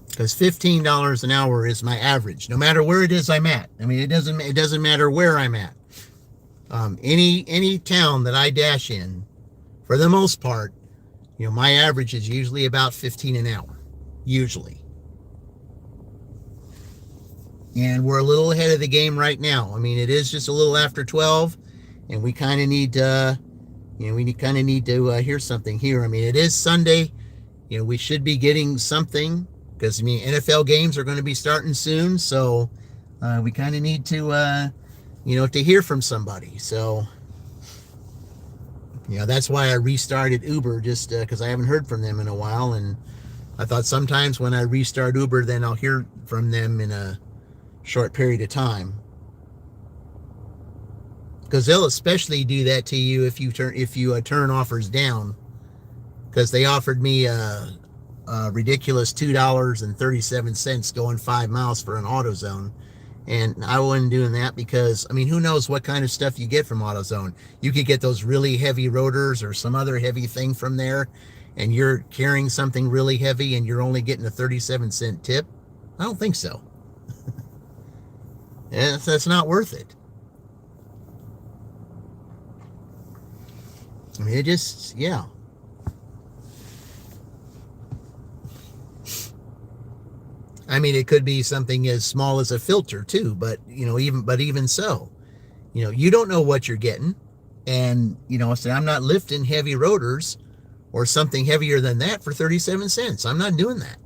Speaker 1: Because $15 an hour is my average, no matter where it is I'm at. I mean, it doesn't matter where I'm at. Any town that I dash in, for the most part, my average is usually about 15 an hour, usually. And we're a little ahead of the game right now. I mean, it is just a little after 12, and we kind of need to, hear something here. I mean, it is Sunday. We should be getting something, because NFL games are going to be starting soon, so we kind of need to to hear from somebody. So, that's why I restarted Uber, just because I haven't heard from them in a while. And I thought sometimes when I restart Uber, then I'll hear from them in a short period of time. Because they'll especially do that to you if you turn offers down. Because they offered me ridiculous $2.37 going 5 miles for an AutoZone. And I wasn't doing that because, I mean, who knows what kind of stuff you get from AutoZone. You could get those really heavy rotors or some other heavy thing from there, and you're carrying something really heavy and you're only getting a 37-cent tip. I don't think so. That's not worth it. I mean, it just, yeah. I mean, it could be something as small as a filter too, but even so, you don't know what you're getting. And, so I'm not lifting heavy rotors or something heavier than that for 37 cents. I'm not doing that.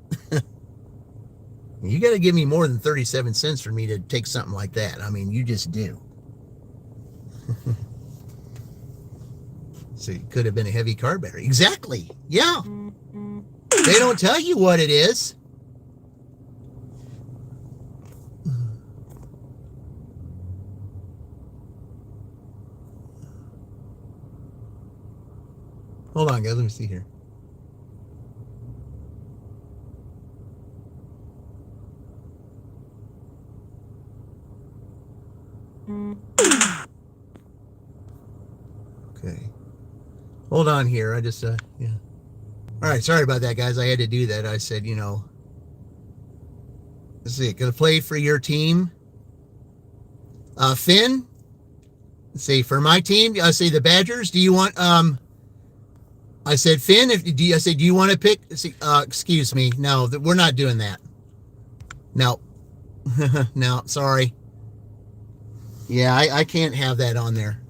Speaker 1: You got to give me more than 37 cents for me to take something like that. I mean, you just do. So it could have been a heavy car battery. Exactly. Yeah. They don't tell you what it is. Hold on, guys. Let me see here. Okay. Hold on here. I just, yeah. All right. Sorry about that, guys. I had to do that. I said, let's see. Gonna play for your team. Finn. Let's see. For my team, I say the Badgers. Do you want, I said, Finn, do you want to pick? See, excuse me. No, we're not doing that. No. No, sorry. Yeah, I can't have that on there.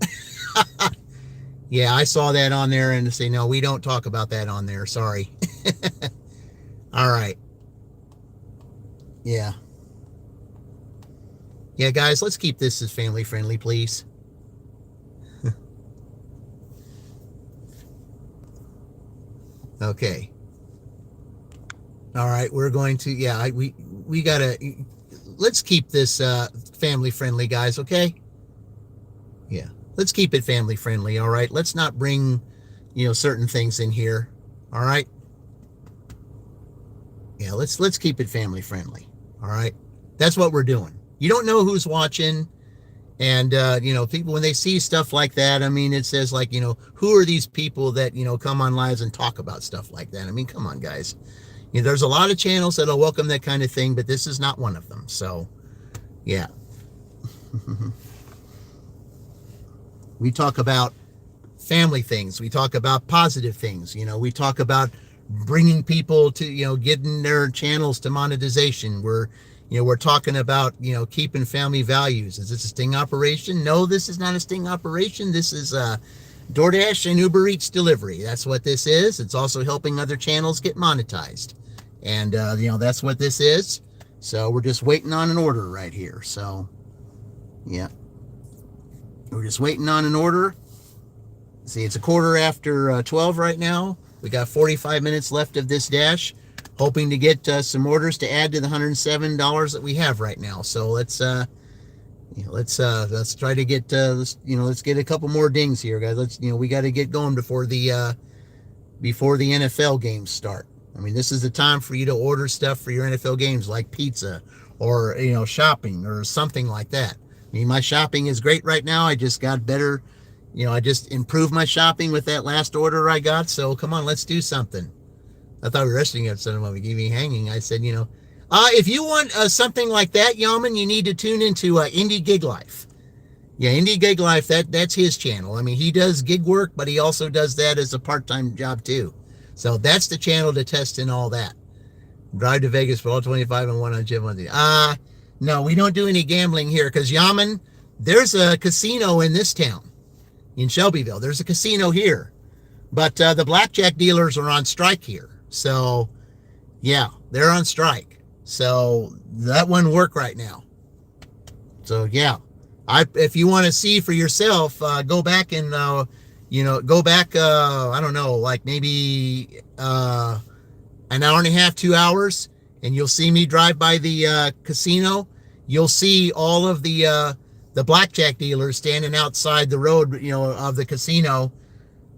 Speaker 1: Yeah, I saw that on there and say, no, we don't talk about that on there. Sorry. All right. Yeah. Yeah, guys, let's keep this as family friendly, please. Okay. All right, we're going to, yeah, we gotta, let's keep this family friendly, guys, okay? Yeah, let's keep it family friendly, all right? Let's not bring, certain things in here, all right? Yeah, let's keep it family friendly, all right? That's what we're doing. You don't know who's watching. And, people, when they see stuff like that, I mean, it says like, who are these people that, come on lives and talk about stuff like that? I mean, come on, guys. There's a lot of channels that'll welcome that kind of thing, but this is not one of them. So, yeah. We talk about family things. We talk about positive things. We talk about bringing people to, getting their channels to monetization. We're talking about, keeping family values. Is this a sting operation? No, this is not a sting operation. This is DoorDash and ubereats delivery. That's what this is. It's also helping other channels get monetized. And, that's what this is. So we're just waiting on an order right here. So, yeah. We're just waiting on an order. See, it's 12:15 right now. We got 45 minutes left of this dash. Hoping to get some orders to add to the $107 that we have right now. So let's try to get let's get a couple more dings here, guys. We got to get going before the NFL games start. I mean, this is the time for you to order stuff for your NFL games like pizza or shopping or something like that. I mean, my shopping is great right now. I just got better. I just improved my shopping with that last order I got. So come on, let's do something. I thought we were resting at some when we gave me hanging. I said, if you want something like that, Yaman, you need to tune into Indie Gig Life. Yeah, Indie Gig Life, that's his channel. I mean, he does gig work, but he also does that as a part-time job too. So that's the channel to test in all that. Drive to Vegas for all 25 and one on Jim Monday. No, we don't do any gambling here because Yaman, there's a casino in this town, in Shelbyville. There's a casino here, but the blackjack dealers are on strike here. So, yeah, they're on strike. So that wouldn't work right now. So, yeah, if you want to see for yourself, go back and, I don't know, like maybe an hour and a half, 2 hours, and you'll see me drive by the casino. You'll see all of the blackjack dealers standing outside the road, of the casino.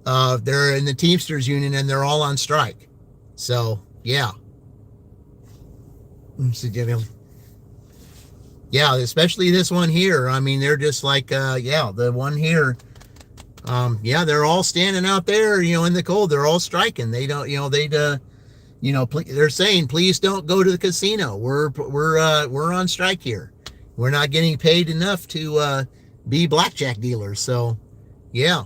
Speaker 1: They're in the Teamsters Union, and they're all on strike. So Yeah. Yeah, especially this one here. I mean, they're just like, yeah, the one here. Yeah, they're all standing out there, in the cold. They're all striking. They don't, they're saying, please don't go to the casino. We're on strike here. We're not getting paid enough to be blackjack dealers. So, yeah.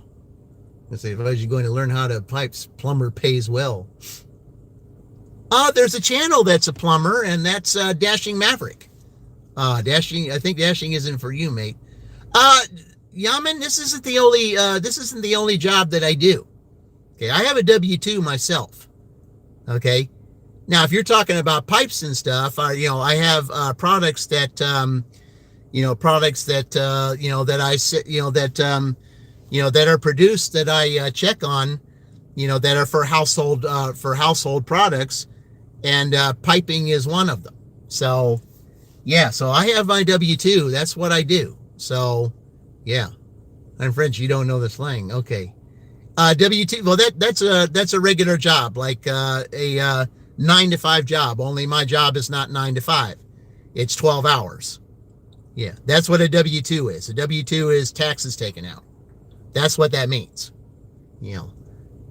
Speaker 1: Let's say, if I was going to learn how to pipes, plumber pays well. There's a channel that's a plumber, and that's Dashing Maverick. I think dashing isn't for you, mate. Yaman, this isn't the only job that I do. Okay, I have a W-2 myself. Okay, now if you're talking about pipes and stuff, I have products that that I sit, that are produced that I check on, that are for household products, and piping is one of them. So. Yeah, so I have my W-2. That's what I do. So, yeah. I'm French. You don't know the slang. Okay. W-2. Well, that's a regular job, like a 9 to 5 job. Only my job is not 9 to 5. It's 12 hours. Yeah, that's what a W-2 is. A W-2 is taxes taken out. That's what that means.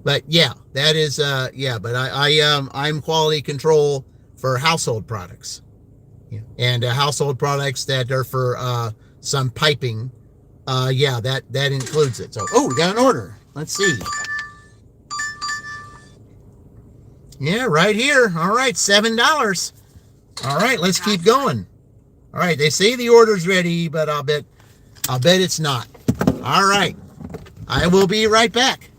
Speaker 1: But yeah, that is yeah. But I'm quality control for household products. And household products that are for some piping, yeah, that includes it. So, we got an order. Let's see. Yeah, right here. All right, $7. All right, let's keep going. All right, they say the order's ready, but I'll bet it's not. All right, I will be right back.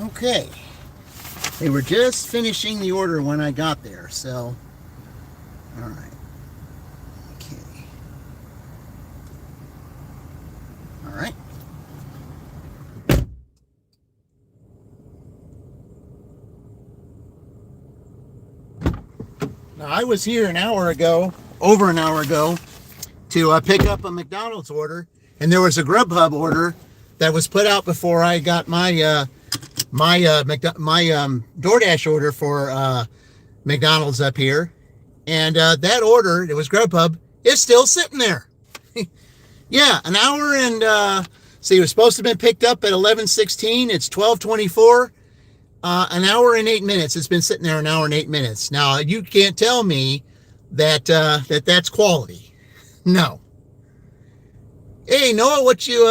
Speaker 1: Okay. They were just finishing the order when I got there, so. All right. Okay. All right. Now, I was here an hour ago, over an hour ago, to pick up a McDonald's order, and there was a Grubhub order that was put out before I got my DoorDash order for McDonald's up here, and that order, it was Grubhub, is still sitting there. Yeah, an hour and see, it was supposed to have been picked up at 11:16. It's 12:24. An hour and 8 minutes. It's been sitting there an hour and 8 minutes. Now you can't tell me that that's quality. No. Hey Noah, what you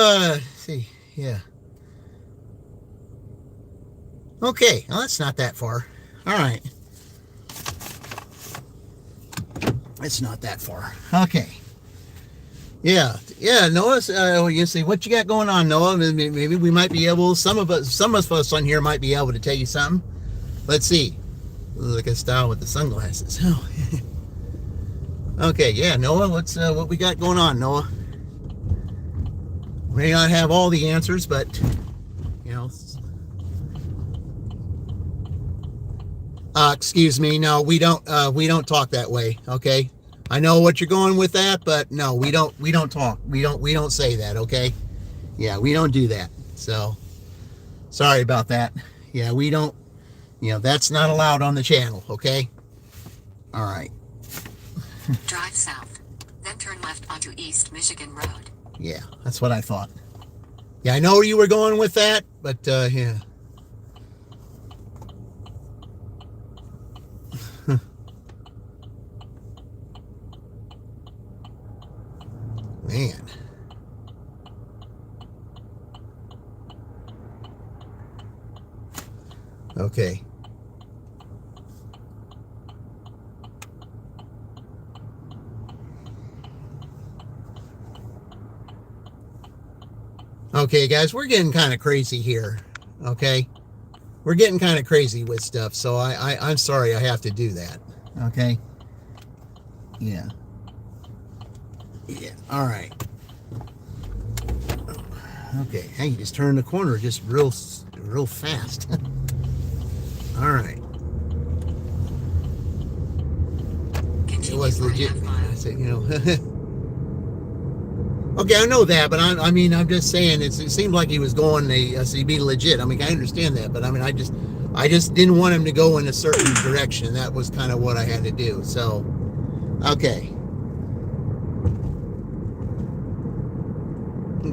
Speaker 1: see? Yeah. Okay, well that's not that far. All right. It's not that far. Okay. Yeah, Noah. You see what you got going on, Noah. Maybe we might be able. Some of us on here might be able to tell you something. Let's see. Look at style with the sunglasses. Oh. Okay, yeah, Noah. What we got going on, Noah? May not have all the answers, but you know. Excuse me. No, we don't talk that way. Okay. I know what you're going with that, but no, we don't talk. We don't say that, okay? Yeah, we don't do that. So, sorry about that. Yeah, we don't, that's not allowed on the channel, okay? All right.
Speaker 2: Drive south, then turn left onto East Michigan Road.
Speaker 1: Yeah, that's what I thought. Yeah, I know where you were going with that, but, yeah. Man. Okay. Okay, guys, we're getting kind of crazy here. Okay? We're getting kind of crazy with stuff, so I'm sorry I have to do that. Okay? Yeah. Yeah, all right. Okay, hey, you just turned the corner just real fast. All right.
Speaker 2: Continue
Speaker 1: It was
Speaker 2: for a
Speaker 1: legit.
Speaker 2: half mile.
Speaker 1: I said, Okay, I know that, but I'm just saying it seemed like he was going to be legit. I mean, I understand that, but I mean, I just didn't want him to go in a certain direction. That was kind of what I had to do. So, okay.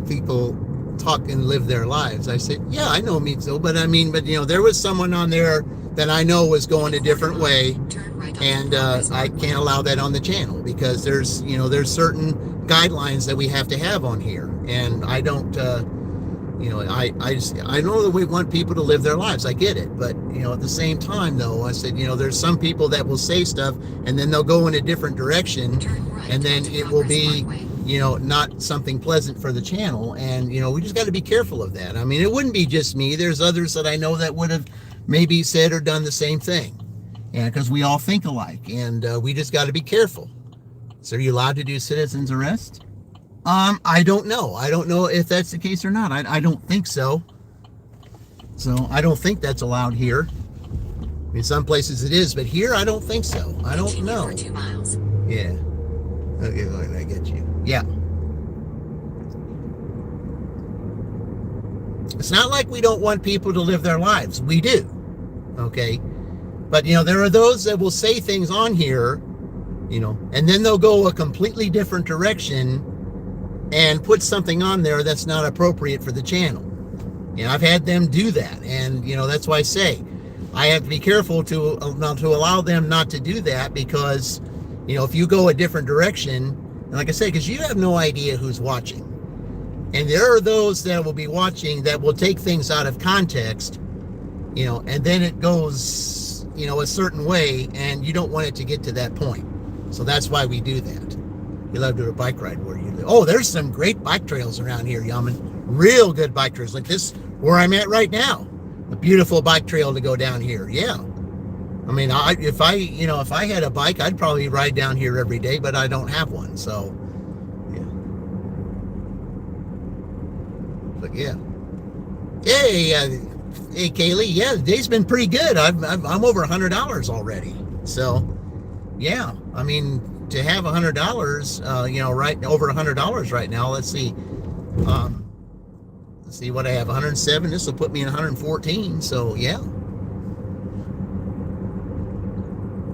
Speaker 1: People talk and live their lives. I said, yeah, I know me too, but there was someone on there that I know was going a different way, and I can't allow that on the channel because there's certain guidelines that we have to have on here, and I don't I know that we want people to live their lives. I get it, but at the same time though, I said, there's some people that will say stuff and then they'll go in a different direction, and then it will be not something pleasant for the channel, and we just got to be careful of that. I mean, it wouldn't be just me. There's others that I know that would have maybe said or done the same thing, and because we all think alike, and we just got to be careful. So are you allowed to do citizen's arrest? I don't know. I don't know if that's the case or not. I don't think so. So I don't think that's allowed here. In some places it is, but here I don't think so. I don't know.
Speaker 2: For 2 miles.
Speaker 1: Yeah. Okay, I get you. Yeah. It's not like we don't want people to live their lives. We do. Okay. But, there are those that will say things on here, and then they'll go a completely different direction and put something on there that's not appropriate for the channel. I've had them do that. And, that's why I say I have to be careful to allow them not to do that, because, if you go a different direction, and like I say, because you have no idea who's watching. And there are those that will be watching that will take things out of context, and then it goes, a certain way, and you don't want it to get to that point. So that's why we do that. You love to do a bike ride where you live. Oh, there's some great bike trails around here, Yaman. Real good bike trails like this, where I'm at right now. A beautiful bike trail to go down here. Yeah. I mean, if I had a bike, I'd probably ride down here every day, but I don't have one. So, yeah. But yeah. Hey, Kaylee. Yeah, the day's been pretty good. I'm over $100 already. So, Yeah, I mean, to have $100, right over $100 right now. Um, let's see what I have. 107. This will put me in 114. So yeah,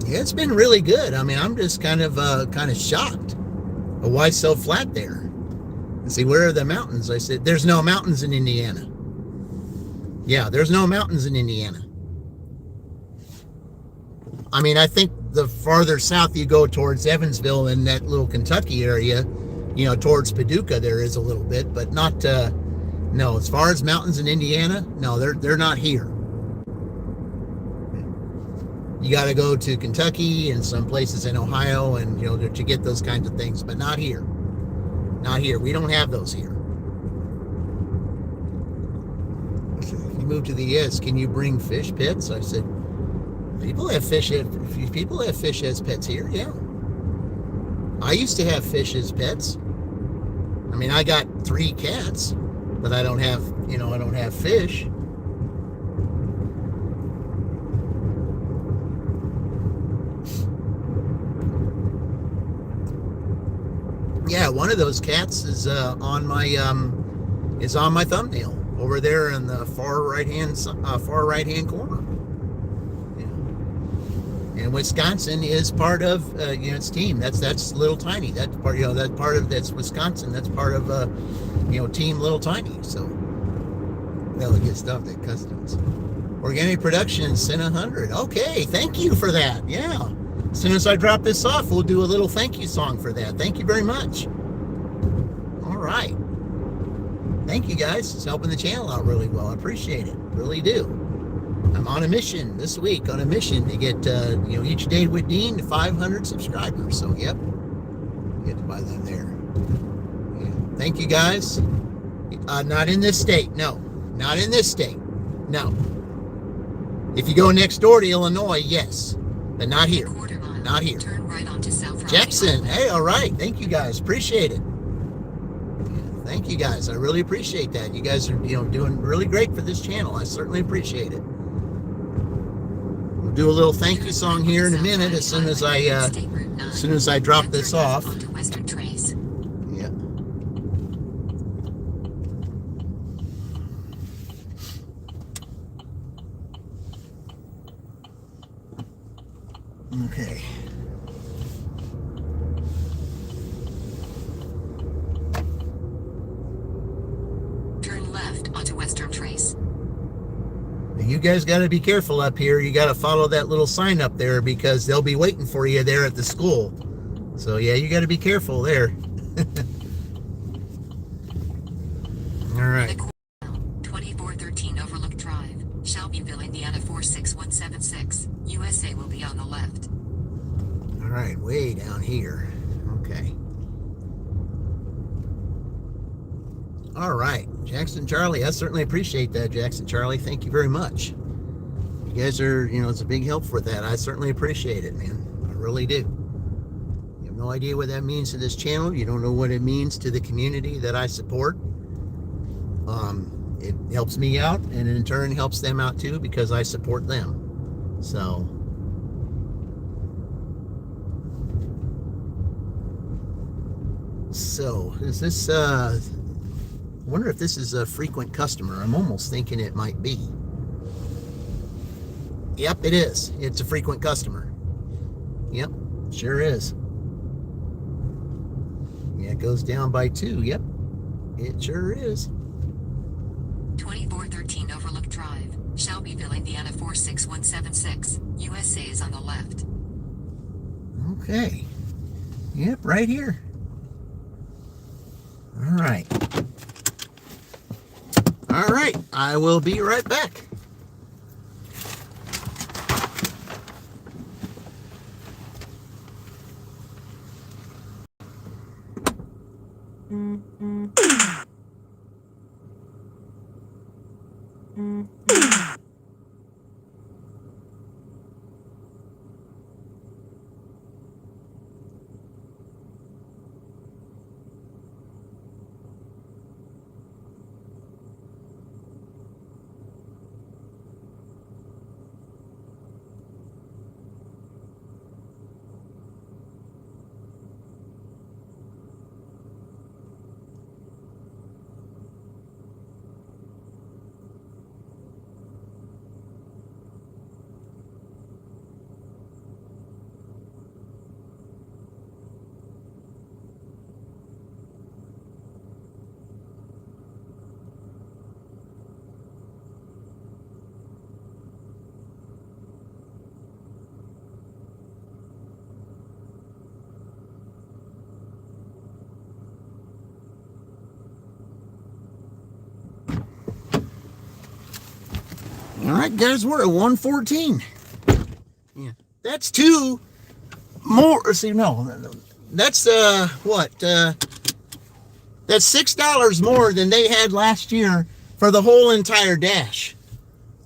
Speaker 1: yeah, it's been really good. I mean, I'm just kind of shocked. Why so flat there? And see, where are the mountains? I said, there's no mountains in Indiana. Yeah, there's no mountains in Indiana. I mean, I think the farther south you go towards Evansville and that little Kentucky area, towards Paducah, there is a little bit, but not. No, as far as mountains in Indiana, no, they're not here. You got to go to Kentucky and some places in Ohio, and to get those kinds of things, but not here. Not here. We don't have those here. If you move to the east, can you bring fish pits? I said, people have fish. People have fish as pets here. Yeah, I used to have fish as pets. I mean, I got 3 cats, but I don't have, I don't have fish. Yeah, one of those cats is on my thumbnail over there in the far right hand corner. Yeah. And Wisconsin is part of its team. That's Little Tiny. That's part that's Wisconsin. That's part of Team Little Tiny. So really good stuff at Customs. Organic Production sent 100. Okay, thank you for that. Yeah. As soon as I drop this off, we'll do a little thank you song for that. Thank you very much. All right. Thank you guys. It's helping the channel out really well. I appreciate it. Really do. I'm on a mission this week, on a mission to get, each day with Dean to 500 subscribers. So, yep. Get to buy them there. Yeah. Thank you guys. Not in this state. No. Not in this state. No. If you go next door to Illinois, yes. But not here. Not here.
Speaker 2: Turn right onto South
Speaker 1: Jackson, hey, all right. Thank you guys. Appreciate it. Yeah, thank you guys. I really appreciate that. You guys are, doing really great for this channel. I certainly appreciate it. We'll do a little thank you song here in a minute as soon as I drop this off. Yeah. Okay.
Speaker 2: Turn left onto Western Trace.
Speaker 1: You guys got to be careful up here. You got to follow that little sign up there because they'll be waiting for you there at the school. So yeah, you got to be careful there. All right.
Speaker 2: 2413 Overlook Drive, Shelbyville, Indiana 46176. USA will be on the left.
Speaker 1: All right, way down here. Okay. All right, Jackson Charlie, I certainly appreciate that, Jackson Charlie. Thank you very much. You guys are, it's a big help for that. I certainly appreciate it, man. I really do. You have no idea what that means to this channel. You don't know what it means to the community that I support. It helps me out, and in turn helps them out too because I support them. So is this I wonder if this is a frequent customer. I'm almost thinking it might be. Yep, it is. It's a frequent customer. Yep, sure is. Yeah, it goes down by 2. Yep, it sure is.
Speaker 2: 2413 Overlook Drive, Shelbyville, Indiana 46176. USA is on the left.
Speaker 1: Okay. Yep, right here. All right. All right, I will be right back. All right, guys, we're at 114. Yeah, that's two more. See, no, that's what? That's $6 more than they had last year for the whole entire dash,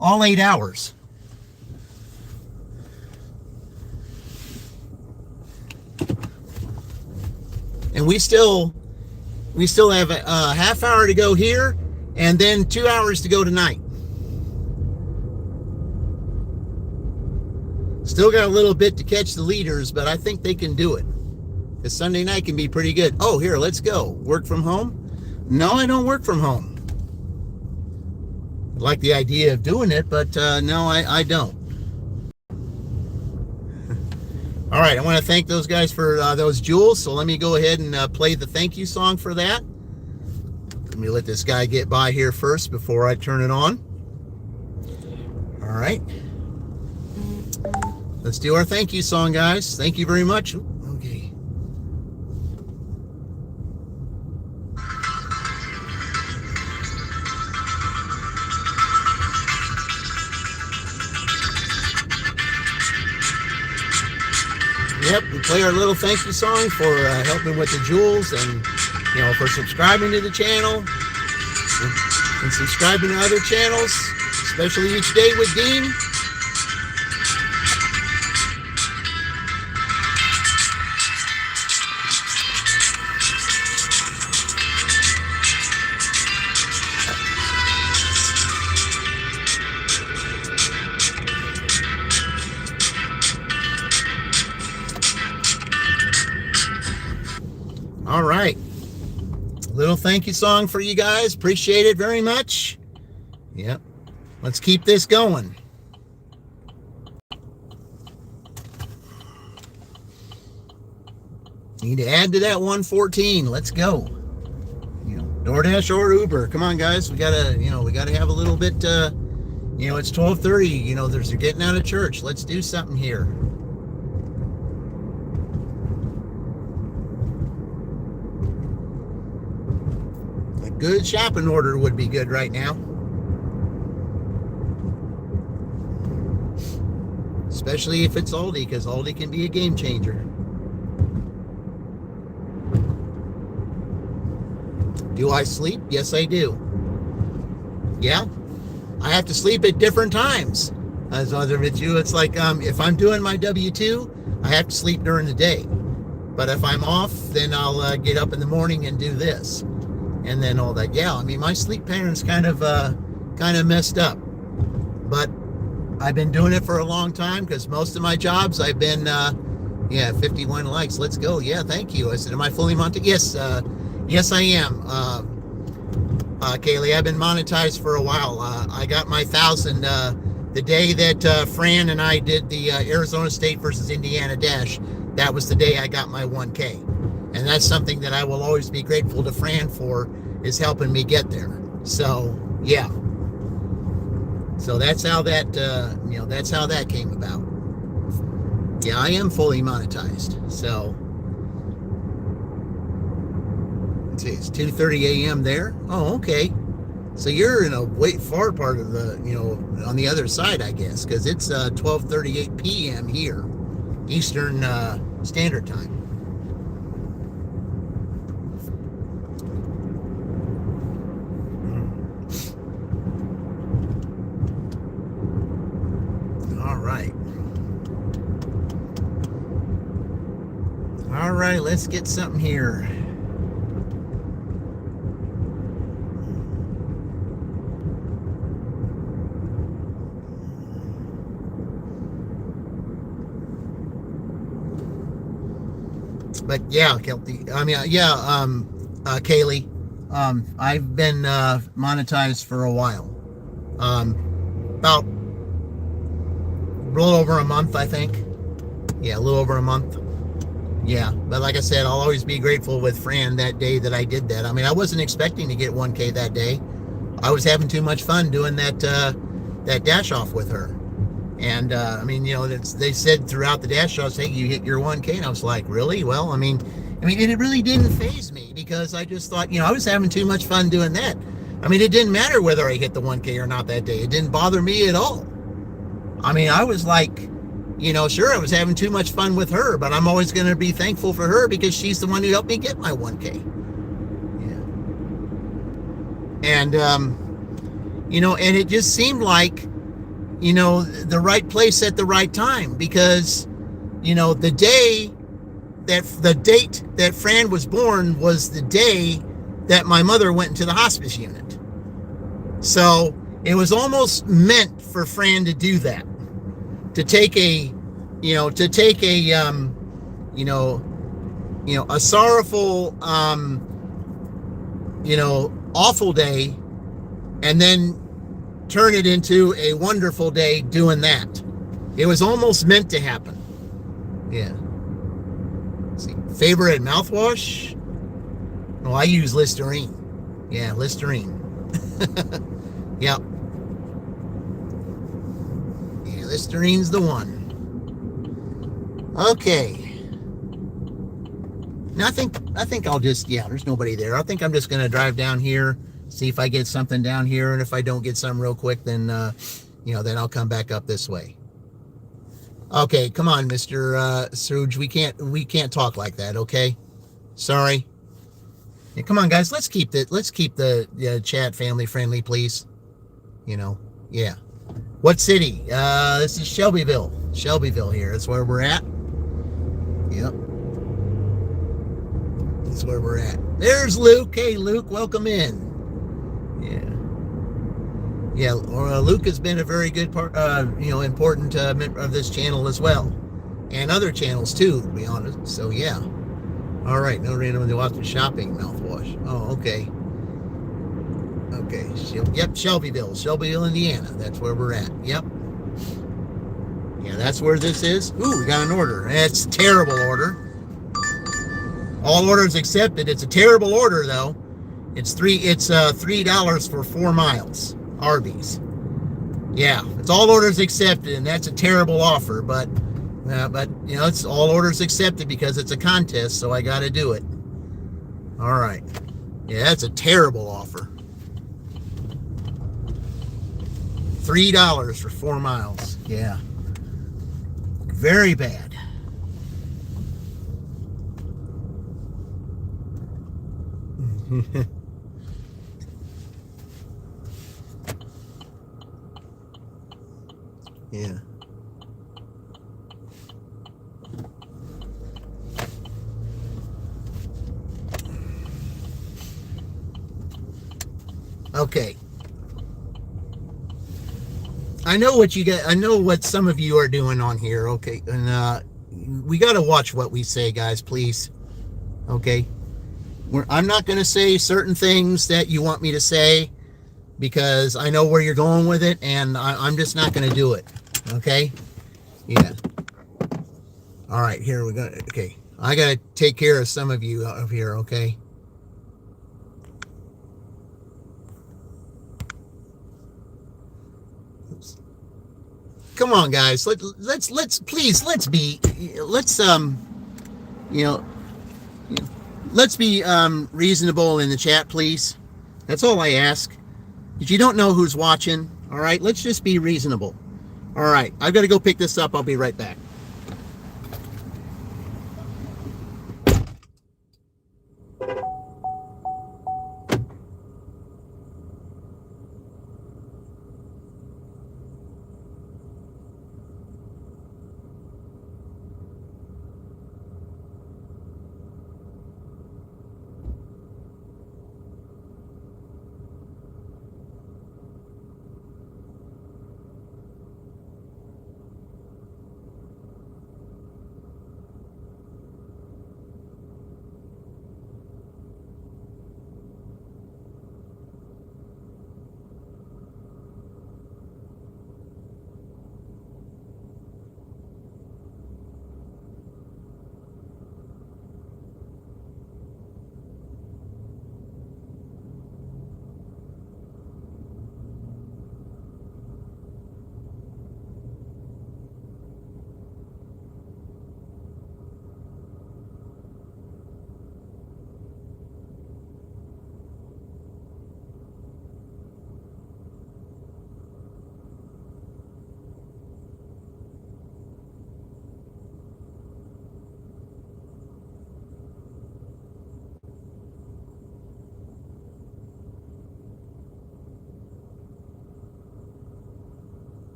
Speaker 1: all 8 hours. And we still have a half hour to go here, and then 2 hours to go tonight. Still got a little bit to catch the leaders, but I think they can do it. Because Sunday night can be pretty good. Oh, here, let's go. Work from home? No, I don't work from home. I like the idea of doing it, but no, I don't. All right, I want to thank those guys for those jewels. So let me go ahead and play the thank you song for that. Let me let this guy get by here first before I turn it on. All right. Let's do our thank you song, guys. Thank you very much. Okay. Yep, we play our little thank you song for helping with the jewels and, you know, for subscribing to the channel and subscribing to other channels, especially Each Day with Dean. All right. Little thank you song for you guys. Appreciate it very much. Yep. Let's keep this going. Need to add to that 114. Let's go. You know, DoorDash or Uber. Come on, guys. We gotta have a little bit. It's 12:30. You know, they're getting out of church. Let's do something here. Good shopping order would be good right now. Especially if it's Aldi, because Aldi can be a game changer. Do I sleep? Yes, I do. Yeah. I have to sleep at different times. As other with you, it's like if I'm doing my W-2, I have to sleep during the day. But if I'm off, then I'll get up in the morning and do this. And then all that. Yeah, I mean, my sleep pattern's kind of messed up, but I've been doing it for a long time because most of my jobs I've been 51 likes. Let's go. Yeah, thank you. I said, am I fully monetized? Yes, I am. Kaylee, I've been monetized for a while. I got my 1,000 the day that Fran and I did the Arizona State versus Indiana Dash. That was the day I got my 1K. And that's something that I will always be grateful to Fran for, is helping me get there. So, yeah. So that's how that, that's how that came about. Yeah, I am fully monetized. So, let's see, it's 2:30 a.m. there. Oh, okay. So you're in a way far part of the, on the other side, I guess, because it's 12:38 p.m. here, Eastern Standard Time. All right, let's get something here. But yeah, Kaylee, I've been monetized for a while. About a little over a month, I think. Yeah, a little over a month. Yeah, but like I said, I'll always be grateful with Fran that day that I did that. I mean, I wasn't expecting to get 1K that day. I was having too much fun doing that dash off with her. And they said throughout the dash offs, hey, you hit your 1K, and I was like, really? Well, it really didn't faze me, because I just thought, I was having too much fun doing that. I mean, it didn't matter whether I hit the 1K or not that day. It didn't bother me at all. I mean, I was like, sure, I was having too much fun with her, but I'm always going to be thankful for her because she's the one who helped me get my 1K. Yeah. And, and it just seemed like, the right place at the right time because, the date that Fran was born was the day that my mother went into the hospice unit. So it was almost meant for Fran to do that, to take a a sorrowful, awful day, and then turn it into a wonderful day doing that. It was almost meant to happen. Yeah. Let's see. Favorite mouthwash? Well, I use Listerine. Yeah, Listerine. Yep. Yeah, Listerine's the one. Okay. Now I think I'll just, there's nobody there. I think I'm just gonna drive down here, see if I get something down here, and if I don't get something real quick, then then I'll come back up this way. Okay, come on, Mr. Surge. We can't talk like that, okay? Sorry. Yeah, come on, guys. Let's keep the chat family friendly, please. Yeah. What city? This is Shelbyville. Shelbyville here. That's where we're at. Yep. That's where we're at. There's Luke. Hey, Luke, welcome in. Yeah. Luke has been a very good part, important member of this channel as well, and other channels too, to be honest. So yeah. All right. No randomly watching shopping mouthwash. Oh, okay. Okay. Yep. Shelbyville, Indiana. That's where we're at. Yep. Yeah, that's where this is. Ooh, we got an order. That's a terrible order. All orders accepted. It's a terrible order though. It's $3 for 4 miles. Arby's. Yeah, it's all orders accepted, and that's a terrible offer. But it's all orders accepted because it's a contest, so I got to do it. All right. Yeah, that's a terrible offer. $3 for 4 miles. Yeah. Very bad. Yeah. Okay. I know what you get. I know what some of you are doing on here. Okay. And we got to watch what we say, guys, please. Okay. I'm not going to say certain things that you want me to say because I know where you're going with it, and I'm just not going to do it. Okay. Yeah. All right. Here we go. Okay. I got to take care of some of you up here. Okay. Oops. Come on, guys. Let's be reasonable in the chat, please. That's all I ask. Because you don't know who's watching. All right. Let's just be reasonable. All right. I've got to go pick this up. I'll be right back.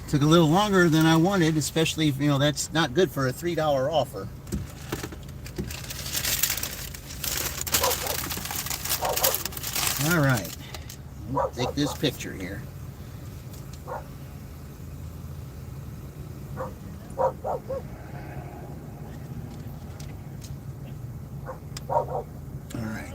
Speaker 1: Took a little longer than I wanted, especially if, that's not good for a $3 offer. All right, take this picture here. All right.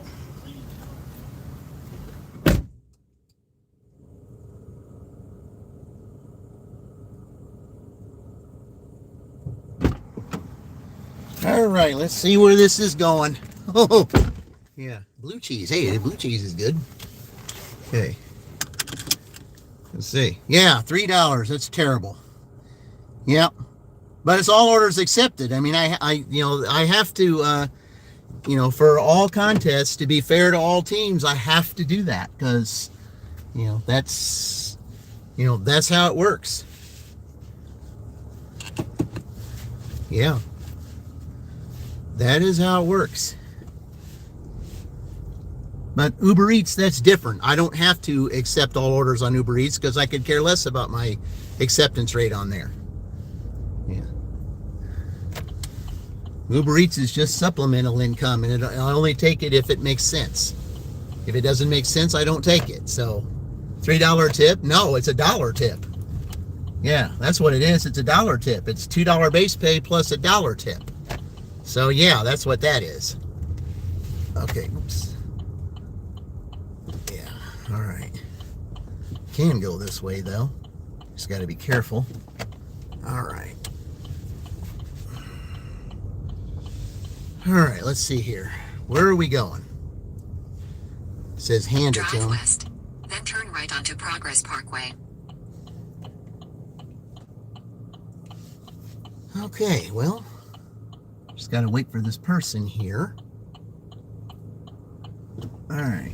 Speaker 1: All right, let's see where this is going. Oh, yeah, blue cheese. Hey, the blue cheese is good. Okay. Let's see. Yeah, $3. That's terrible. Yep. But it's all orders accepted. I mean, I have to, for all contests, to be fair to all teams, I have to do that because, that's how it works. Yeah. That is how it works. But Uber Eats, that's different. I don't have to accept all orders on Uber Eats because I could care less about my acceptance rate on there. Yeah. Uber Eats is just supplemental income, and I'll only take it if it makes sense. If it doesn't make sense, I don't take it. So, $3 tip? No, it's a $1 tip. Yeah, that's what it is. It's a $1 tip. It's $2 base pay plus a $1 tip. So, yeah, that's what that is. Okay, oops. Yeah, all right. Can go this way, though. Just got to be careful. All right. All right, let's see here. Where are we going? It says hand it to
Speaker 2: Drive
Speaker 1: him.
Speaker 2: west, then turn right onto Progress Parkway.
Speaker 1: Okay, well, just got to wait for this person here. All right.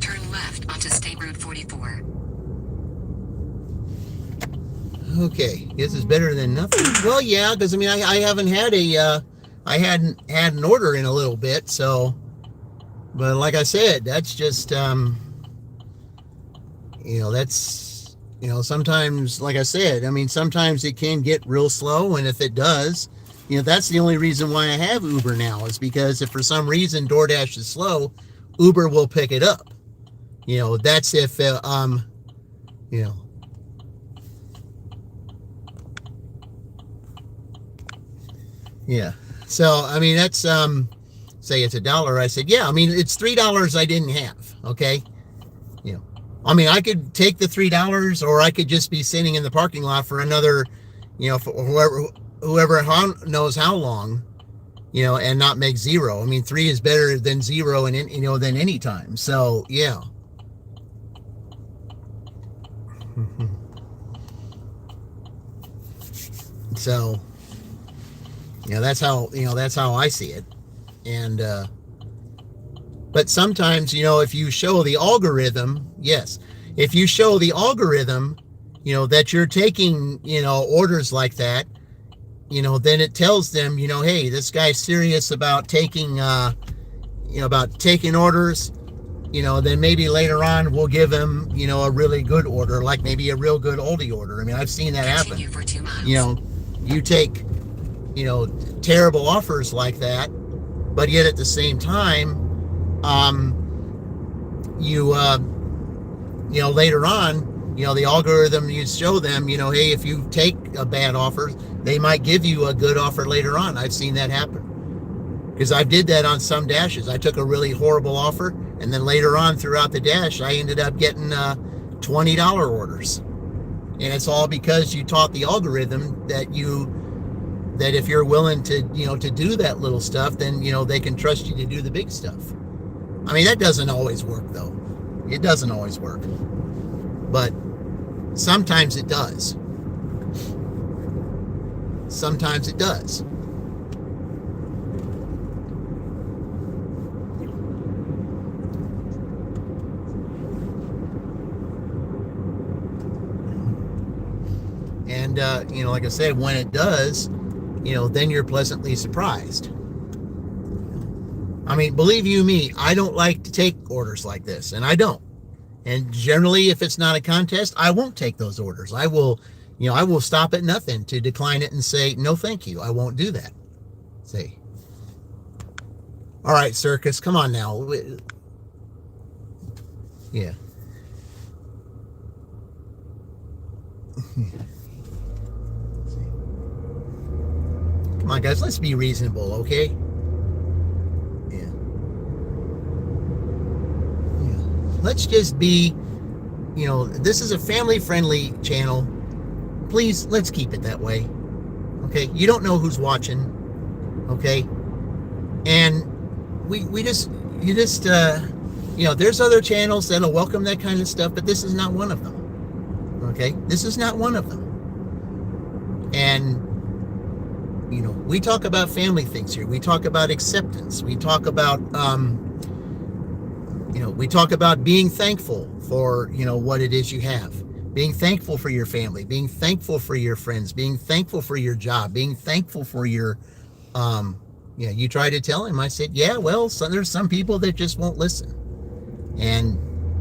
Speaker 2: Turn left onto State Route 44.
Speaker 1: Okay, this is better than nothing. Well, yeah, because I haven't had I hadn't had an order in a little bit, so. But like I said, that's just that's sometimes, like I said, sometimes it can get real slow, and if it does, that's the only reason why I have Uber now is because if for some reason DoorDash is slow, Uber will pick it up. That's if Yeah. So, that's, say it's $1. I said, yeah, it's $3 I didn't have. Okay. I could take the $3 or I could just be sitting in the parking lot for another, for whoever knows how long, and not make zero. 3 is better than zero and, than any time. So, yeah. So, that's how I see it. And, but sometimes, if you show the algorithm, yes, if you show the algorithm, that you're taking, orders like that, then it tells them, hey, this guy's serious about taking, taking orders, then maybe later on we'll give him, a really good order, like maybe a real good oldie order. I've seen that happen.
Speaker 2: Continue for 2 miles.
Speaker 1: You take, terrible offers like that, but yet at the same time, later on, the algorithm, you show them, hey, if you take a bad offer, they might give you a good offer later on. I've seen that happen because I did that on some dashes. I took a really horrible offer, and then later on throughout the dash, I ended up getting $20 orders. And it's all because you taught the algorithm that if you're willing to, to do that little stuff, then, they can trust you to do the big stuff. That doesn't always work, though. It doesn't always work. But sometimes it does. Sometimes it does. And, like I said, when it does, then you're pleasantly surprised. I mean, believe you me, I don't like to take orders like this, and I don't. And generally, if it's not a contest, I won't take those orders. I will, I will stop at nothing to decline it and say, no, thank you. I won't do that. See. All right, Circus, come on now. Yeah. Come on, guys, let's be reasonable, okay? Yeah. Let's just be, this is a family-friendly channel. Please, let's keep it that way. Okay? You don't know who's watching. Okay? And there's other channels that'll welcome that kind of stuff, but this is not one of them. Okay? This is not one of them. And, we talk about family things here. We talk about acceptance. We talk about, we talk about being thankful for, what it is you have. Being thankful for your family. Being thankful for your friends. Being thankful for your job. Being thankful for your, you try to tell him. I said, yeah, well, there's some people that just won't listen. And,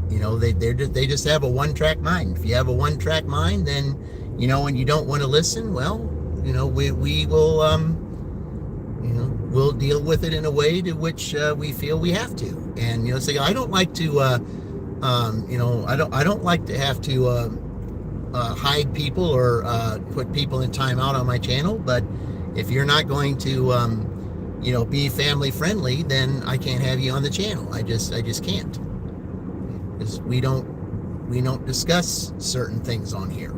Speaker 1: they just have a one-track mind. If you have a one-track mind, then, and you don't want to listen, well, we will, we'll deal with it in a way to which we feel we have to. And, say, I don't like to, I don't like to have to hide people or put people in timeout on my channel. But if you're not going to, be family friendly, then I can't have you on the channel. I just can't. Because we don't discuss certain things on here.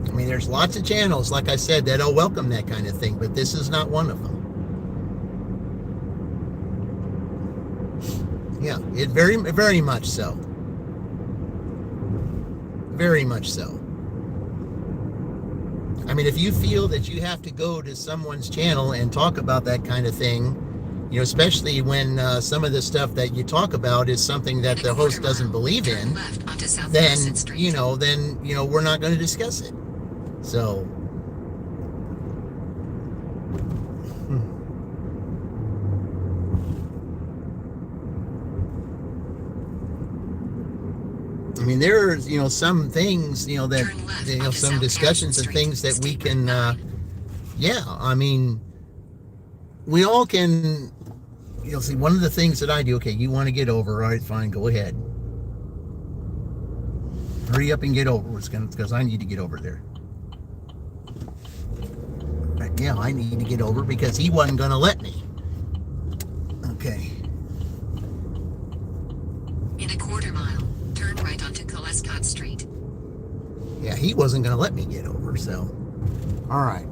Speaker 1: I mean, there's lots of channels, like I said, that'll welcome that kind of thing, but this is not one of them. Yeah, it very, very much so. Very much so. I mean, if you feel that you have to go to someone's channel and talk about that kind of thing, especially when some of the stuff that you talk about is something that the host doesn't believe in, then, we're not going to discuss it. So, I mean, there's, some things, that, some discussions and things that we can, I mean, we all can, see, one of the things that I do, okay, you want to get over, all right, fine, go ahead. Hurry up and get over, because I need to get over there. Yeah, I need to get over because he wasn't going to let me. Okay.
Speaker 2: In a quarter mile, turn right onto Colescott Street.
Speaker 1: Yeah, he wasn't going to let me get over, so. All right.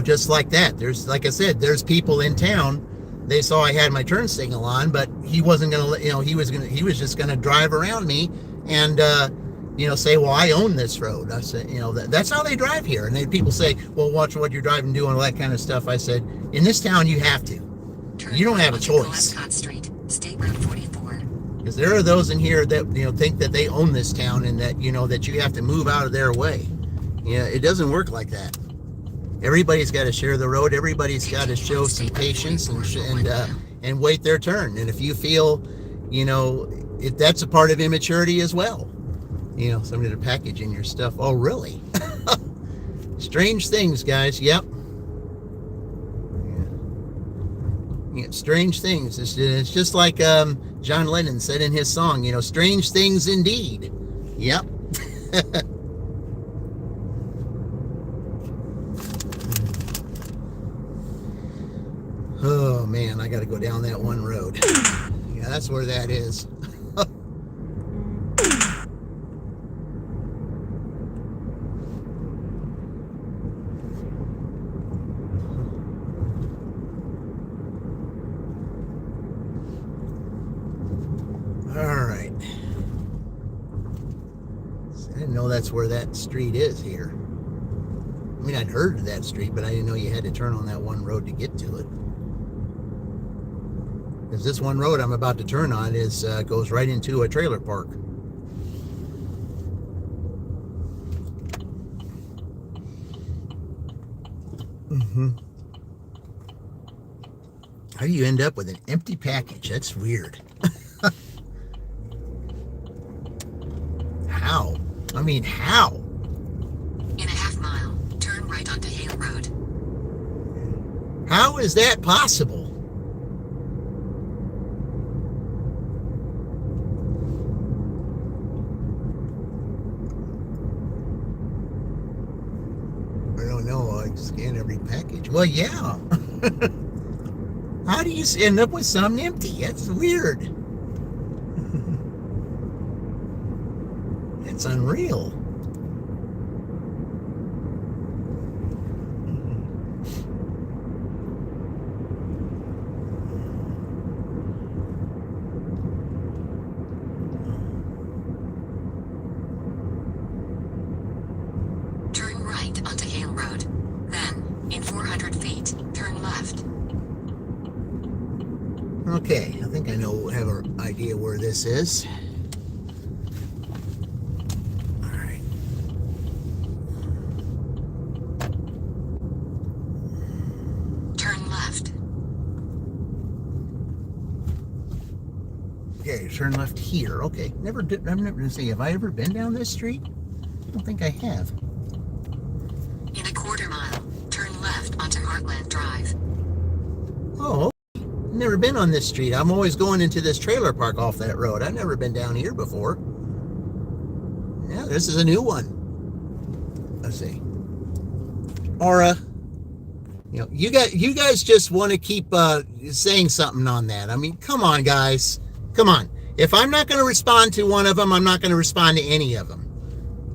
Speaker 1: Just like that. There's, like I said, there's people in town. They saw I had my turn signal on, but he wasn't going to, he was just going to drive around me and, say, well, I own this road. I said, that's how they drive here. And then people say, well, watch what you're driving, doing all that kind of stuff. I said, in this town, you have to. You don't have a choice.
Speaker 2: Colescott Street, State Road 44.
Speaker 1: Because there are those in here that, think that they own this town and that, that you have to move out of their way. Yeah, it doesn't work like that. Everybody's got to share the road. Everybody's got to show some patience and wait their turn. And if you feel, if that's a part of immaturity as well, somebody to package in your stuff. Oh, really? Strange things, guys. Yep. Yeah, strange things. It's just like John Lennon said in his song, strange things indeed. Yep. Oh man, I got to go down that one road. Yeah, that's where that is. All right. I didn't know that's where that street is here. I mean, I'd heard of that street, but I didn't know you had to turn on that one road to get to it. Because this one road I'm about to turn on goes right into a trailer park. Mm-hmm. How do you end up with an empty package? That's weird. How? I mean, how?
Speaker 2: In a half mile, turn right onto Hale Road.
Speaker 1: How is that possible? I don't know. I scan every package. Well, yeah. How do you end up with something empty? That's weird. It's unreal.
Speaker 2: Turn right onto Hale Road. Then, in 400 feet, turn left.
Speaker 1: Okay, I think I have an idea where this is. All right.
Speaker 2: Turn left.
Speaker 1: Okay, turn left here. Okay, I'm never gonna say. Have I ever been down this street? I don't think I have.
Speaker 2: In a quarter mile, turn left onto Heartland Drive.
Speaker 1: Oh, never been on this street. I'm always going into this trailer park off that road. I've never been down here before. Yeah, this is a new one. Let's see. Or you guys just want to keep saying something on that. I mean, come on, guys. Come on. If I'm not going to respond to one of them, I'm not going to respond to any of them.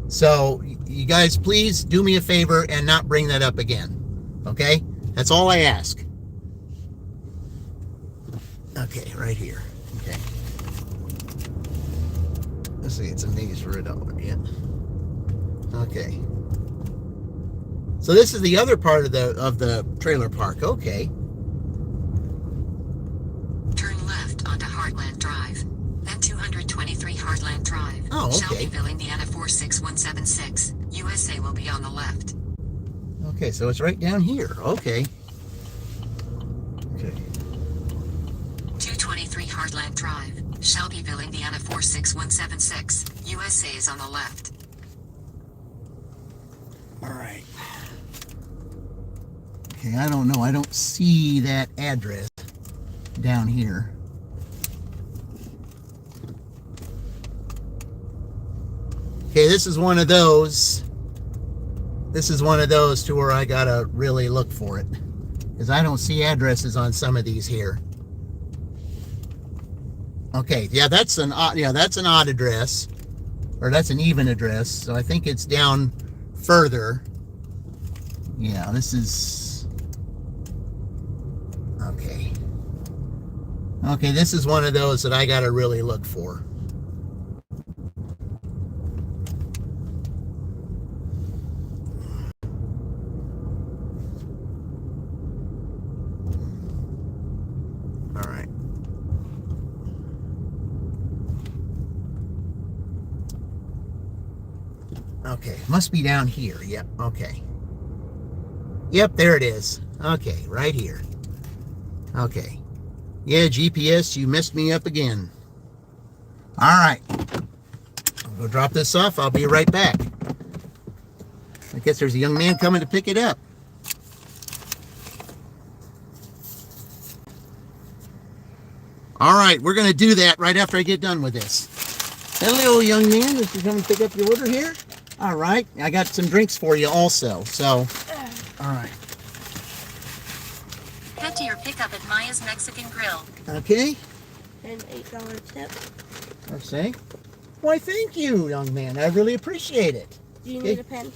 Speaker 1: So you guys, please do me a favor and not bring that up again. Okay? That's all I ask. Okay, right here. Okay. Let's see, it's a maze for $1. Yeah. Okay. So this is the other part of the trailer park. Okay.
Speaker 2: Turn left onto Heartland Drive. Then 223 Heartland Drive.
Speaker 1: Oh, okay.
Speaker 2: Shelbyville, Indiana 46176. USA will be on the left.
Speaker 1: Okay, so it's right down here. Okay. Okay.
Speaker 2: 223 Heartland Drive. Shelbyville, Indiana 46176. USA is on the left.
Speaker 1: All right. Okay, I don't know. I don't see that address down here. Okay, this is one of those. This is one of those to where I gotta really look for it, because I don't see addresses on some of these here. Okay, yeah, that's an odd address, or that's an even address. So I think it's down further. Yeah, this is okay. Okay, this is one of those that I gotta really look for. All right. Okay, must be down here. Yep, okay. Yep, there it is. Okay, right here. Okay. Yeah, GPS, you messed me up again. All right. I'll go drop this off. I'll be right back. I guess there's a young man coming to pick it up. All right, we're going to do that right after I get done with this. Hello, young man. Did you come and pick up your order here? All right. I got some drinks for you also. So, all right.
Speaker 5: Head to your pickup at Maya's Mexican Grill.
Speaker 1: Okay.
Speaker 6: And $8 tip.
Speaker 1: Let's see. Why, thank you, young man. I really appreciate it.
Speaker 6: Do you
Speaker 1: Okay.
Speaker 6: need a pen?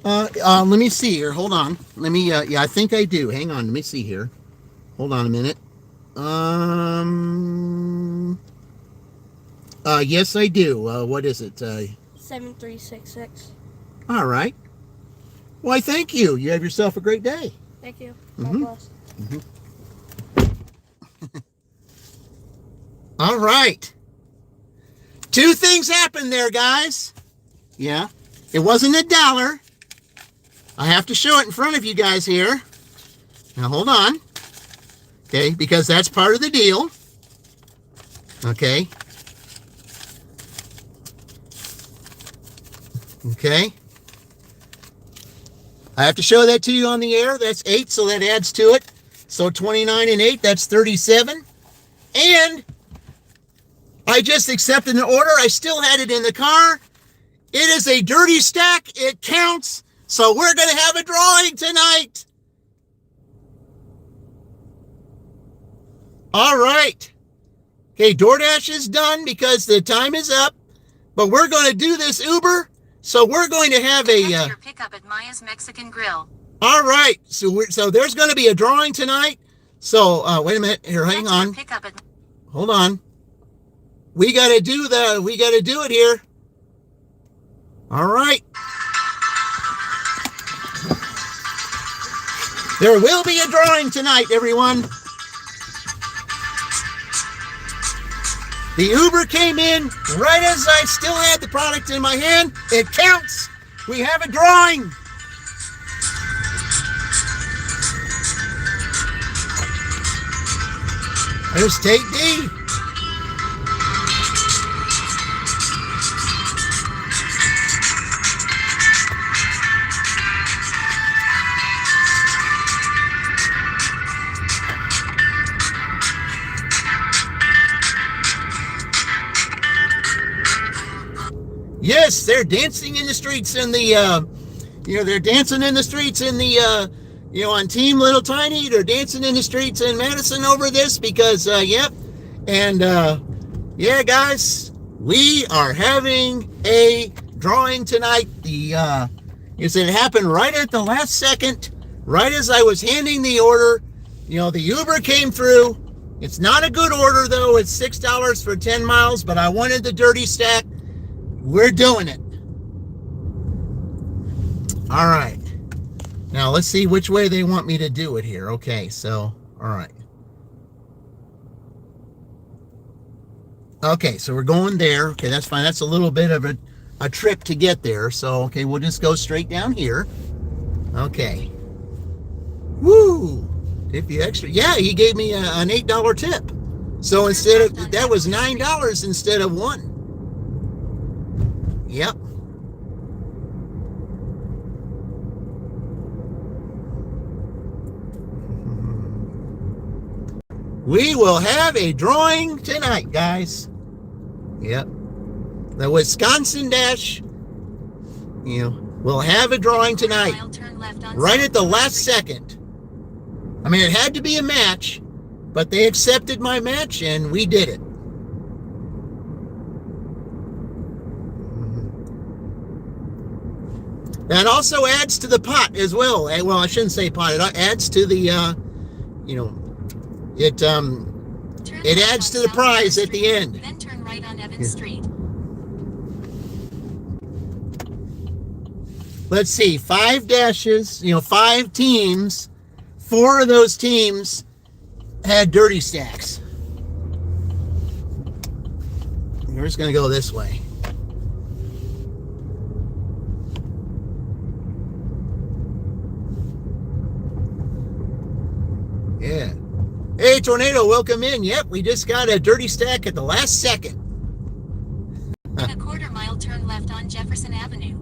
Speaker 1: Let me see here. Hold on. Let me, yeah, I think I do. Hang on. Let me see here. Hold on a minute. Yes, I do. What is it?
Speaker 6: 7366.
Speaker 1: All right. Why, thank you. You have yourself a great day.
Speaker 6: Thank you.
Speaker 1: Mhm.
Speaker 6: God bless.
Speaker 1: All right. Two things happened there, guys. Yeah. It wasn't $1. I have to show it in front of you guys here. Now hold on. Okay, because that's part of the deal. Okay. Okay. I have to show that to you on the air. That's 8, so that adds to it. So 29 and 8, that's 37. And I just accepted an order. I still had it in the car. It is a dirty stack. It counts. So we're going to have a drawing tonight. All right. Okay, DoorDash is done because the time is up. But we're going to do this Uber. So we're going to have a...
Speaker 5: Your pickup at Maya's Mexican Grill.
Speaker 1: All right. So there's going to be a drawing tonight. So wait a minute. Here, hang on. Hold on. We got to do it here. All right. There will be a drawing tonight, everyone. The Uber came in right as I still had the product in my hand. It counts. We have a drawing. There's Tate D. Yes, they're dancing in the streets in the, they're dancing in the streets in the, on Team Little Tiny. They're dancing in the streets in Madison over this because, yep. And, yeah, guys, we are having a drawing tonight. It happened right at the last second, right as I was handing the order. The Uber came through. It's not a good order, though. It's $6 for 10 miles, but I wanted the dirty stack. We're doing it. All right. Now, let's see which way they want me to do it here. Okay, so, all right. Okay, so we're going there. Okay, that's fine. That's a little bit of a trip to get there. So, okay, we'll just go straight down here. Okay. Woo! Tip you extra. Yeah, he gave me an $8 tip. So instead of, that was $9 instead of $1. Yep. We will have a drawing tonight, guys. Yep. The Wisconsin Dash, we'll have a drawing tonight. Right at the last second. I mean, it had to be a match, but they accepted my match and we did it. That also adds to the pot as well. Well, I shouldn't say pot. It adds to the, it adds to the prize at the end.
Speaker 5: Then turn right on Evans Street.
Speaker 1: Let's see, 5 dashes, 5 teams. 4 of those teams had dirty stacks. We're just going to go this way. Yeah. Hey, Tornado, welcome in. Yep, we just got a dirty stack at the last second.
Speaker 5: In a quarter-mile, turn left on Jefferson Avenue.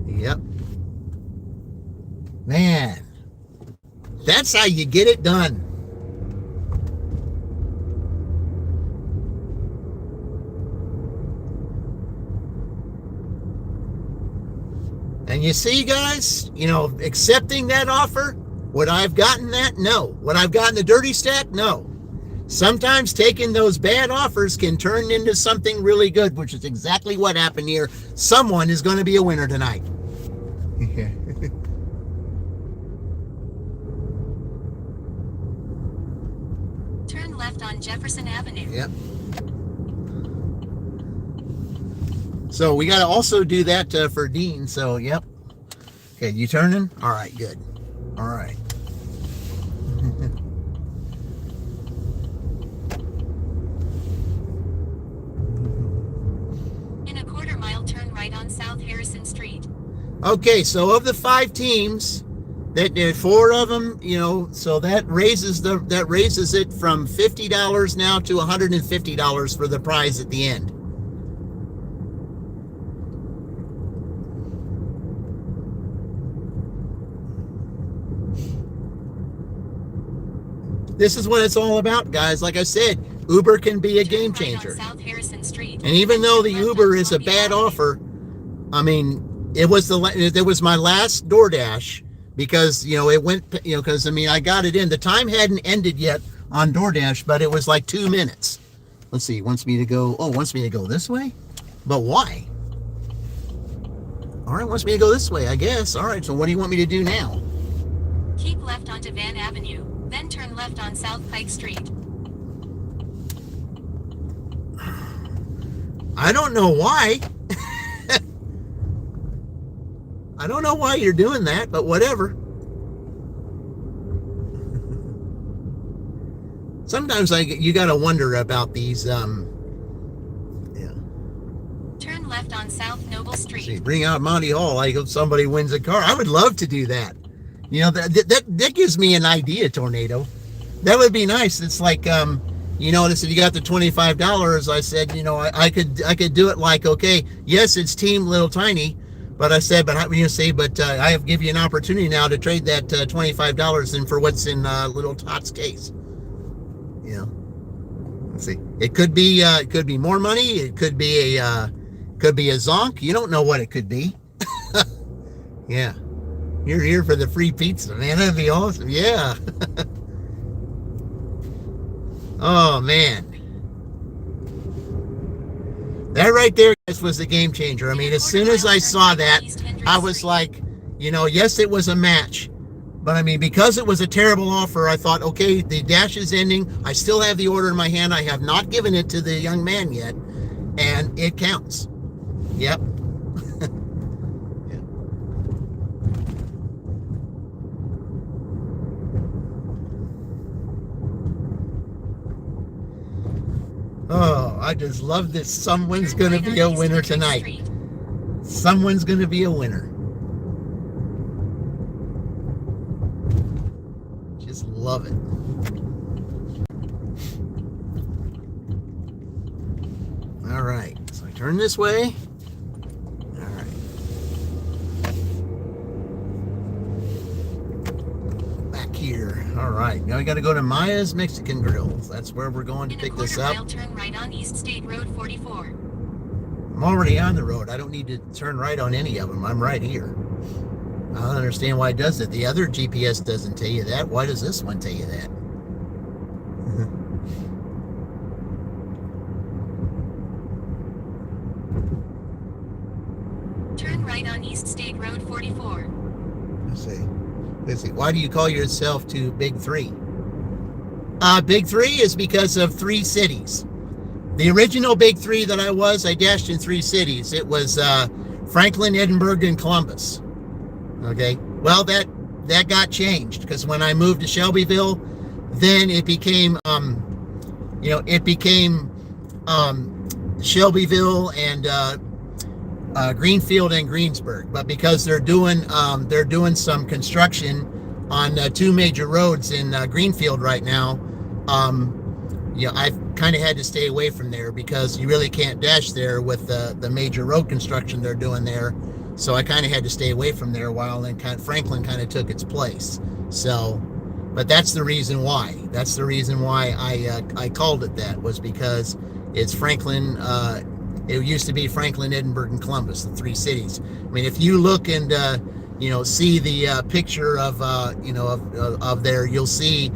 Speaker 1: Yep. Man, that's how you get it done. And you see, guys, accepting that offer, would I have gotten that? No. Would I have gotten the dirty stack? No. Sometimes taking those bad offers can turn into something really good, which is exactly what happened here. Someone is going to be a winner tonight.
Speaker 5: Turn left on Jefferson Avenue.
Speaker 1: Yep. So we got to also do that for Dean. So, yep. Okay, you turning? All right, good. All right.
Speaker 5: In a quarter-mile, turn right on South Harrison Street.
Speaker 1: Okay, so of the 5 teams, That did 4 of them, you know, so that raises it from $50 now to $150 for the prize at the end. This is what it's all about, guys. Like I said, Uber can be a game changer.
Speaker 5: South Harrison Street.
Speaker 1: And even though the Uber is a bad offer, I mean, it was my last DoorDash because, you know, it went, you know, because I mean, I got it in. The time hadn't ended yet on DoorDash, but it was like 2 minutes. Let's see, wants me to go this way? But why? All right, wants me to go this way, I guess. All right, so what do you want me to do now?
Speaker 5: Keep left onto Van Avenue, then turn left on South Pike Street.
Speaker 1: I don't know why. I don't know why you're doing that, but whatever. Sometimes you got to wonder about these. Yeah.
Speaker 5: Turn left on South Noble Street.
Speaker 1: See, bring out Monty Hall. I hope somebody wins a car. I would love to do that. You know, that gives me an idea, Tornado. That would be nice. It's like, you know, they said you got the $25. I said, you know, I could do it like, okay, yes, it's Team Little Tiny, but I said, but I have give you an opportunity now to trade that $25 in for what's in Little Tot's case. You know, let's see. It could be more money. It could be a zonk. You don't know what it could be. Yeah. You're here for the free pizza, man. That'd be awesome. Yeah. Oh, man. That right there, guys, was the game changer. I mean, as soon as I saw that, I was like, you know, yes, it was a match. But, I mean, because it was a terrible offer, I thought, okay, the dash is ending. I still have the order in my hand. I have not given it to the young man yet. And it counts. Yep. Oh, I just love this. Someone's going to be a winner tonight. Someone's going to be a winner. Just love it. All right. So I turn this way. All right. Back here. All right. Now we got to go to Maya's Mexican Grill. That's where we're going to pick this up.
Speaker 5: Mile, turn right on East State Road 44.
Speaker 1: I'm already on the road. I don't need to turn right on any of them. I'm right here. I don't understand why it does it. The other GPS doesn't tell you that. Why does this one tell you that?
Speaker 5: Turn right on East State Road 44.
Speaker 1: Let's see. Why do you call yourself to Big 3? Big 3 is because of 3 cities. The original Big 3 that I dashed in 3 cities. It was Franklin, Edinburgh, and Columbus. Okay. Well, that got changed because when I moved to Shelbyville, then it became, Shelbyville and Greenfield and Greensburg. But because they're doing some construction on 2 major roads in Greenfield right now, I've kind of had to stay away from there because you really can't dash there with the major road construction they're doing there. So I kind of had to stay away from there while then Franklin kind of took its place. So, but that's the reason why. That's the reason why I called it that, was because it's Franklin. It used to be Franklin, Edinburgh, and Columbus, the 3 cities. I mean, if you look and see the picture of there, you'll see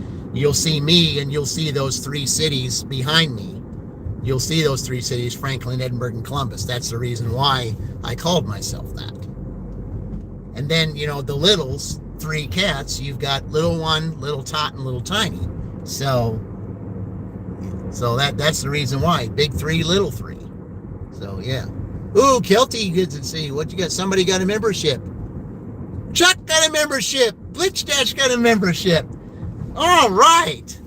Speaker 1: me and you'll see those 3 cities behind me. You'll see those 3 cities, Franklin, Edinburgh, and Columbus. That's the reason why I called myself that. And then, the littles, 3 cats, you've got Little One, Little Tot, and Little Tiny. So that's the reason why. Big 3, Little 3. So, yeah. Ooh, Kelty, good to see. What you got? Somebody got a membership. Chuck got a membership. Blitz Dash got a membership. All right.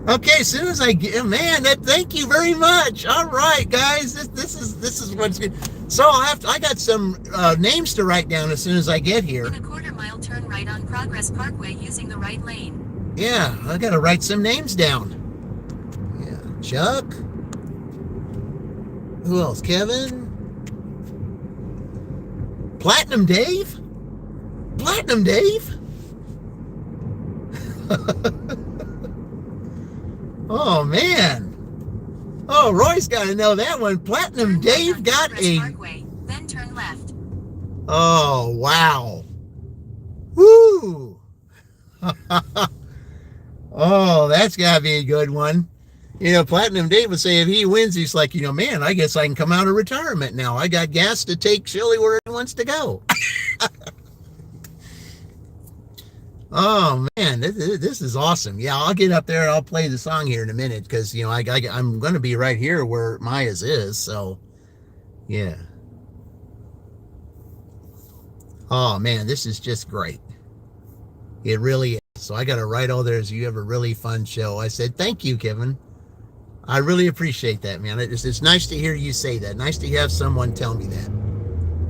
Speaker 1: Okay, as soon as I get, man, thank you very much. All right, guys, this is what's good. So I got some names to write down as soon as I get here.
Speaker 5: In a quarter-mile, turn right on Progress Parkway using the right lane.
Speaker 1: Yeah, I got to write some names down. Yeah, Chuck. Who else? Kevin. Platinum Dave. Platinum Dave. Oh man. Oh, Roy's got to know that one. Platinum Dave got a.
Speaker 5: Parkway, then turn left.
Speaker 1: Oh wow. Woo. Oh, that's got to be a good one. You know, Platinum Dave would say if he wins, he's like, you know, man, I guess I can come out of retirement now. I got gas to take Shelly where he wants to go. Oh man, this is awesome. Yeah, I'll get up there and I'll play the song here in a minute because you know I'm going to be right here where Maya's is. So yeah. Oh man, this is just great. It really is. So I got to write all there. You have a really fun show. I said thank you, Kevin. I really appreciate that, man. It's nice to hear you say that. Nice to have someone tell me that.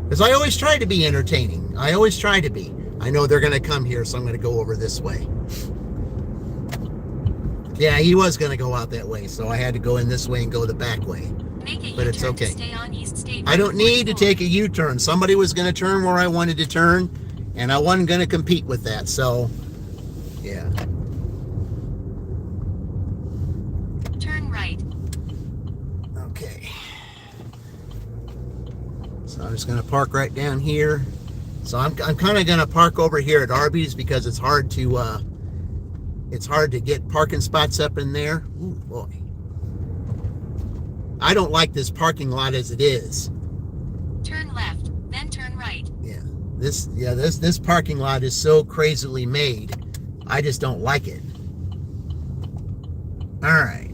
Speaker 1: Because I always try to be entertaining. I always try to be. I know they're going to come here, so I'm going to go over this way. Yeah, he was going to go out that way, so I had to go in this way and go the back way. But it's okay. I don't need to take a U-turn. Somebody was going to turn where I wanted to turn, and I wasn't going to compete with that. So, yeah.
Speaker 5: Turn right.
Speaker 1: Okay. So I'm just going to park right down here. So I'm kind of going to park over here at Arby's because it's hard to get parking spots up in there. Ooh, boy. I don't like this parking lot as it is.
Speaker 5: Turn left, then turn right.
Speaker 1: Yeah. This parking lot is so crazily made. I just don't like it. All right.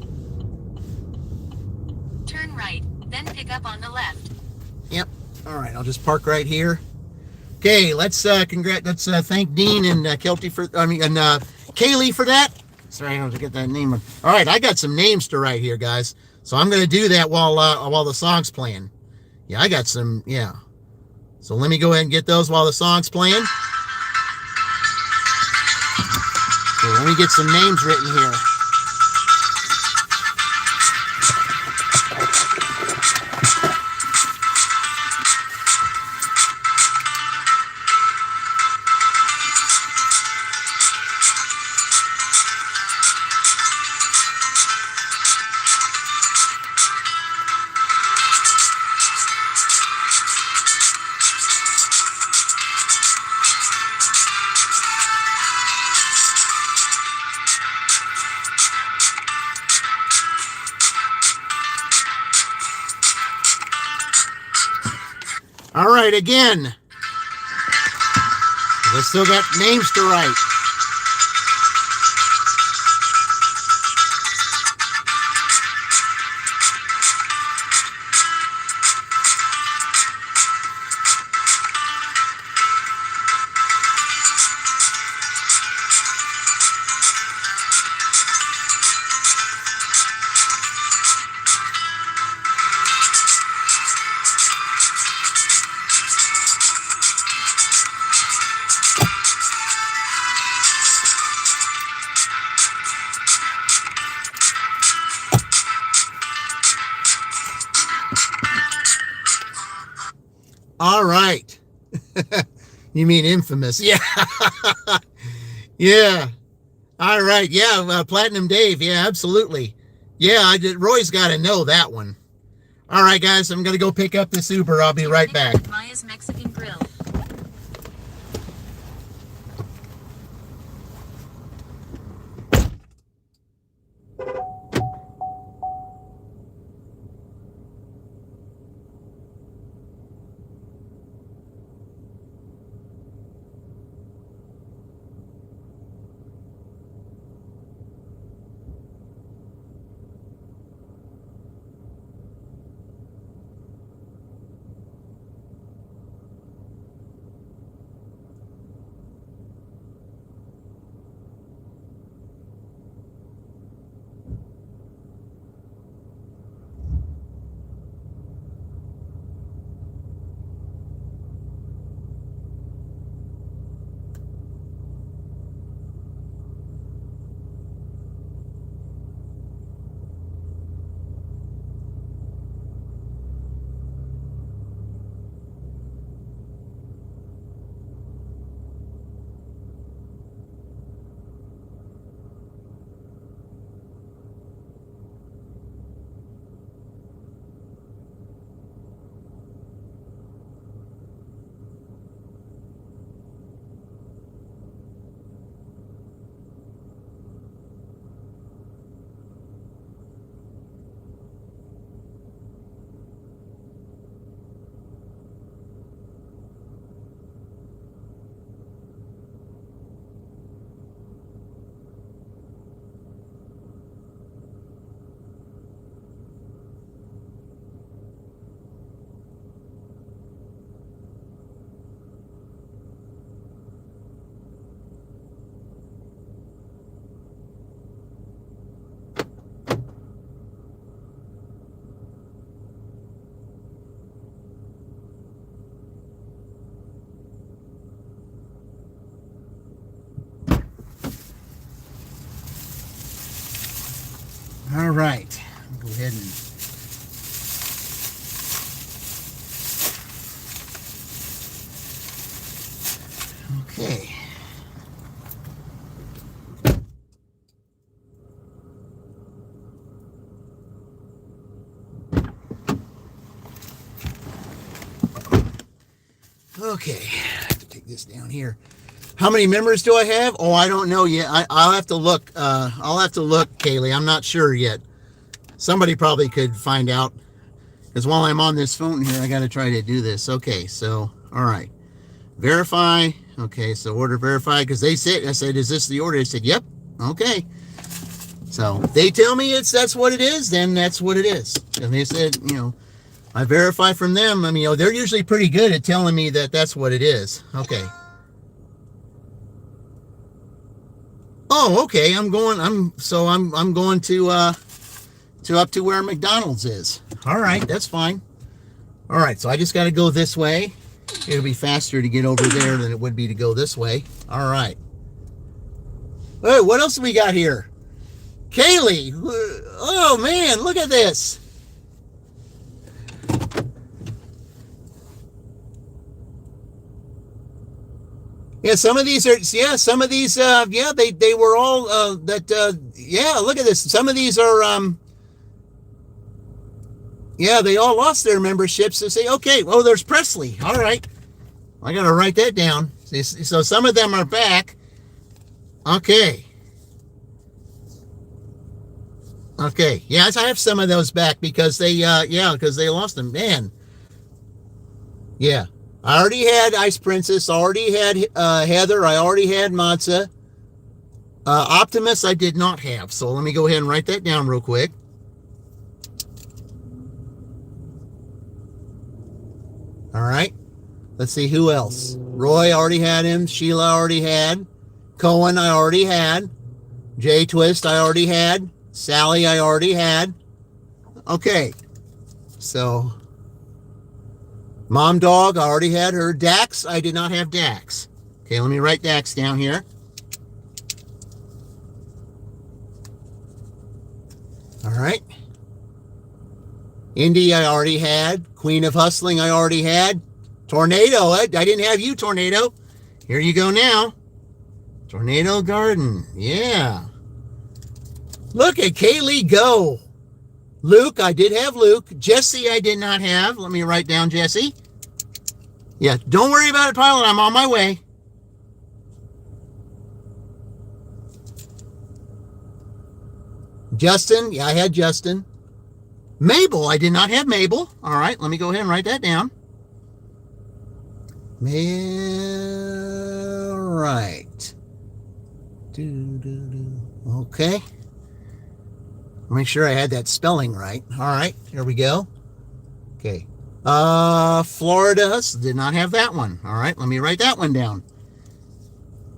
Speaker 5: Turn right, then pick up on the left.
Speaker 1: Yep. All right, I'll just park right here. Okay, let's thank Dean and Kaylee for that. Sorry, I don't have to get that name. All right, I got some names to write here, guys. So I'm going to do that while the song's playing. Yeah, I got some. Yeah. So let me go ahead and get those while the song's playing. So let me get some names written here. All right, again. We still got names to write. All right. You mean infamous? Yeah. Yeah. All right. Yeah. Platinum Dave. Yeah, absolutely. Yeah. Roy's got to know that one. All right, guys. I'm going to go pick up this Uber. I'll be right back.
Speaker 5: Maya's Mexican Grill.
Speaker 1: right. Go ahead and okay. Okay, I have to take this down here. How many members do I have? Oh, I don't know yet. I'll have to look. I'll have to look, Kaylee. I'm not sure yet. Somebody probably could find out. Because while I'm on this phone here, I got to try to do this. Okay, so, all right. Verify. Okay, so order verify. Because they said, I said, is this the order? They said, yep. Okay. So they tell me that's what it is, then that's what it is. And they said, I verify from them. I mean, they're usually pretty good at telling me that that's what it is. Okay. Oh, okay. I'm going to up to where McDonald's is. All right, that's fine. All right, so I just got to go this way. It'll be faster to get over there than it would be to go this way. All right. Hey, what else do we got here? Kaylee. Oh man, look at this. Yeah, some of these are, they were all, look at this. Some of these are, they all lost their memberships. So say, okay, oh, there's Presley. All right. I got to write that down. So some of them are back. Okay. Okay. Yes, I have some of those back because because they lost them. Man. Yeah. I already had Ice Princess, already had Heather, I already had Matza. Optimus I did not have, so let me go ahead and write that down real quick. All right, let's see who else. Roy, I already had him. Sheila, I already had. Cohen, I already had. J Twist, I already had. Sally, I already had. Okay, so... Mom Dog, I already had her. Dax, I did not have Dax. Okay, let me write Dax down here. All right. Indy, I already had. Queen of Hustling, I already had. Tornado, I didn't have you, Tornado. Here you go now. Tornado Garden, yeah. Look at Kaylee go. Luke, I did have Luke. Jesse, I did not have. Let me write down Jesse. Yeah, don't worry about it, Pilot. I'm on my way. Justin, yeah, I had Justin. Mabel, I did not have Mabel. All right, let me go ahead and write that down. All right. Okay. Make sure I had that spelling right. All right, here we go. Okay. Florida did not have that one. All right, let me write that one down.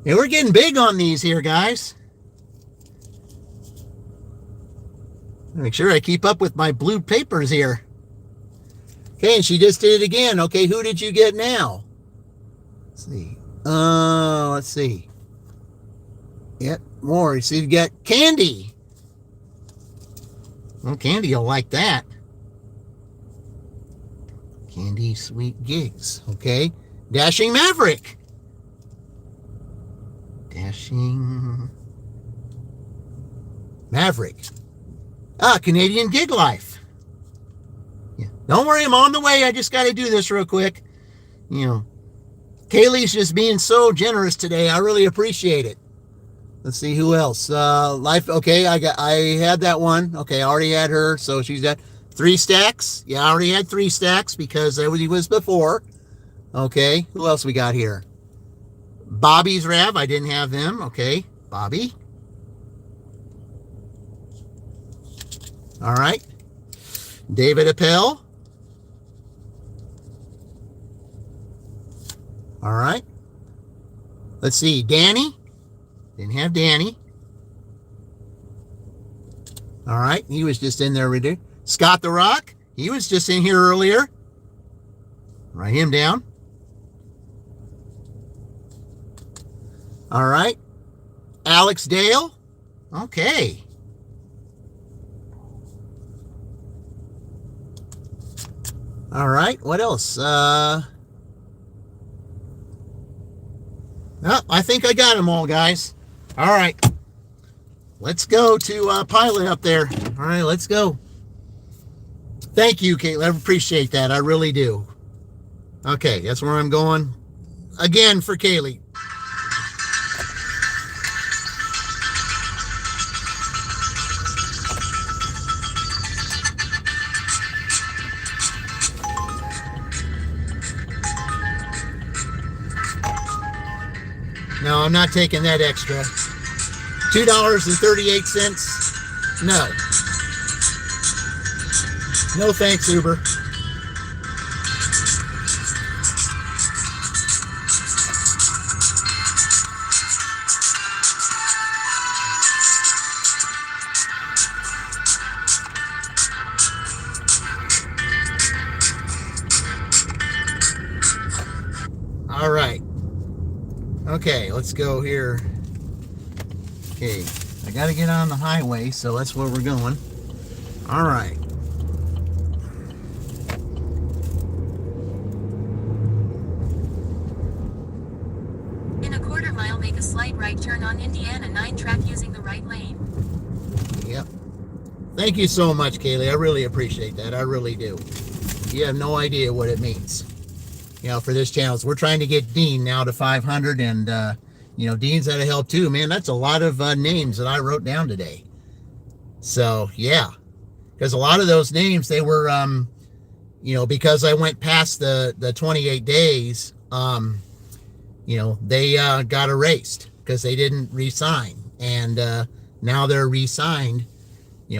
Speaker 1: Hey, we're getting big on these here, guys. Make sure I keep up with my blue papers here. Okay, and she just did it again. Okay, who did you get now? Let's see. Let's see. Yep, more. So you've got Candy. Well, Candy will like that. Candy Sweet Gigs. Okay. Dashing Maverick. Dashing Maverick. Canadian Gig Life. Yeah. Don't worry, I'm on the way. I just got to do this real quick. Kaylee's just being so generous today. I really appreciate it. Let's see who else. Life. Okay, I had that one. Okay, I already had her, so she's got 3 stacks. Yeah, I already had 3 stacks because that was before. Okay, who else we got here? Bobby's Rav. I didn't have them. Okay, Bobby. All right. David Appel. All right. Let's see. Danny. Didn't have Danny. All right. He was just in there with it. Scott the Rock. He was just in here earlier. Write him down. All right. Alex Dale. Okay. All right, what else? No, I think I got them all, guys. All right, let's go to Pilot up there. All right, let's go. Thank you, Caitlin. I appreciate that. I really do. Okay, that's where I'm going. Again for Kaylee. No, I'm not taking that extra. $2.38. No. No thanks, Uber. All right. Okay, let's go here. Okay, I got to get on the highway, so that's where we're going. All right.
Speaker 5: In a quarter mile, make a slight right turn on Indiana 9 track using the right lane.
Speaker 1: Yep. Thank you so much, Kaylee. I really appreciate that. I really do. You have no idea what it means, for this channel. So we're trying to get Dean now to 500, and Dean's had to help too, man. That's a lot of names that I wrote down today. So yeah, because a lot of those names, they were because I went past the 28 days, they got erased because they didn't re-sign, and now they're re-signed,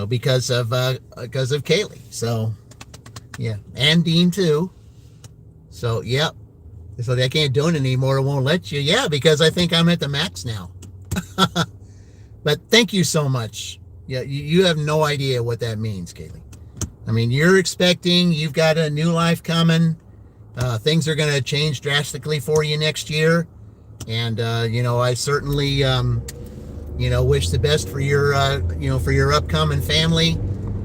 Speaker 1: because of Kaylee. So yeah, and Dean too. So yep. So they can't do it anymore. It won't let you. Yeah, because I think I'm at the max now. But thank you so much. Yeah, you have no idea what that means, Kaylee. I mean, you've got a new life coming. Things are going to change drastically for you next year. And, I certainly, wish the best for your upcoming family.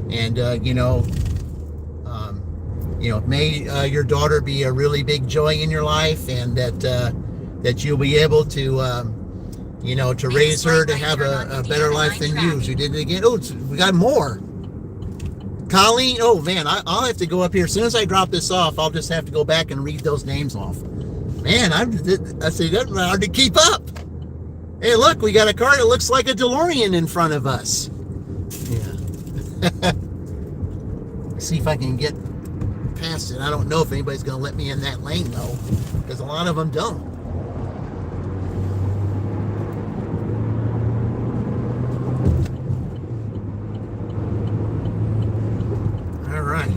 Speaker 1: And, may your daughter be a really big joy in your life, and that you'll be able to, to raise her to have a better life than you. So you did it again. Oh, we got more. Colleen, oh man, I'll have to go up here. As soon as I drop this off, I'll just have to go back and read those names off. Man, I say that's hard to keep up. Hey, look, we got a car that looks like a DeLorean in front of us. Yeah. See if I can get past it. I don't know if anybody's going to let me in that lane though, because a lot of them don't. All right.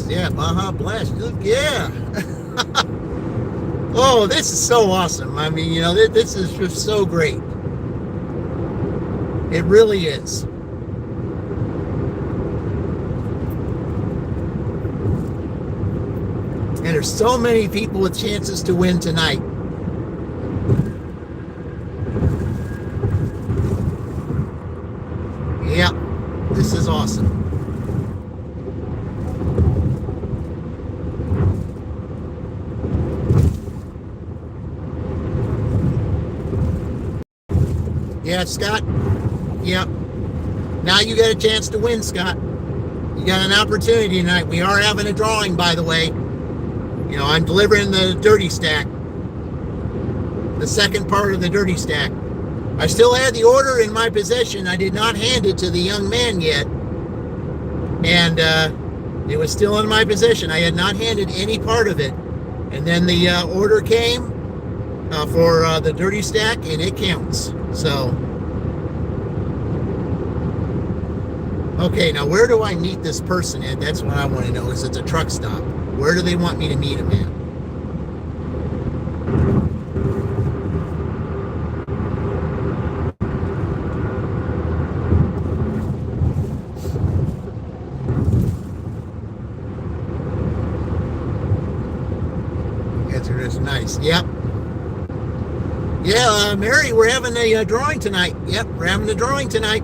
Speaker 1: Yeah, Baja Blast. Yeah. Oh, this is so awesome. I mean, this is just so great. It really is. And there's so many people with chances to win tonight. Yeah, this is awesome. Yeah, Scott. Yep. Now you got a chance to win, Scott. You got an opportunity tonight. We are having a drawing, by the way. I'm delivering the dirty stack. The second part of the dirty stack. I still had the order in my possession. I did not hand it to the young man yet. And it was still in my possession. I had not handed any part of it. And then the order came for the dirty stack, and it counts. So, okay, now where do I meet this person at? That's what I want to know. Is it's a truck stop? Where do they want me to meet him at? Answer is nice. Yep. Yeah, Mary, we're having a drawing tonight. Yep, we're having a drawing tonight.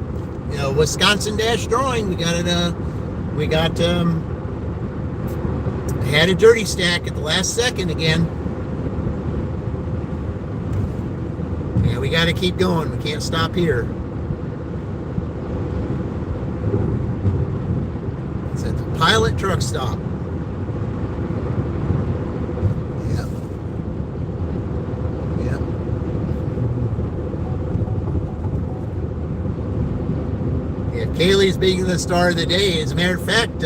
Speaker 1: You know, Wisconsin Dash drawing. We got it. We got had a dirty stack at the last second again. Yeah, we got to keep going. We can't stop here. It's at the Pilot Truck Stop. Yeah. Yeah. Yeah, Kaylee's being the star of the day. As a matter of fact,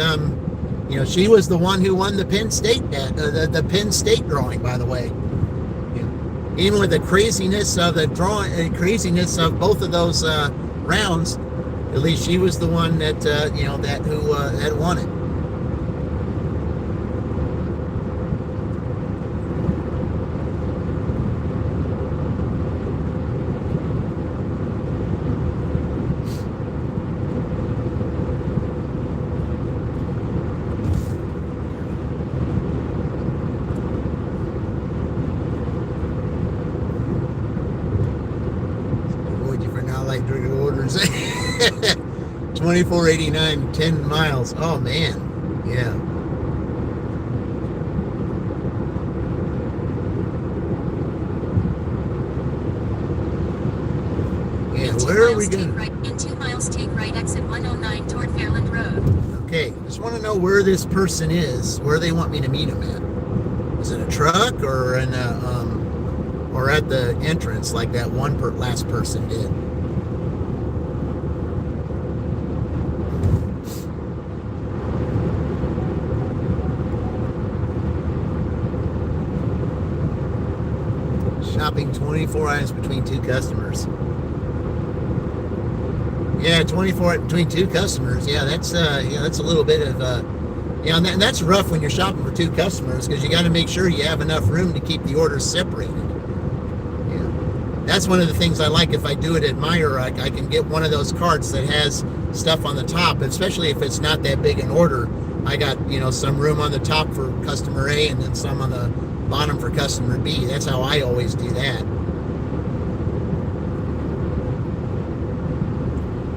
Speaker 1: you know, she was the one who won the Penn State the Penn State drawing, by the way. Even with the craziness of the drawing, craziness of both of those rounds, at least she was the one that you know, that who had won it. Orders 24.89, 10 miles. Oh man, yeah. Yeah, where are we going?
Speaker 5: Right, in 2 miles, take right, exit 109 toward Fairland Road.
Speaker 1: Okay, just want to know where this person is, where they want me to meet him at. Is it a truck or in or at the entrance like that one last person did? Shopping 24 items between two customers. Yeah, 24 between two customers. Yeah, that's a little bit of yeah, and that's rough when you're shopping for two customers, because you got to make sure you have enough room to keep the orders separated. Yeah, that's one of the things I like. If I do it at Meijer, I can get one of those carts that has stuff on the top, especially if it's not that big an order. I got, you know, some room on the top for customer A and then some on the bottom for customer B. That's how I always do that.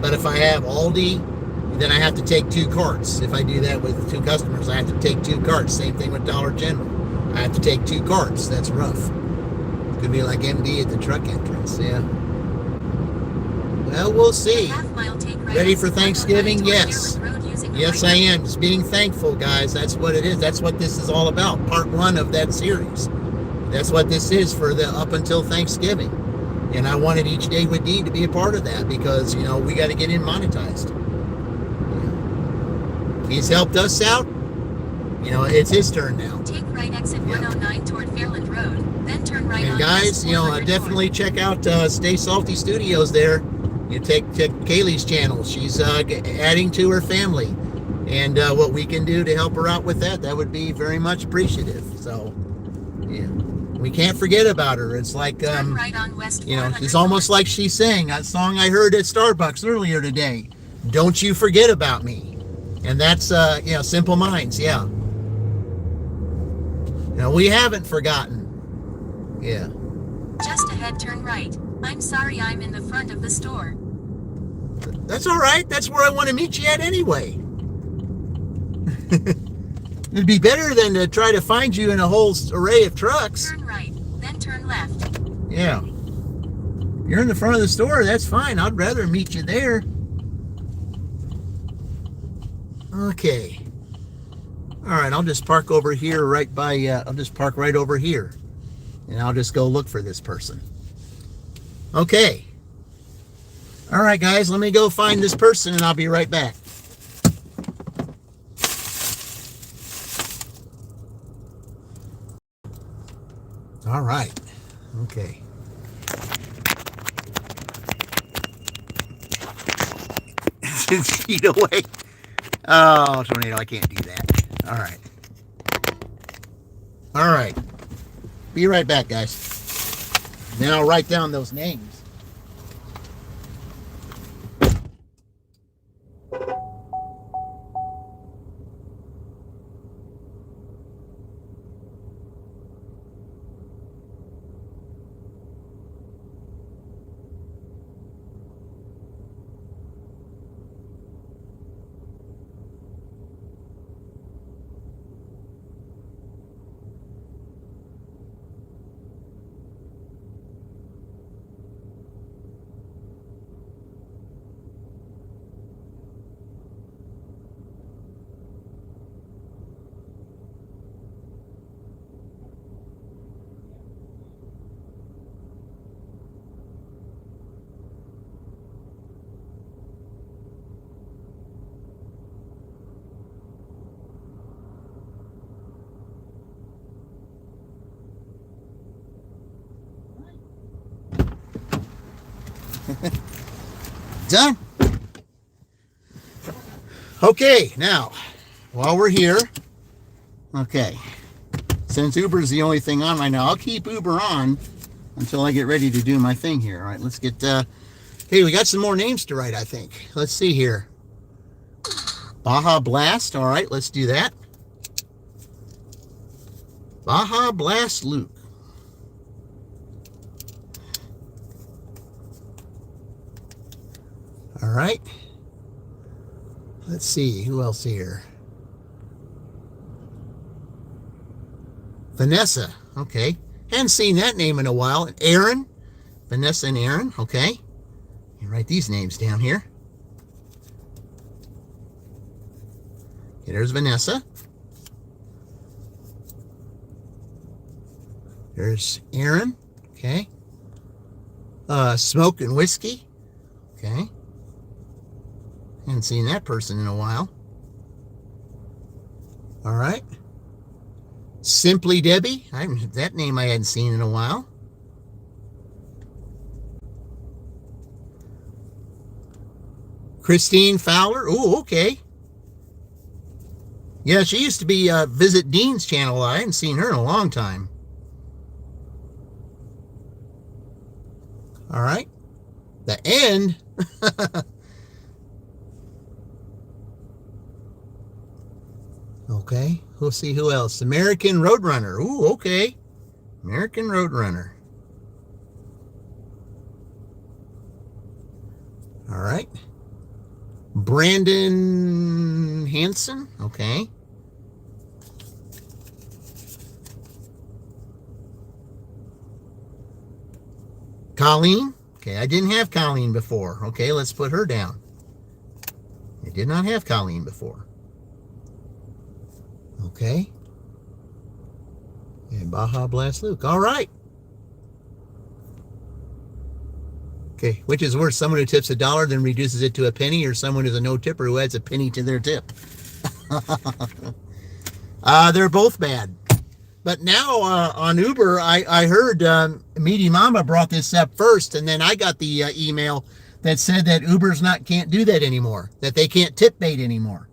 Speaker 1: But if I have Aldi, then I have to take two carts. If I do that with two customers, I have to take two carts. Same thing with Dollar General. I have to take two carts. That's rough. It could be like MD at the truck entrance. Yeah. Well, we'll see. Ready for Thanksgiving? Yes. Yes, I am. Just being thankful, guys. That's what it is. That's what this is all about. Part one of that series. That's what this is for the up until Thanksgiving. And I wanted Each Day with D to be a part of that because, you know, we got to get him monetized. Yeah. He's helped us out. You know, it's his turn now.
Speaker 5: Take right, exit 109 toward Fairland Road, then turn right.
Speaker 1: And guys, you know, definitely check out Stay Salty Studios there. You check Kaylee's channel. She's adding to her family. And what we can do to help her out with that would be very much appreciative. So, yeah. We can't forget about her. It's like,
Speaker 5: right on West,
Speaker 1: you know, it's almost like she sang that song I heard at Starbucks earlier today. Don't you forget about me. And that's, you know, Simple Minds. Yeah. You know, we haven't forgotten. Yeah.
Speaker 5: Just ahead, turn right. I'm sorry, I'm in the front of the store.
Speaker 1: That's all right. That's where I want to meet you at anyway. It'd be better than to try to find you in a whole array of trucks.
Speaker 5: Turn right, then turn left.
Speaker 1: Yeah. You're in the front of the store, that's fine. I'd rather meet you there. Okay. All right, I'll just park over here right by, I'll just park right over here. And I'll just go look for this person. Okay. All right, guys, let me go find this person and I'll be right back. All right. Okay. Feet away. Oh, tornado, I can't do that. All right. All right. Be right back, guys. Then I'll write down those names. done. Okay, now, while we're here, okay, since Uber is the only thing on right now, I'll keep Uber on until I get ready to do my thing here. All right, let's get, hey, we got some more names to write, I think. Let's see here. Baja Blast, all right, let's do that. Baja Blast Luke. All right. Let's see, who else here? Vanessa, okay. Hadn't seen that name in a while. Aaron, Vanessa and Aaron, okay. You write these names down here. Okay, there's Vanessa. There's Aaron, okay. Smoke and Whiskey, okay. Haven't seen that person in a while. All right. Simply Debbie. That name I hadn't seen in a while. Christine Fowler. Oh, okay. Yeah, she used to be Visit Dean's channel. I hadn't seen her in a long time. All right. The end. Okay, we'll see who else. American Roadrunner. Ooh, okay. American Roadrunner. All right. Brandon Hanson. Okay. Colleen. Okay, I didn't have Colleen before. Okay, let's put her down. I did not have Colleen before. Okay. And Baja Blast Luke. All right. Okay. Which is worse, someone who tips $1 then reduces it to a penny, or someone who's a no tipper who adds a penny to their tip? They're both bad. But now on Uber, I heard Meaty Mama brought this up first, and then I got the email that said that Uber's can't do that anymore, that they can't tip bait anymore.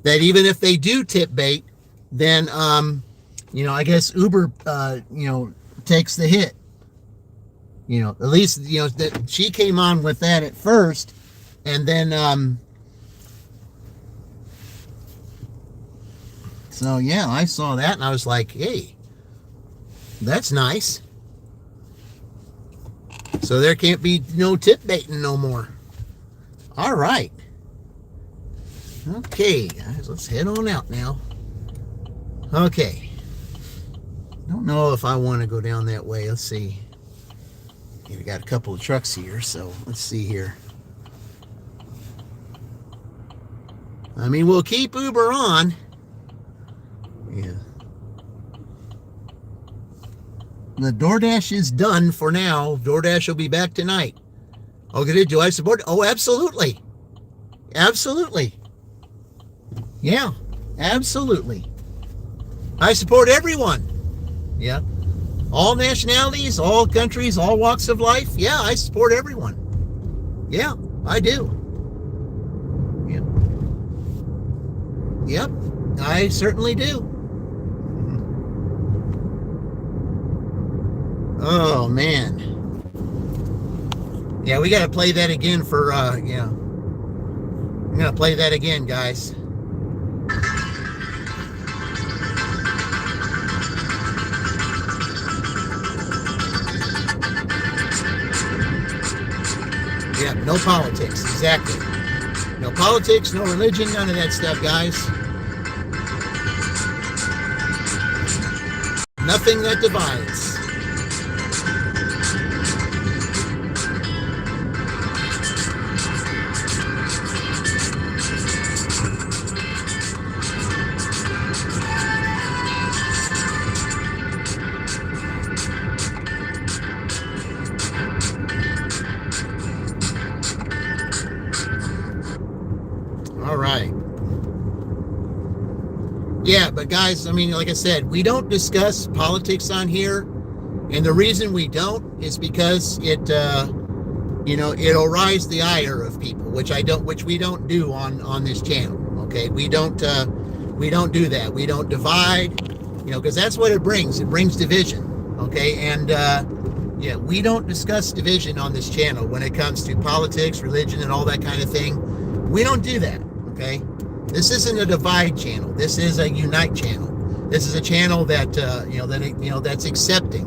Speaker 1: That even if they do tip bait, then, I guess Uber, takes the hit. At least, that she came on with that at first. And then, so yeah, I saw that and I was like, hey, that's nice. So there can't be no tip baiting no more. All right. Okay, guys, let's head on out now. Okay. Don't know if I want to go down that way. Let's see. Okay, we got a couple of trucks here, so let's see here. I mean, we'll keep Uber on. Yeah. The DoorDash is done for now. DoorDash will be back tonight. Okay, do I support? Oh, absolutely. Absolutely. Yeah, absolutely. I support everyone. Yeah. All nationalities, all countries, all walks of life. Yeah, I support everyone. Yeah, I do. Yeah. Yep, I certainly do. Oh, man. Yeah, we got to play that again for, yeah. I'm going to play that again, guys. Yeah, no politics, exactly. No politics, no religion, none of that stuff, guys. Nothing that divides. Yeah, but guys, I mean, like I said, we don't discuss politics on here, and the reason we don't is because it it'll rise the ire of people, which we don't do on this channel. Okay, we don't do that. We don't divide, because that's what it brings. It brings division. Okay, and we don't discuss division on this channel when it comes to politics, religion, and all that kind of thing. We don't do that. Okay, this isn't a divide channel. This is a unite channel. This is a channel that that's accepting,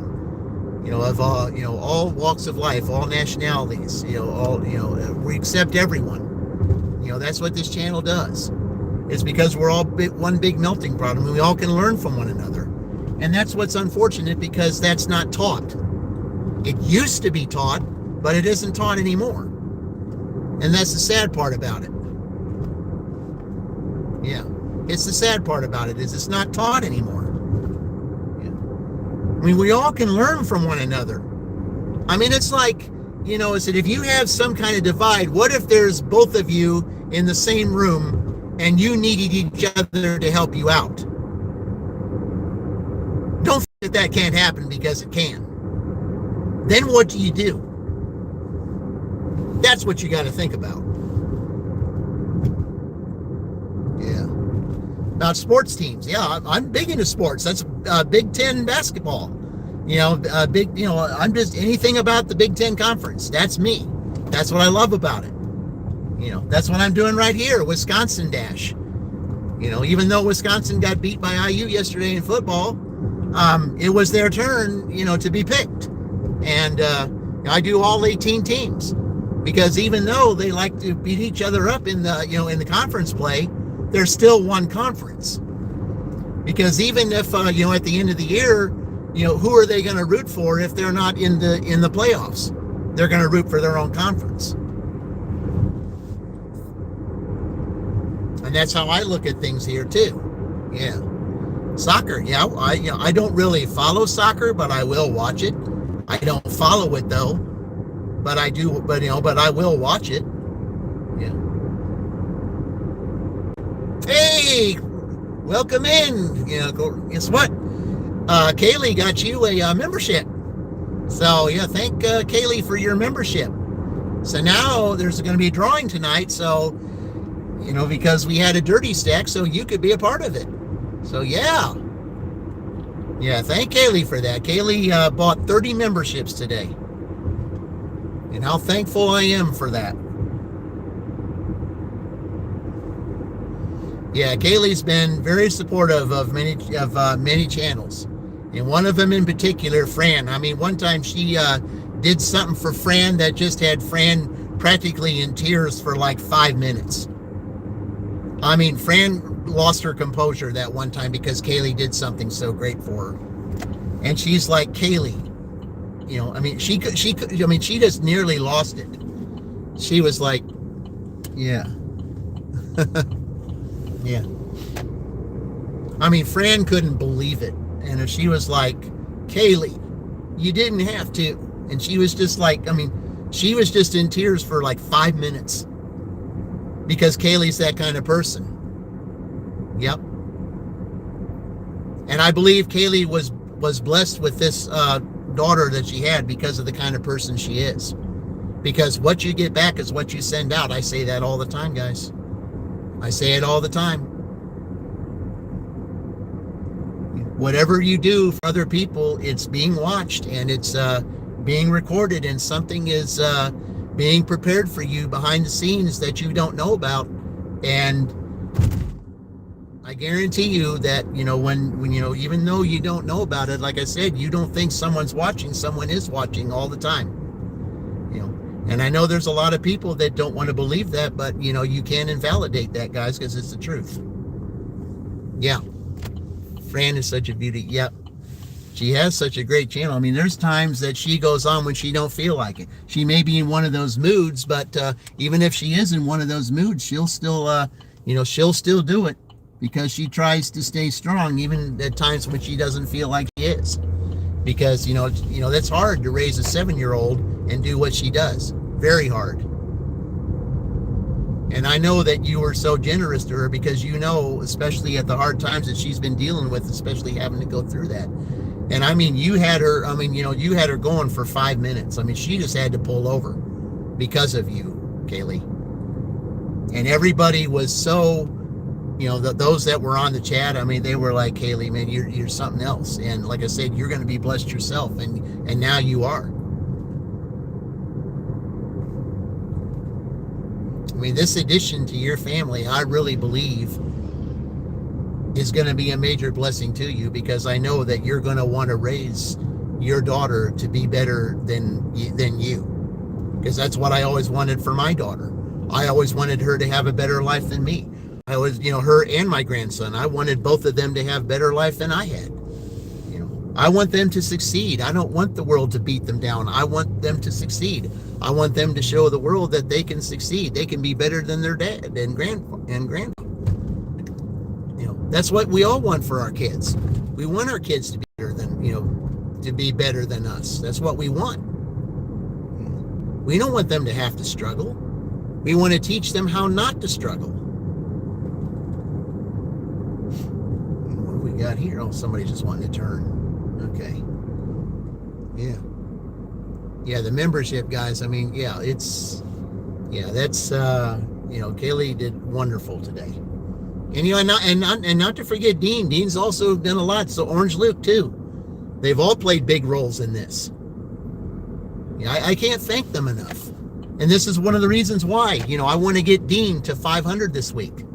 Speaker 1: of all walks of life, all nationalities, we accept everyone. That's what this channel does. It's because we're all one big melting pot, and we all can learn from one another. And that's what's unfortunate, because that's not taught. It used to be taught, but it isn't taught anymore. And that's the sad part about it. Yeah. It's the sad part about it, is it's not taught anymore. Yeah. I mean, we all can learn from one another. I mean, it's like, if you have some kind of divide, what if there's both of you in the same room and you needed each other to help you out? Don't think that can't happen, because it can. Then what do you do? That's what you got to think about. Yeah. About sports teams. Yeah, I'm big into sports. That's Big Ten basketball. I'm just anything about the Big Ten Conference. That's me. That's what I love about it. That's what I'm doing right here, Wisconsin Dash. Even though Wisconsin got beat by IU yesterday in football, it was their turn, to be picked. And I do all 18 teams, because even though they like to beat each other up in the conference play, there's still one conference. Because even if at the end of the year, who are they going to root for if they're not in the playoffs? They're going to root for their own conference. And that's how I look at things here too. Yeah. Soccer, yeah, I don't really follow soccer, but I will watch it. I don't follow it though, but I do. But I will watch it. Yeah. Hey, welcome in. Guess what? Kaylee got you a membership. So yeah, thank Kaylee for your membership. So now there's going to be a drawing tonight. So because we had a dirty stack, so you could be a part of it. So yeah, thank Kaylee for that. Kaylee bought 30 memberships today, and how thankful I am for that. Yeah, Kaylee's been very supportive of many channels, and one of them in particular, Fran. I mean, one time she did something for Fran that just had Fran practically in tears for like 5 minutes. I mean, Fran lost her composure that one time because Kaylee did something so great for her. And she's like, Kaylee, she just nearly lost it. She was like, yeah. Yeah. I mean, Fran couldn't believe it. And she was like, Kaylee, you didn't have to. And she was just like, she was just in tears for like 5 minutes. Because Kaylee's that kind of person. Yep. And I believe Kaylee was blessed with this daughter that she had because of the kind of person she is. Because what you get back is what you send out. I say that all the time, guys. I say it all the time. Whatever you do for other people, it's being watched and it's being recorded, and something is being prepared for you behind the scenes that you don't know about. And I guarantee you that, when even though you don't know about it, like I said, you don't think someone's watching, someone is watching all the time. And I know there's a lot of people that don't want to believe that, but you can't invalidate that, guys, because it's the truth. Yeah. Fran is such a beauty. Yep. She has such a great channel. I mean, there's times that she goes on when she don't feel like it. She may be in one of those moods, but even if she is in one of those moods, she'll still, she'll still do it, because she tries to stay strong, even at times when she doesn't feel like she is. Because, that's hard to raise a 7-year-old and do what she does. Very hard. And I know that you were so generous to her, because especially at the hard times that she's been dealing with, especially having to go through that. And you had her, you had her going for 5 minutes. She just had to pull over because of you, Kaylee. And everybody was so, those that were on the chat, I mean, they were like, Kaylee, man, you're something else. And like I said, you're going to be blessed yourself. And now you are. I mean, this addition to your family, I really believe, is going to be a major blessing to you, because I know that you're going to want to raise your daughter to be better than you. Because that's what I always wanted for my daughter. I always wanted her to have a better life than me. I was, her and my grandson, I wanted both of them to have better life than I had. I want them to succeed. I don't want the world to beat them down. I want them to succeed. I want them to show the world that they can succeed. They can be better than their dad and grandpa. That's what we all want for our kids. We want our kids to be better than us. That's what we want. We don't want them to have to struggle. We want to teach them how not to struggle. What do we got here? Oh, somebody's just wanting to turn. Okay. Yeah, the membership, guys. I mean, that's Kaylee did wonderful today. And not to forget Dean. Dean's also done a lot. So Orange Luke too. They've all played big roles in this. I can't thank them enough. And this is one of the reasons why, I want to get Dean to 500 this week.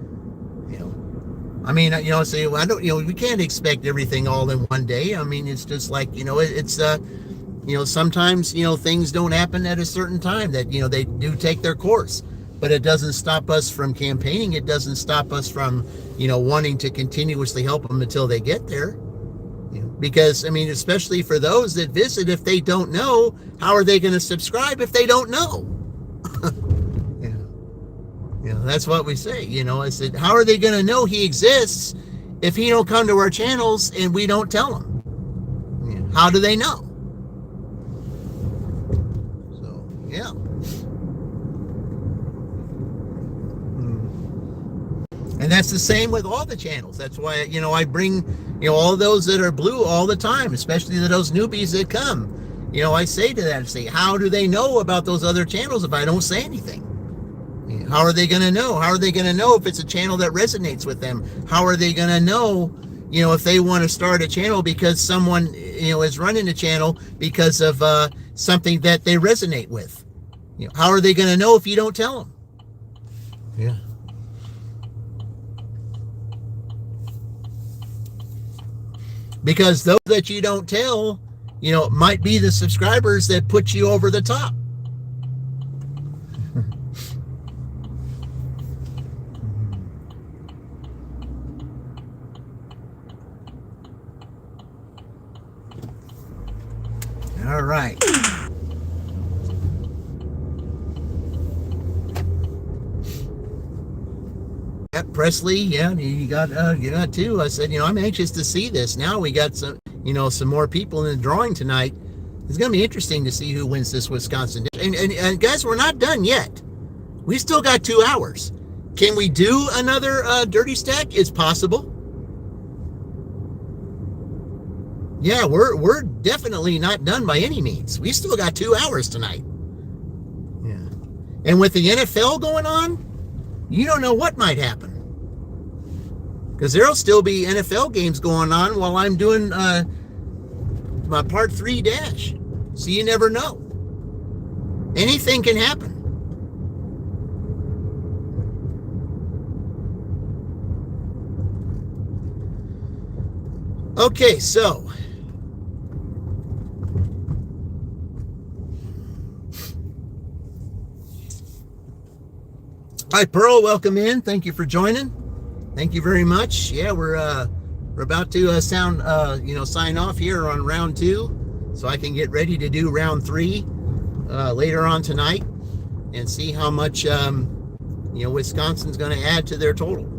Speaker 1: I mean, so I don't, we can't expect everything all in one day. I mean, it's just like, it's, sometimes, things don't happen at a certain time that, they do take their course, but it doesn't stop us from campaigning. It doesn't stop us from, wanting to continuously help them until they get there. Because, I mean, especially for those that visit, if they don't know, how are they going to subscribe if they don't know? That's what we say. I said, how are they going to know he exists if he don't come to our channels and we don't tell them? How do they know? So, yeah. And that's the same with all the channels. That's why, I bring, all those that are blue all the time, especially those newbies that come. I say to them, how do they know about those other channels if I don't say anything? How are they going to know? How are they going to know if it's a channel that resonates with them? How are they going to know, if they want to start a channel because someone, is running a channel because of something that they resonate with? How are they going to know if you don't tell them? Yeah. Because those that you don't tell, might be the subscribers that put you over the top. All right. Presley, you got two. I said, I'm anxious to see this. Now we got some more people in the drawing tonight. It's going to be interesting to see who wins this Wisconsin. And guys, we're not done yet. We still got 2 hours. Can we do another dirty stack? It's possible. Yeah, we're definitely not done by any means. We still got 2 hours tonight. Yeah. And with the NFL going on, you don't know what might happen. Because there'll still be NFL games going on while I'm doing my part 3 dash. So you never know. Anything can happen. Okay, so hi, Pearl, welcome in. Thank you for joining. Thank you very much. Yeah, we're about to sign off here on round 2, so I can get ready to do round 3 later on tonight and see how much Wisconsin's going to add to their total.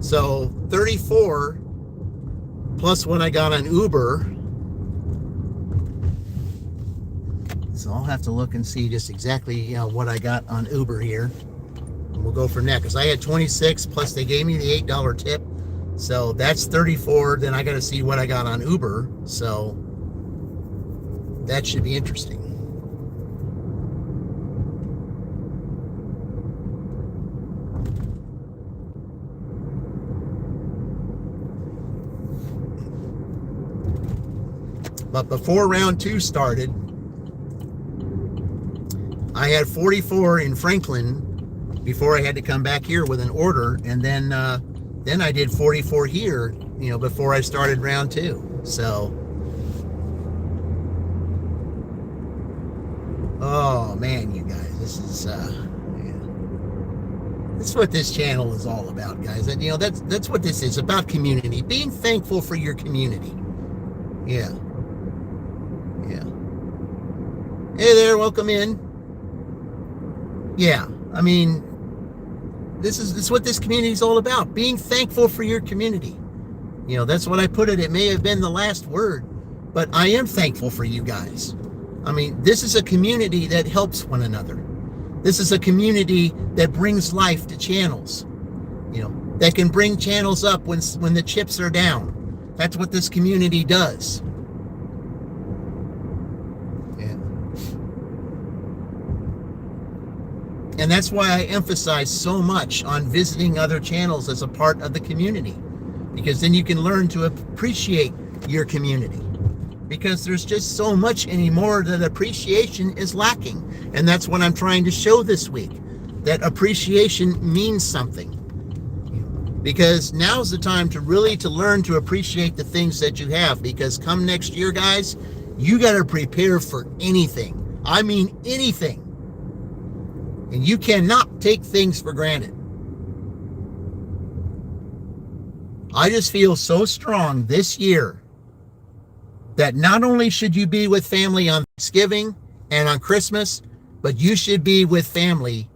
Speaker 1: So 34 plus what I got on Uber. So I'll have to look and see just exactly what I got on Uber here. And we'll go from there, because I had 26 plus they gave me the $8 tip. So that's 34. Then I got to see what I got on Uber. So that should be interesting. But before round 2 started, I had 44 in Franklin before I had to come back here with an order, and then I did 44 here, before I started round 2. So, oh man, you guys, this is that's what this channel is all about, guys. And that's what this is about: community, being thankful for your community. Yeah. Hey there, welcome in. Yeah, I mean, this is what this community is all about: being thankful for your community. That's what I put it. It may have been the last word, but I am thankful for you guys. I mean, this is a community that helps one another. This is a community that brings life to channels, that can bring channels up when the chips are down. That's what this community does. Yeah. And that's why I emphasize so much on visiting other channels as a part of the community, because then you can learn to appreciate your community. Because there's just so much anymore that appreciation is lacking. And that's what I'm trying to show this week, that appreciation means something. Because now's the time to really learn to appreciate the things that you have. Because come next year, guys, you got to prepare for anything. I mean anything. And you cannot take things for granted. I just feel so strong this year that not only should you be with family on Thanksgiving and on Christmas, but you should be with family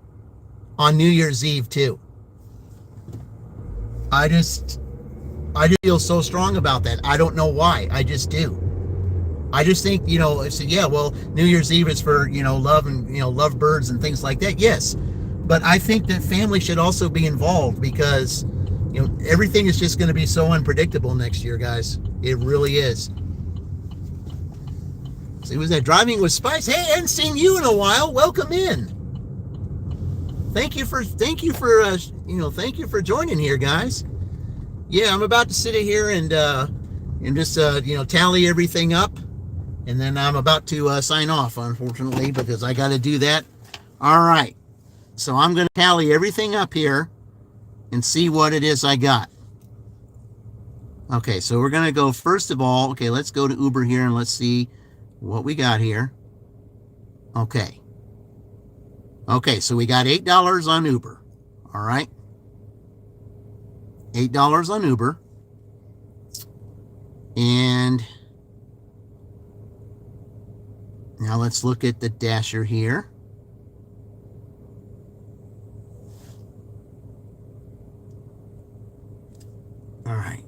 Speaker 1: on New Year's Eve too. I just feel so strong about that. I don't know why. I just do. I just think, I said, yeah, well, New Year's Eve is for, love and, love birds and things like that. Yes. But I think that family should also be involved, because, everything is just going to be so unpredictable next year, guys. It really is. See, was that driving with Spice? Hey, I hadn't seen you in a while. Welcome in. Thank you for joining here, guys. Yeah, I'm about to sit here and just tally everything up, and then I'm about to sign off, unfortunately, because I got to do that. All right, so I'm going to tally everything up here and see what it is I got. Okay, so we're going to go first of all. Okay, let's go to Uber here and let's see what we got here. Okay, so we got $8 on Uber. All right, $8 on Uber. And now let's look at the Dasher here. All right.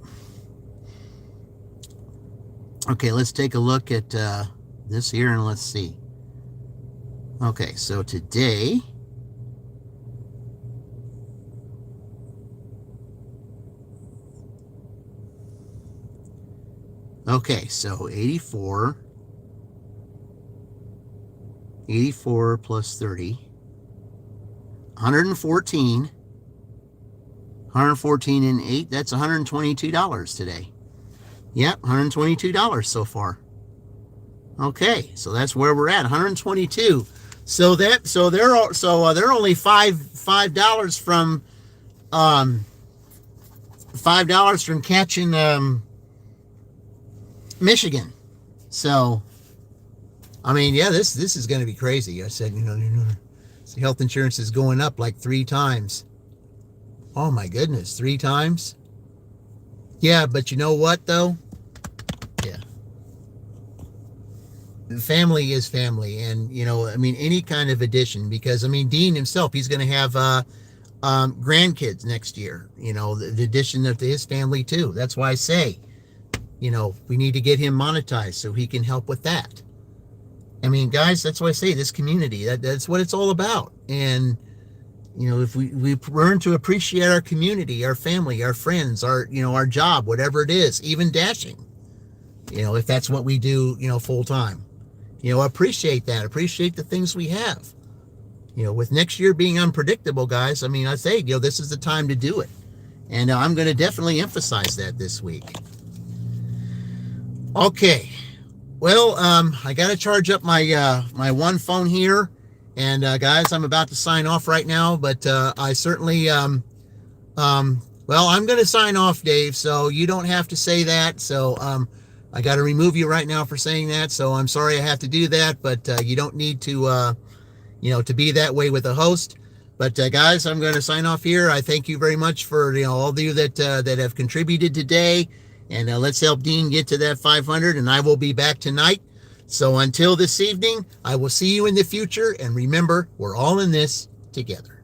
Speaker 1: Okay, let's take a look at this here and let's see. Okay, so today, okay, so 84 plus 30, 114 and 8, that's $122 today. Yep, $122 so far. Okay, so that's where we're at, 122. So they're only $5 from $5 from catching Michigan. So I mean, yeah, this is going to be crazy. I said, the health insurance is going up like 3 times. Oh my goodness, 3 times? Yeah, but you know what though? Yeah. Family is family, and any kind of addition, because Dean himself, he's going to have grandkids next year, the addition to his family too. That's why I say, we need to get him monetized so he can help with that. Guys, that's why I say this community, that's what it's all about. And if we learn to appreciate our community, our family, our friends, our our job, whatever it is, even dashing, if that's what we do, full time, appreciate that, appreciate the things we have. With next year being unpredictable, guys, I say, this is the time to do it. And I'm going to definitely emphasize that this week. Okay. Well, I got to charge up my one phone here, and guys, I'm about to sign off right now. But I certainly well, I'm going to sign off, Dave. So you don't have to say that. So I got to remove you right now for saying that. So I'm sorry I have to do that, but you don't need to to be that way with a host. But guys, I'm going to sign off here. I thank you very much for all of you that have contributed today, and let's help Dean get to that 500. And I will be back tonight. So until this evening, I will see you in the future. And remember, we're all in this together.